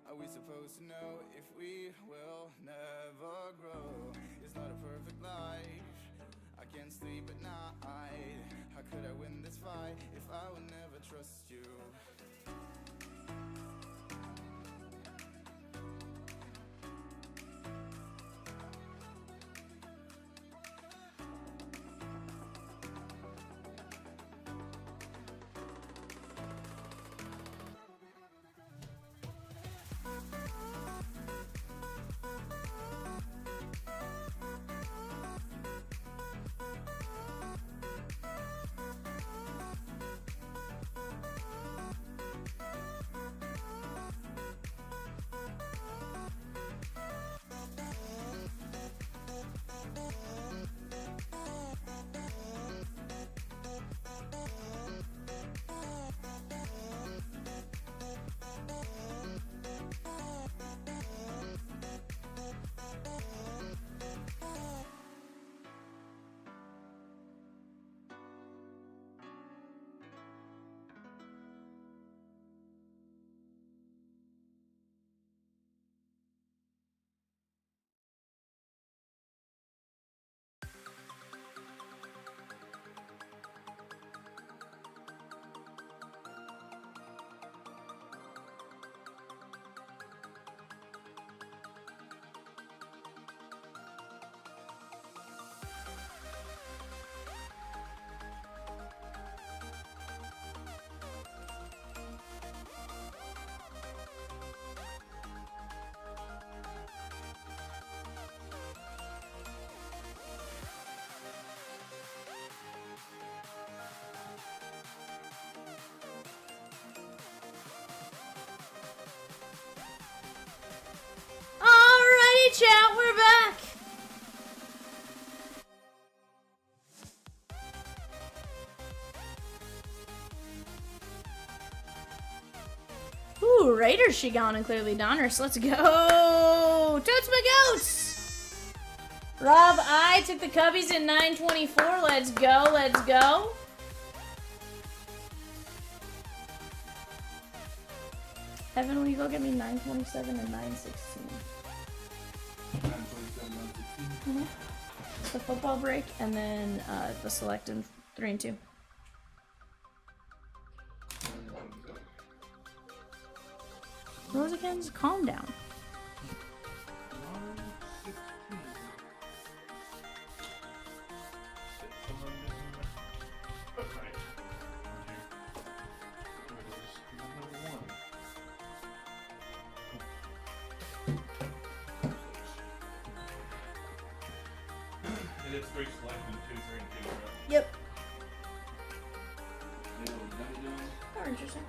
Are we supposed to know if we will never grow? It's not a perfect life. I can't sleep at night. How could I win this fight if I will never trust you? Ooh, Raiders she gone and clearly Donruss. Let's go. Toots my goats. Rob I took the Cubbies at 924. Let's go. Let's go. Evan, will you go get me 927 and 916? 927, 916. The football break and then the select in 3 and 2. Rose again, just calm down. It is 3 select and 2, 3 and 2, right? Yep. Yeah, what you doing? Oh, interesting.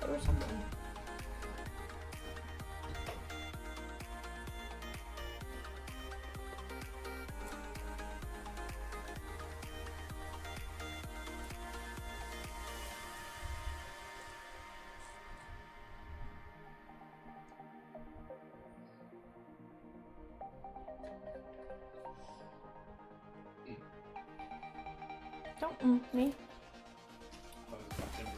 Or something. Don't me. Oh, it's September.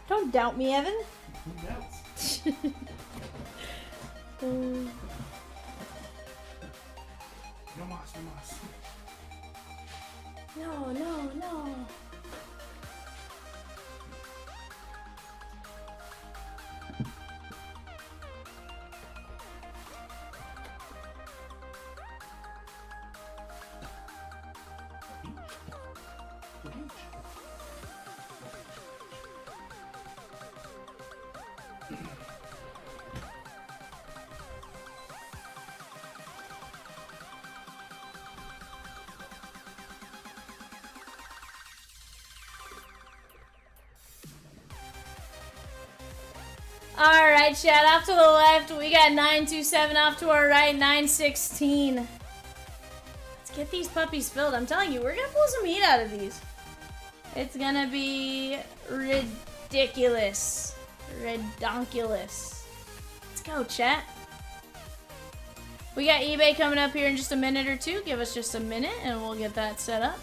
Don't doubt me, Evan. Who doubts? No mas, no mas. No, no, no. Alright, chat, off to the left, we got 927, off to our right, 916. Let's get these puppies filled. I'm telling you, we're gonna pull some heat out of these. It's gonna be ridiculous. Redonkulous. Let's go, chat. We got eBay coming up here in just a minute or two. Give us just a minute and we'll get that set up.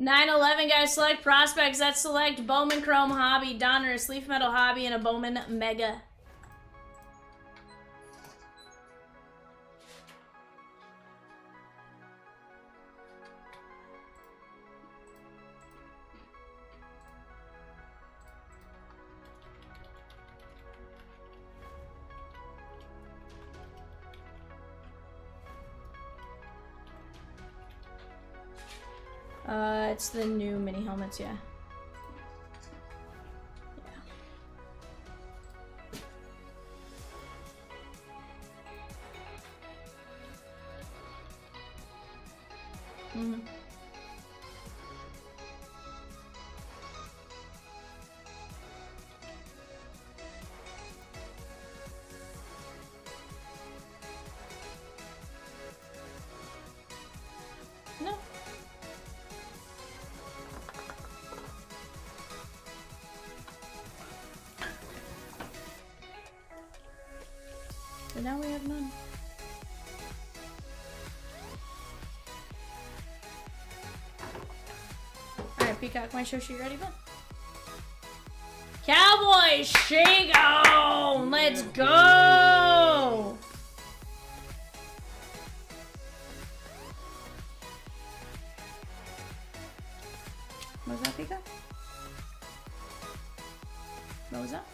$9.11, guys. Select prospects. That's select Bowman Chrome Hobby, Donruss, Leaf Metal Hobby, and a Bowman Mega. It's the new mini helmets, yeah. No. But now we have none. Alright, Peacock, my show sheet ready, bud? Cowboy shake on! Let's go! What was that, Peacock? What was that?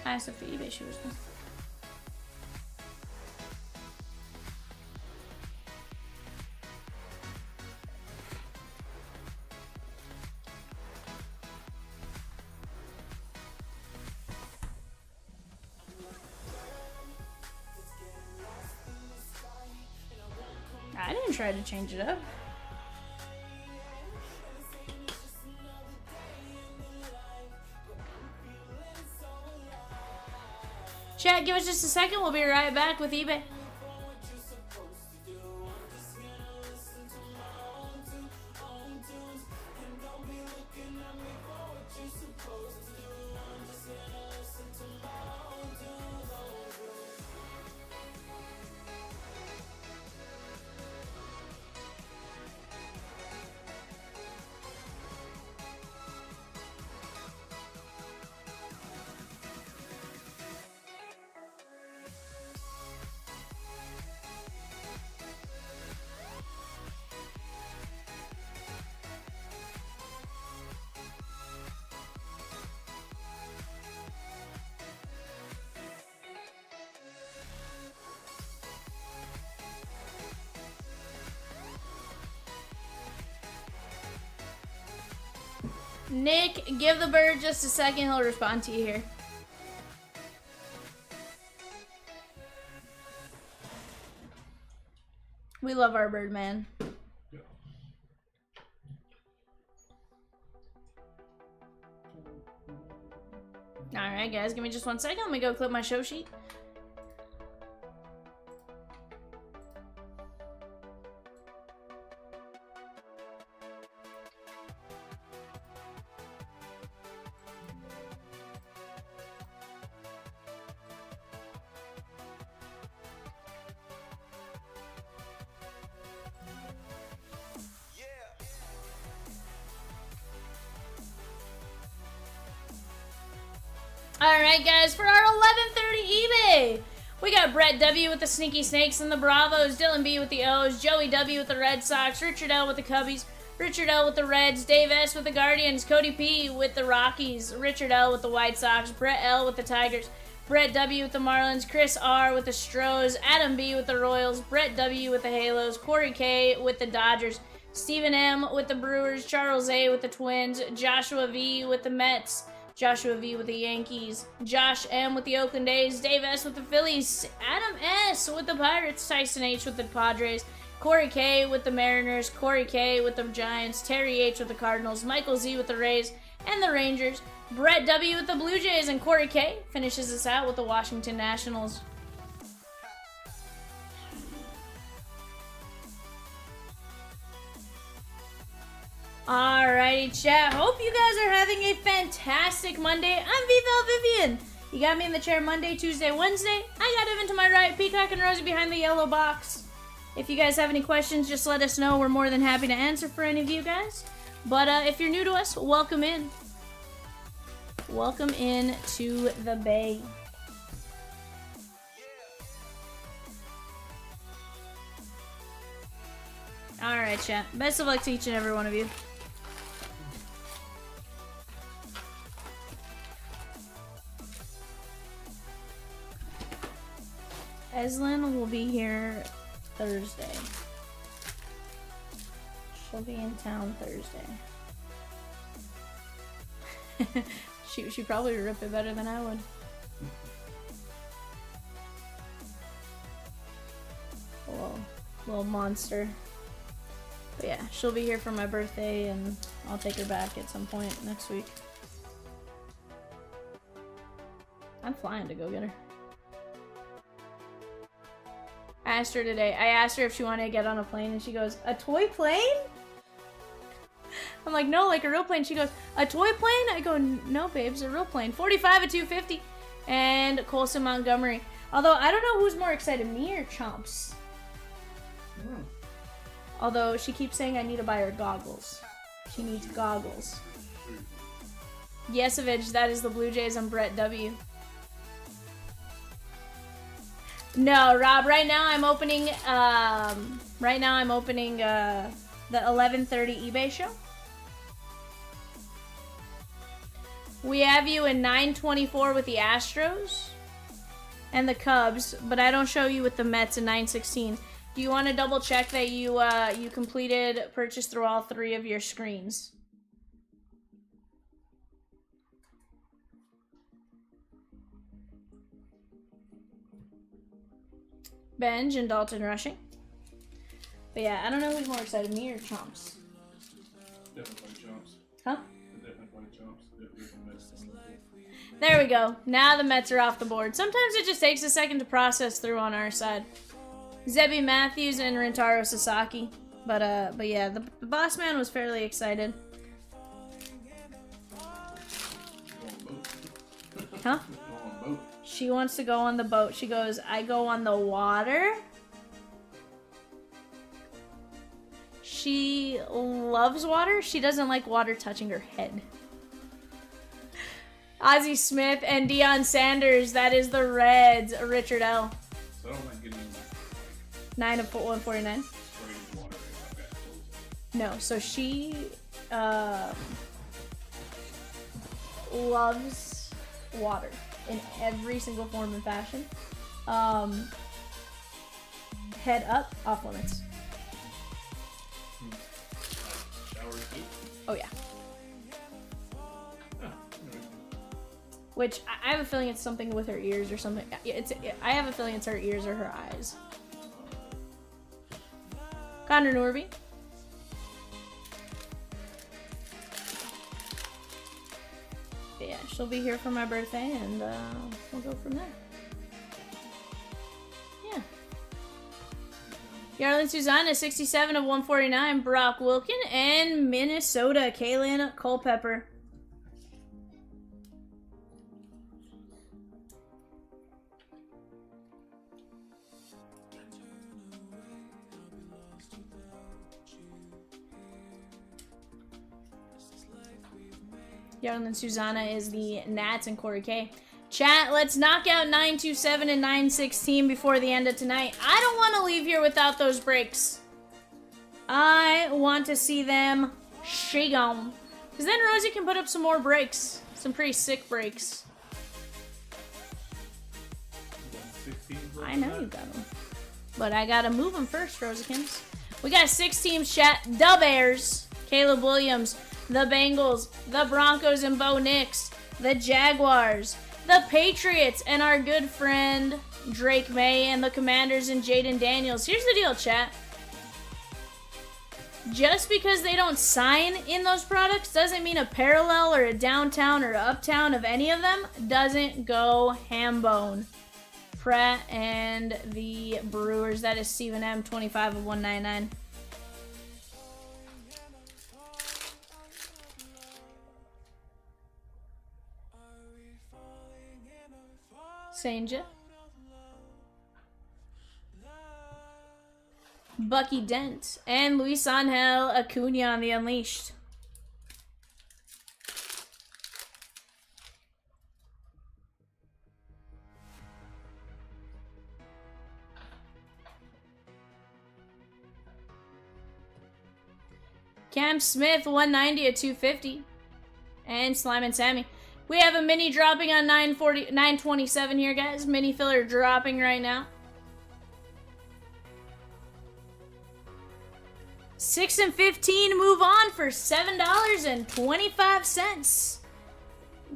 I asked if the eBay shoe was done. I didn't try to change it up. chat. Give us just a second. We'll be right back with eBay. Nick, give the bird just a second. He'll respond to you here. We love our bird, man. Yeah. Alright, guys, give me just 1 second. Let me go clip my show sheet. Alright, guys, for our 11:30 eBay, we got Brett W with the Sneaky Snakes and the Bravos, Dylan B with the O's, Joey W with the Red Sox, Richard L with the Cubbies, Richard L with the Reds, Dave S with the Guardians, Cody P with the Rockies, Richard L with the White Sox, Brett L with the Tigers, Brett W with the Marlins, Chris R with the Stros, Adam B with the Royals, Brett W with the Halos, Corey K with the Dodgers, Stephen M with the Brewers, Charles A with the Twins, Joshua V with the Mets, Joshua V with the Yankees, Josh M with the Oakland A's, Dave S with the Phillies, Adam S with the Pirates, Tyson H with the Padres, Corey K with the Mariners, Corey K with the Giants, Terry H with the Cardinals, Michael Z with the Rays and the Rangers, Brett W with the Blue Jays, and Corey K finishes us out with the Washington Nationals. Alrighty, chat. Hope you guys are having a fantastic Monday. I'm Vivian. You got me in the chair Monday, Tuesday, Wednesday. I got Evan to my right, Peacock and Rosie behind the yellow box. If you guys have any questions, just let us know. We're more than happy to answer for any of you guys. But if you're new to us, welcome in. Welcome in to the Bay. Alright, chat. Best of luck to each and every one of you. Eslin will be here Thursday. She'll be in town Thursday. she probably would rip it better than I would. Little monster. But yeah, she'll be here for my birthday, and I'll take her back at some point next week. I'm flying to go get her. I asked her today. I asked her if she wanted to get on a plane, and she goes, "A toy plane?" I'm like, "No, like a real plane." She goes, "A toy plane?" I go, "No, babes, a real plane." 45 at 250, and Colson Montgomery. Although I don't know who's more excited, me or Chomps. Although she keeps saying I need to buy her goggles. She needs goggles. Yesovich, that is the Blue Jays on Brett W. No, Rob, right now I'm opening the 11:30 eBay show. We have you in 924 with the Astros and the Cubs, but I don't show you with the Mets in 916. Do you want to double check that you completed purchase through all three of your screens? Benj and Dalton rushing. But yeah, I don't know who's more excited, me or Chomps. Definitely Chomps. Huh? Definitely Chomps. There we go. Now the Mets are off the board. Sometimes it just takes a second to process through on our side. Zebby Matthews and Rintaro Sasaki. But yeah, the boss man was fairly excited. Huh? She wants to go on the boat. She goes, I go on the water. She loves water. She doesn't like water touching her head. Ozzie Smith and Deion Sanders. That is the Reds. Richard L. So I don't like getting 9 of 149. sprayed water if I've got clothes No, so she loves water in every single form and fashion. Head up, off limits. on. Showers too. Oh yeah. Huh. Which I have a feeling it's something with her ears or something. I have a feeling it's her ears or her eyes. Connor Norby. But yeah, she'll be here for my birthday, and we'll go from there. Yeah. Yarlin Susanna, 67 of 149. Brock Wilkin, and Minnesota, Kaylin Culpepper. Yarlin Susanna is the Nats and Corey K. Chat, let's knock out 927 and 916 before the end of tonight. I don't want to leave here without those breaks. I want to see them shake on. Because then Rosie can put up some more breaks. Some pretty sick breaks. You got 16 I know you got them. But I got to move them first, Rosiekins. We got 6 teams, chat. The Bears, Caleb Williams. The Bengals, the Broncos and Bo Nix, the Jaguars, the Patriots, and our good friend Drake May, and the Commanders and Jaden Daniels. Here's the deal, chat. Just because they don't sign in those products doesn't mean a parallel or a downtown or uptown of any of them doesn't go hambone. Pratt and the Brewers, that is Stephen M, 25 of 199. Sanja. Bucky Dent. And Luis Angel Acuna on the Unleashed. Cam Smith, 190 at 250. And Slime and Sammy. We have a mini dropping on 927 here, guys. Mini filler dropping right now. 6 and 15 move on for $7.25.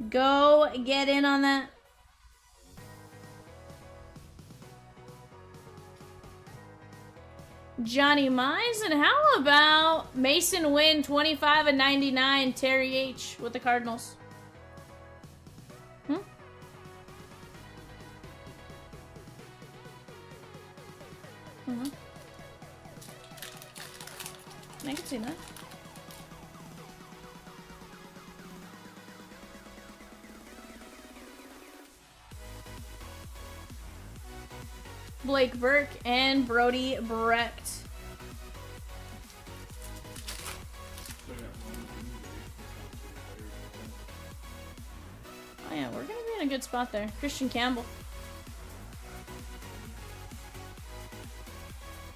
Go get in on that. Johnny Mize, and how about Mason Wynn, 25 and 99, Terry H with the Cardinals. I can see that. Blake Burke and Brody Brecht. Oh yeah, we're gonna be in a good spot there. Christian Campbell.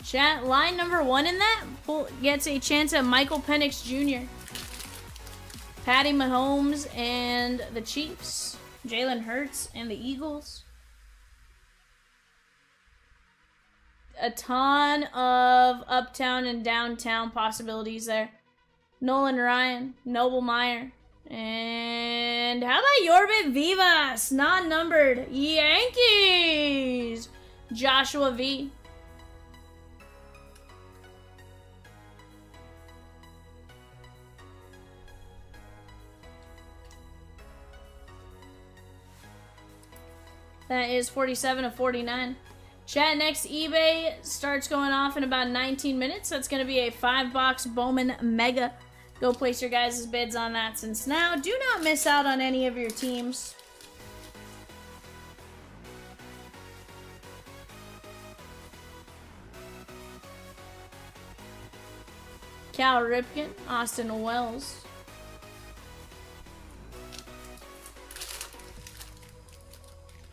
Chat, line number 1 in that gets a chance at Michael Penix Jr. Patty Mahomes and the Chiefs. Jalen Hurts and the Eagles. A ton of uptown and downtown possibilities there. Nolan Ryan, Noble Meyer. And how about Yorbit Vivas? Non-numbered Yankees. Joshua V. That is 47 of 49. Chat, next eBay starts going off in about 19 minutes. That's going to be a 5-box Bowman Mega. Go place your guys' bids on that since now. Do not miss out on any of your teams. Cal Ripken, Austin Wells.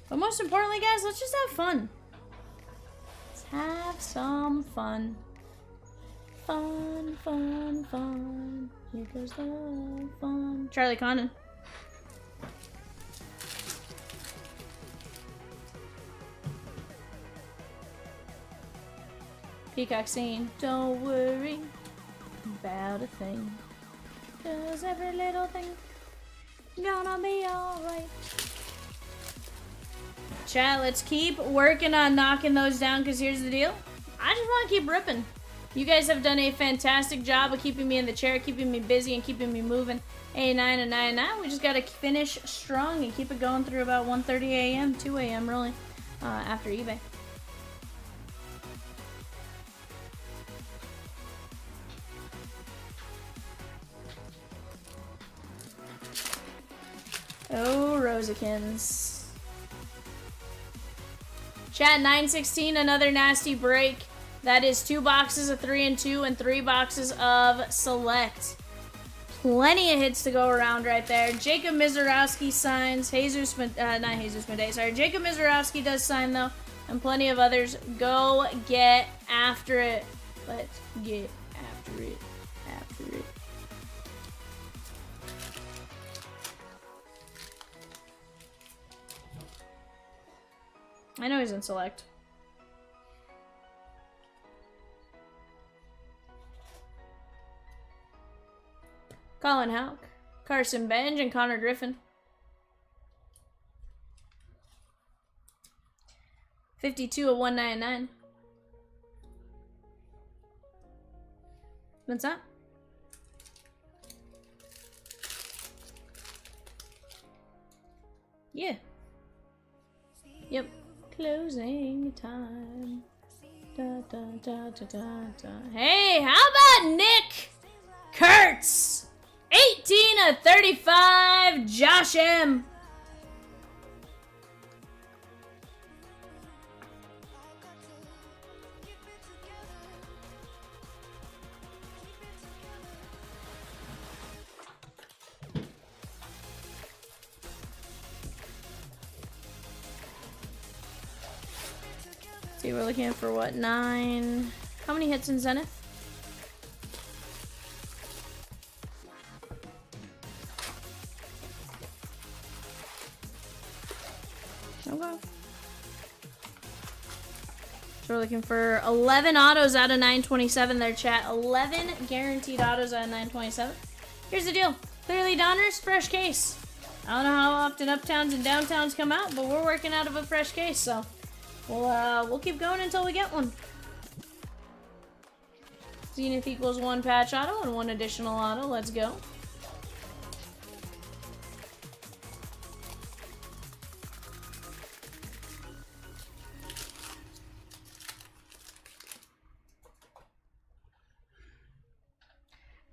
But most importantly, guys, let's just have fun. Let's have some fun. Fun, fun, fun. Here goes the fun. Charlie Condon. Peacock saying, don't worry about a thing. 'Cause every little thing gonna be alright. Chat, let's keep working on knocking those down, because here's the deal. I just want to keep ripping. You guys have done a fantastic job of keeping me in the chair, keeping me busy, and keeping me moving. 89 and 99. We just got to finish strong and keep it going through about 1:30 a.m., 2 a.m. really, after eBay. Oh, Rosikins. Chat, 916, another nasty break. That is 2 boxes of 3 and 2 and 3 boxes of select. Plenty of hits to go around right there. Jacob Mizorowski signs. Not Jesus Medei, sorry. Jacob Mizorowski does sign, though. And plenty of others. Go get after it. Let's get after it. After it. I know he's in select. Colin Houck, Carson Benj, and Connor Griffin. 52 of 199. What's that? Yeah. Yep. Closing time. Da, da, da, da, da, da. Hey, how about Nick Kurtz? 18 of 35, Josh M. See, we're looking for what, 9? How many hits in Zenith? Okay. So we're looking for 11 autos out of 927 there, chat. 11 guaranteed autos out of 927. Here's the deal. Clearly Donruss, fresh case. I don't know how often uptowns and downtowns come out, but we're working out of a fresh case, so we'll keep going until we get one. Zenith equals 1 patch auto and 1 additional auto. Let's go.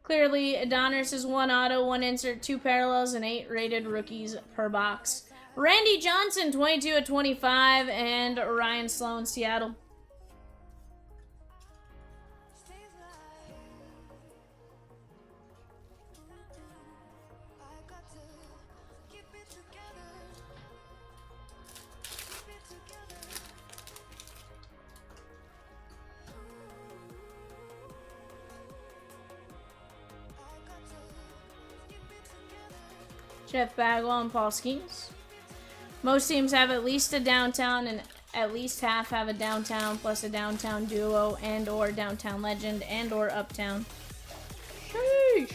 Clearly, Donruss is 1 auto, 1 insert, 2 parallels, and 8 rated rookies per box. Randy Johnson, 22 of 25, and Ryan Sloan, Seattle. Jeff Bagwell and Paul Skeens. Most teams have at least a downtown, and at least half have a downtown plus a downtown duo and or downtown legend and or uptown. Sheesh.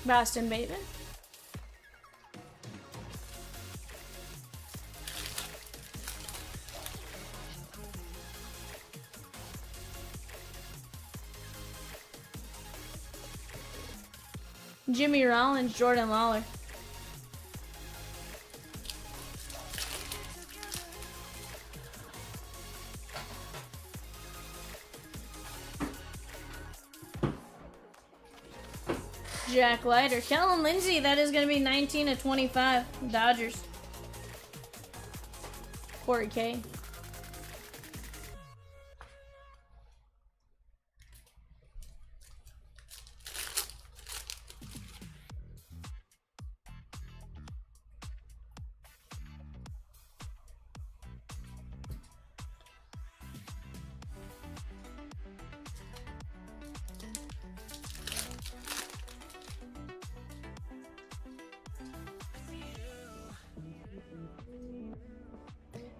Boston Bateman. Jimmy Rollins, Jordan Lawler. Jack Leiter. Kellen Lindsey, that is going to be 19 of 25. Dodgers. Corey K.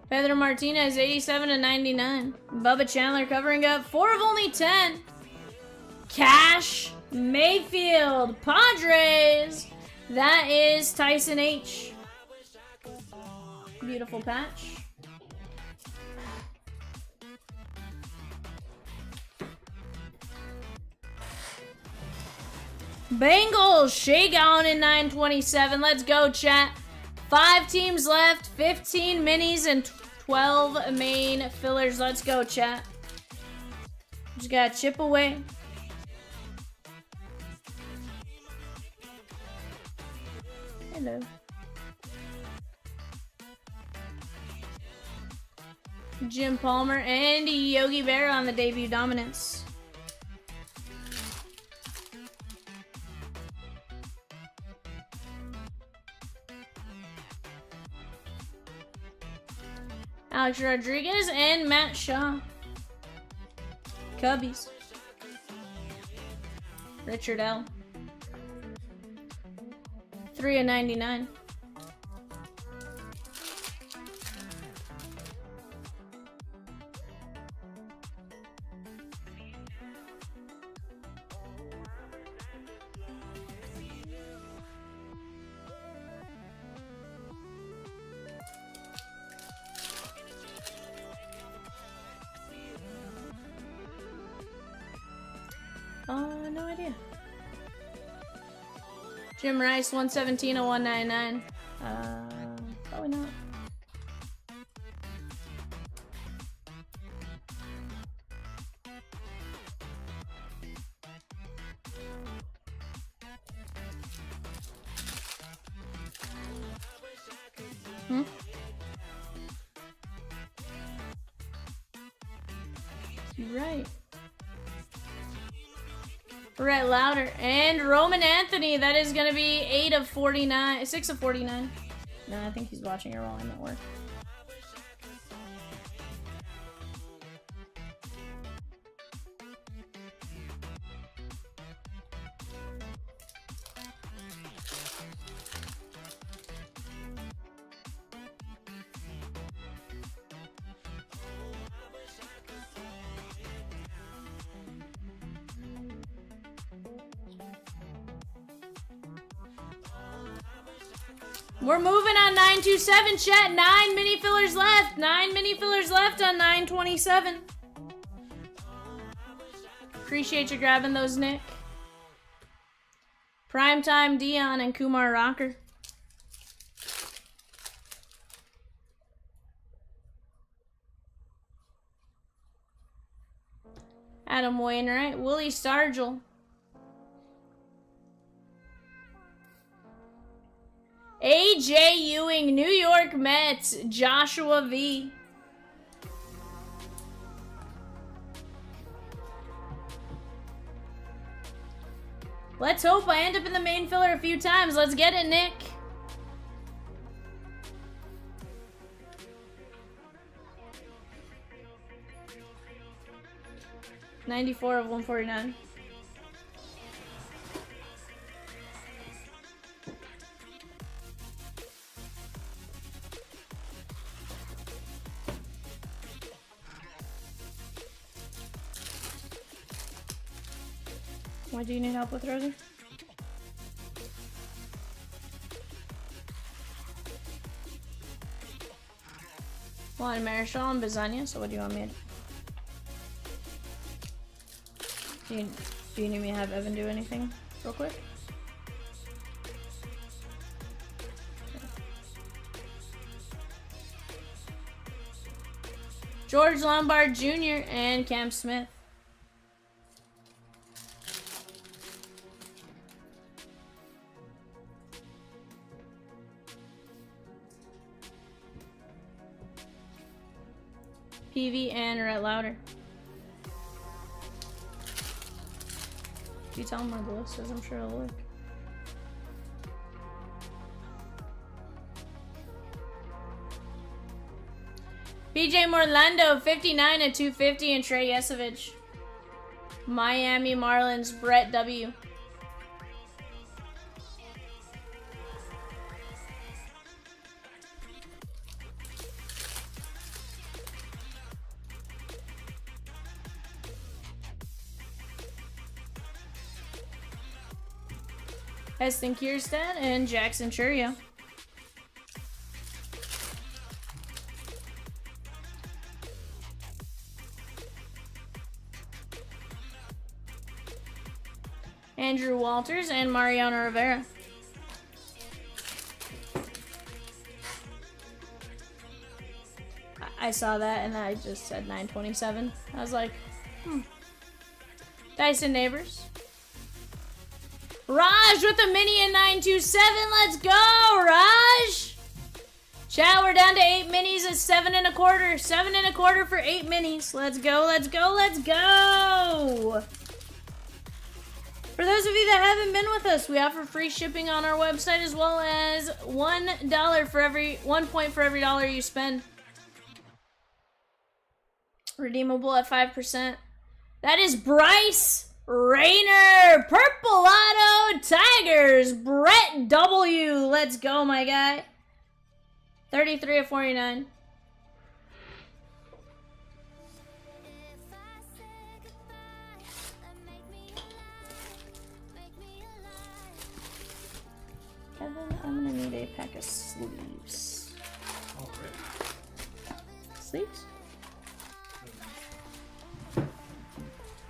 Pedro Martinez, 87 to 99. Bubba Chandler covering up 4 of only 10. Cash Mayfield, Padres. That is Tyson H. Beautiful patch. Bengals, Shea Gowan in 927. Let's go, chat. 5 teams left, 15 minis and 12 main fillers. Let's go, chat. Just gotta chip away. Hello. Jim Palmer and Yogi Berra on the debut dominance. Alex Rodriguez and Matt Shaw. Cubbies. Richard L. 3 of 99. No idea. Jim Rice, 117 of 199. Probably not. You're right. Brett Louder and Roman Anthony. That is going to be 8 of 49. 6 of 49. No, I think he's watching it while I'm at work. We're moving on 927, chat. 9 mini fillers left. 9 mini fillers left on 927. Appreciate you grabbing those, Nick. Primetime Dion and Kumar Rocker. Adam Wainwright. Willie Stargell. AJ Ewing, New York Mets, Joshua V. Let's hope I end up in the main filler a few times. Let's get it, Nick. $94 of 149. What do you need help with, Rosie? Juan Marichal and Bazania, so what do you want me to do? You need me to have Evan do anything real quick? George Lombard Jr. and Cam Smith. PV, and Rhett Louder. If you tell him where the list is, I'm sure he'll look. BJ Morlando, 59 at 250, and Trey Yesovich. Miami Marlins, Brett W. Heston Kierstead and Jackson Churio. Andrew Walters and Mariano Rivera. I saw that and I just said 927. I was like, Dyson Neighbors. Raj with a mini and 927. Let's go, Raj. Chat, we're down to 8 minis at 7 1/4. 7 1/4 for 8 minis. Let's go, let's go, let's go. For those of you that haven't been with us, we offer free shipping on our website as well as $1 for every 1 point for every dollar you spend. Redeemable at 5%. That is Bryce Rayner, Purple Auto Tigers, Brett W. Let's go, my guy. 33 of 49. Kevin, I'm gonna need a pack of sleeves. Sleeves?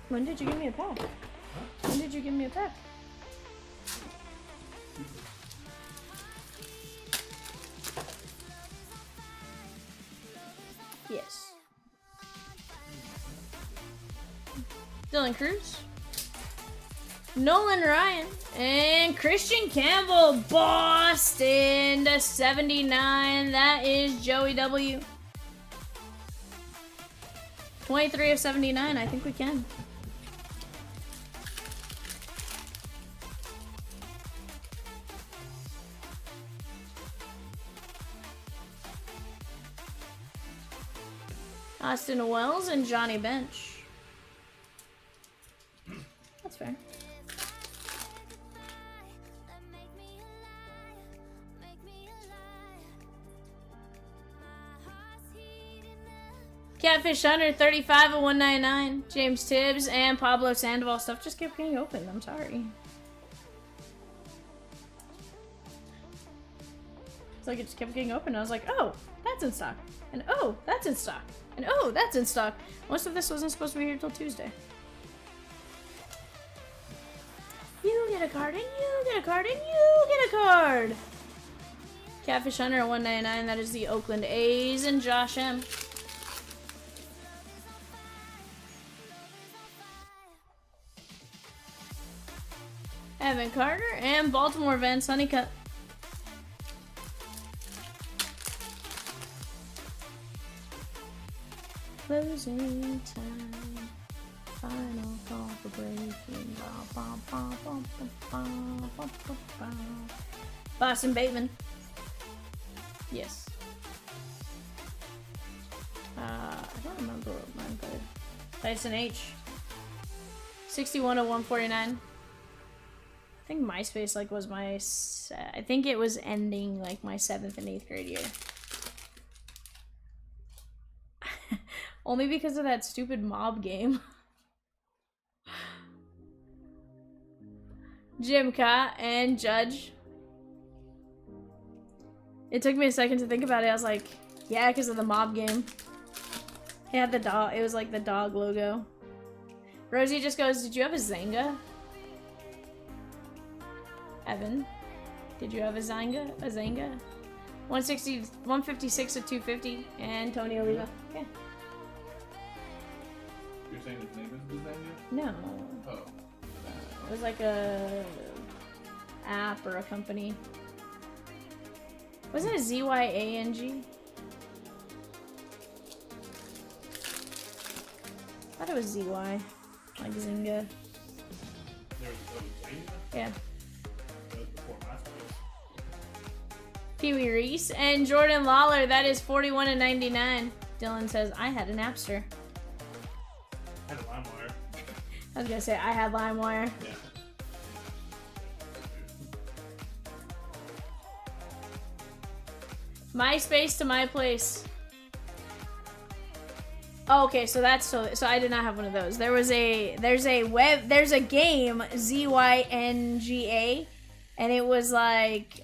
When did you give me a pack? When did you give me a pack? Yes. Dylan Cruz. Nolan Ryan. And Christian Campbell. Boston to 79. That is Joey W. 23 of 79. I think we can. Austin Wells and Johnny Bench. That's fair. Catfish Hunter, 35 of 199. James Tibbs and Pablo Sandoval. Stuff just kept getting opened. I'm sorry. It's like it just kept getting open. I was like, oh, that's in stock. And oh, that's in stock. And oh, that's in stock. Most of this wasn't supposed to be here till Tuesday. You get a card, and you get a card, and you get a card. Catfish Hunter at 199. That is the Oakland A's and Josh M. Evan Carter and Baltimore Vance Honeycutt. Closing time. Final call for breaking. Boston Bateman. Yes. I don't remember what mine played. Tyson H. 61 of 149. I think MySpace like was my, I think it was ending like my 7th and 8th grade year. Only because of that stupid mob game. Jim Cott and Judge. It took me a second to think about it. I was like, yeah, because of the mob game. It had the dog, it was like the dog logo. Rosie just goes, did you have a Zanga? Evan, did you have a Zanga? 160, 156 of 250, and Tony Oliva. Yeah. You're saying his name is Bazanga? No. Oh. It was like a app or a company. Wasn't it ZYANG? thought it was ZY. Like Zynga. There was Zynga? Yeah. That was before MySpace. Pee Wee Reese and Jordan Lawler. That is 41 and 99. Dylan says, I had a Napster. I had a LimeWire. I was gonna say, I had LimeWire. Yeah. MySpace to MyPlace. Oh, okay, so that's so I did not have one of those. There's a game ZYNGA, and it was like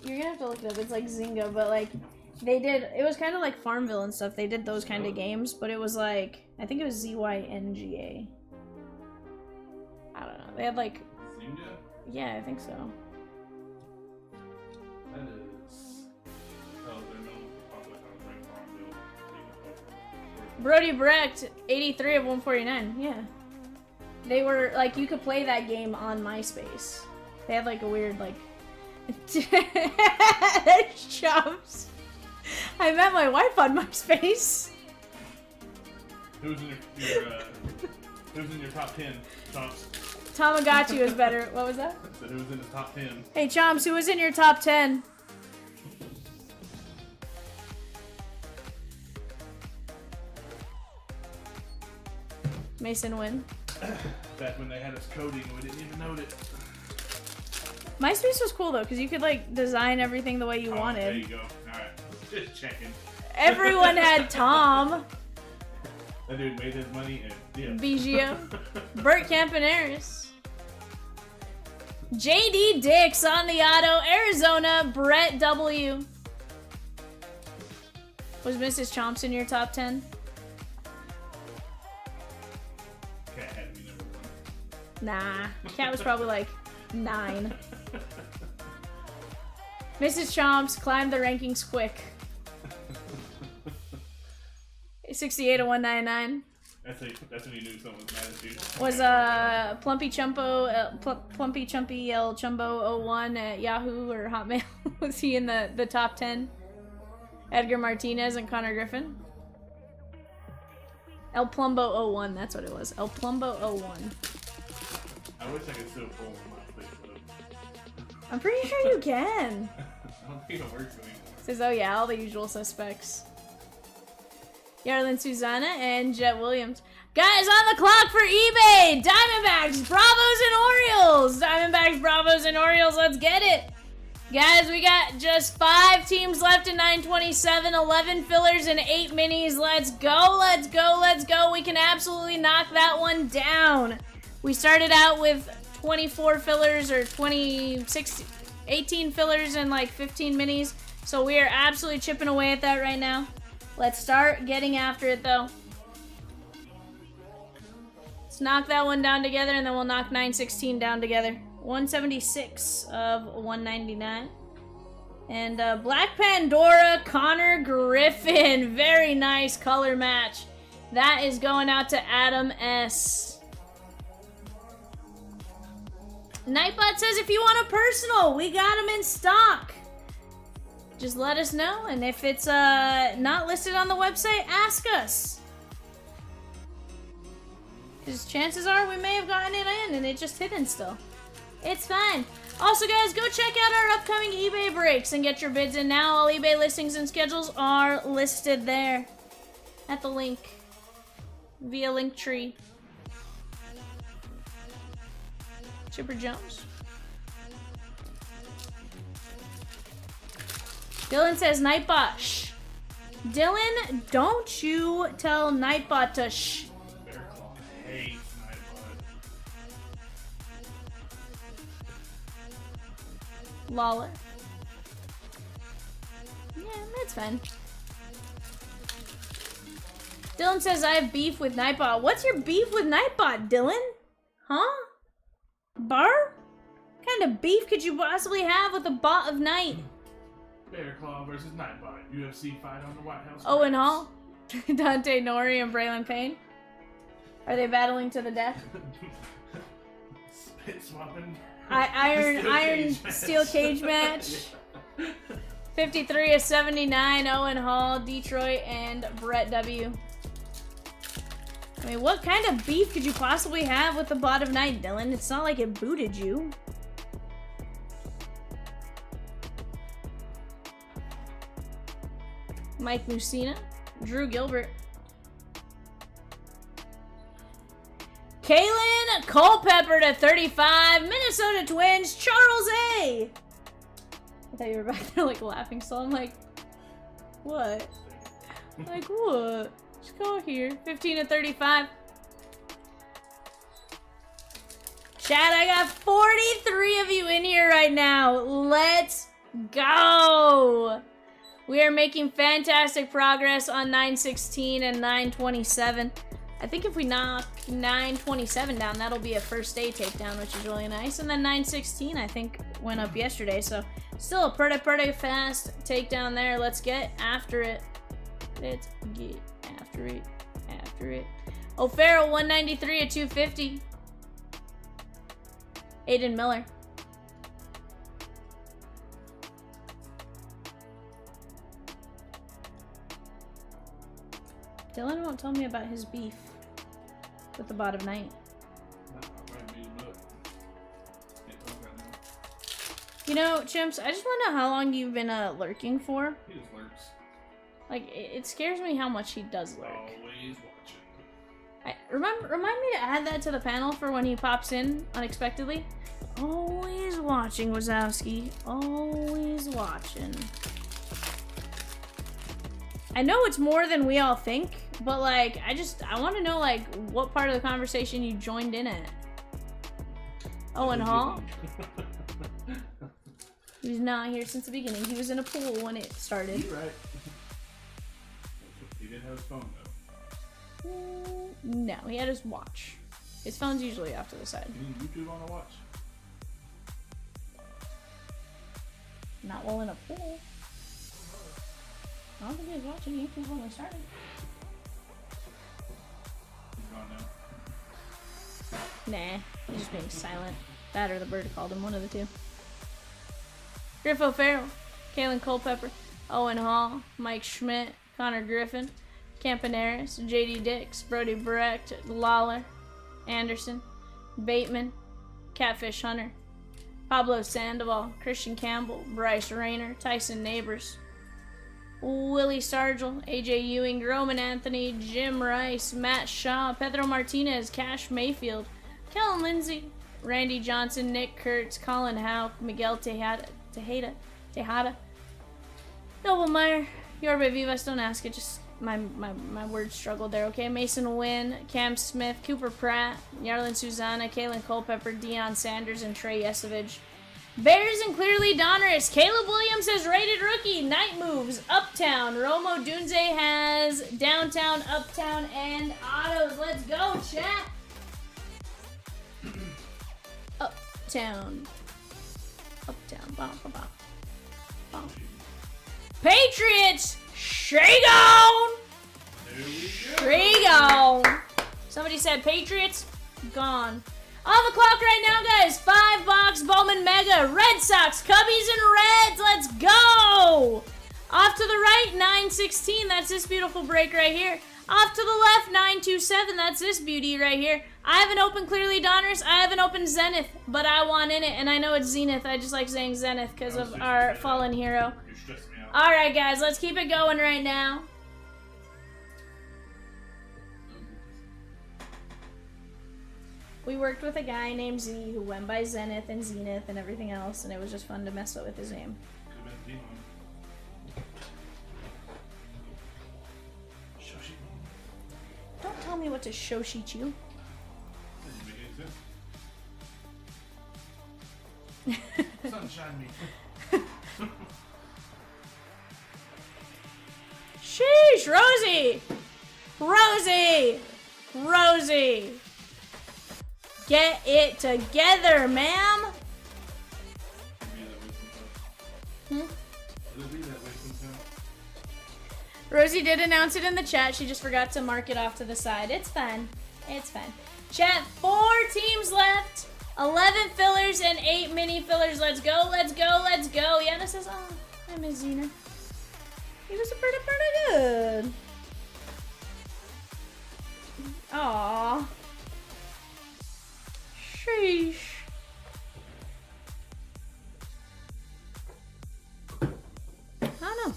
you're gonna have to look it up. It's like Zynga, but like it was kind of like Farmville and stuff. They did those kind of games, but it was like I think it was ZYNGA. I don't know. They had like Zynga? yeah, I think so. That is. Oh, they're known for popular content Farmville. Brody Brecht, 83 of 149. Yeah. They were, like, you could play that game on MySpace. They had, like, a weird, like... Chomps. I met my wife on MySpace. Who's in your top 10, Chomps? Tamagotchi was better. What was that? I said who was in the top 10? Hey, Chomps, who was in your top 10? Mason Wynn. Back when they had us coding and we didn't even know it. MySpace was cool, though, because you could, like, design everything the way you wanted. There you go. Alright. Just checking. Everyone had Tom. That dude made his money and yeah. Biggio. Bert Campaneris. JD Dix on the auto. Arizona. Brett W. Was Mrs. Chomps in your top 10? Cat had to be number 1. Nah. Cat was probably like 9. Mrs. Chomps climbed the rankings quick. 68 to 199. That's when you knew someone was mad at you. Was Plumpy Chumpy El Chumbo 01 at Yahoo or Hotmail? Was he in the top 10? Edgar Martinez and Connor Griffin. El Plumbo 01, that's what it was. El Plumbo 01. I wish I could still pull him on my Facebook. I'm pretty sure you can. I don't think it works anymore. Says, oh yeah, all the usual suspects. Yarlin Susanna and Jet Williams. Guys, on the clock for eBay! Diamondbacks, Bravos, and Orioles! Diamondbacks, Bravos, and Orioles, let's get it! Guys, we got just 5 teams left in 927, 11 fillers, and 8 minis. Let's go, let's go, let's go. We can absolutely knock that one down. We started out with 24 fillers or 18 fillers and like 15 minis. So we are absolutely chipping away at that right now. Let's start getting after it, though. Let's knock that one down together, and then we'll knock 916 down together. 176 of 199. And Black Pandora, Connor Griffin. Very nice color match. That is going out to Adam S. Nightbot says if you want a personal, we got them in stock. Just let us know, and if it's not listed on the website, ask us. Because chances are we may have gotten it in and it's just hidden still. It's fine. Also, guys, go check out our upcoming eBay breaks and get your bids in now. All eBay listings and schedules are listed there at the link via Linktree. Chipper Jones. Dylan says Nightbot, shh. Dylan, don't you tell Nightbot to shh. Bearclaw hates Nightbot. Lawler. Yeah, that's fine. Dylan says I have beef with Nightbot. What's your beef with Nightbot, Dylan? Huh? Bar? What kind of beef could you possibly have with a bot of night? Bearclaw versus Nightbot. UFC fight on the White House. Owen Hall, Dante Nori, and Braylon Payne. Are they battling to the death? Spit swapping. Iron Steel cage steel cage match. 53 of 79, Owen Hall, Detroit, and Brett W. I mean, what kind of beef could you possibly have with the bot of night, Dylan? It's not like it booted you. Mike Mussina, Drew Gilbert. Kaylin Culpepper to 35, Minnesota Twins, Charles A. I thought you were back there like laughing, so I'm like, what? Like what? Just go here. 15 to 35. Chad, I got 43 of you in here right now. Let's go. We are making fantastic progress on 916 and 927. I think if we knock 927 down, that'll be a first day takedown, which is really nice. And then 916, I think, went up yesterday. So still a pretty fast takedown there. Let's get after it. Let's get after it. After it. O'Farrell, 193 at 250. Aiden Miller. Dylan won't tell me about his beef with the bot of night. You know, Chimps, I just want to know how long you've been lurking for. He just lurks. Like, it scares me how much he does lurk. Always watching. Remind me to add that to the panel for when he pops in unexpectedly. Always watching, Wazowski. Always watching. I know it's more than we all think, but like, I want to know like what part of the conversation you joined in at. Owen Hall. He was not here since the beginning. He was in a pool when it started. You're right. He didn't have his phone though. No, he had his watch. His phone's usually off to the side. Any YouTube on a watch? Not while in a pool. I don't think he was watching YouTube when we started. He's gone now. Nah, he's just being silent. That or the bird called him, one of the two. Griff O'Farrell, Kaylin Culpepper, Owen Hall, Mike Schmidt, Connor Griffin, Campaneris, JD Dix, Brody Brecht, Lawler, Anderson, Bateman, Catfish Hunter, Pablo Sandoval, Christian Campbell, Bryce Rayner, Tyson Neighbors, Willie Stargell, AJ Ewing, Roman Anthony, Jim Rice, Matt Shaw, Pedro Martinez, Cash Mayfield, Kellen Lindsay, Randy Johnson, Nick Kurtz, Colin Houck, Miguel Tejada, Noblemeyer, Yorba Vivas, don't ask it, just my words struggled there, okay? Mason Wynn, Cam Smith, Cooper Pratt, Yarlin Susanna, Kaylin Culpepper, Deion Sanders, and Trey Yesovich. Bears and clearly Donruss. Caleb Williams has rated rookie. Night moves. Uptown. Romo Dunze has downtown, uptown, and autos. Let's go, chat. Uptown. Uptown. Bom, bom, bom. Bom. Patriots. Shake on. Shake on. Somebody said Patriots. Gone. On the clock right now, guys. 5-box Bowman Mega. Red Sox, Cubbies, and Reds. Let's go. Off to the right, 916. That's this beautiful break right here. Off to the left, 927. That's this beauty right here. I haven't opened clearly Donruss. I haven't opened Zenith, but I want in it, and I know it's Zenith. I just like saying Zenith because of our fallen hero. You're stressing me out. All right, guys. Let's keep it going right now. We worked with a guy named Z who went by Zenith and Zenith and everything else, and it was just fun to mess with his name. Could've been Demon. Shoshi. Don't tell me what to Shoshichu. Doesn't make any sense. Sunshine me. Sheesh, Rosie! Rosie! Rosie! Get it together, ma'am! Rosie did announce it in the chat. She just forgot to mark it off to the side. It's fine. It's fine. Chat, 4 teams left. 11 fillers and 8 mini fillers. Let's go, let's go, let's go. Yana says, oh, Hi, Miss Zena. He was pretty good. Aww. Sheesh. I don't know.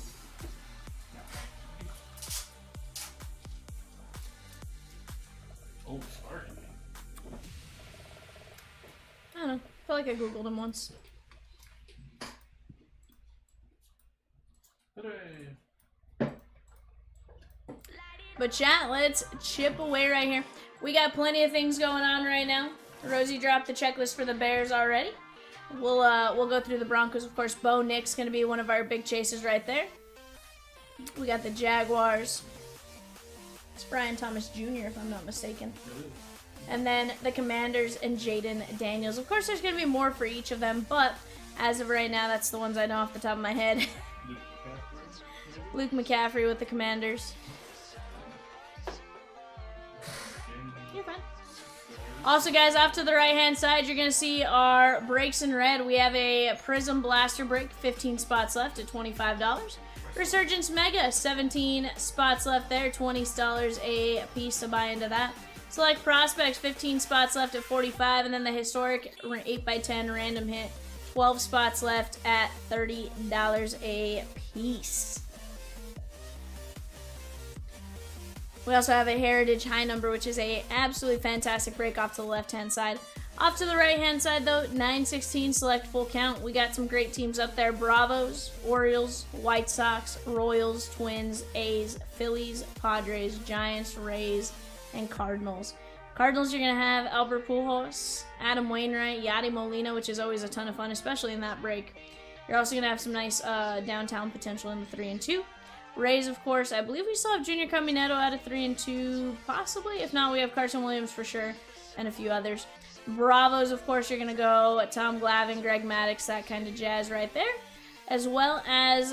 Oh, sorry. I don't know. I feel like I googled him once. Hooray. But chat, let's chip away right here. We got plenty of things going on right now. Rosie dropped the checklist for the Bears already. We'll go through the Broncos, of course. Bo Nick's gonna be one of our big chases right there. We got the Jaguars. It's Brian Thomas Jr. if I'm not mistaken. And then the Commanders and Jaden Daniels. Of course, there's gonna be more for each of them, but as of right now, that's the ones I know off the top of my head. Luke McCaffrey with the Commanders. You're fine. Also, guys, off to the right-hand side, you're going to see our breaks in red. We have a Prizm Blaster break, 15 spots left at $25. Resurgence Mega, 17 spots left there, $20 a piece to buy into that. Select Prospects, 15 spots left at $45. And then the Historic 8x10 Random Hit, 12 spots left at $30 a piece. We also have a Heritage High Number, which is a absolutely fantastic break off to the left-hand side. Off to the right-hand side, though, 916 select full count. We got some great teams up there. Bravos, Orioles, White Sox, Royals, Twins, A's, Phillies, Padres, Giants, Rays, and Cardinals. Cardinals, you're going to have Albert Pujols, Adam Wainwright, Yadi Molina, which is always a ton of fun, especially in that break. You're also going to have some nice downtown potential in the 3 and 2. Rays, of course, I believe we still have Junior Caminero at a 3 and 2, possibly. If not, we have Carson Williams for sure, and a few others. Bravos, of course, you're going to go Tom Glavine, Greg Maddux, that kind of jazz right there. As well as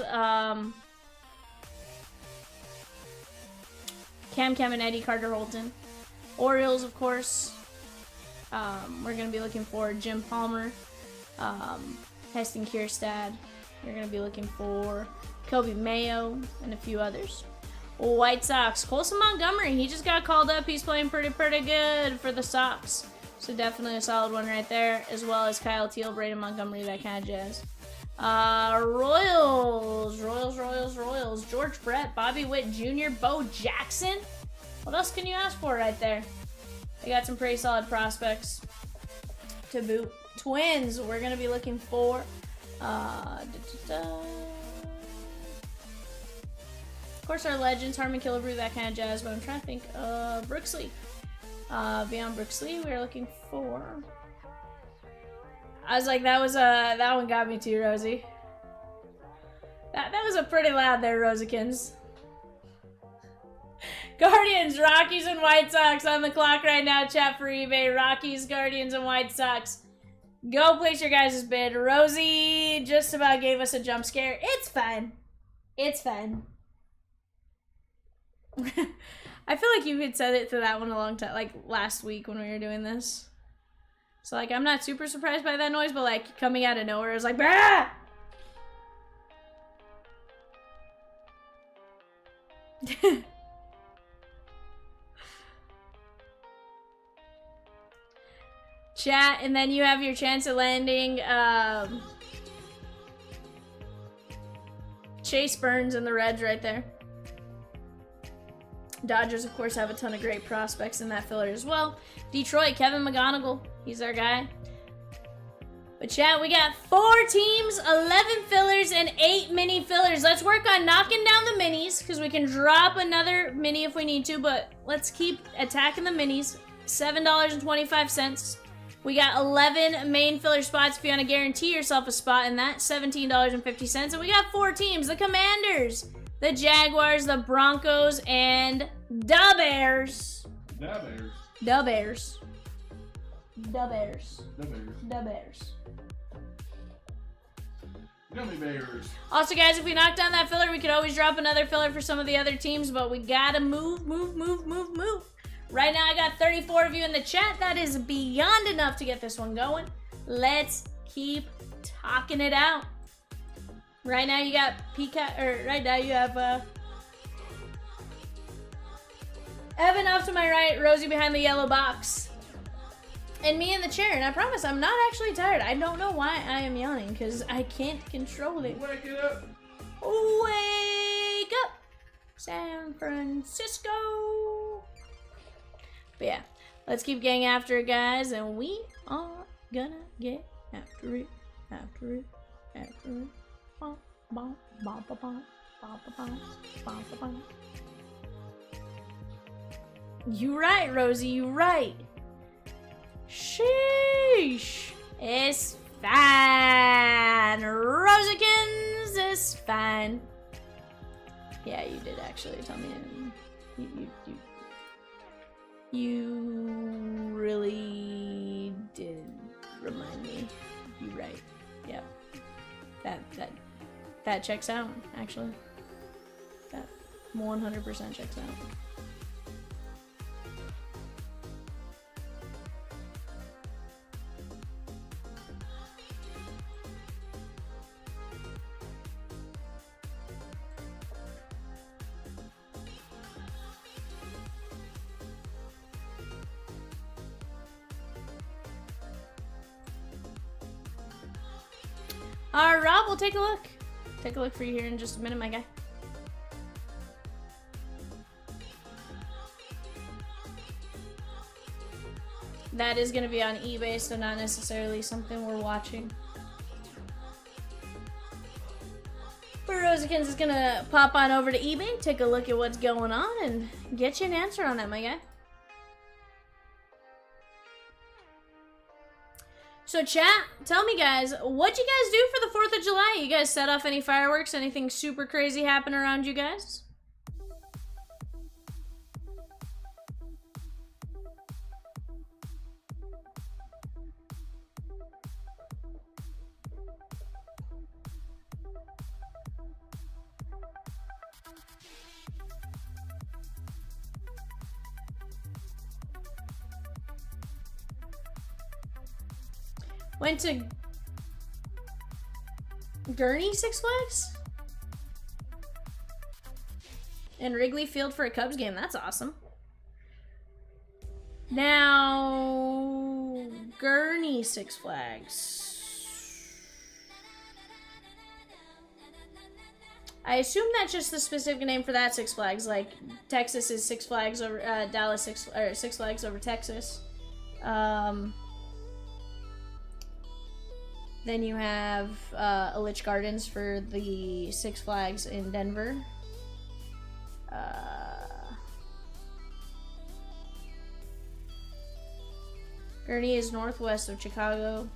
Cam Caminetti, Carter Holton. Orioles, of course, we're going to be looking for Jim Palmer, Heston Kierstad. You're going to be looking for Kobe Mayo, and a few others. White Sox, Colson Montgomery. He just got called up. He's playing pretty good for the Sox. So definitely a solid one right there, as well as Kyle Teal, Braden Montgomery, that kind of jazz. Royals. George Brett, Bobby Witt Jr., Bo Jackson. What else can you ask for right there? They got some pretty solid prospects to boot. Twins, we're going to be looking for... Of course, our legends, Harmon Killebrew, that kind of jazz, but I'm trying to think of Brooksley. Beyond Brooksley, we're looking for... I was like, that one got me too, Rosie. That was a pretty loud there, Rosiekins. Guardians, Rockies, and White Sox on the clock right now. Chat for eBay. Rockies, Guardians, and White Sox. Go place your guys' bid. Rosie just about gave us a jump scare. It's fine. It's fine. I feel like you had said it to that one a long time, like last week when we were doing this. So like, I'm not super surprised by that noise, but like coming out of nowhere, it was like, bah! Chat, and then you have your chance at landing Chase Burns and the Reds right there. Dodgers, of course, have a ton of great prospects in that filler as well. Detroit, Kevin McGonigal, he's our guy. But chat, we got 4 teams, 11 fillers, and 8 mini fillers. Let's work on knocking down the minis, because we can drop another mini if we need to, but let's keep attacking the minis. $7.25. We got 11 main filler spots if you want to guarantee yourself a spot in that. $17.50. And we got 4 teams. The Commanders, the Jaguars, the Broncos, and the Bears. The Bears. The Bears. The Bears. The Bears. The Bears. Gummy Bears. Also, guys, if we knock down that filler, we could always drop another filler for some of the other teams, but we gotta move. Right now, I got 34 of you in the chat. That is beyond enough to get this one going. Let's keep talking it out. Right now you got Peacock, or right now you have Evan off to my right, Rosie behind the yellow box, and me in the chair. And I promise I'm not actually tired. I don't know why I am yawning, because I can't control it. Wake it up. Wake up, San Francisco. But yeah, let's keep getting after it, guys, and we are gonna get after it, after it, after it. Bom, bom, bom, bom, bom, bom, bom, bom, bom, bom. You right, Rosie, you right. Sheesh. It's fine. Rosikins is fine. Yeah, you did actually tell me. You really did remind me. You right. Yep. That checks out, actually. That 100% checks out. Rob, we'll take a look. Take a look for you here in just a minute, my guy. That is going to be on eBay, so not necessarily something we're watching. But Rosikins is going to pop on over to eBay, take a look at what's going on, and get you an answer on that, my guy. So chat, tell me guys, what'd you guys do for the 4th of July? You guys set off any fireworks? Anything super crazy happen around you guys? Went to Gurney Six Flags? And Wrigley Field for a Cubs game. That's awesome. Now, Gurney Six Flags. I assume that's just the specific name for that Six Flags. Like, Texas is Six Flags over, Dallas Six Flags over Texas. Then you have Ilitch Gardens for the Six Flags in Denver. Gurney is northwest of Chicago.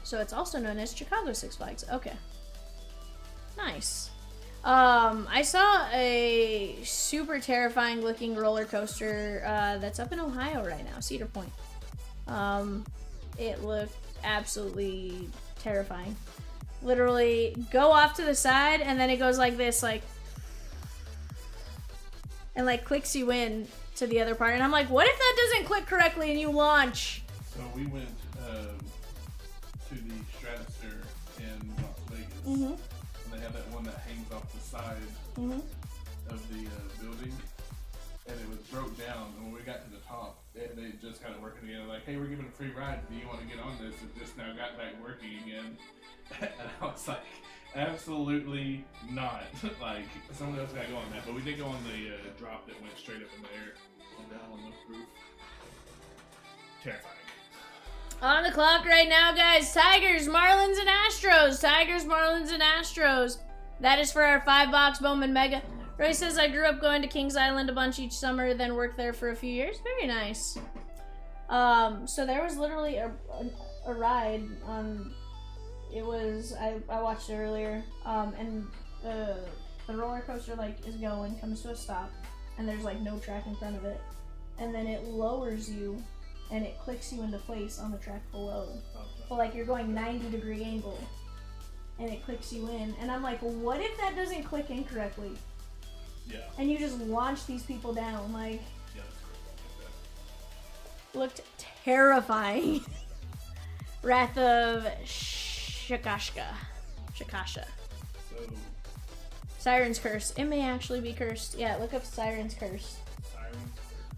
So it's also known as Chicago Six Flags. Okay. Nice. I saw a super terrifying looking roller coaster that's up in Ohio right now, Cedar Point. It looked absolutely terrifying. Literally go off to the side and then it goes like this, like, and like clicks you in to the other part, and I'm like, what if that doesn't click correctly and you launch? So we went to the Stratosphere in Las Vegas, Mm-hmm. and they have that one that hangs off the side Mm-hmm. of the building, and it was broke down, and when we got to the top, they just kind of working together, like, hey, we're giving a free ride, do you want to get on this? It just now got back working again. And I was like, absolutely not. Like, someone else got to go on that, but we did go on the drop that went straight up in the air and down on the roof. Terrifying. On the clock right now, guys. Tigers, Marlins, and Astros. Tigers, Marlins, and Astros. That is for our 5-box Bowman Mega. Roy says, I grew up going to Kings Island a bunch each summer, then worked there for a few years. Very nice. So there was literally a ride on, it was, I watched it earlier, and the roller coaster, like, is going, comes to a stop, and there's, like, no track in front of it. And then it lowers you, and it clicks you into place on the track below. But, like, you're going 90-degree angle, and it clicks you in. And I'm like, what if that doesn't click incorrectly? Yeah. And you just launch these people down, like, Yeah, that's crazy. looked terrifying. Wrath of Shakashka. Shikasha. So, Siren's Curse. It may actually be cursed. Yeah, look up Siren's Curse. Sirens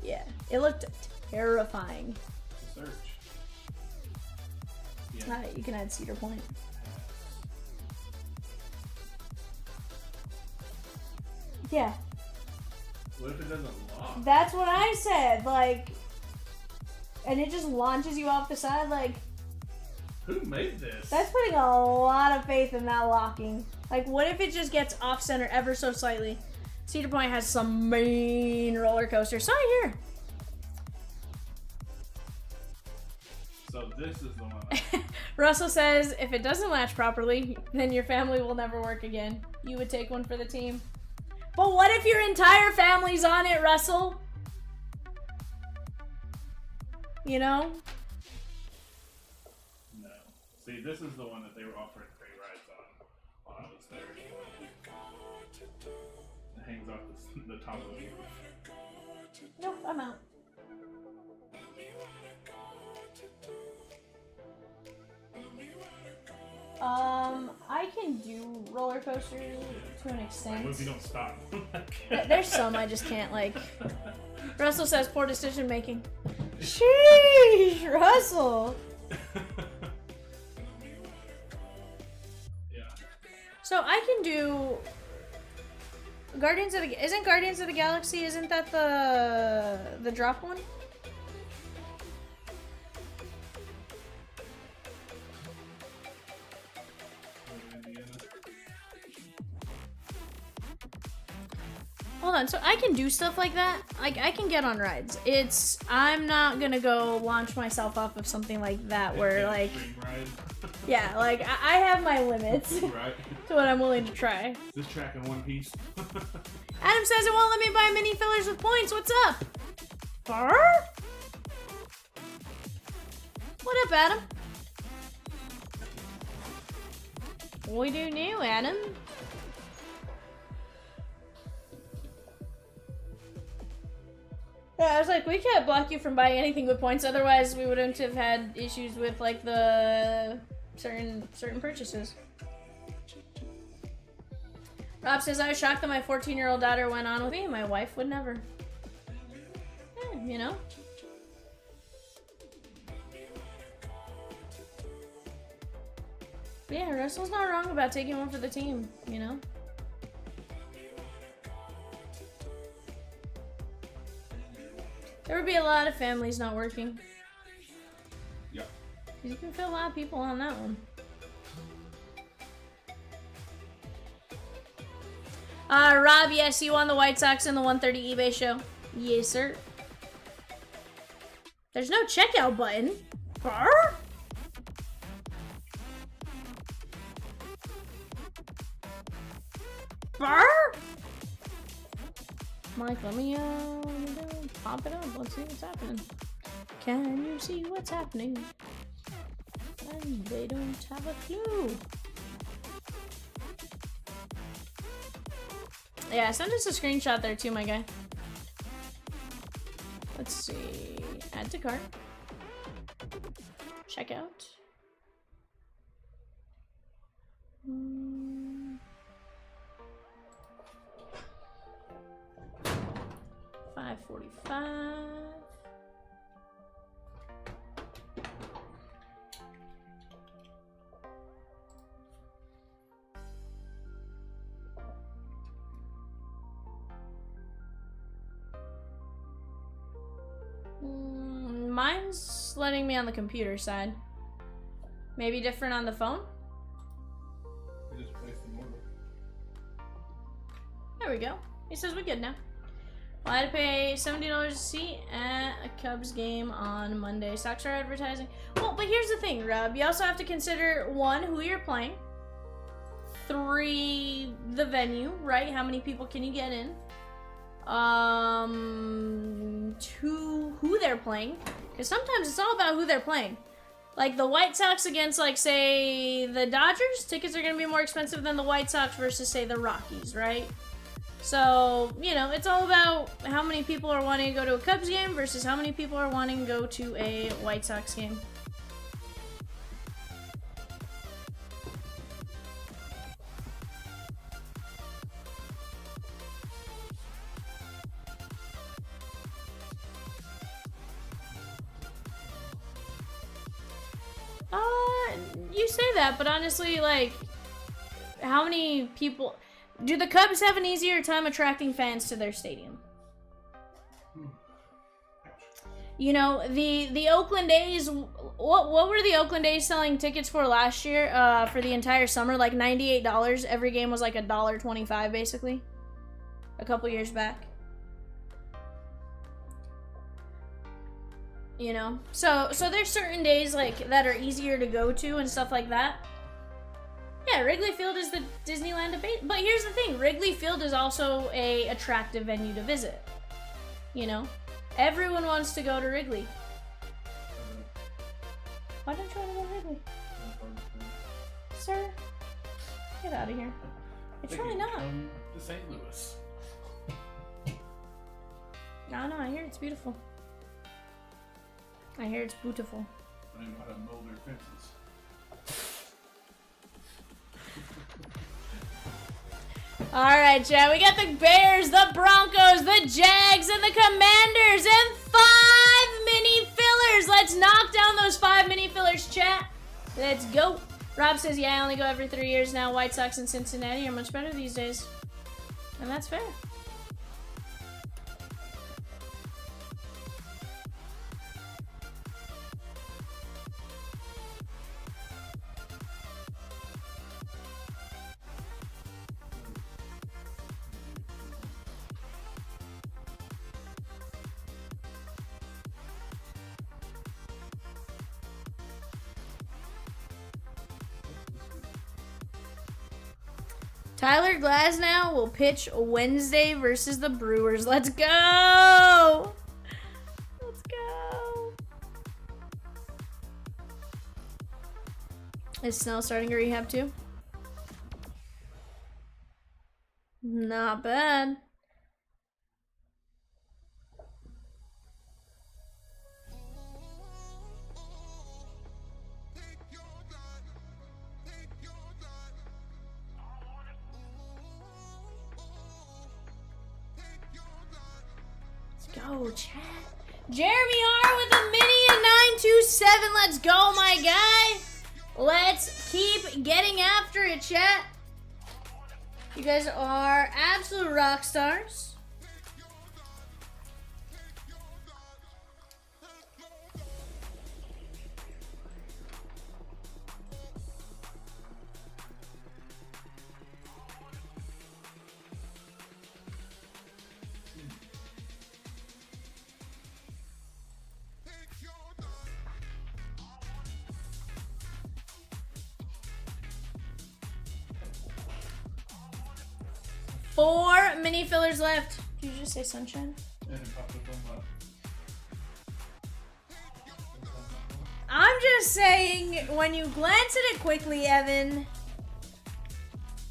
Yeah, it looked terrifying. search. Yeah. You can add Cedar Point. Yeah, What if it doesn't lock? that's what I said. Like, and it just launches you off the side. Like, Who made this? that's putting a lot of faith in that locking. Like, what if it just gets off center ever so slightly? Cedar Point has some mean roller coasters. Sorry here. So this is the one. Russell says, if it doesn't latch properly, then your family will never work again. You would take one for the team. But what if your entire family's on it, Russell? You know? No. See, this is the one that they were offering free rides on while I was there. It hangs off the top of the roof. Nope, I'm out. I can do roller coasters to an extent. What if you don't stop? There's some I just can't, like. Russell says poor decision making. Sheesh, Russell. Yeah. So I can do Guardians of the isn't Guardians of the Galaxy, isn't that the drop one? Hold on, so I can do stuff like that. Like, I can get on rides. I'm not gonna go launch myself off of something like that where, like, Extreme ride. yeah, like, I have my limits Right. to what I'm willing to try. Is this track in one piece? Adam says it won't let me buy mini fillers with points. What's up? Brr? What up, Adam? We do new, Adam. Yeah, I was like, we can't block you from buying anything with points, otherwise we wouldn't have had issues with, like, the certain purchases. Rob says, I was shocked that my 14-year-old daughter went on with me. My wife would never. Yeah, you know? But yeah, Russell's not wrong about taking one for the team, you know? There would be a lot of families not working. Yeah. You can fit a lot of people on that one. Rob, yes, you won the White Sox in the 130 eBay show. Yes, sir. There's no checkout button. Brr? Brr? Mike, let me pop it up. Let's see what's happening. Can you see what's happening? And they don't have a clue. Yeah, send us a screenshot there too, my guy. Let's see. Add to cart. Checkout. $5.45. Mine's letting me on the computer side. Maybe different on the phone? You just placed an order. There we go. He says we're good now. Well, I had to pay $70 a seat at a Cubs game on Monday. Sox are advertising. Well, but here's the thing, Rob. You also have to consider, 1, who you're playing. 3, the venue, right? How many people can you get in? 2, who they're playing. Because sometimes it's all about who they're playing. Like the White Sox against, like, say, the Dodgers, tickets are going to be more expensive than the White Sox versus, say, the Rockies, right? So, you know, it's all about how many people are wanting to go to a Cubs game versus how many people are wanting to go to a White Sox game. you say that, but honestly, like, how many people... Do the Cubs have an easier time attracting fans to their stadium? You know, the Oakland A's, what were the Oakland A's selling tickets for last year, for the entire summer? Like $98. Every game was like $1.25 basically. A couple years back. You know? So there's certain days like that are easier to go to and stuff like that. Yeah, Wrigley Field is the Disneyland debate. But here's the thing, Wrigley Field is also a attractive venue to visit. You know? Everyone wants to go to Wrigley. Why don't you want to go to Wrigley? Sir, get out of here. It's really not. Come to St. Louis. No, I hear it's beautiful. I hear it's beautiful. I don't know how to mow their fences. Alright, chat. We got the Bears, the Broncos, the Jags, and the Commanders, and 5 mini fillers. Let's knock down those 5 mini fillers, chat. Let's go. Rob says, yeah, I only go every 3 years now. White Sox and Cincinnati are much better these days. And that's fair. Tyler Glasnow will pitch Wednesday versus the Brewers. Let's go! Let's go! Is Snell starting to rehab too? Not bad. Go, chat. Jeremy R with a mini and 927. Let's go, my guy. Let's keep getting after it, chat. You guys are absolute rock stars. Four mini fillers left. Did you just say sunshine? And it popped up on I'm just saying, when you glance at it quickly, Evan,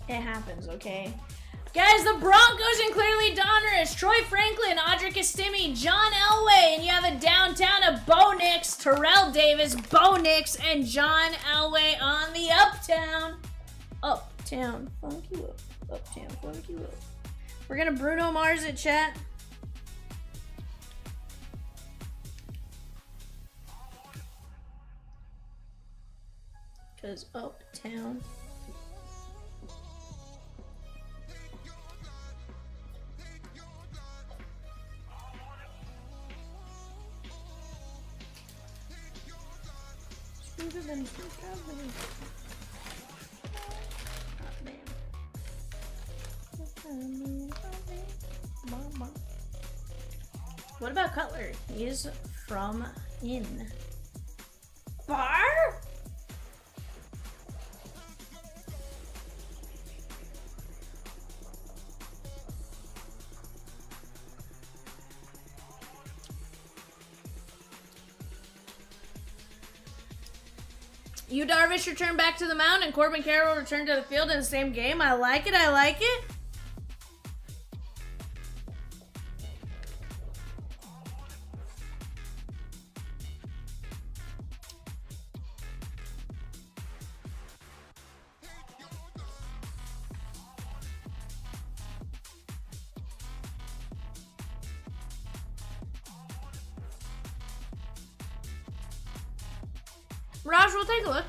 it happens, okay? Guys, the Broncos and clearly Donruss, Troy Franklin, Audric Estime, John Elway, and you have a downtown of Bo Nix, Terrell Davis, Bo Nix, and John Elway on the uptown. Uptown, funk you up. Uptown, funk you up. We're gonna Bruno Mars it, chat. Cause uptown. Smoother than strawberry. What about Cutler? He's from in Bar? You Darvish return back to the mound and Corbin Carroll return to the field in the same game. I like it. I like it. Raj, we'll take a look.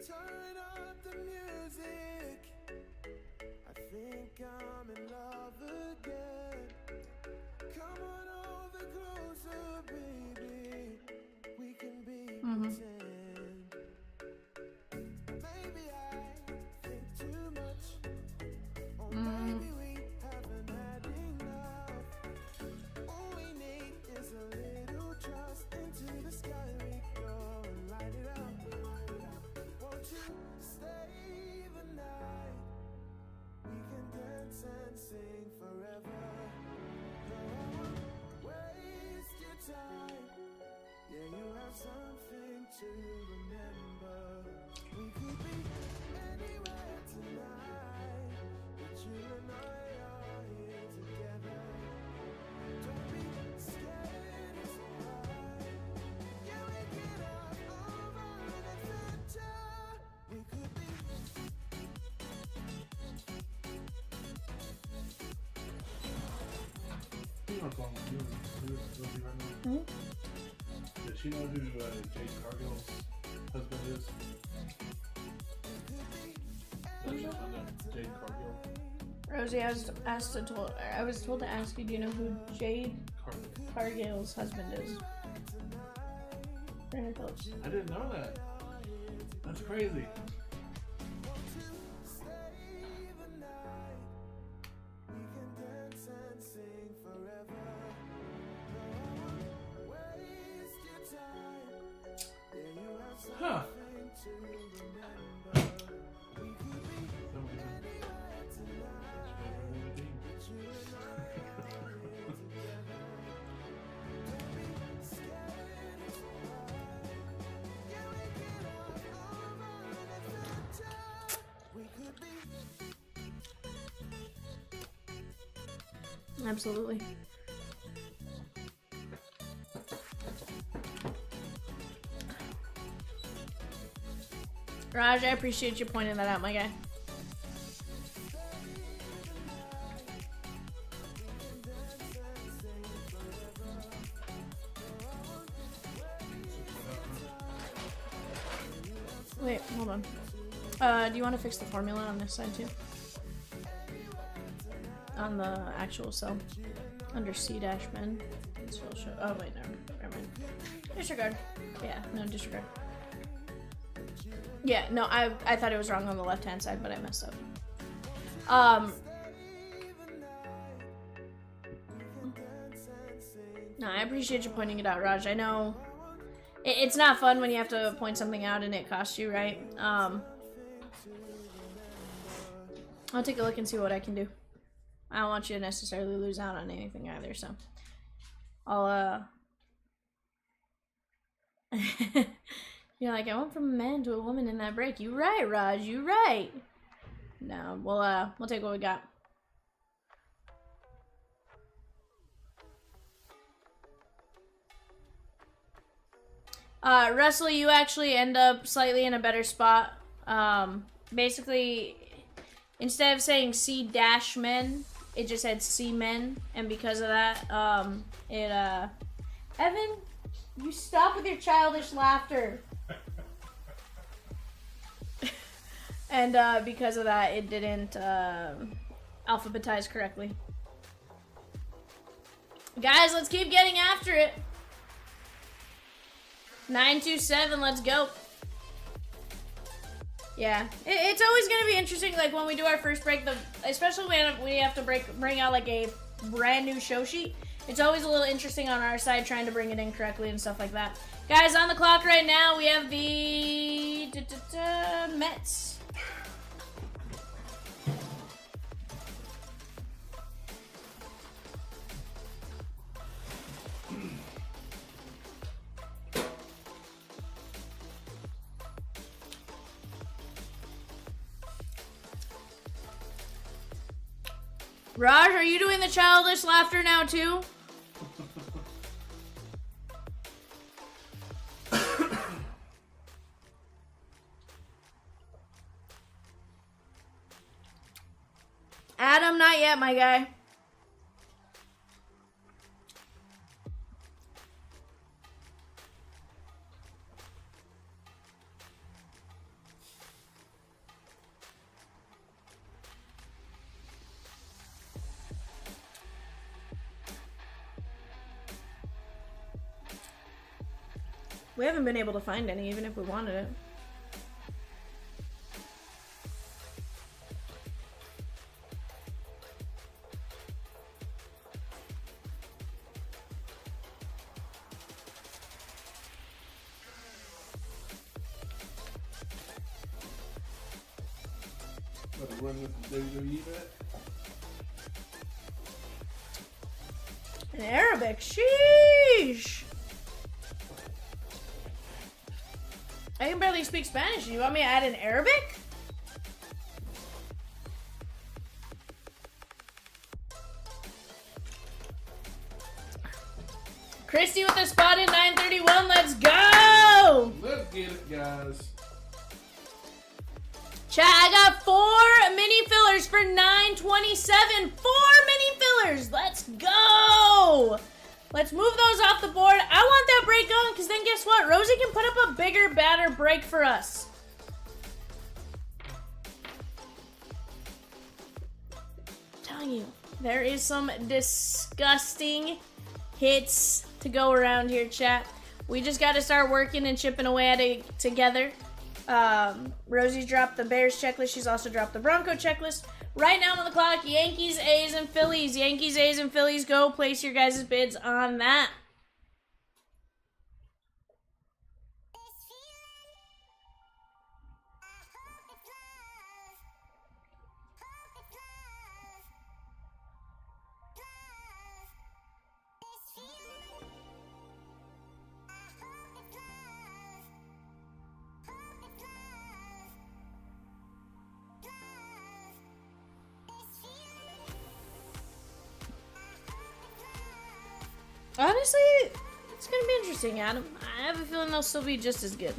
Turn up the music. I think I'm in love again. Come on over closer, baby. We can be pretend. Maybe I think too much. Or maybe we haven't had enough. All we need is a little trust. Into the sky we go and light it up. Won't you stay the night? We can dance and sing forever. No, I won't waste your time. Yeah, you have something to remember. We could be anywhere tonight, but you and I are here together. Don't be scared, it's alright. Yeah, we get out over an adventure. We could be. You know what's wrong with you? Rosie right now? Does she know who Jade Cargill's husband is? Does she find out Jade Cargill? Rosie, I was told to ask you, do you know who Jade Cargill's husband is? Brandon Phillips. I didn't know that. That's crazy. Huh. Absolutely. Raj, I appreciate you pointing that out, my guy. Wait, hold on. Do you want to fix the formula on this side too? On the actual cell. Under C-men. Oh, wait, never mind. Disregard. Yeah, no, disregard. Yeah, no, I thought it was wrong on the left-hand side, but I messed up. No, I appreciate you pointing it out, Raj. I know it's not fun when you have to point something out and it costs you, right? I'll take a look and see what I can do. I don't want you to necessarily lose out on anything either, so I'll You're like, I went from a man to a woman in that break. You right, Raj, you right. No, we'll take what we got. Russell, you actually end up slightly in a better spot. Basically, instead of saying C-men, it just said C-men, and because of that, Evan, you stop with your childish laughter. And because of that, it didn't alphabetize correctly. Guys, let's keep getting after it. 927, let's go. Yeah, it's always gonna be interesting, like when we do our first break, especially when we have to bring out like a brand new show sheet. It's always a little interesting on our side trying to bring it in correctly and stuff like that. Guys, on the clock right now, we have the Mets. Raj, are you doing the childish laughter now too? Adam, not yet, my guy. We haven't been able to find any, even if we wanted it. About to run this WWE bet. In Arabic, sheesh! I can barely speak Spanish. You want me to add in Arabic? Christy with a spot in 931. Let's go! Let's get it, guys. Chat, I got 4 mini fillers for 927. 4 mini fillers. Let's go. Let's move those off the board. I want that break going because then guess what? Rosie can put up a bigger, badder break for us. I'm telling you, there is some disgusting hits to go around here, chat. We just got to start working and chipping away at it together. Rosie's dropped the Bears checklist. She's also dropped the Bronco checklist. Right now on the clock, Yankees, A's, and Phillies. Yankees, A's, and Phillies. Go place your guys' bids on that. Honestly, it's gonna be interesting, Adam. I have a feeling they'll still be just as good.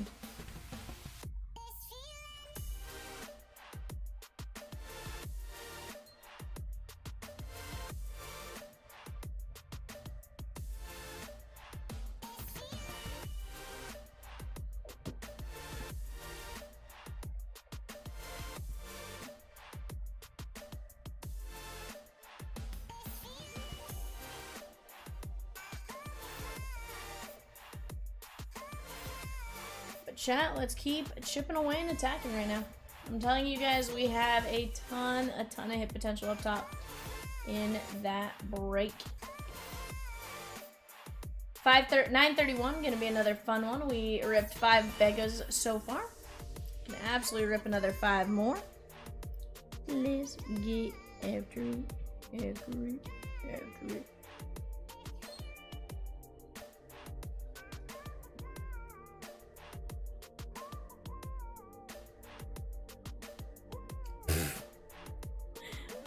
Chat, let's keep chipping away and attacking right now. I'm telling you guys, we have a ton of hit potential up top in that break. 931, gonna be another fun one. We ripped 5 Begas so far. Can absolutely rip another 5 more. Let's get after it.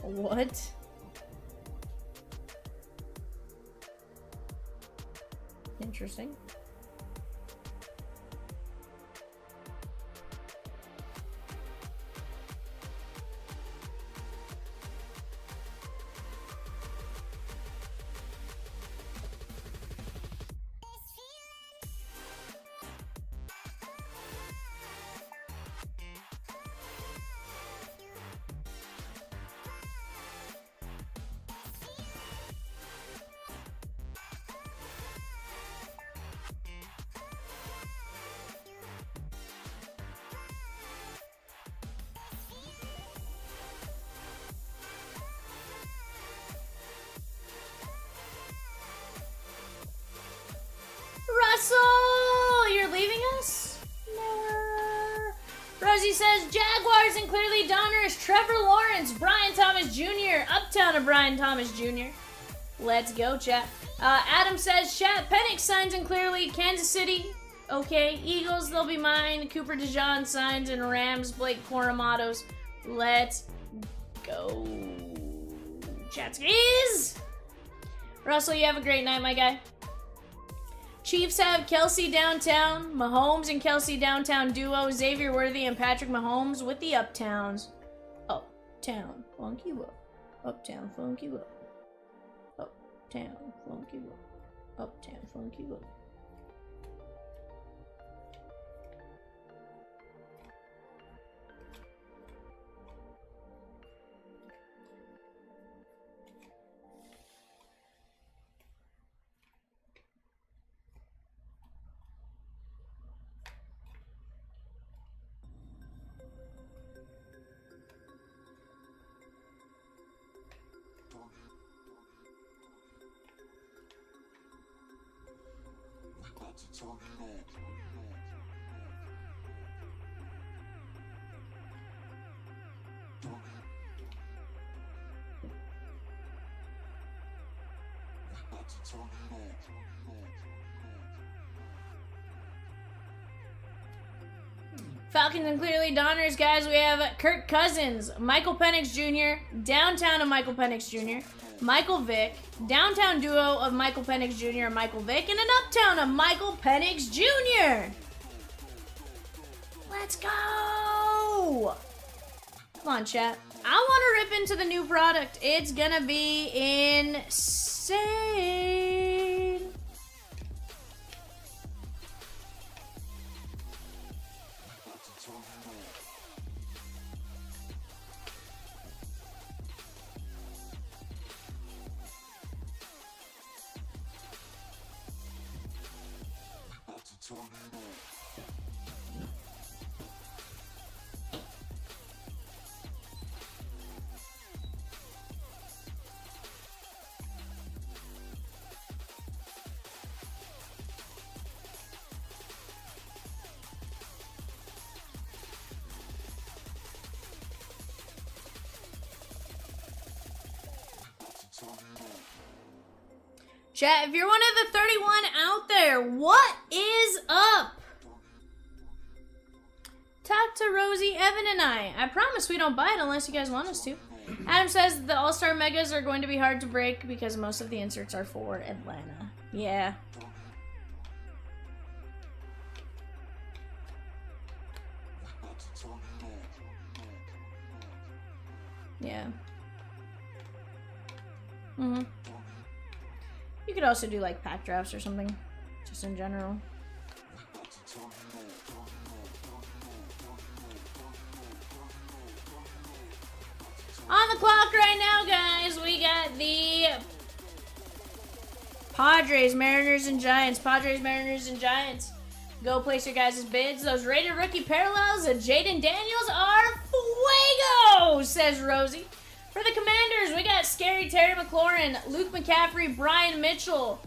What? Interesting. Russell, you're leaving us? No. Rosie says Jaguars and clearly Donruss, Trevor Lawrence, Brian Thomas Jr., Uptown of Brian Thomas Jr. Let's go, chat. Adam says chat, Penix signs and clearly Kansas City. Okay, Eagles, they'll be mine. Cooper DeJean signs and Rams, Blake Coromados. Let's go. Chatskis! Russell, you have a great night, my guy. Chiefs have Kelsey downtown, Mahomes and Kelsey downtown duo, Xavier Worthy and Patrick Mahomes with the Uptowns. Uptown, funky up. Uptown, funky up. Uptown, funky up. Uptown, funky up. Falcons and clearly Donruss, guys. We have Kirk Cousins, Michael Penix Jr., downtown of Michael Penix Jr., Michael Vick, downtown duo of Michael Penix Jr. and Michael Vick, and an uptown of Michael Penix Jr. Let's go! Come on, chat. I want to rip into the new product. It's gonna be insane. Chat, if you're one of the 31 out there, what is up? Talk to Rosie, Evan, and I. I promise we don't buy it unless you guys want us to. Adam says the All-Star Megas are going to be hard to break because most of the inserts are for Atlanta. Yeah. Yeah. Mm-hmm. You could also do like pack drafts or something, just in general. On the clock right now, guys, we got the Padres, Mariners, and Giants. Padres, Mariners, and Giants. Go place your guys' bids. Those rated rookie parallels of Jaden Daniels are fuego, says Rosie. For the Commanders, we got Scary Terry McLaurin, Luke McCaffrey, Brian Mitchell.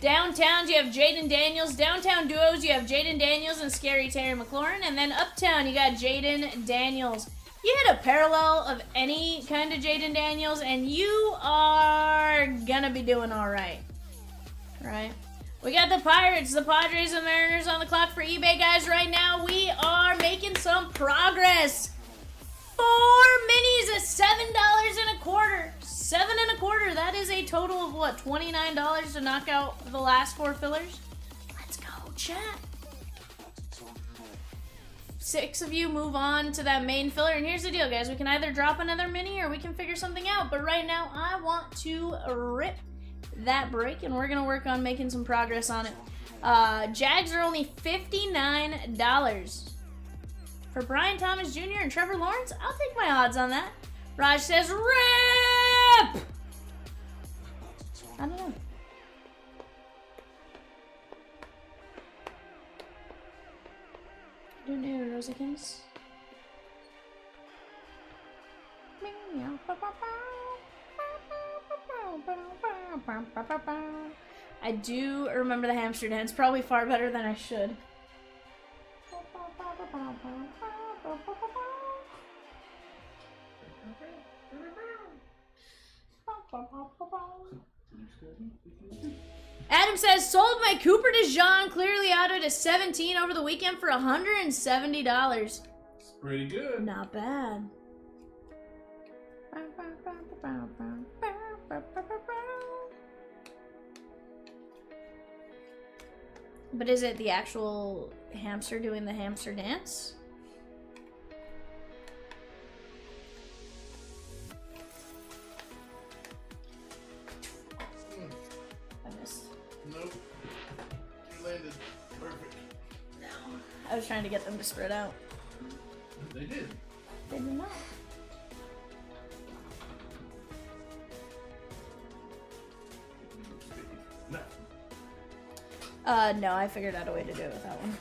Downtowns, you have Jaden Daniels. Downtown duos, you have Jaden Daniels and Scary Terry McLaurin. And then uptown, you got Jaden Daniels. You hit a parallel of any kind of Jaden Daniels, and you are gonna be doing all right. Right? We got the Pirates, the Padres, and Mariners on the clock for eBay, guys. Right now, we are making some progress. 4 minis at $7.25. $7.25. That is a total of what, $29 to knock out the last 4 fillers. Let's go, chat. 6 of you move on to that main filler, and here's the deal, guys. We can either drop another mini or we can figure something out. But right now, I want to rip that break, and we're gonna work on making some progress on it. Jags are only $59. For Brian Thomas Jr. and Trevor Lawrence, I'll take my odds on that. Raj says, RIP! I don't know. Do new Rosikins. I do remember the hamster dance, probably far better than I should. Adam says, sold my Cooper DeJean clearly auto to 17 over the weekend for $170. It's pretty good. Not bad. But is it the actual hamster doing the hamster dance? I missed. Nope. You landed perfect. No. I was trying to get them to spread out. They did. They did not. No. No, I figured out a way to do it with that one.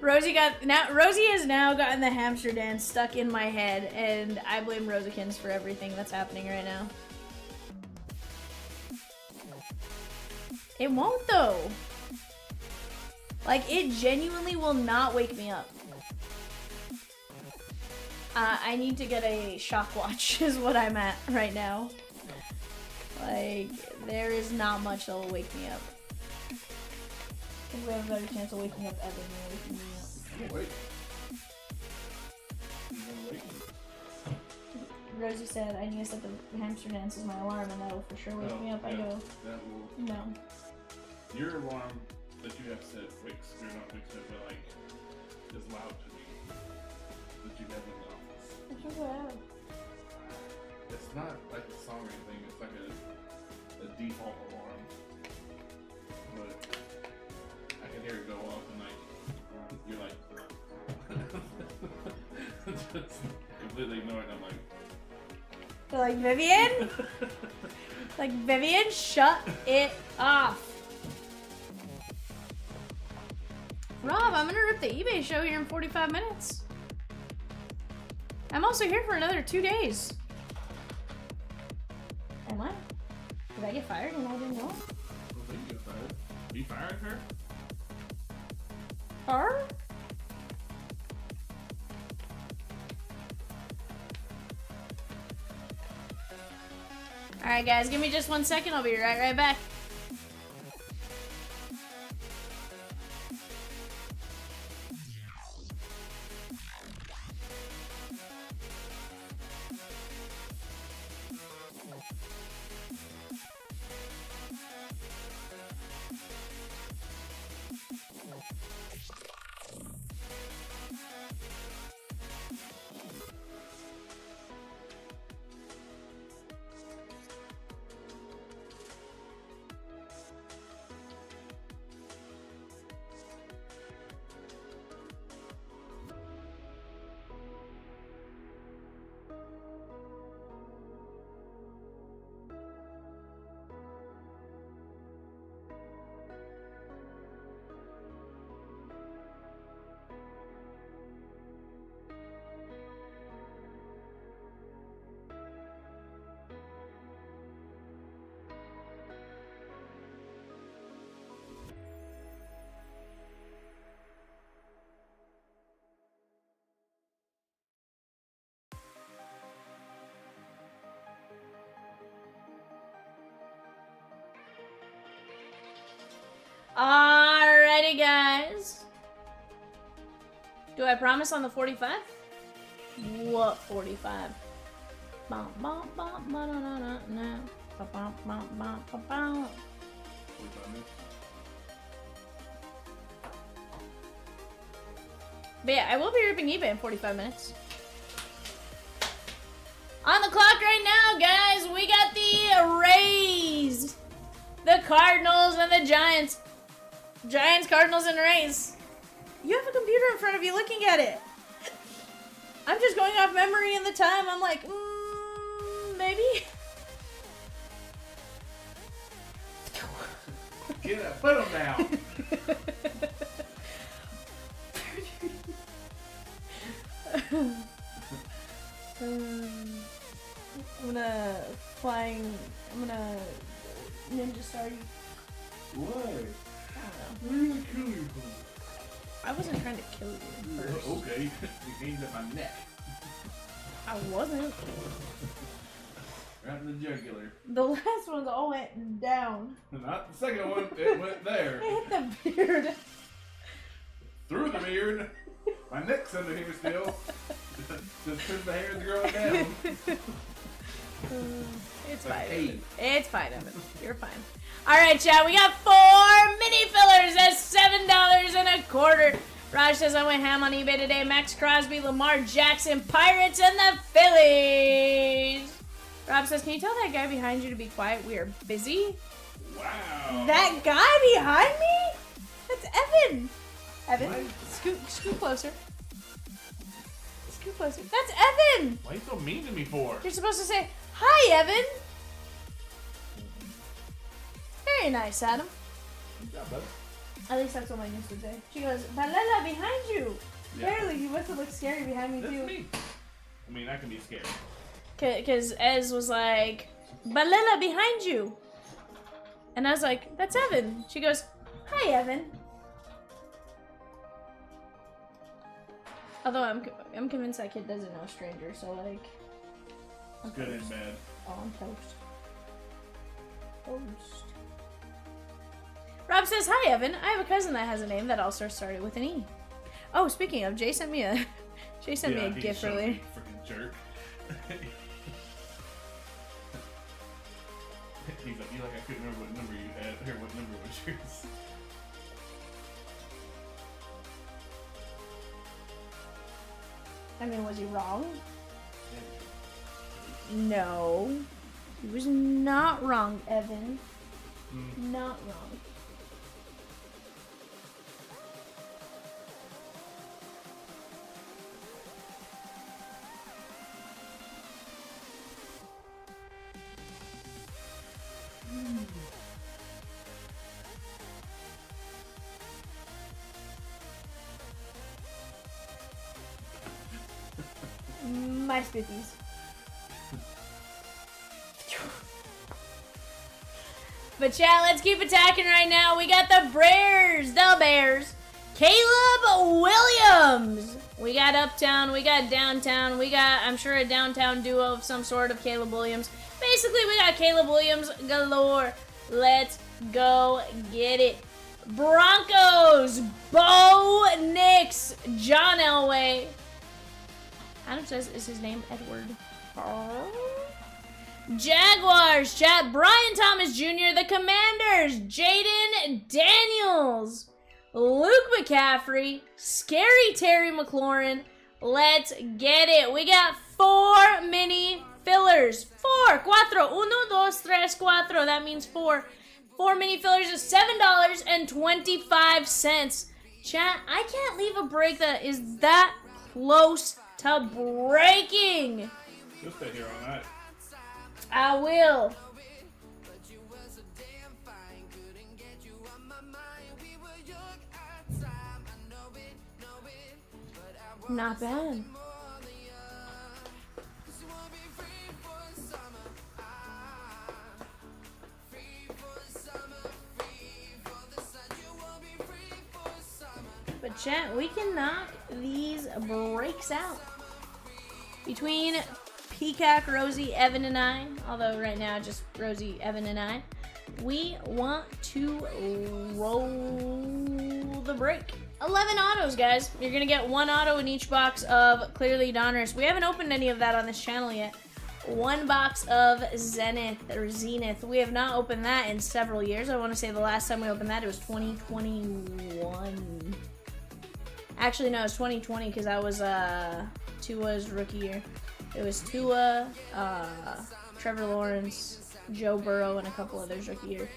Rosie has now gotten the hamster dance stuck in my head, and I blame Rosykins for everything that's happening right now. It won't though. Like, it genuinely will not wake me up. I need to get a shock watch is what I'm at right now. Like, there is not much that will wake me up. I think we have a better chance of waking up Evan than waking me up. I'm awake. I'm awake. Rosie said I need to set the hamster dance as my alarm, and that will for sure wake me up. I yeah, go, that will. no. Your alarm that you have set wakes, you're not wakes up, but like, is loud to me. That you have in the office. Which is loud. It's not like a song or anything, it's like a default alarm. But I can hear it go off and like, you're like, just completely ignore it, and I'm like, They're like, Vivian? Like, Vivian, shut it off. Rob, I'm gonna rip the eBay show here in 45 minutes. I'm also here for another 2 days. Am I? Did I get fired and I didn't know? well, then you get fired. You fired her? Her? Alright guys, give me just 1 second, I'll be right back. Alrighty, guys. Do I promise on the 45? What 45? Bum, bum, bum, ba, da, da, da, no. Ba, bum, bum, bum, ba, bum. But yeah, I will be ripping eBay in 45 minutes. On the clock right now, guys, we got the Rays, the Cardinals, and the Giants. Giants, Cardinals, and Rays. You have a computer in front of you looking at it. I'm just going off memory and the time. I'm like, maybe? Get it, put them down. I'm gonna ninja star you. Why? I don't know. What are you gonna kill you for? I wasn't trying to kill you first. Okay, you aimed at my neck. I wasn't. Right in the jugular. The last ones all went down. Not the second one, it went there. It hit the beard. Through the beard. My neck's under here still. Just because the hair's growing down. It's Like fine. eight. It's fine, Evan. You're fine. All right, chat. We got 4 mini fillers at $7.25. Raj says I went ham on eBay today. Max Crosby, Lamar Jackson, Pirates, and the Phillies. Rob says, can you tell that guy behind you to be quiet? We are busy. Wow. That guy behind me? That's Evan. Evan, What? scoot closer. Scoot closer. That's Evan. Why are you so mean to me for? You're supposed to say, hi, Evan. Very nice, Adam. Good job, bud. At least that's what my niece would say. She goes, Balela, behind you! Yeah. Barely, you must have looked scary behind me That's too. me. I mean, I can be scared. Because Ez was like, Balela, behind you! And I was like, that's Evan. She goes, hi, Evan. Although I'm convinced that kid doesn't know a stranger, so like... I'm Good and toast. bad. Oh, I'm toast. Toast. Rob says, hi, Evan. I have a cousin that has a name that also started with an E. Oh, speaking of, Jay sent me a... Jay sent me a he gift showed earlier. me, freaking jerk. He's like, I couldn't remember what number you had, or what number was yours. I mean, was he wrong? No. He was not wrong, Evan. Not wrong. My spookies. But chat, let's keep attacking right now. We got the Bears. Caleb Williams. We got Uptown, we got Downtown, we got, I'm sure, a downtown duo of some sort of Caleb Williams. Basically, we got Caleb Williams galore. Let's go get it. Broncos, Bo Nix, John Elway. Adam says, is his name Edward? Jaguars, chat, Brian Thomas Jr., the Commanders, Jaden Daniels, Luke McCaffrey, Scary Terry McLaurin. Let's get it. We got 4 mini fillers. 4, 4, 1, 2, 3, 4. That means 4. 4 mini fillers is $7.25. Chat, I can't leave a break that is that close to breaking. You'll stay here all night. I will. Not bad. But chat, we can knock these breaks out. Between Peacock, Rosie, Evan, and I, although right now just Rosie, Evan, and I, we want to roll the break. 11 autos, guys. You're going to get 1 auto in each box of clearly Donruss. We haven't opened any of that on this channel yet. 1 box of Zenith. We have not opened that in several years. I want to say the last time we opened that, it was 2021. Actually, no, it was 2020 because that was Tua's rookie year. It was Tua, Trevor Lawrence, Joe Burrow, and a couple others rookie year.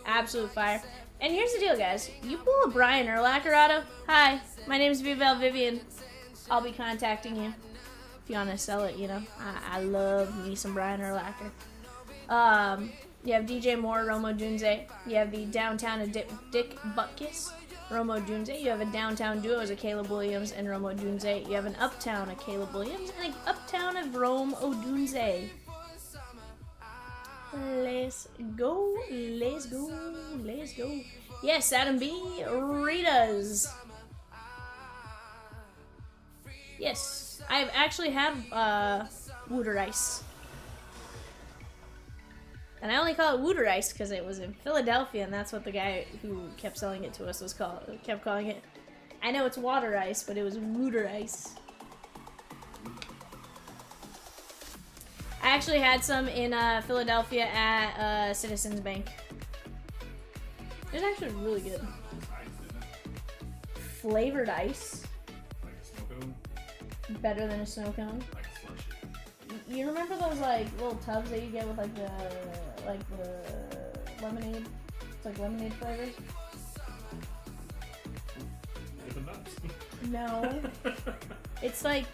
Absolute fire. And here's the deal, guys. You pull a Brian Urlacher auto. Hi, my name is Vivian. I'll be contacting you if you want to sell it. You know, I love me some Brian Urlacher. You have DJ Moore, Romo Dunze. You have the downtown of Dick Butkus, Romo Dunze. You have a downtown duo as a Caleb Williams and Romo Dunze. You have an uptown of Caleb Williams and an uptown of Rome Odunze. Let's go. Let's go. Let's go. Yes, Adam B. Ritas. Yes, I actually have Wooter Ice. And I only call it Wooter Ice because it was in Philadelphia, and that's what the guy who kept selling it to us kept calling it. I know it's water ice, but it was Wooter Ice. I actually had some in Philadelphia at Citizens Bank. It's actually really good. Flavored ice. Like a snow cone? Better than a snow cone. Like a slushy. You remember those like little tubs that you get with like the lemonade? It's like lemonade flavors. Dippin' Dots. No. It's like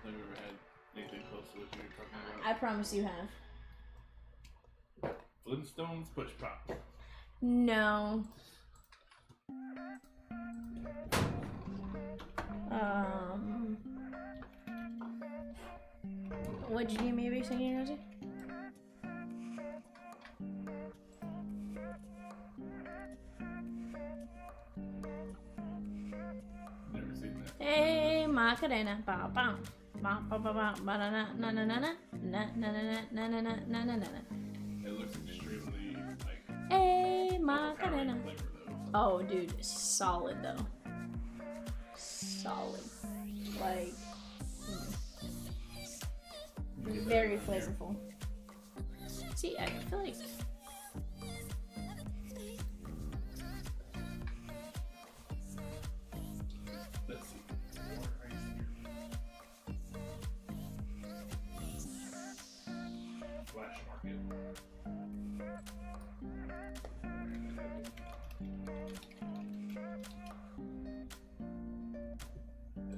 I've never had anything close to what you were talking about. I promise you have. Flintstones push pop. No. What'd you give me to be singing, Rosie? Never seen that. Hey, Macarena, ba ba ba ba ba ba ba na na na na na na na na na na na na na na. It looks extremely like Hey, Macarena. overpowering flavor though. Oh, dude, solid though. Solid. Like, very flavorful. See, I feel like. Let's see. More right here. Flash market.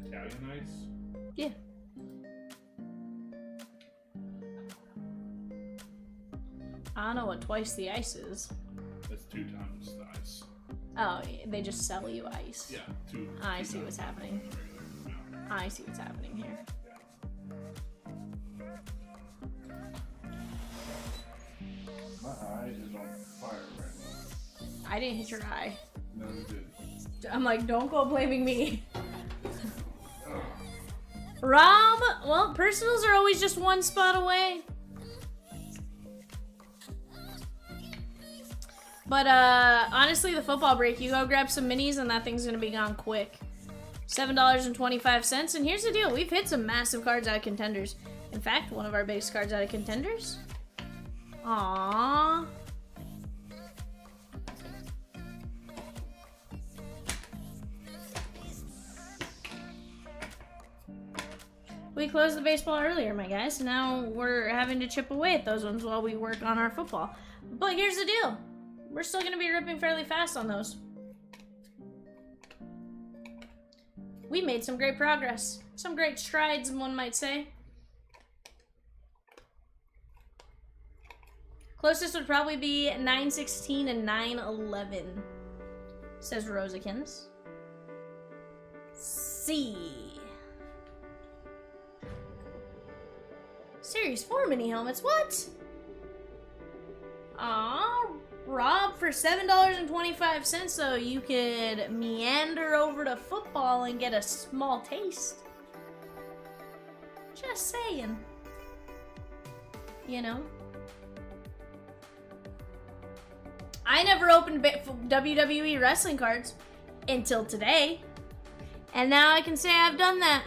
Italian ice. Yeah. I don't know what twice the ice is. That's 2 times the ice. Oh, they just sell you ice. Yeah, 2. I 2 see what's times happening. the regular amount. I see what's happening here. My eye is on fire right I didn't hit your eye. now. No, it did. I'm like, don't go blaming me. Ugh. Rob, well, personals are always just one spot away. But honestly, the football break, you go grab some minis and that thing's gonna be gone quick. $7.25. And here's the deal, we've hit some massive cards out of Contenders. In fact, one of our biggest cards out of Contenders. Aww. We closed the baseball earlier, my guys. Now we're having to chip away at those ones while we work on our football. But here's the deal. We're still going to be ripping fairly fast on those. We made some great progress. Some great strides, one might say. Closest would probably be 916 and 911, says Rosikins. C. Series 4 mini helmets, what? Aw, Rob, for $7.25, so you could meander over to football and get a small taste. Just saying. You know? I never opened WWE wrestling cards until today. And now I can say I've done that.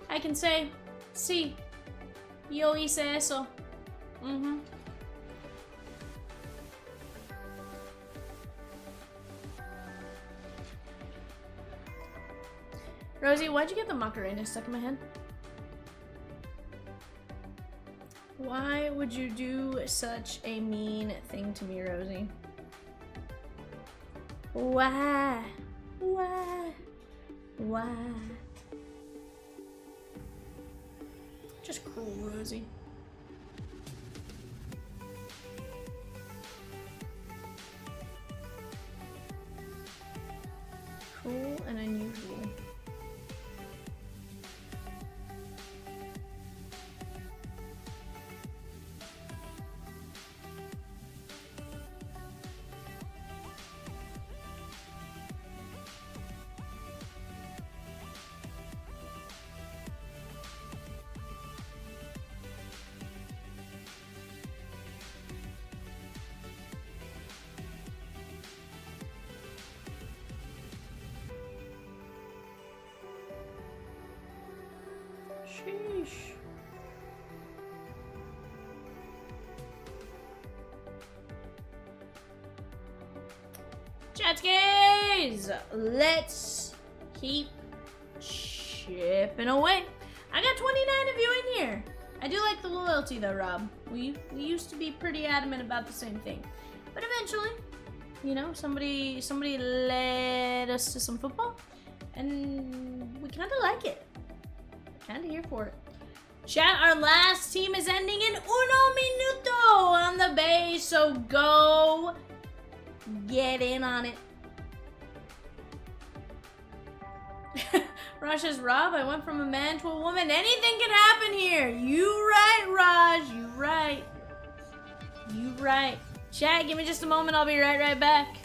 I can say, sí, yo hice eso. Mm-hmm. Rosie, why'd you get the Macarena stuck in my head? Why would you do such a mean thing to me, Rosie? Why? Why? Why? Just cruel, Rosie. Cruel and unusual. Sheesh. Jetskis! Let's keep chipping away. I got 29 of you in here. I do like the loyalty though, Rob. We used to be pretty adamant about the same thing. But eventually, you know, somebody led us to some football. And we kind of like it. Kind of here for it. Chat, our last team is ending in uno minuto on the base, so go get in on it. Raj says, Rob, I went from a man to a woman. Anything can happen here. You right, Raj. You right. You right. Chat, give me just a moment. I'll be right back.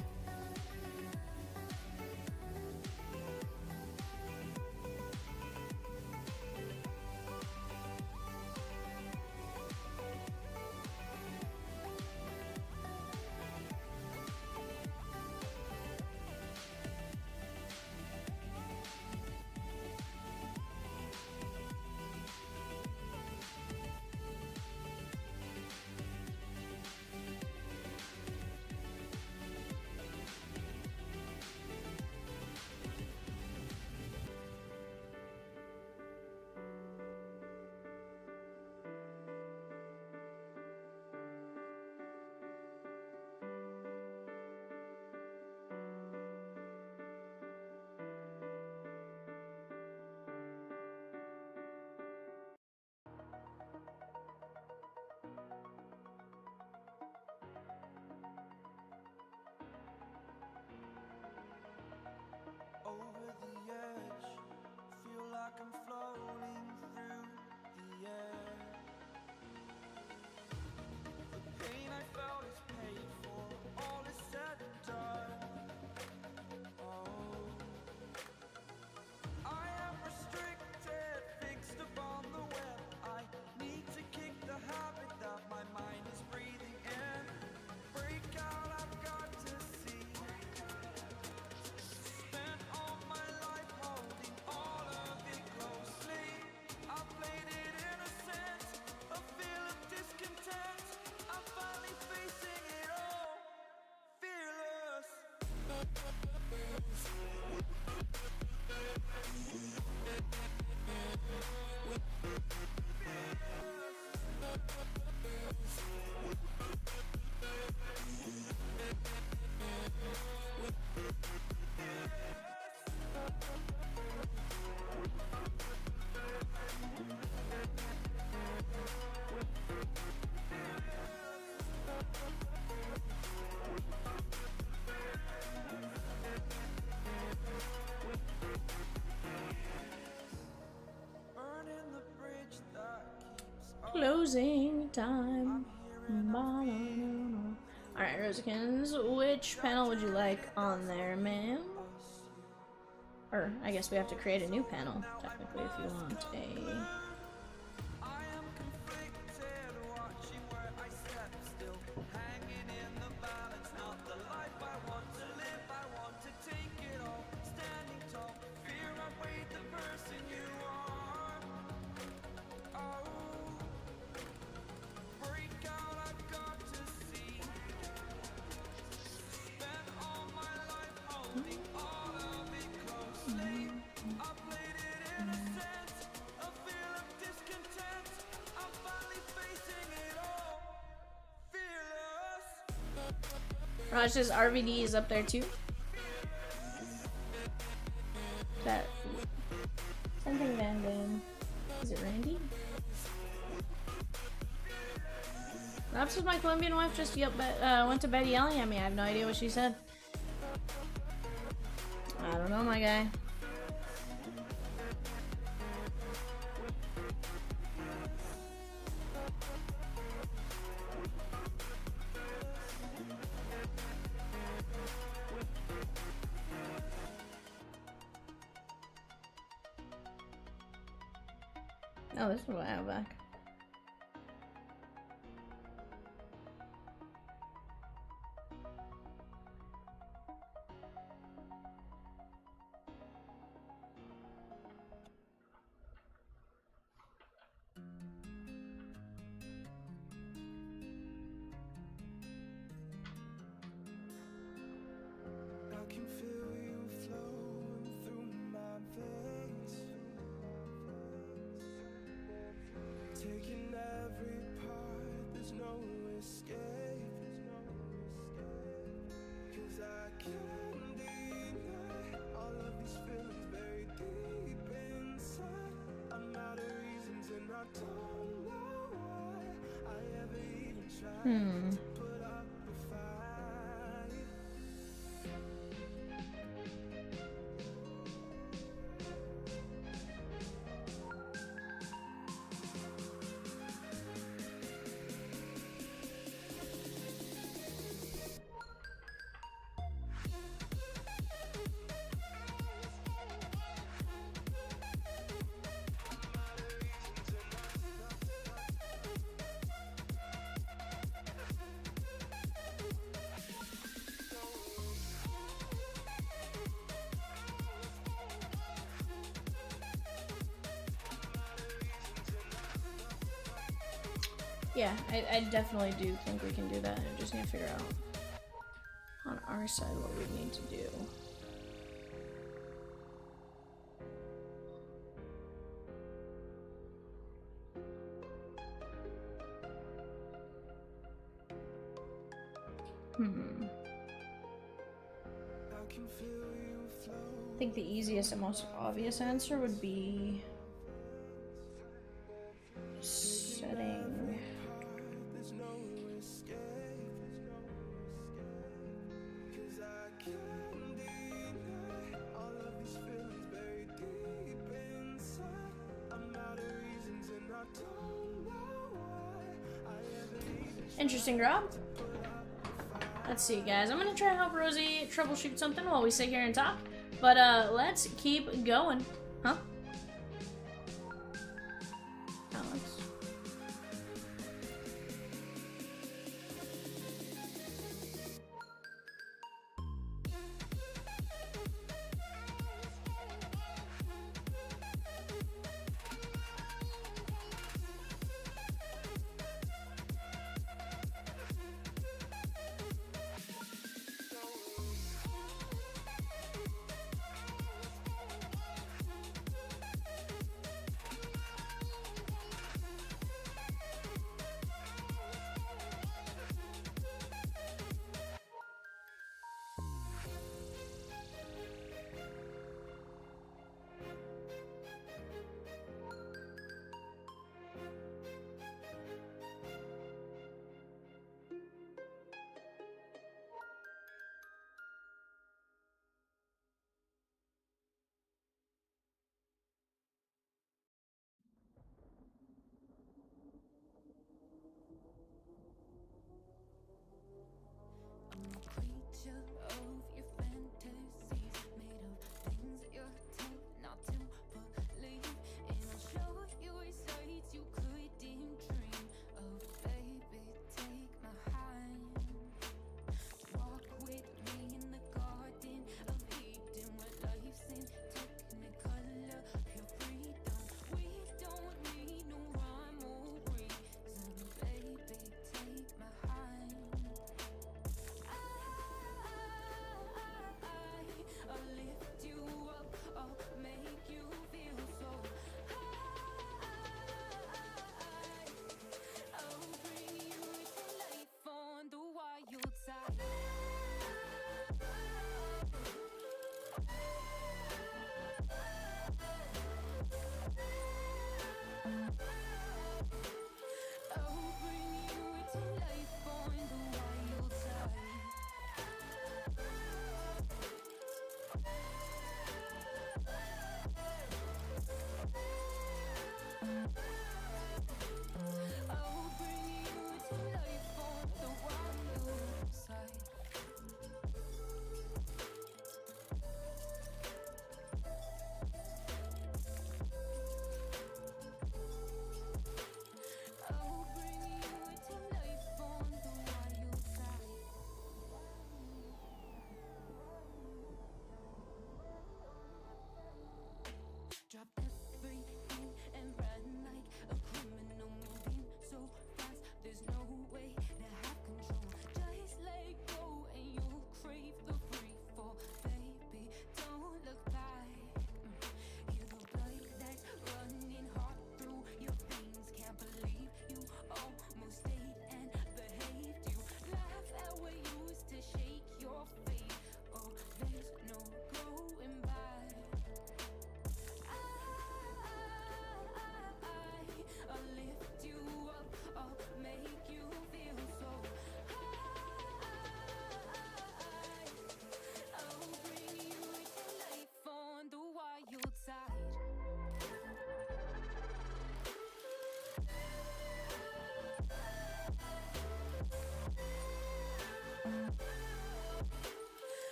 Over the edge, feel like I'm floating through the air. The pain I felt is paid for, all is said and done. Oh, I am restricted, fixed upon the web. I need to kick the habit that my mind is breathing in. Break out, I've got to see. Spent all my life holding all of it closely. I played it innocent, a feel of discontent. I'm finally facing it all, fearless. Burning the bridge that keeps us. Closing time. Alright, Rosekins, which panel would you like on there, ma'am? Or, I guess we have to create a new panel, technically, if you want a... I am conflicted, watching where I step still, hanging in the balance, not the life I want to live. I want to take it all, standing tall, fear I weighed the person you are. Oh, break out, I've got to see. Spent all my life holding all of it closely. I played it innocent, a feel of discontent. I'm finally facing it all, fearless. Raj says RVD is up there too. That... Something random. Is it Randy? Perhaps with my Colombian wife just went to bed yelling at me. I have no idea what she said. I don't know, my guy. Oh, this is what I have back. I can feel you flowing through my veins. Yeah, I definitely do think we can do that. I just need to figure out on our side what we need to do. I think the easiest and most obvious answer would be setting. Interesting drop. Let's see, guys. I'm gonna try to help Rosie troubleshoot something while we sit here and talk. But let's keep going. Huh? Alex.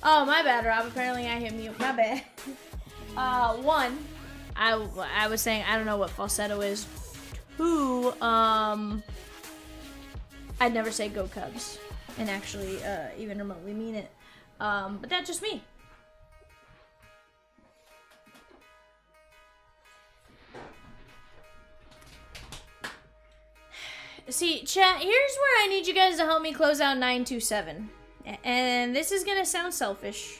Oh, my bad, Rob. Apparently I hit mute. My bad. One, I was saying I don't know what falsetto is. Two, I'd never say go Cubs and actually even remotely mean it. But that's just me. See, chat, here's where I need you guys to help me close out 927. And this is gonna sound selfish,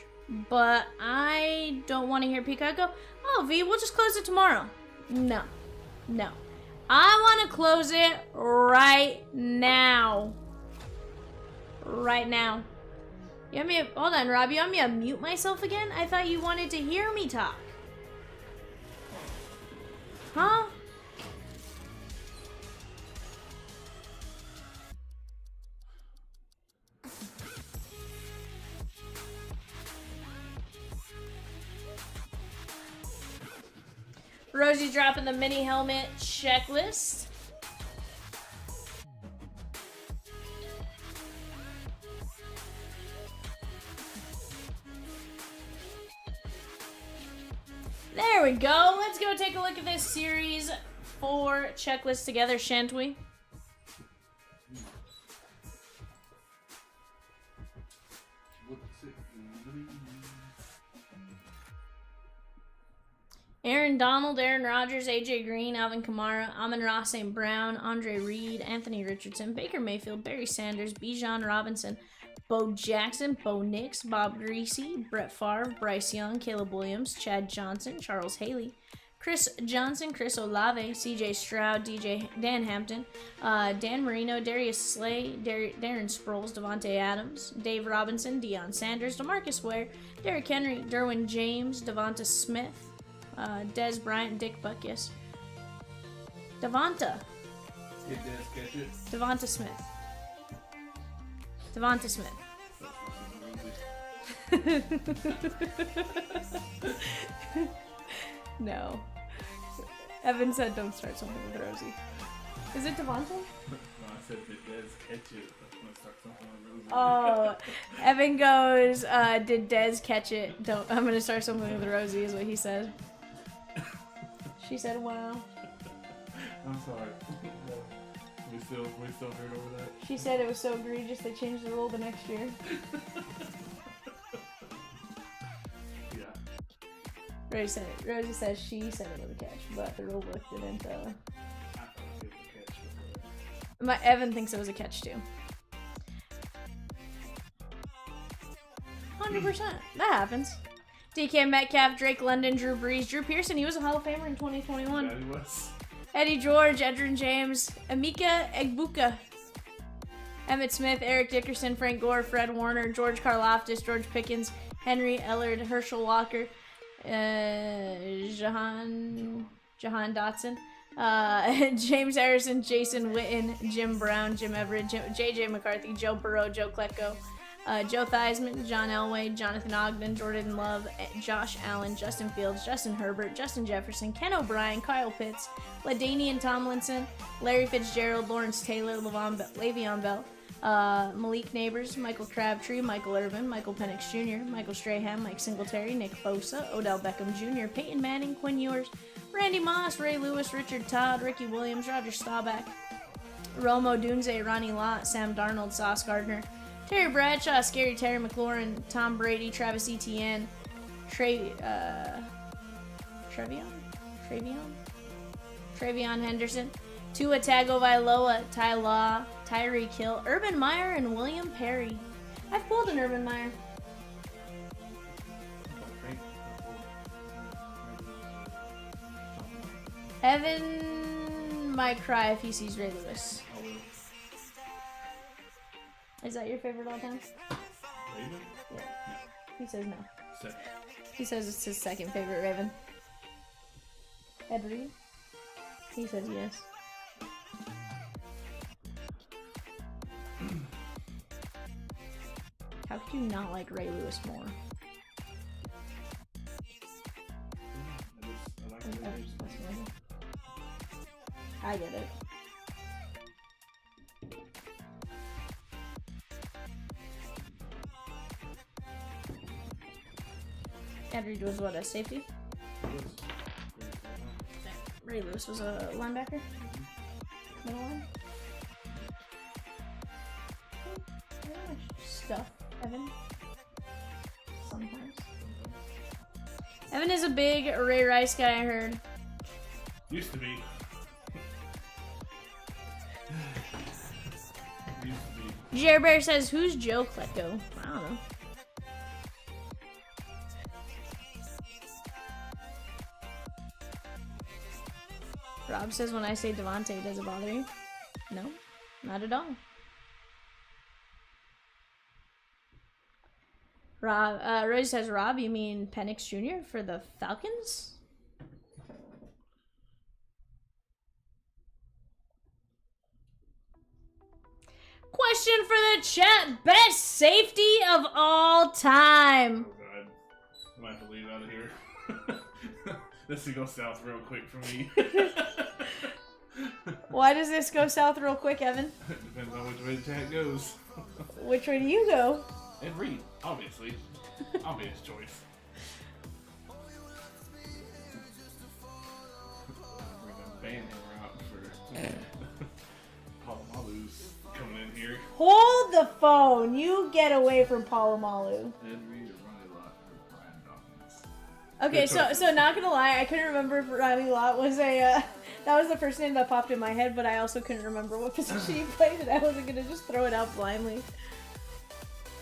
but I don't want to hear Peacock go, oh, V, we'll just close it tomorrow. No. No. I want to close it right now. Right now. You want me to, hold on, Rob, you want me to mute myself again? I thought you wanted to hear me talk. Huh? Rosie dropping the mini helmet checklist. There we go. Let's go take a look at this series 4 checklist together, shan't we? Aaron Donald, Aaron Rodgers, AJ Green, Alvin Kamara, Amon-Ra St. Brown, Andre Reed, Anthony Richardson, Baker Mayfield, Barry Sanders, Bijan Robinson, Bo Jackson, Bo Nix, Bob Greasy, Brett Favre, Bryce Young, Caleb Williams, Chad Johnson, Charles Haley, Chris Johnson, Chris Olave, CJ Stroud, Dan Hampton, Dan Marino, Darius Slay, Darren Sproles, Devontae Adams, Dave Robinson, Deion Sanders, DeMarcus Ware, Derrick Henry, Derwin James, Devonta Smith, Dez Bryant, Dick Butkus, Devonta Smith. Devonta Smith. No. Evan said don't start something with Rosie. Is it Devonta? No, I said did Dez catch it? I'm gonna start something with Rosie. Oh, Evan goes, did Dez catch it? Don't. I'm gonna start something with Rosie is what he said. She said, wow. I'm sorry. We still heard over that? She said it was so egregious they changed the rule the next year. Yeah. Rosie says she said it was a catch, but the rule book didn't, I thought it was a catch. Evan thinks it was a catch too. 100%. That happens. DK Metcalf, Drake London, Drew Brees, Drew Pearson. He was a Hall of Famer in 2021. Yeah, he was. Eddie George, Edrin James, Emeka Egbuka, Emmitt Smith, Eric Dickerson, Frank Gore, Fred Warner, George Karlaftis, George Pickens, Henry Ellard, Herschel Walker, Jahan Dotson, James Harrison, Jason Witten, Jim Brown, Jim Everett, JJ McCarthy, Joe Burrow, Joe Klecko, Joe Theismann, John Elway, Jonathan Ogden, Jordan Love, Josh Allen, Justin Fields, Justin Herbert, Justin Jefferson, Ken O'Brien, Kyle Pitts, LaDainian Tomlinson, Larry Fitzgerald, Lawrence Taylor, Le'Veon Bell, Malik Neighbors, Michael Crabtree, Michael Irvin, Michael Penix Jr., Michael Strahan, Mike Singletary, Nick Bosa, Odell Beckham Jr., Peyton Manning, Quinn Ewers, Randy Moss, Ray Lewis, Richard Todd, Ricky Williams, Roger Staubach, Romo Dunze, Ronnie Lott, Sam Darnold, Sauce Gardner, Terry Bradshaw, Scary Terry McLaurin, Tom Brady, Travis Etienne, Travion Henderson, Tua Tagovailoa, Ty Law, Tyreek Hill, Urban Meyer, and William Perry. I've pulled an Urban Meyer. Evan might cry if he sees Ray Lewis. Is that your favorite all time? Raven? Yeah. He says no. Second. He says it's his second favorite Raven. Ed Reed? He says yes. How could you not like Ray Lewis more? I get it. Edridge was what, a safety? Ray Lewis was a linebacker? Middle line? Stuff, Evan. Sometimes. Evan is a big Ray Rice guy, I heard. Used to be. Used to be. Jerry Bear says, who's Joe Klecko? I don't know. Rob says, when I say Devontae, does it bother you? No, not at all. Rob, Rose says, Rob, you mean Penix Jr. for the Falcons? Question for the chat. Best safety of all time. Oh god. I might have to leave out of here. This will go south real quick for me. Why does this go south real quick, Evan? Depends on which way the chat goes. Which way do you go? And Reed, obviously. Obvious choice. Bring a banhammer out for Palomalu's coming in here. Hold the phone. You get away from Palomalu. Ed Reed or Ronnie Lott or Brian Dawkins. Okay, Good so not gonna lie, I couldn't remember if Ronnie Lott was a. That was the first name that popped in my head, but I also couldn't remember what position he played, and I wasn't gonna just throw it out blindly.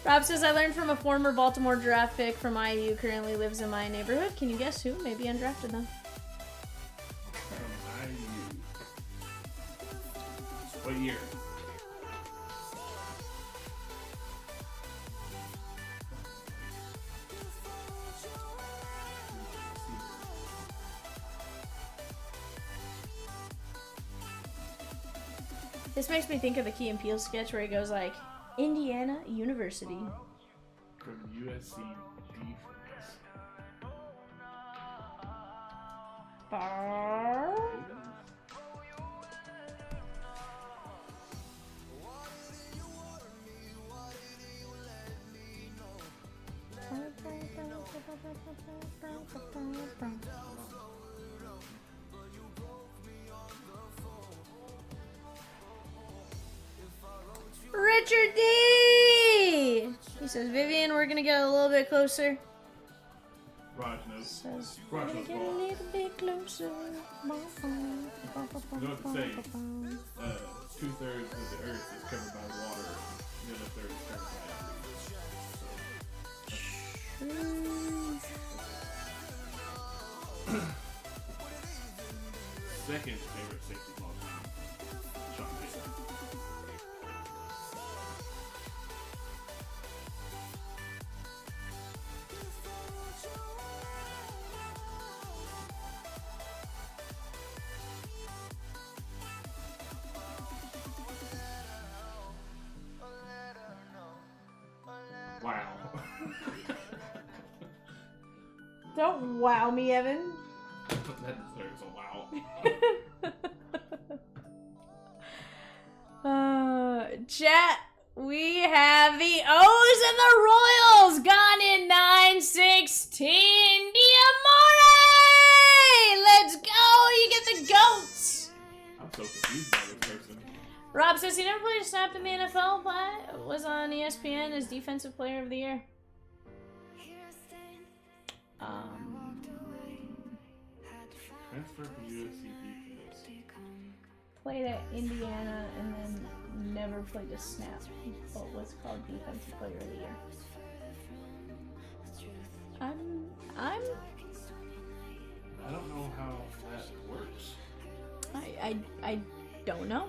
Rob says, I learned from a former Baltimore draft pick from IU, currently lives in my neighborhood. Can you guess who? Maybe undrafted though. From IU. What year? This makes me think of the Key and Peele sketch where he goes like, Indiana University. From USC defense. Richard D! He says, Vivian, we're gonna get a little bit closer. Raj knows. Says, we're Raj gonna knows get a ball. little bit closer. You know what to say. 2/3 of the earth is covered by water. The other third is covered by air. Second favorite safety of all time. Sean Payton. Wow. Don't wow me, Evan. That deserves a wow. Chat, we have the O's and the Royals gone in 9-16. Diamore! Let's go! You get the goats! I'm so confused by this person. Rob says he never played a snap in the NFL, but was on ESPN as Defensive Player of the Year. Transfer from USC defense. Played at Indiana and then never played a snap, but was called Defensive Player of the Year. I don't know how that works. I don't know.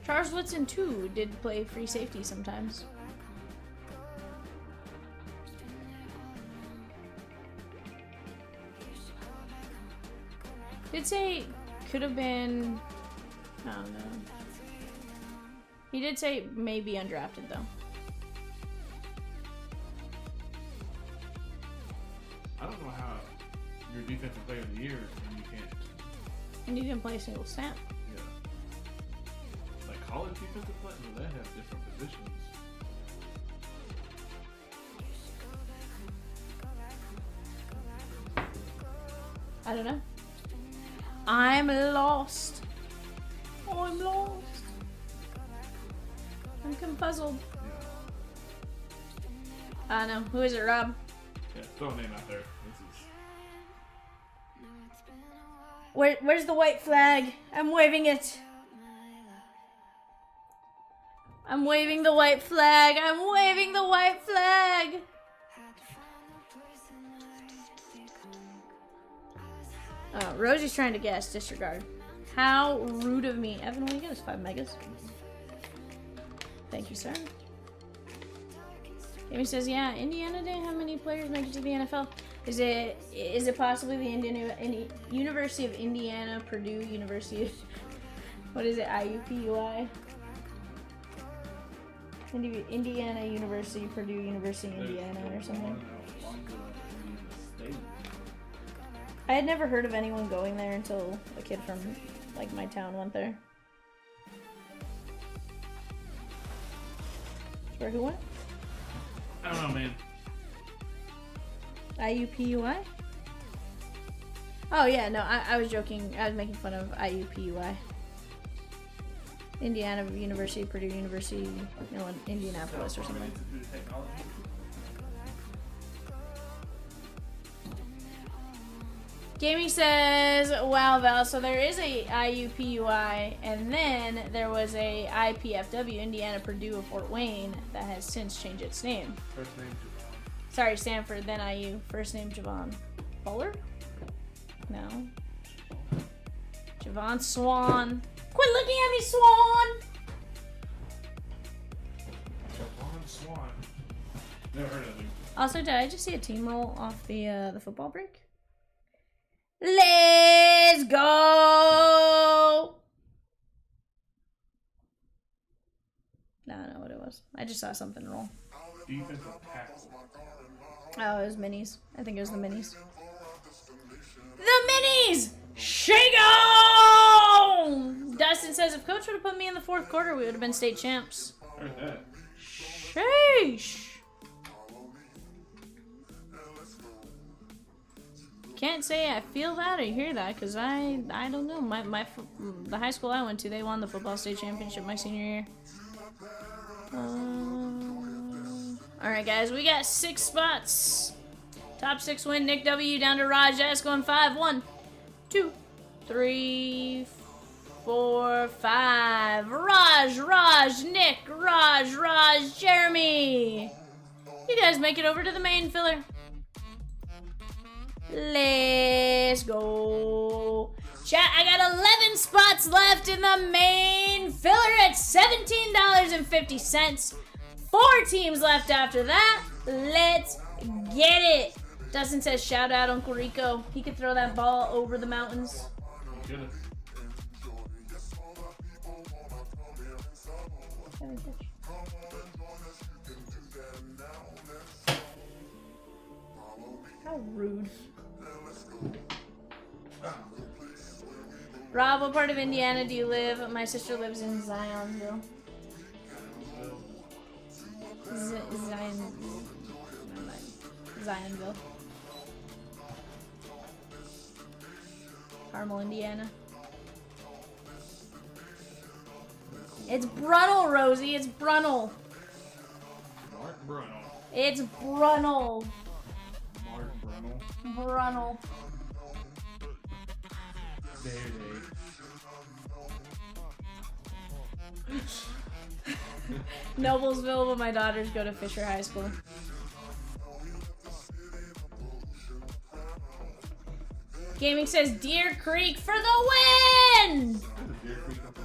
Charles Woodson too did play free safety sometimes. Did say could have been, I don't know. He did say maybe undrafted though. I don't know how you're defensive player of the year and you can't. And you didn't play a single snap. Yeah. Like college defensive players, they have different positions. I don't know. I'm lost. I'm lost. I'm confuzzled. I know. Who is it, Rob? Yeah, throw a name out there. This is Where's the white flag? I'm waving it. I'm waving the white flag. I'm waving the white flag. Oh, Rosie's trying to guess. Disregard. How rude of me. Evan, will you get us 5 megas? Thank you, sir. Amy says, yeah, Indiana didn't have many players make it to the NFL. Is it possibly the University of Indiana, Purdue University? What is it? IUPUI? Indiana University, Purdue University, Indiana, or something. I had never heard of anyone going there until a kid from like my town went there. Or who went? I don't know, man. IUPUI? Oh yeah, no, I was joking. I was making fun of IUPUI. Indiana University, Purdue University, you know, in Indianapolis or something. Gaming says, wow, Val, so there is a IUPUI, and then there was a IPFW, Indiana, Purdue, of Fort Wayne, that has since changed its name. First name Javon. Sorry, Stanford, then IU. First name Javon. Bowler? No. Javon Swan. Quit looking at me, Swan! Javon Swan. Never heard of him. Also, did I just see a team roll off the football break? Let's go! I don't know what it was. I just saw something roll. Defensive tackle. Oh, it was minis. I think it was the minis. The minis! Shake on! Dustin says, if Coach would have put me in the fourth quarter, we would have been state champs. Heard that. Sheesh. Can't say I feel that or hear that because I don't know. The high school I went to, they won the football state championship my senior year. All right, guys, we got 6 spots. Top 6 win. Nick W down to Raj S going 5. 1, 2, 3, 4, 5. Raj, Nick, Raj, Jeremy. You guys make it over to the main filler. Let's go. Chat, I got 11 spots left in the main filler at $17.50. 4 teams left after that. Let's get it. Dustin says, shout out Uncle Rico. He could throw that ball over the mountains. Get it. How rude. Rob, what part of Indiana do you live? My sister lives in Zionville. Zionville. Carmel, Indiana. It's Brunel, Rosie. It's Brunel. Mark Brunel. It's Brunel. Mark Brunel. Brunel. There. Noblesville, but my daughters go to Fisher High School. Gaming says Deer Creek for the win! Deer Creek up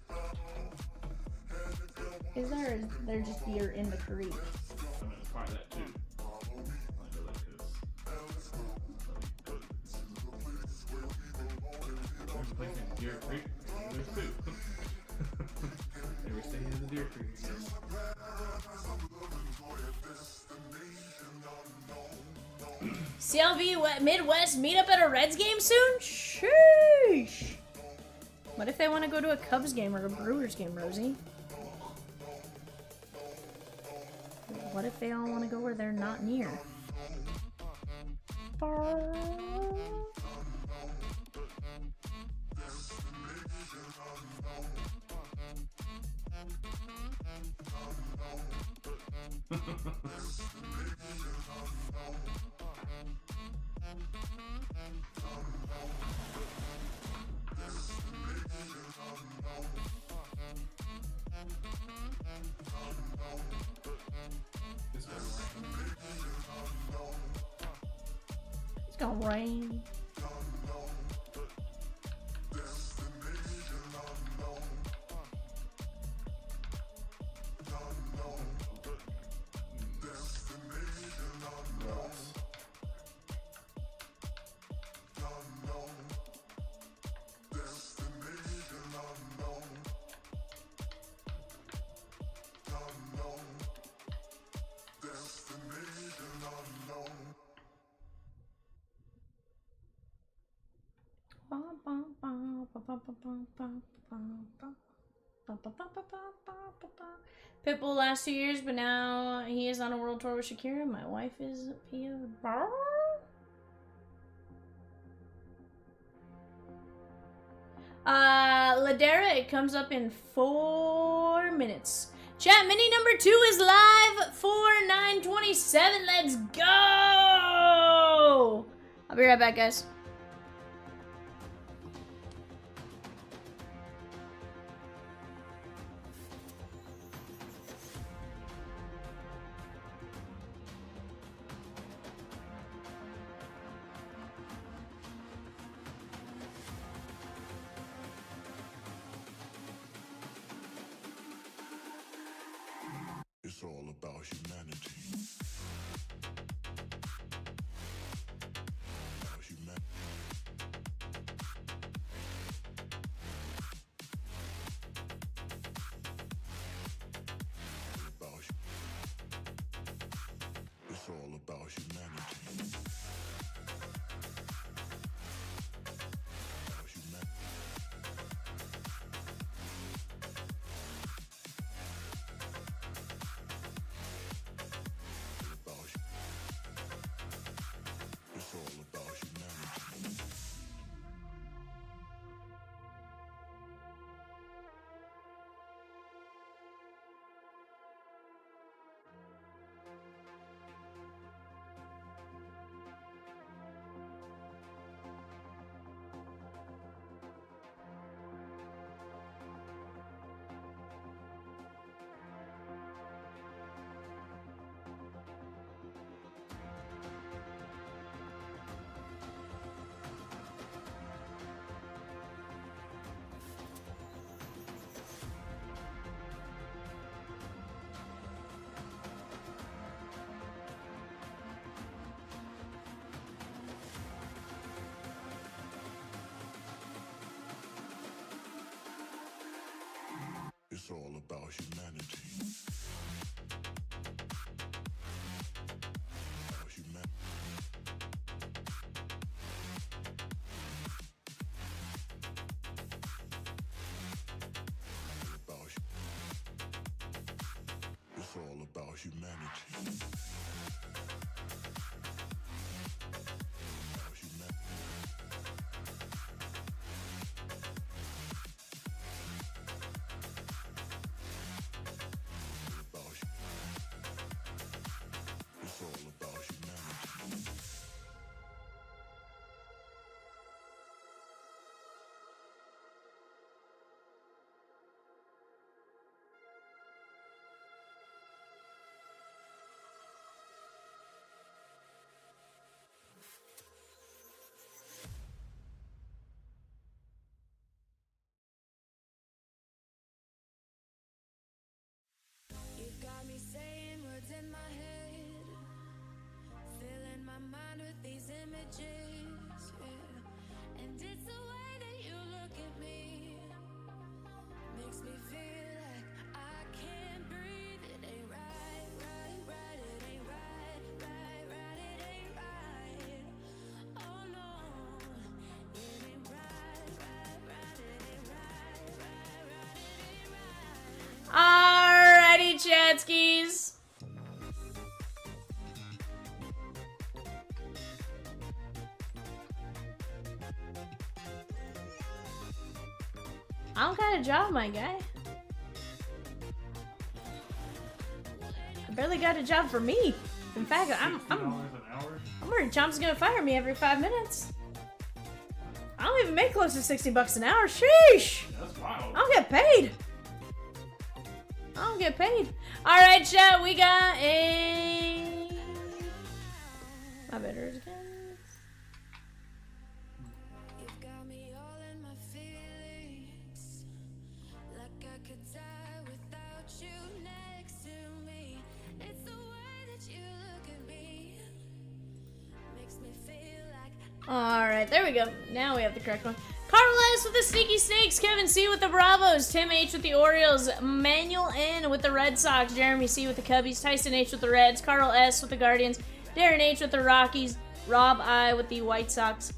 there. Is there? Or is there just deer in the creek? I mean, it's probably that too. I know that there's a place in Deer Creek. There's 2. They were staying in the Deer Creek again. CLV Midwest meet up at a Reds game soon? Sheesh. What if they want to go to a Cubs game or a Brewers game, Rosie? What if they all want to go where they're not near? It's gonna rain. Pitbull last 2 years, but now he is on a world tour with Shakira. My wife is Pia. Ladera, it comes up in 4 minutes. Chat, mini number 2 is live for 9:27. Let's go! I'll be right back, guys. It's all about humanity. About humanity. It's all about humanity. About humanity. It's all about humanity. It's all about humanity. About humanity. It's all about humanity. About humanity. It's all about humanity. You've got me saying words in my head, filling my mind with these images, yeah. And it's the way that you look at me, makes me feel like I can't breathe. It ain't right, right, right, it ain't right, right, right, it ain't right. Oh no, it ain't right, right, right, it ain't right, right, right, it ain't right. Alrighty, Chatskis. I don't got a job, my guy. I barely got a job for me. In fact, I'm $60 an hour? worried Chomps is gonna fire me every 5 minutes. I don't even make close to 60 bucks an hour. Sheesh! That's wild. I don't get paid. I don't get paid. All right, chat. We got a. My better guys. You've got me all in my feelings, like I could die without you next to me. It's the way that you look at me, makes me feel like All right, there we go. Now we have the correct one. Carl S with the Sneaky Snakes, Kevin C with the Bravos, Tim H with the Orioles, Manuel N with the Red Sox, Jeremy C with the Cubbies, Tyson H with the Reds, Carl S with the Guardians, Darren H with the Rockies, Rob I with the White Sox,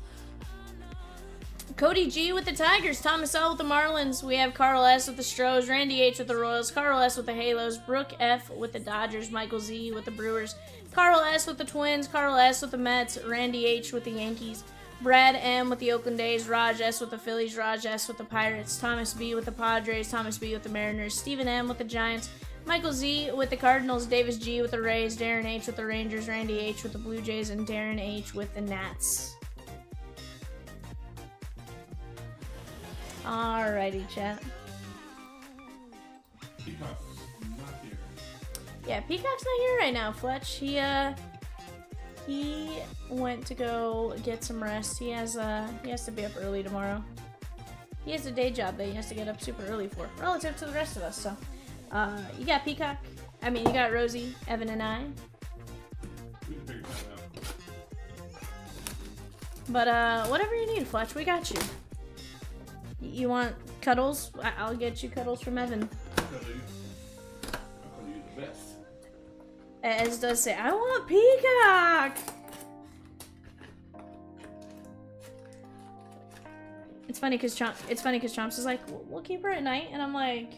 Cody G with the Tigers, Thomas L with the Marlins, we have Carl S with the Stros, Randy H with the Royals, Carl S with the Halos, Brooke F with the Dodgers, Michael Z with the Brewers, Carl S with the Twins, Carl S with the Mets, Randy H with the Yankees, Brad M with the Oakland A's, Raj S with the Phillies, Raj S with the Pirates, Thomas B with the Padres, Thomas B with the Mariners, Stephen M with the Giants, Michael Z with the Cardinals, Davis G with the Rays, Darren H with the Rangers, Randy H with the Blue Jays, and Darren H with the Nats. Alrighty, chat. Peacock's not here. Yeah, Peacock's not here right now, Fletch. He went to go get some rest. He has to be up early tomorrow. He has a day job that he has to get up super early for, relative to the rest of us. So, you got Peacock. I mean, you got Rosie, Evan, and I. We can figure that out. But whatever you need, Fletch, we got you. You want cuddles? I'll get you cuddles from Evan. I'll tell you the best. As does say, I want Peacock. It's funny because Chomps is like, we'll keep her at night, and I'm like,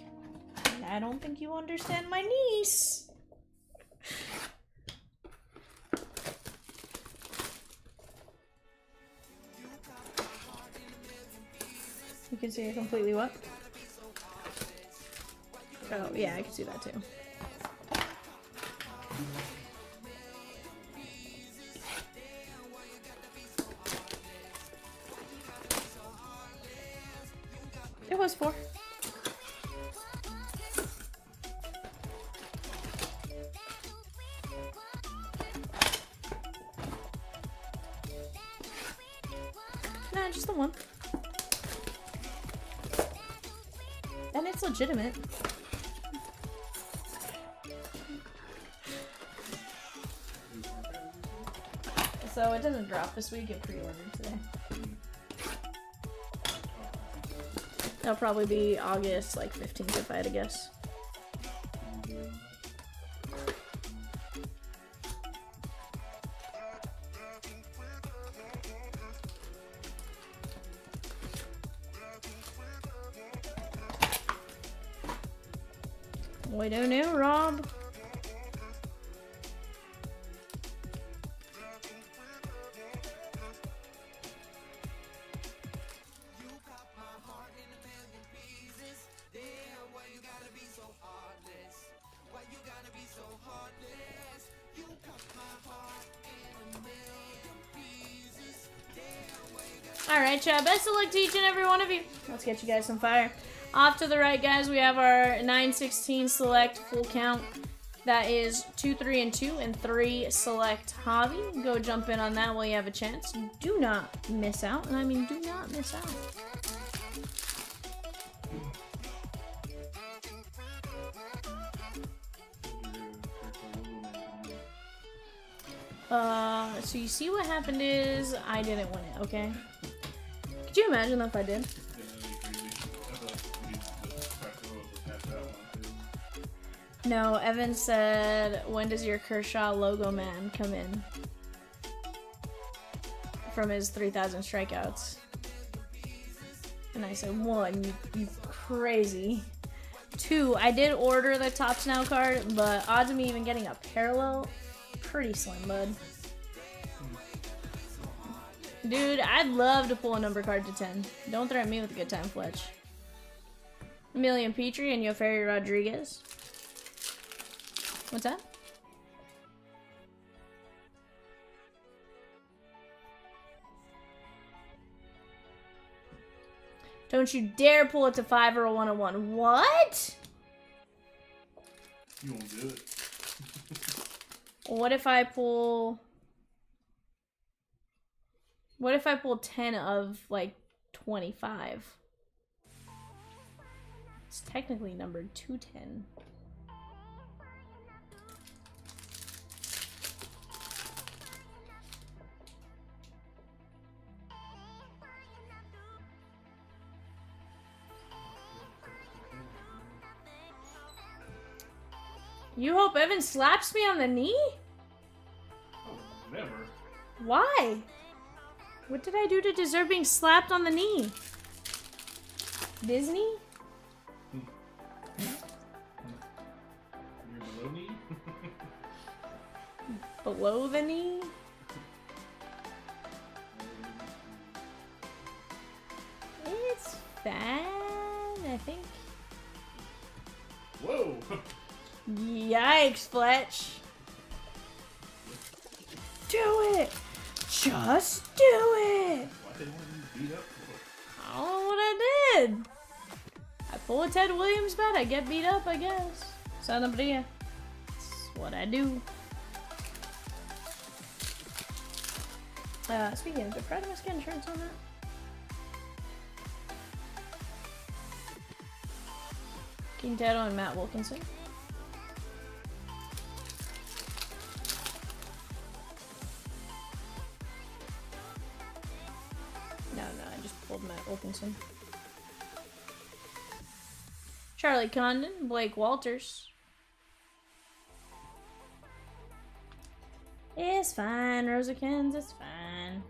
I don't think you understand my niece. You can see it completely what? Oh yeah, I can see that too. It was 4. Nah, just the 1. And it's legitimate. So it doesn't drop this week, it pre-ordered today. It'll probably be August, like 15th if I had to guess. We don't know, Rob. Alright, chat. Best of luck to each and every one of you. Let's get you guys some fire. Off to the right, guys, we have our 916 select full count. That is 2, 3, and 2, and 3 select hobby. Go jump in on that while you have a chance. Do not miss out, and I mean do not miss out. So you see what happened is I didn't win it, okay? Could you imagine if I did? No, Evan said, when does your Kershaw logo man come in? From his 3,000 strikeouts. And I said, 1, you crazy. 2, I did order the Topps Now card, but odds of me even getting a parallel, pretty slim, bud. Dude, I'd love to pull a number card to 10. Don't threaten me with a good time, Fletch. Emilian Petrie and Yoferi Rodriguez. What's that? Don't you dare pull it to 5 or a 101. What? You won't do it. What if I pull... What if I pull 10 of, like, 25? It's technically numbered 210. You hope Evan slaps me on the knee? Oh, never. Why? What did I do to deserve being slapped on the knee? Disney? You're below me? Below the knee? It's fine, I think. Whoa! Yikes, Fletch. Do it! Just do it! Why they want you beat up for? I don't know what I did. I pull a Ted Williams bat, I get beat up, I guess. Sanabria. That's what I do. Speaking of, did Pradamus get insurance on that? Quintero and Matt Wilkinson. No, I just pulled Matt Wilkinson. Charlie Condon, Blake Walters. It's fine, Rosakins, it's fine.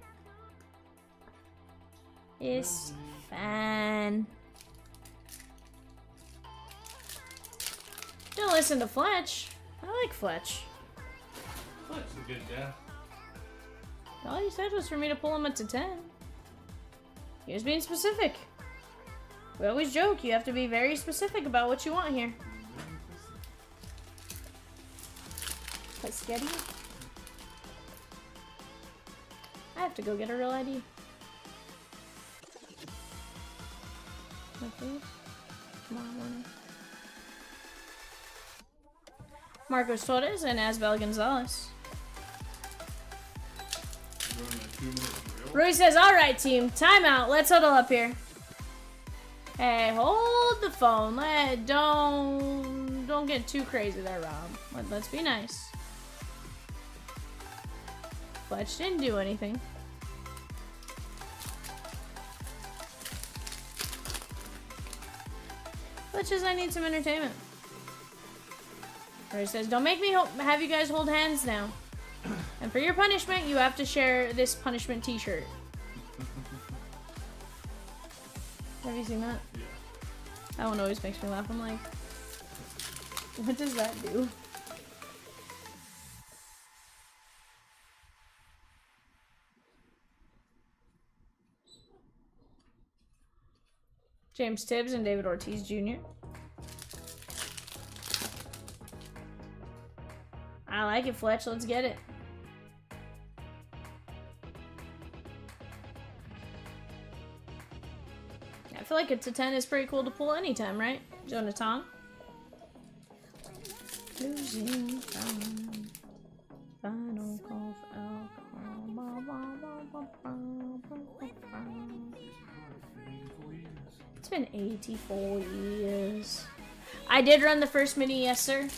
It's fine. Don't listen to Fletch. I like Fletch. Fletch's a good guy. All he said was for me to pull him up to 10. He was being specific. We always joke, you have to be very specific about what you want here. Play Sketty? I have to go get a real ID. Okay. Tomorrow morning. Marcos Torres and Asbel Gonzalez. You're running a 2-minute drill. Rui says, alright team, timeout, let's huddle up here. Hey, hold the phone. Don't get too crazy there, Rob. Let's be nice. Fletch didn't do anything. Fletch says, I need some entertainment. Rui says, don't make me have you guys hold hands now. And for your punishment, you have to share this punishment t-shirt. Have you seen that? Yeah. That one always makes me laugh. I'm like, what does that do? James Tibbs and David Ortiz Jr. I like it, Fletch. Let's get it. I feel like a to 10 is pretty cool to pull anytime, right? Jonathan. Losing time. Final call for alcohol. It's been 84 years. I did run the first mini, yes sir.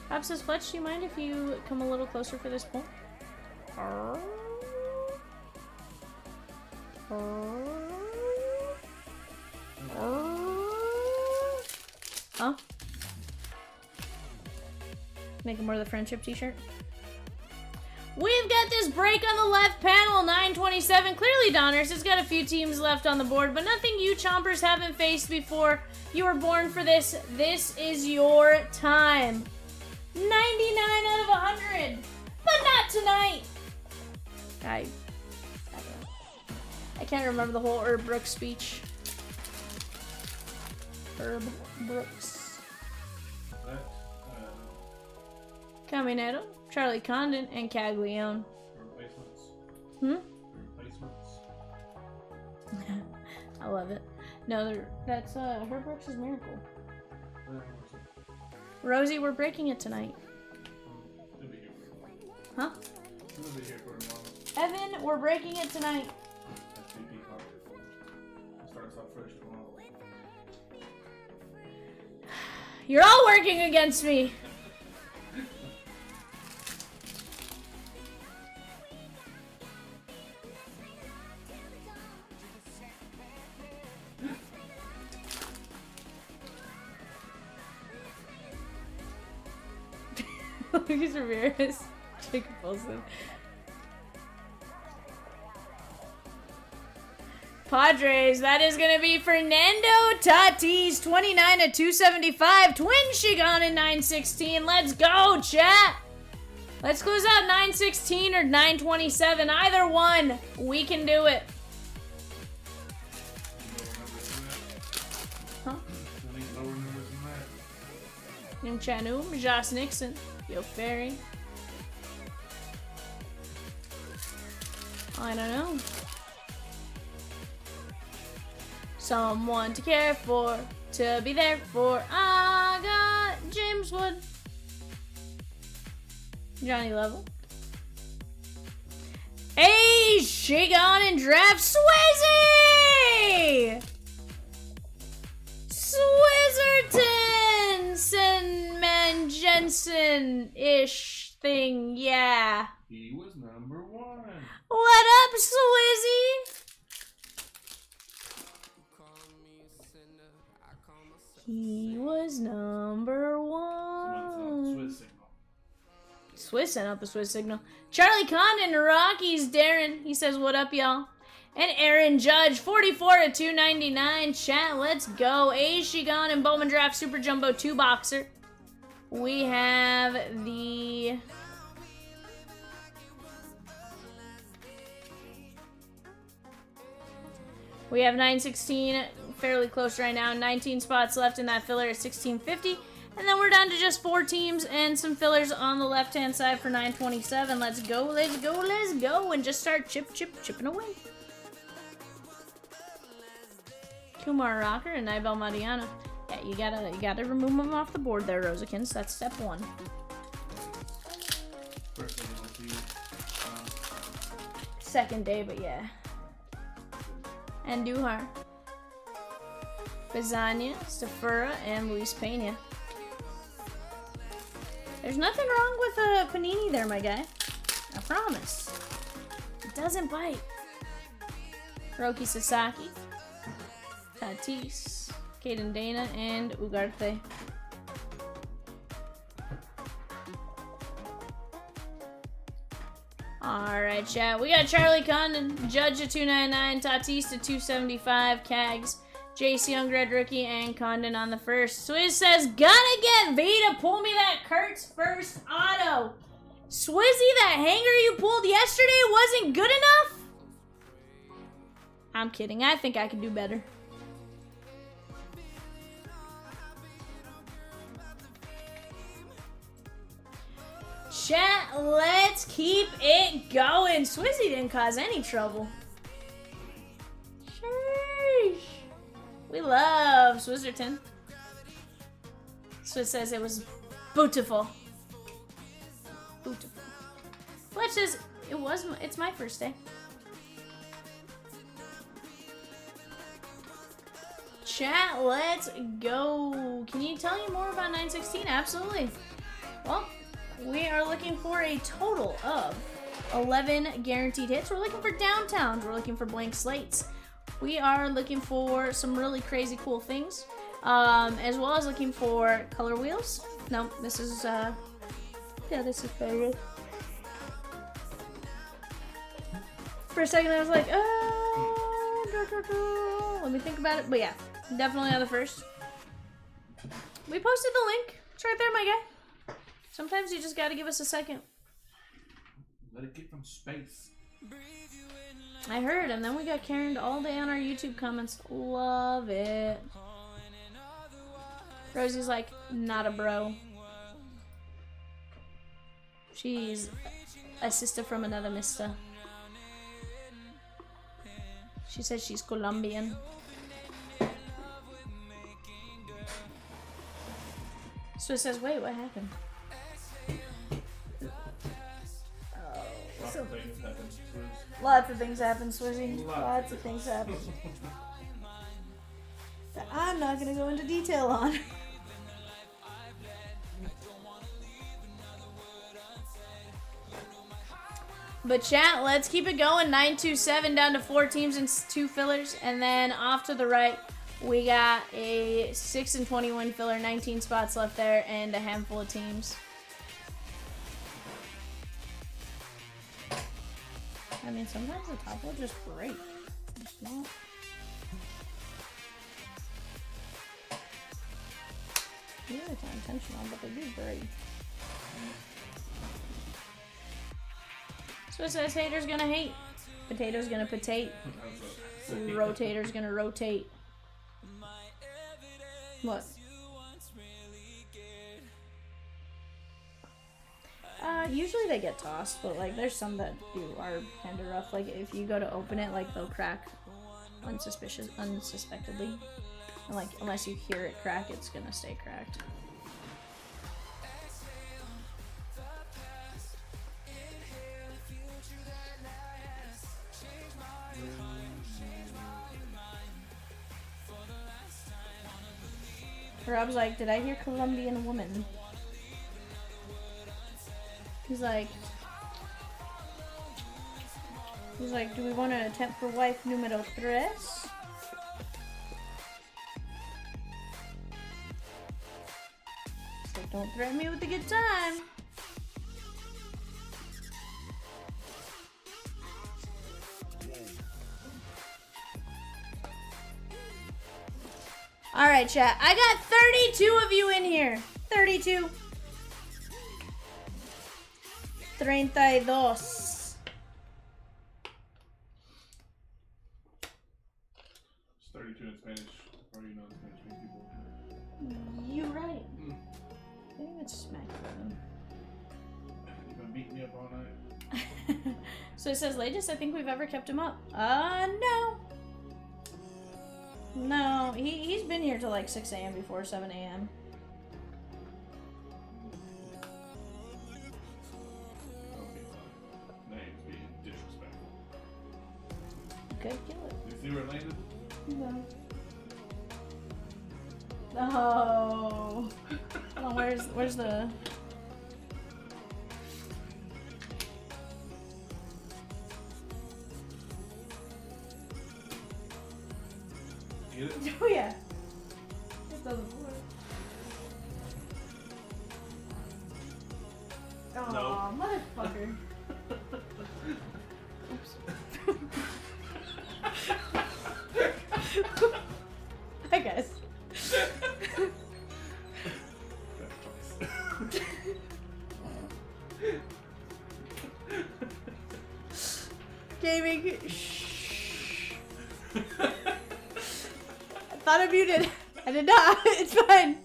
Bob says, Fletch, do you mind if you come a little closer for this pull? Huh? Make it more of the friendship t-shirt. We've got this break on the left panel, 927. Clearly, Donruss has got a few teams left on the board, but nothing you chompers haven't faced before. You were born for this. This is your time. 99 out of 100. But not tonight. I can't remember the whole Herb Brooks speech. Herb Brooks. That, Caminero, Charlie Condon, and Caglione. replacements. Hmm? Replacements. I love it. No, that's Herb Brooks' Miracle. Rosie, we're breaking it tonight. They'll be here for a while. Huh? They'll be here for a while. Evan, we're breaking it tonight. That's VP card. Start us off fresh tomorrow. You're all working against me. Lucas Ramirez, Jacob Wilson. Padres, that is going to be Fernando Tatis, 29 at 275. Twin Shigon in 916. Let's go, chat. Let's close out 916 or 927. Either one. We can do it. Huh? I think lower numbers than that. Nim Chanum, Josh Nixon, Yo Ferry. I don't know. Someone to care for, to be there for. I got James Wood. Johnny Level. Hey, Shigon and Draft Swizzy! Swizzerton! Sinman Jensen-ish thing, yeah. He was number 1. What up, Swizzy? He was number Someone one. sent Swiss signal. Swiss sent out the Swiss signal. Charlie Condon, Rockies, Darren. He says, what up, y'all? And Aaron Judge, 44 at 299. Chat, let's go. A Shigon and Bowman Draft Super Jumbo 2 boxer. We have the... We have 916, fairly close right now. 19 spots left in that filler at 1650. And then we're down to just 4 teams and some fillers on the left-hand side for 927. Let's go, let's go, let's go. And just start chipping away. Kumar Rocker and Nibel Mariano. Yeah, you gotta remove them off the board there, Rosikins. That's step 1. First thing I'll see. Second day, but yeah. And Duhar. Bizania, Stafura, and Luis Pena. There's nothing wrong with a Panini there, my guy. I promise. It doesn't bite. Roki Sasaki. Tatis. Caden Dana, and Ugarte. Alright, chat. We got Charlie Condon, Judge at 299, Tatis to 275, Cags, JC Young Red Rookie, and Condon on the first. Swizz says, gotta get Vita, pull me that Kurtz first auto. Swizzy, that hanger you pulled yesterday wasn't good enough? I'm kidding. I think I can do better. Chat, let's keep it going. Swizzy didn't cause any trouble. Sheesh. We love Swizzerton. Swizz says it was beautiful. Beautiful. Fletch says it's my first day. Chat, let's go. Can you tell me more about 916? Absolutely. Well, we are looking for a total of 11 guaranteed hits. We're looking for downtowns. We're looking for blank slates. We are looking for some really crazy cool things, as well as looking for color wheels. No, this is, yeah, this is very good. For a second, I was like, let me think about it. But yeah, definitely on the first. We posted the link. It's right there, my guy. Sometimes you just gotta give us a second. Let it get from space. I heard, and then we got Karen all day on our YouTube comments. Love it. Rosie's like, not a bro. She's a sister from another mister. She said she's Colombian. So it says, wait, what happened? Lots of things happen. Swizz. Lots of things happen, Swizzy. Lots of things happen. That I'm not gonna go into detail on. But chat, let's keep it going. 9-2-7 down to 4 teams and 2 fillers. And then off to the right, we got a 6-21 filler, 19 spots left there, and a handful of teams. I mean, sometimes the top will just break. It's not. Usually it's not intentional, but they do break. So it says haters gonna hate. Potato's gonna potate. Rotator's gonna rotate. What? Usually they get tossed, but like there's some that are kind of rough. Like if you go to open it, like they'll crack unsuspectedly. And like unless you hear it crack, it's gonna stay cracked. Rob's like, did I hear Colombian woman? He's like, do we want to attempt for wife numero 3? So don't threaten me with a good time. Alright, chat. I got 32 of you in here. 32. 32. It's 32 in Spanish. Or you know, Spanish people. You're right. I think it's smack them. You've been beating me up all night. So it says, latest I think we've ever kept him up. No. No, he's been here till like 6 a.m. before 7 a.m. Okay, fine. Name's being disrespectful. Okay, kill it. You see where it landed? No. Oh. Oh, where's the... Get it? Oh yeah. It doesn't work. Oh, No. motherfucker. Hi guys. Gaming. Shh. I thought I muted. I did not. It's fine.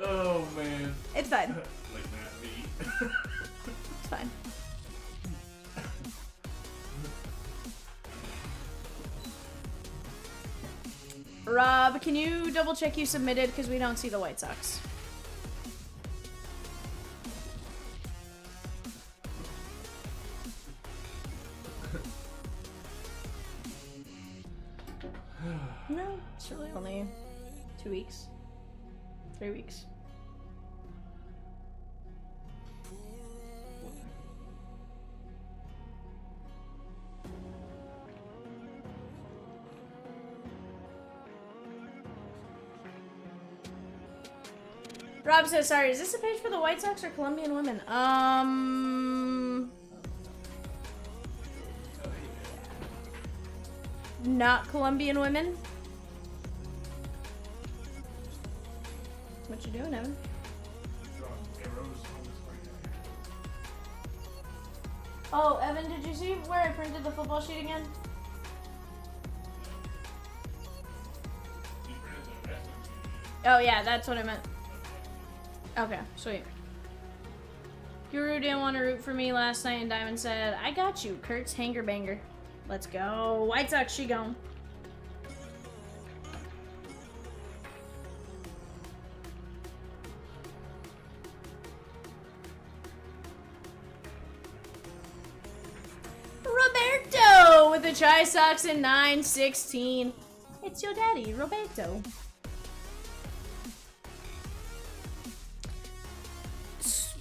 Oh man. It's fine. Like that me. It's fine. Rob, can you double check you submitted because we don't see the White Sox? No, it's really only 2 weeks. 3 weeks. Rob says, sorry, is this a page for the White Sox or Colombian women? Not Colombian women. What you doing, Evan? Drawing arrows. Oh, Evan, did you see where I printed the football sheet again? Oh yeah, that's what I meant. Okay, sweet. Guru didn't want to root for me last night, and Diamond said, I got you, Kurt's hanger banger. Let's go. White Sox, she gone. Roberto with the Chi Sox in 9-16. It's your daddy, Roberto.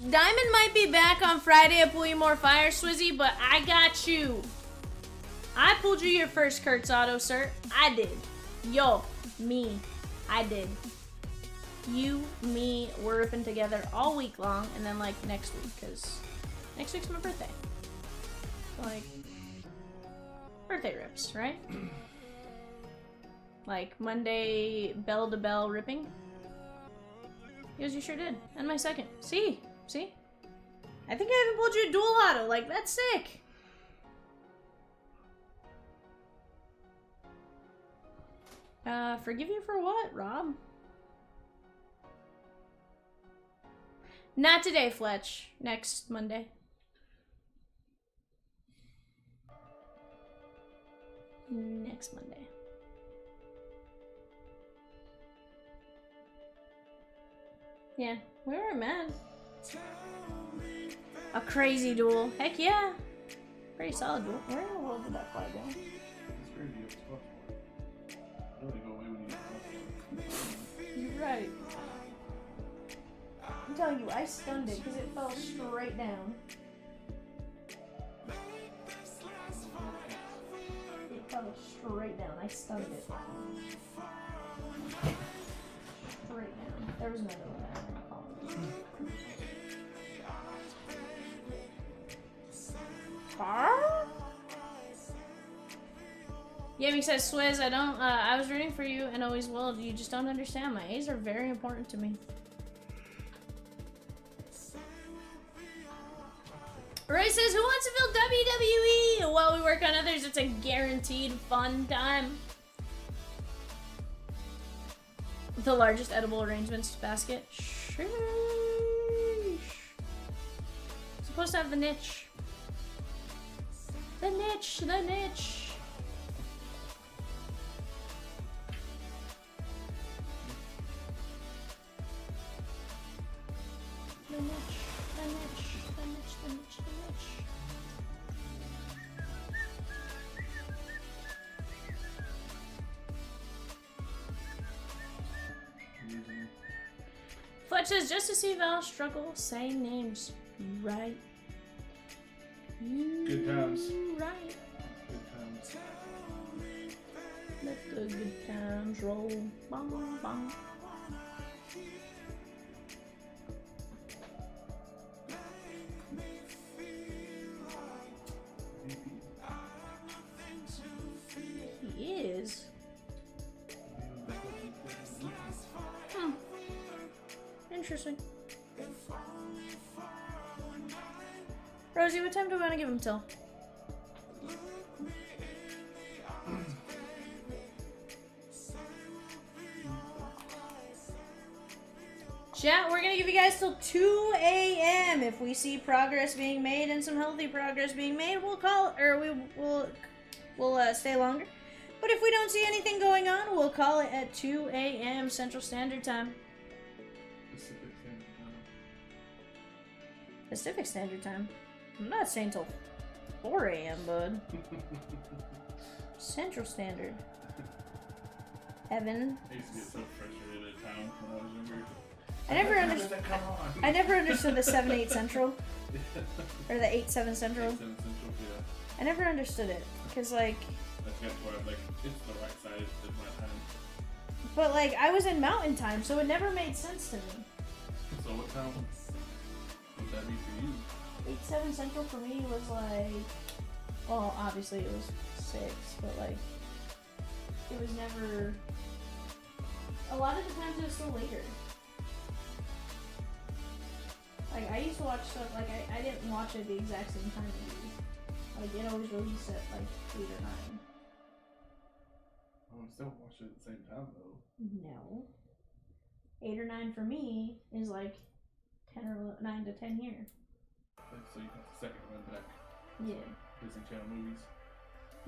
Diamond might be back on Friday to pull you more fire, Swizzy, but I got you. I pulled you your first Kurtz auto, sir. I did. Yo, me. I did. You, me, we're ripping together all week long, and then like next week, because next week's my birthday. So, like, birthday rips, right? Like Monday, bell to bell ripping. Yes, you sure did. And my second. See? See? I think I even pulled you a dual auto. Like, that's sick. Forgive you for what, Rob? Not today, Fletch. Next Monday. Next Monday. Yeah, we weren't mad. A crazy duel. Heck yeah. Pretty solid duel. Where in the world did that fly go? It's crazy. It's tough. I really go away when you get tough. You're right. I'm telling you, I stunned it because it fell straight down. It fell straight down. I stunned it. Straight down. There was another one there. Gaming says, Swizz, I was rooting for you and always will. You just don't understand. My A's are very important to me. Roy says, who wants to feel WWE? While we work on others, it's a guaranteed fun time. The largest edible arrangements basket. Sheesh. Supposed to have the niche. The niche, the niche. The niche, the niche, the niche, the niche, the niche. Fletch says, just to see Val struggle saying names. Right. Good times. Right. Good times. Let the good times roll. Bong, bong. He is. Interesting. Rosie, what time do we want to give him till? Chat, we're gonna give you guys till 2 a.m. If we see progress being made and some healthy progress being made, we'll call, or we'll stay longer. But if we don't see anything going on, we'll call it at 2 a.m. Central Standard Time. Pacific Standard Time. I'm not saying till 4 a.m., bud. Central Standard. Evan. I used to get so frustrated at town when I was younger. I never understood the 7-8 Central. Or the 8-7 Central. 8-7 Central, yeah. I never understood it. Because, like... That's got where I'm like, it's the right size at my time. But, like, I was in mountain time, so it never made sense to me. So what time would that be for you? 8-7 Central for me was like... Well, obviously it was 6, but, like... It was never... A lot of the times it was still later. Like, I used to watch stuff, like, I didn't watch it at the exact same time as you. Like, it always released at, like, 8 or 9. Oh, we still watch it at the same time though. No. 8 or 9 for me is, like, 10 or 9 to 10 here. So you got the second run back. Yeah. Disney Channel movies.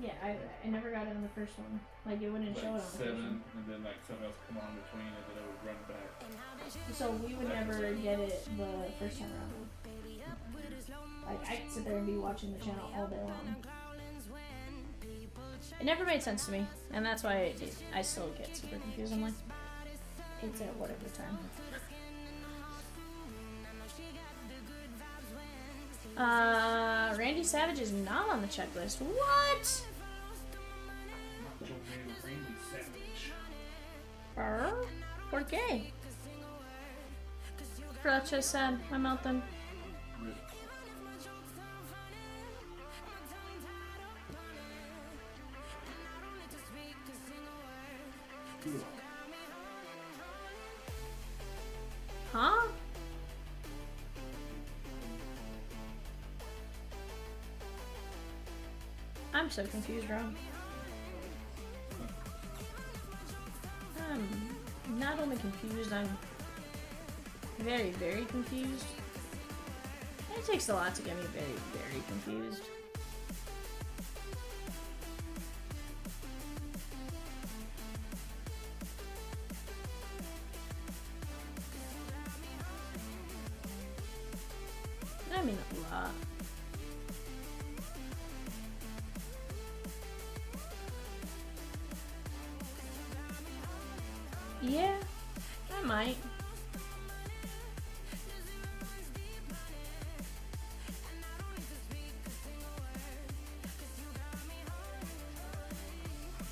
Yeah, I never got it on the first one. Like, it wouldn't show it on Like the first 7, one. and then like something else come on between, and then it would run back. So we would never get it the first time around. Like, I could sit there and be watching the channel all day long. It never made sense to me, and that's why I still get super confused. I'm like, it's at whatever time. Randy Savage is not on the checklist. What? Macho Man Randy Savage. ¿Por qué? That's just sad. I'm out then. Rip. Huh? I'm so confused, Rob. I'm not only confused, I'm very, very confused. It takes a lot to get me very, very confused. I mean, a lot. Yeah, I might.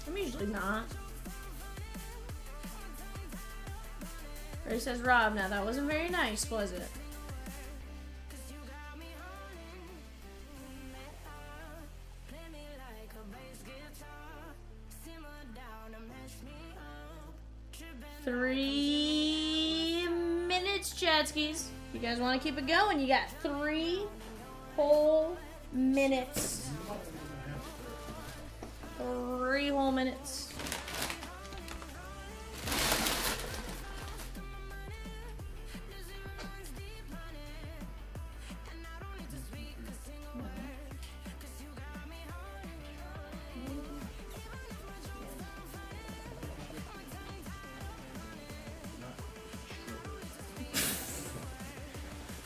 I'm usually not. Ray says, Rob, now that wasn't very nice, was it? Three minutes, Chatskis. You guys want to keep it going? You got 3 whole minutes. 3 whole minutes.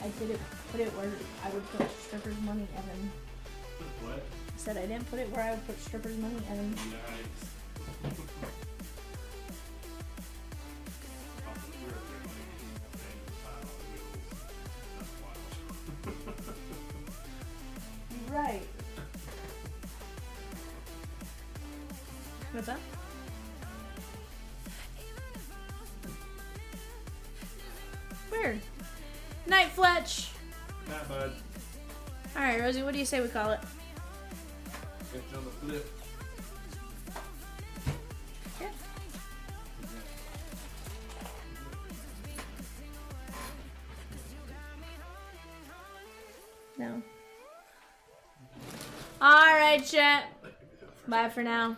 I didn't put it where I would put strippers' money, Evan. What? I said I didn't put it where I would put strippers' money, Evan. Yikes. Right. What's up? Weird. Night, Fletch. Not bud. Alright, Rosie, what do you say we call it? Catch you on the flip. Yeah. No. Alright, chat. Bye for now.